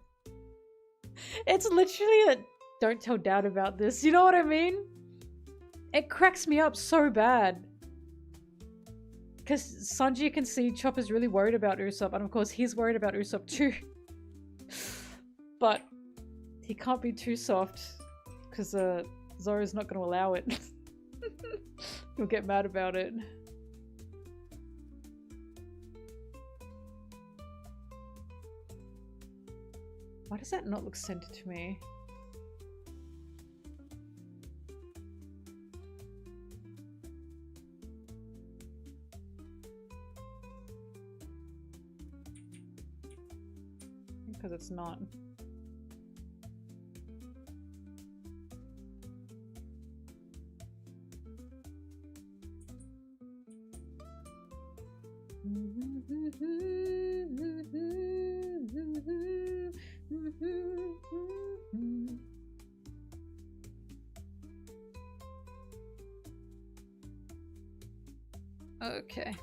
It's literally a don't tell Dad about this, you know what I mean? It cracks me up so bad. Because Sanji can see Chopper's really worried about Usopp, and of course he's worried about Usopp too. But he can't be too soft, because Zoro's not going to allow it. He'll get mad about it. Why does that not look centered to me? Because it's not. Okay.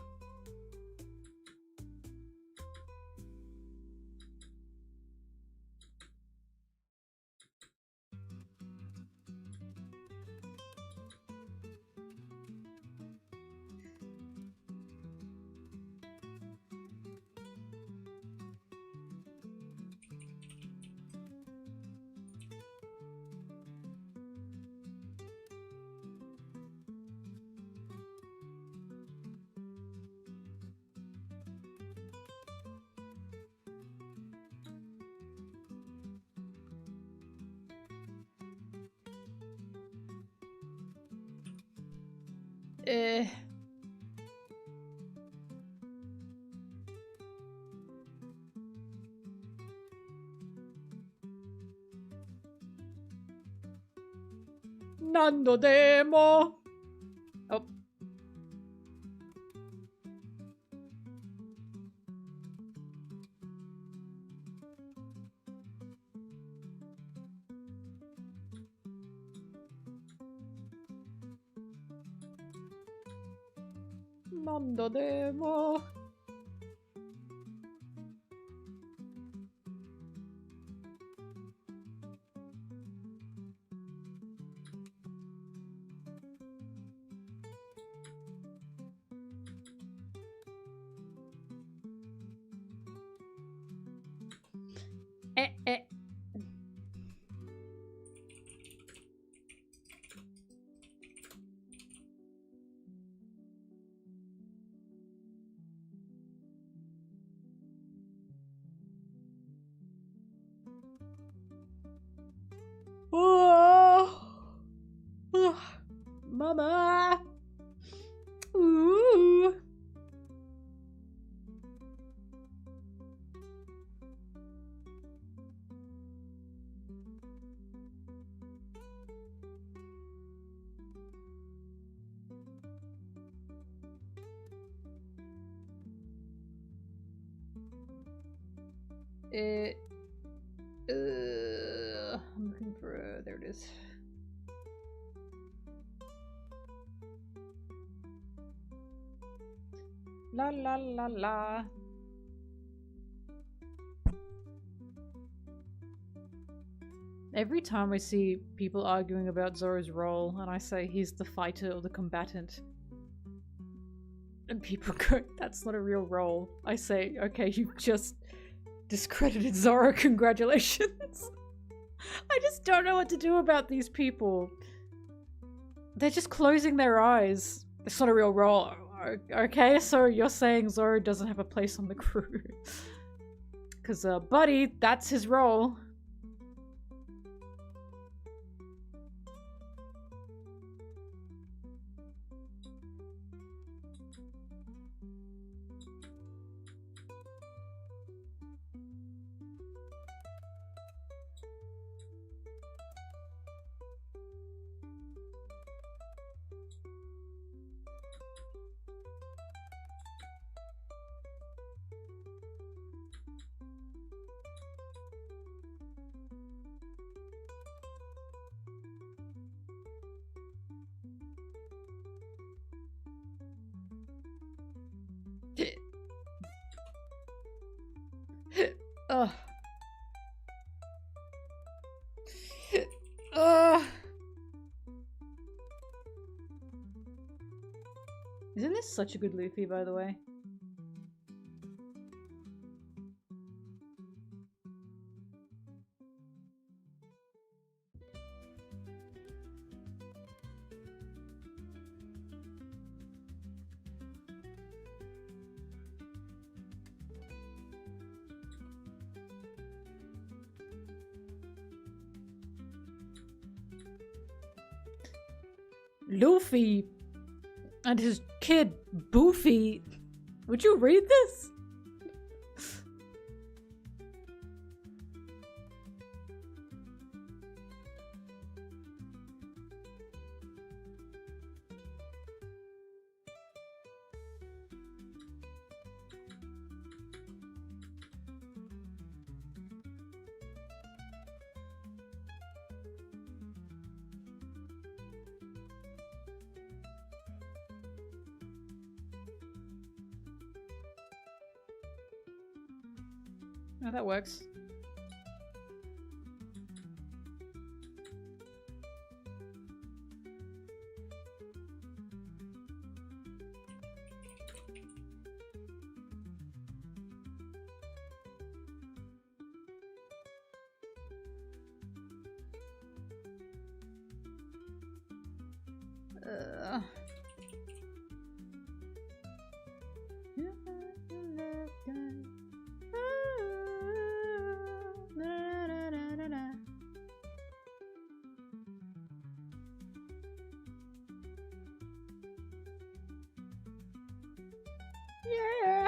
Nando demo. Oh. Nando demo. Mama. Ooh. I'm looking for there it is. La la la la. Every time I see people arguing about Zoro's role and I say he's the fighter or the combatant, and people go, that's not a real role. I say, okay, you just discredited Zoro, congratulations. I just don't know what to do about these people. They're just closing their eyes. It's not a real role. Okay, so you're saying Zoro doesn't have a place on the crew. Because, buddy, that's his role. such a good Luffy, by the way. Luffy and his kid Boofy. Would you read this? Oh, that works. Yeah.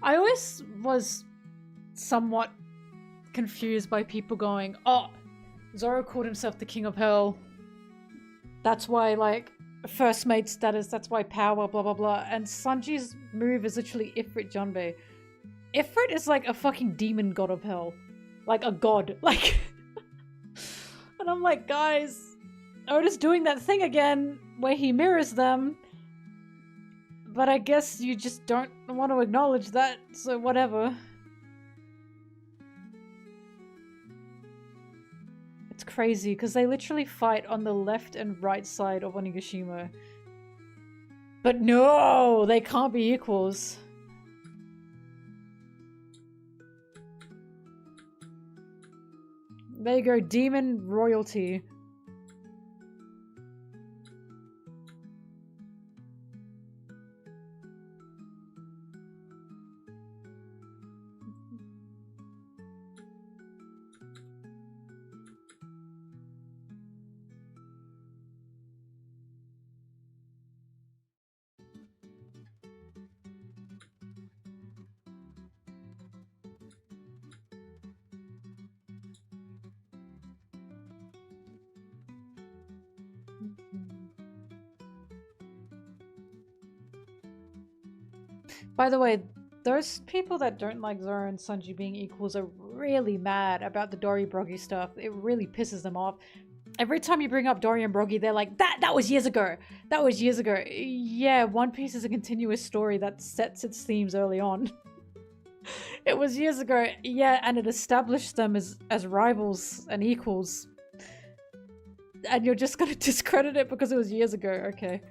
I always was somewhat confused by people going, oh, Zoro called himself the King of Hell. That's why, like, first mate status, that's why power, blah, blah, blah. And Sanji's move is literally Ifrit Janbei. Ifrit is like a fucking demon god of hell. Like a god. Like, and I'm like, guys, Oda's doing that thing again where he mirrors them. But I guess you just don't want to acknowledge that, so whatever. It's crazy, because they literally fight on the left and right side of Onigashima. But no! They can't be equals. There you go, demon royalty. By the way, those people that don't like Zoro and Sanji being equals are really mad about the Dory Broggy stuff. It really pisses them off. Every time you bring up Dory and Broggy, they're like, that was years ago. That was years ago. Yeah, One Piece is a continuous story that sets its themes early on. It was years ago. Yeah, and it established them as rivals and equals. And you're just gonna discredit it because it was years ago. Okay.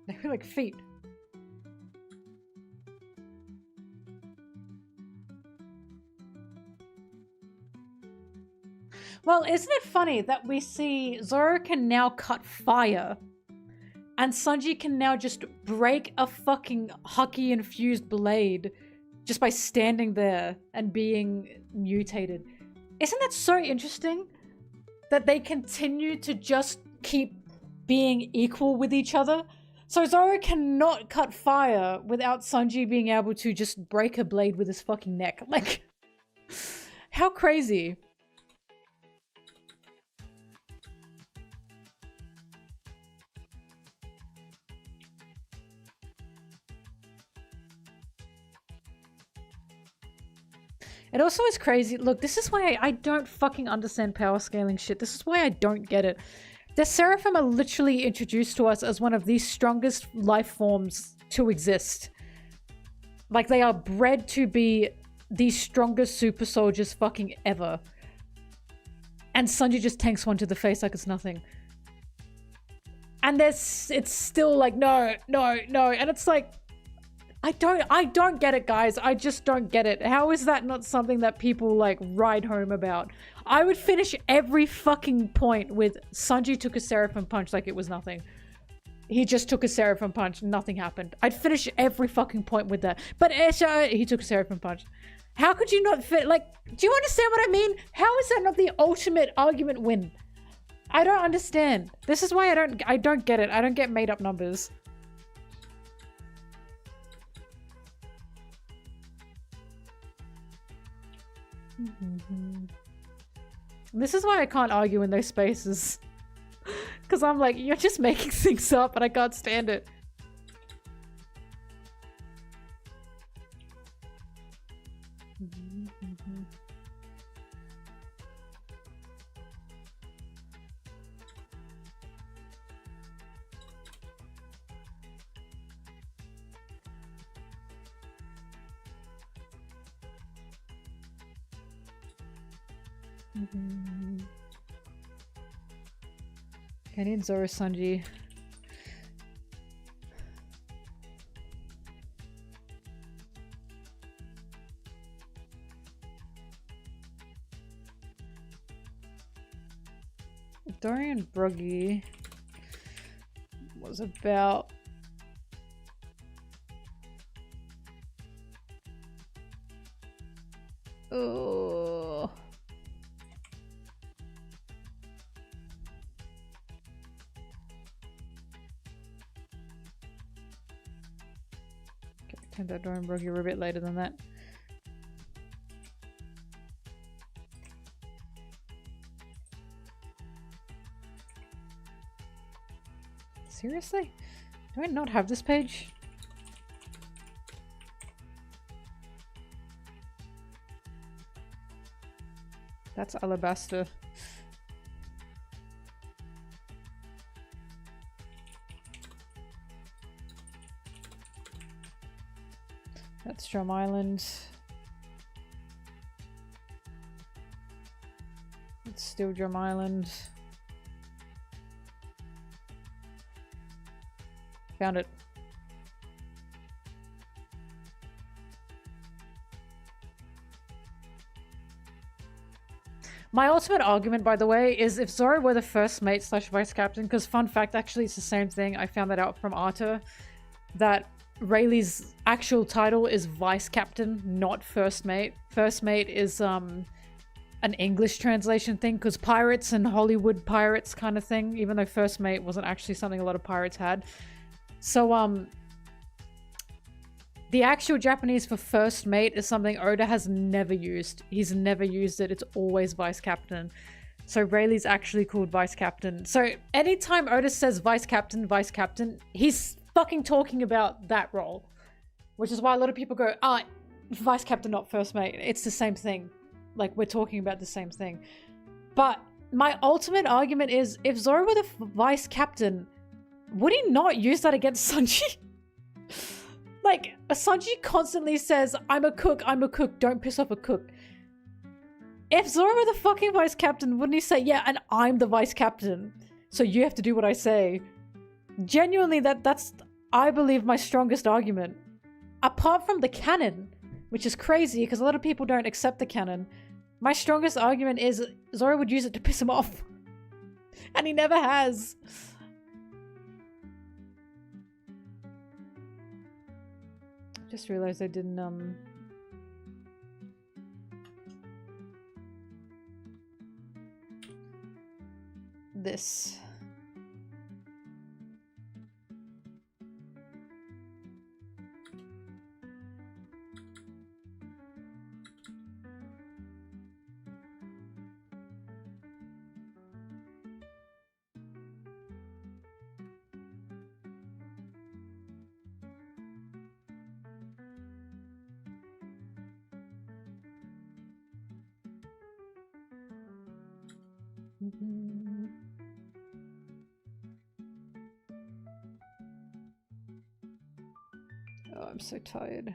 They feel like feet. Well, isn't it funny that we see Zoro can now cut fire And Sanji can now just break a fucking Haki-infused blade just by standing there and being mutated. Isn't that so interesting? That they continue to just keep being equal with each other? So Zoro cannot cut fire without Sanji being able to just break a blade with his fucking neck. Like, how crazy. It also is crazy. Look, this is why I don't fucking understand power scaling shit. This is why I don't get it. The Seraphim are literally introduced to us as one of the strongest life forms to exist. Like, they are bred to be the strongest super soldiers fucking ever. And Sanji just tanks one to the face like it's nothing. And it's still like, no, no, no. And it's like, I don't get it, guys. I just don't get it. How is that not something that people, like, ride home about? I would finish every fucking point with Sanji took a Seraphim punch like it was nothing. He just took a Seraphim punch. Nothing happened. I'd finish every fucking point with that. But Esha, he took a Seraphim punch. How could you not fit? Like, do you understand what I mean? How is that not the ultimate argument win? I don't understand. This is why I don't get it. I don't get made up numbers. This is why I can't argue in those spaces. Because I'm like, you're just making things up and I can't stand it. I need Zoro Sanji. Dorian Bruggy was about oh. Turned out Dorian Bruggy were a bit later than that. Seriously? Do I not have this page? That's Alabaster. That's Drum Island. It's still Drum Island. Found it. My ultimate argument, by the way, is if Zoro were the first mate slash vice captain, because fun fact, actually it's the same thing. I found that out from Arthur, that Rayleigh's actual title is vice captain, not first mate. First mate is an English translation thing, because pirates and Hollywood pirates kind of thing, even though first mate wasn't actually something a lot of pirates had. So, the actual Japanese for first mate is something Oda has never used. He's never used it. It's always vice captain. So Rayleigh's actually called vice captain. So anytime Oda says vice captain, he's fucking talking about that role. Which is why a lot of people go, vice captain, not first mate. It's the same thing. Like, we're talking about the same thing. But my ultimate argument is, if Zoro were the vice captain, would he not use that against Sanji? Like, Sanji constantly says, I'm a cook, don't piss off a cook. If Zoro were the fucking vice captain, wouldn't he say, yeah, and I'm the vice captain, so you have to do what I say? Genuinely, that's, I believe, my strongest argument. Apart from the canon, which is crazy, because a lot of people don't accept the canon, my strongest argument is Zoro would use it to piss him off. And he never has. Just realized I didn't this. Oh, I'm so tired.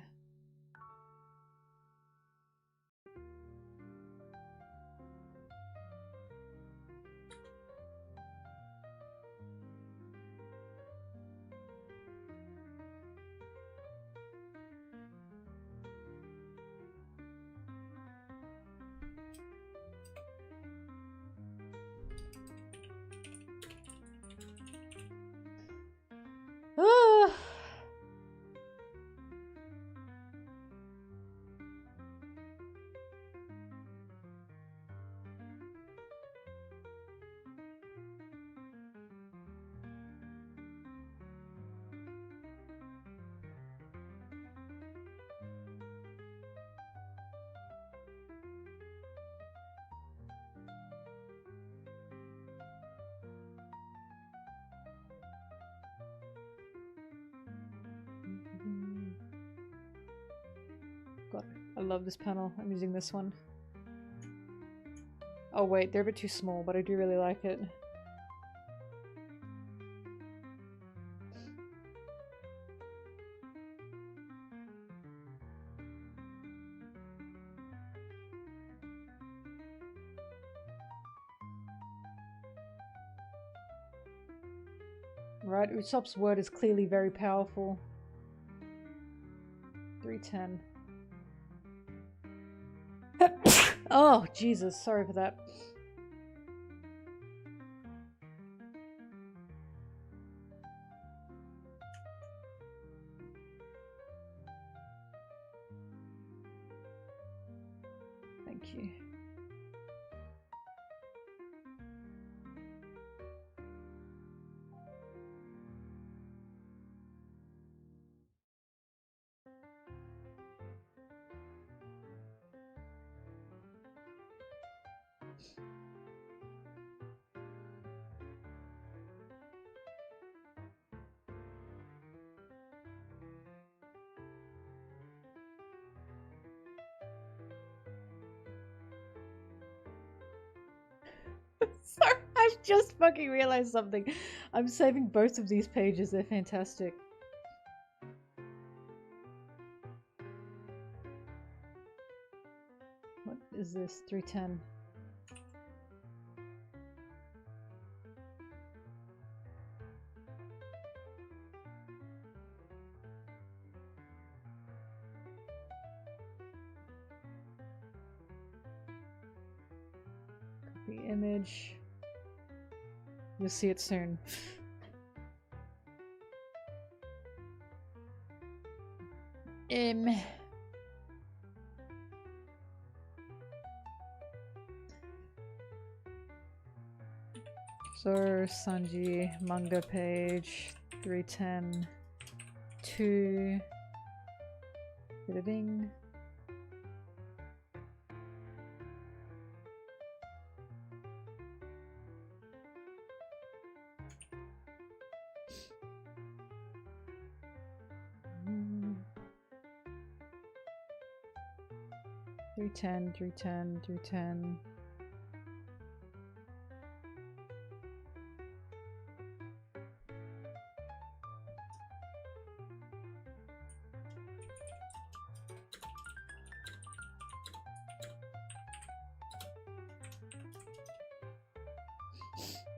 Ah. God, I love this panel. I'm using this one. Oh wait, they're a bit too small, but I do really like it. Right, Usopp's word is clearly very powerful. 310. Oh, Jesus, sorry for that. Thank you. Sorry, I just fucking realized something. I'm saving both of these pages, they're fantastic. What is this? 310. Copy image. You'll see it soon. So Sanji manga page 310 2 editing. Three ten, 310, 310.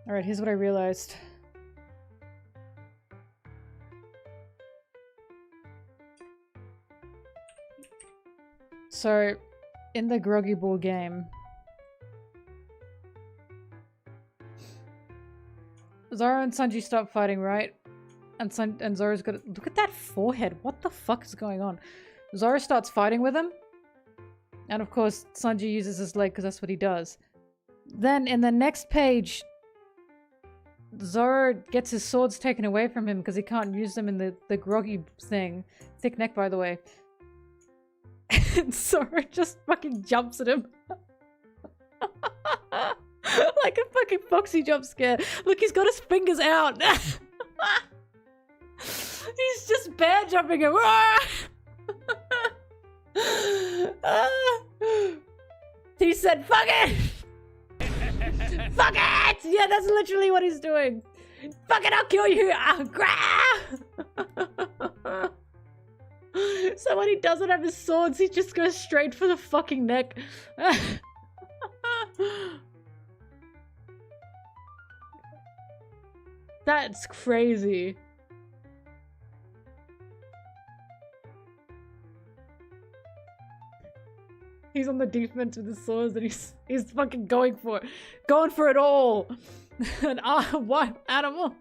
Alright, here's what I realized. So, in the Groggy Ball game, Zoro and Sanji stop fighting, right? And Zoro's got look at that forehead. What the fuck is going on? Zoro starts fighting with him. And of course, Sanji uses his leg because that's what he does. Then in the next page, Zoro gets his swords taken away from him because he can't use them in the groggy thing. Thick neck, by the way. And Zoro just fucking jumps at him. Like a fucking foxy jump scare. Look, he's got his fingers out. He's just bear jumping him. He said, fuck it! Fuck it! Yeah, that's literally what he's doing. Fuck it, I'll kill you! So when he doesn't have his swords, he just goes straight for the fucking neck. That's crazy. He's on the defense with his swords and he's fucking going for it. Going for it all. An white animal.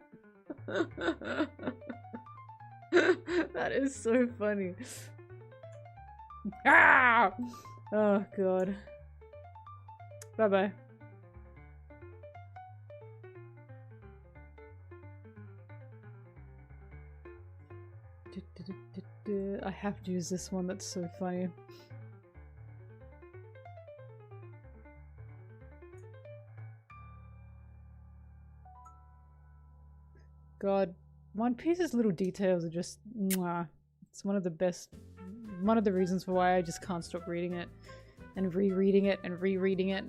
That is so funny. Ah! Oh god. Bye-bye. I have to use this one, that's so funny. God, One Piece's little details are just mwah. It's one of the best, one of the reasons for why I just can't stop reading it and rereading it and rereading it.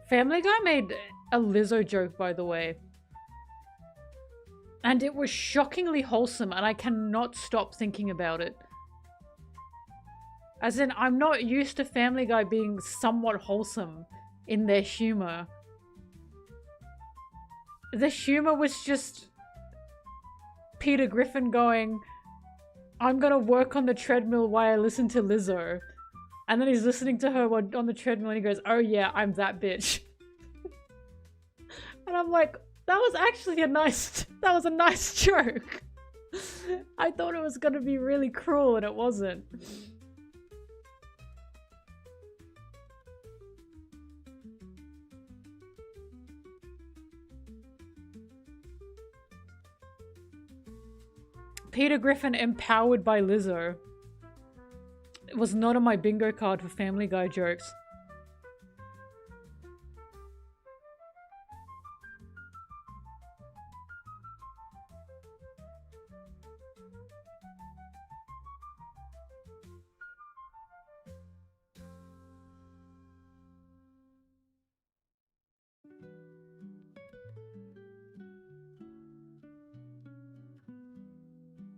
Family Guy made a Lizzo joke, by the way. And it was shockingly wholesome, and I cannot stop thinking about it. As in, I'm not used to Family Guy being somewhat wholesome in their humor. The humor was just Peter Griffin going, I'm gonna work on the treadmill while I listen to Lizzo. And then he's listening to her on the treadmill and he goes, oh yeah, I'm that bitch. And I'm like, that was actually a nice joke. I thought it was gonna be really cruel and it wasn't. Peter Griffin empowered by Lizzo. It was not on my bingo card for Family Guy jokes.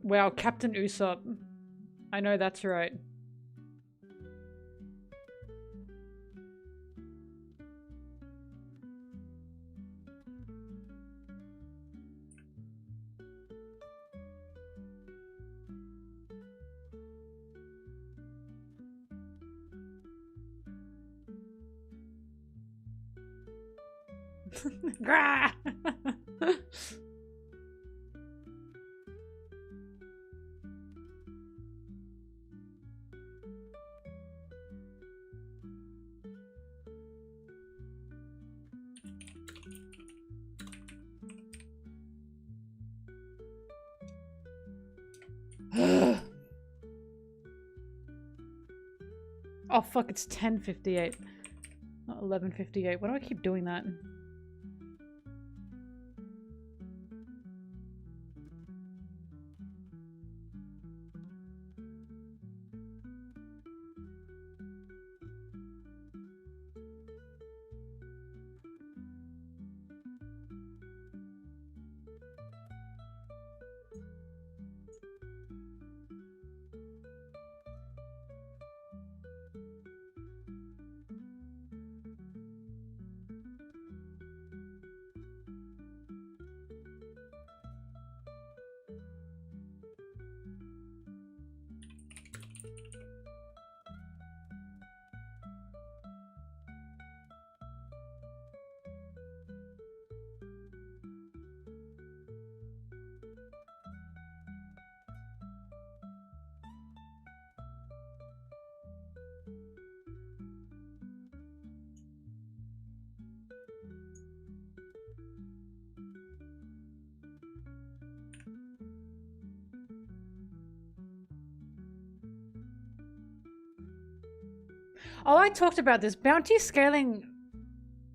Wow, Captain Usopp. I know that's right. Grah! Oh fuck, it's 10:58. Not 11:58. Why do I keep doing that? Oh, I talked about this. Bounty scaling,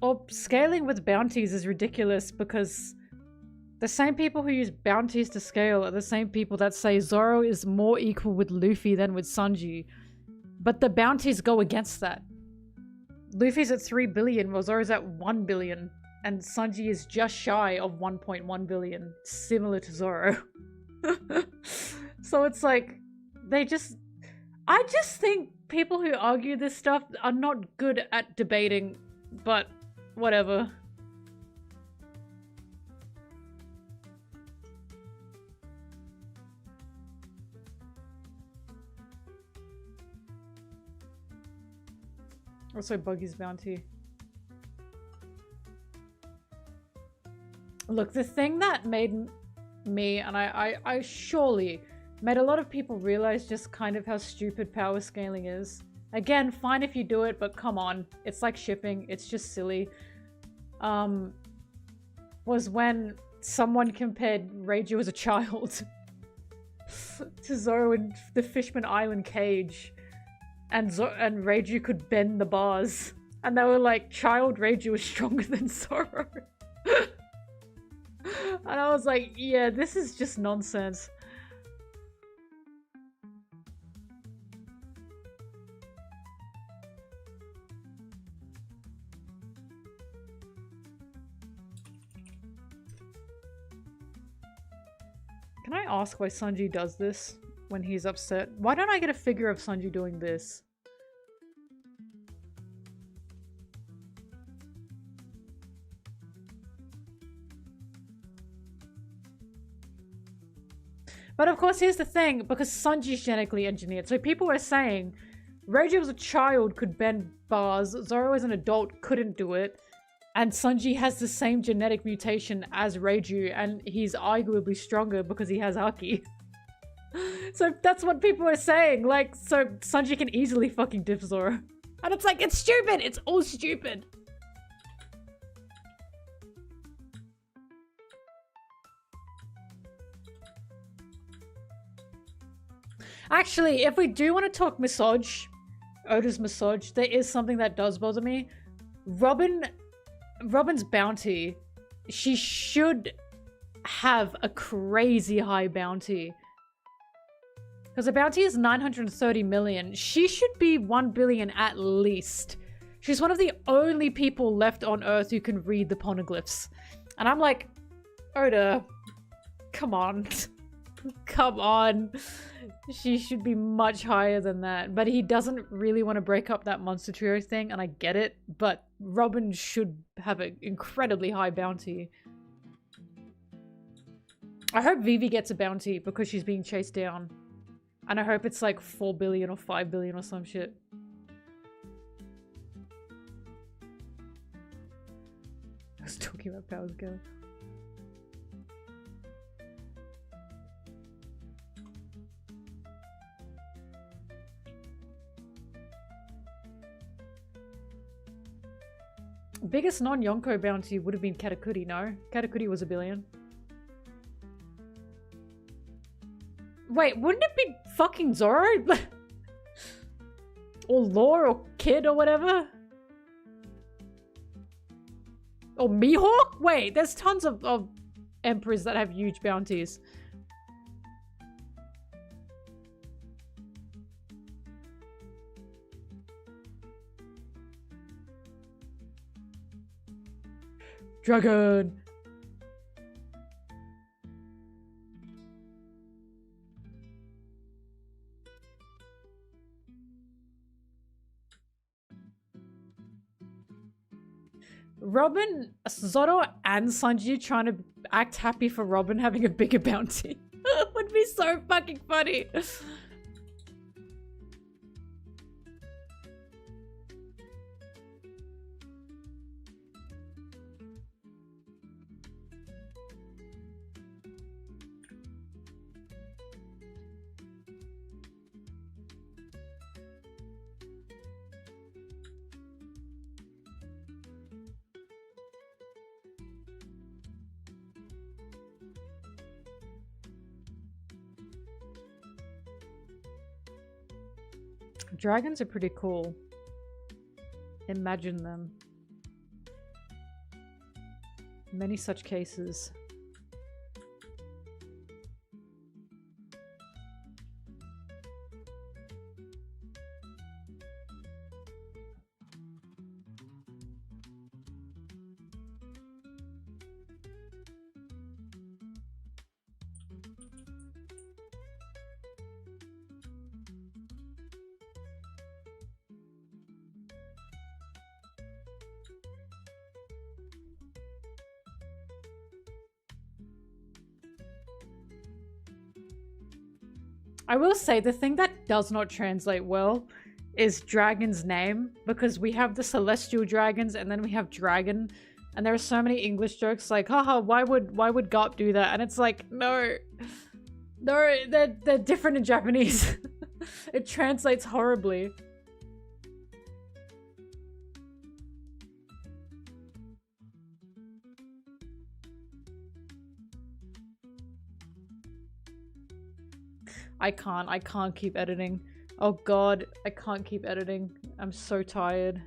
or scaling with bounties is ridiculous because the same people who use bounties to scale are the same people that say Zoro is more equal with Luffy than with Sanji. But the bounties go against that. Luffy's at 3 billion, while Zoro's at 1 billion. And Sanji is just shy of 1.1 billion, similar to Zoro. So it's like, I just think people who argue this stuff are not good at debating, but whatever. Also Buggy's bounty. Look, the thing that made me, and I surely made a lot of people realize just kind of how stupid power scaling is. Again, fine if you do it, but come on. It's like shipping. It's just silly. Was when someone compared Reiju as a child to Zoro in the Fishman Island cage. And Reiju could bend the bars. And they were like, child Reiju was stronger than Zoro. And I was like, yeah, this is just nonsense. Can I ask why Sanji does this when he's upset? Why don't I get a figure of Sanji doing this? But of course, here's the thing, because Sanji's genetically engineered. So people were saying, Reiju as a child could bend bars, Zoro as an adult couldn't do it, and Sanji has the same genetic mutation as Reiju, and he's arguably stronger because he has Haki. So that's what people are saying, like, so Sanji can easily fucking diff Zoro. And it's like, it's stupid! It's all stupid! Actually, if we do want to talk Oda's massage, there is something that does bother me. Robin's bounty, she should have a crazy high bounty. Because the bounty is 930 million. She should be 1 billion at least. She's one of the only people left on Earth who can read the poneglyphs. And I'm like, Oda, come on. Come on. She should be much higher than that. But he doesn't really want to break up that monster trio thing, and I get it. But Robin should have an incredibly high bounty. I hope Vivi gets a bounty because she's being chased down. And I hope it's like 4 billion or 5 billion or some shit. I was talking about Power Scale. Biggest non-Yonko bounty would have been Katakuri, no? Katakuri was 1 billion. Wait, wouldn't it be fucking Zoro? Or Law or Kid or whatever? Or Mihawk? Wait, there's tons of emperors that have huge bounties. Dragon! Robin, Zoro and Sanji trying to act happy for Robin having a bigger bounty would be so fucking funny. Dragons are pretty cool. Imagine them. Many such cases. I will say the thing that does not translate well is dragon's name, because we have the celestial dragons and then we have dragon, and there are so many English jokes like, haha, why would Garp do that? And it's like, no, they're different in Japanese. It translates horribly. I can't keep editing. Oh god, I can't keep editing. I'm so tired.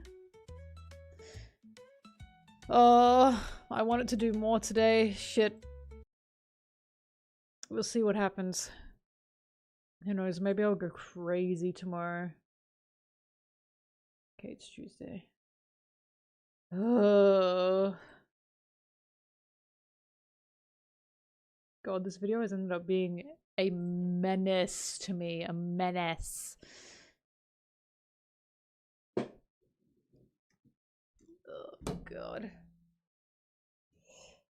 Oh, I wanted to do more today. Shit. We'll see what happens. Who knows, maybe I'll go crazy tomorrow. Okay, it's Tuesday. God, this video has ended up being a menace to me. A menace. Oh, God.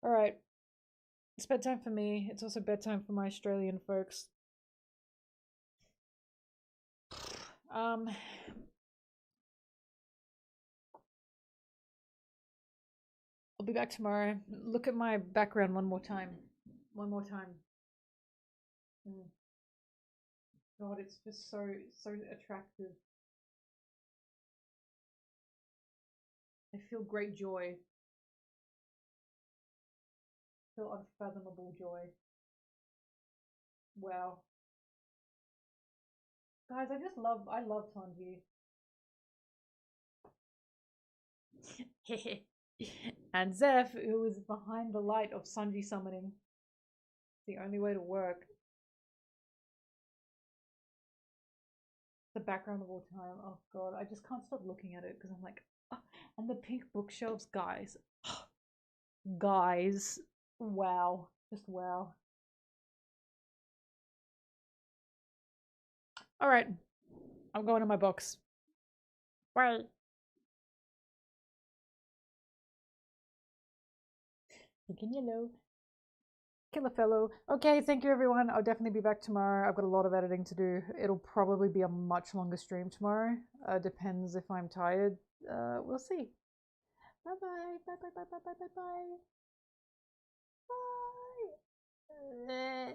Alright. It's bedtime for me. It's also bedtime for my Australian folks. I'll be back tomorrow. Look at my background one more time. One more time. God, it's just so attractive. I feel great joy. I feel unfathomable joy. Wow. Guys, I love Tanji. And Zeph, who is behind the light of Sanji summoning. It's the only way to work. The background of all time. Oh god, I just can't stop looking at it because I'm like, oh. And the pink bookshelves, guys. Guys, wow, just wow. All right, I'm going to my box. Bye. Thinking yellow. Killer fellow. Okay, thank you everyone. I'll definitely be back tomorrow. I've got a lot of editing to do. It'll probably be a much longer stream tomorrow. Depends if I'm tired. We'll see. Bye bye. Bye bye bye bye bye bye bye. Bye.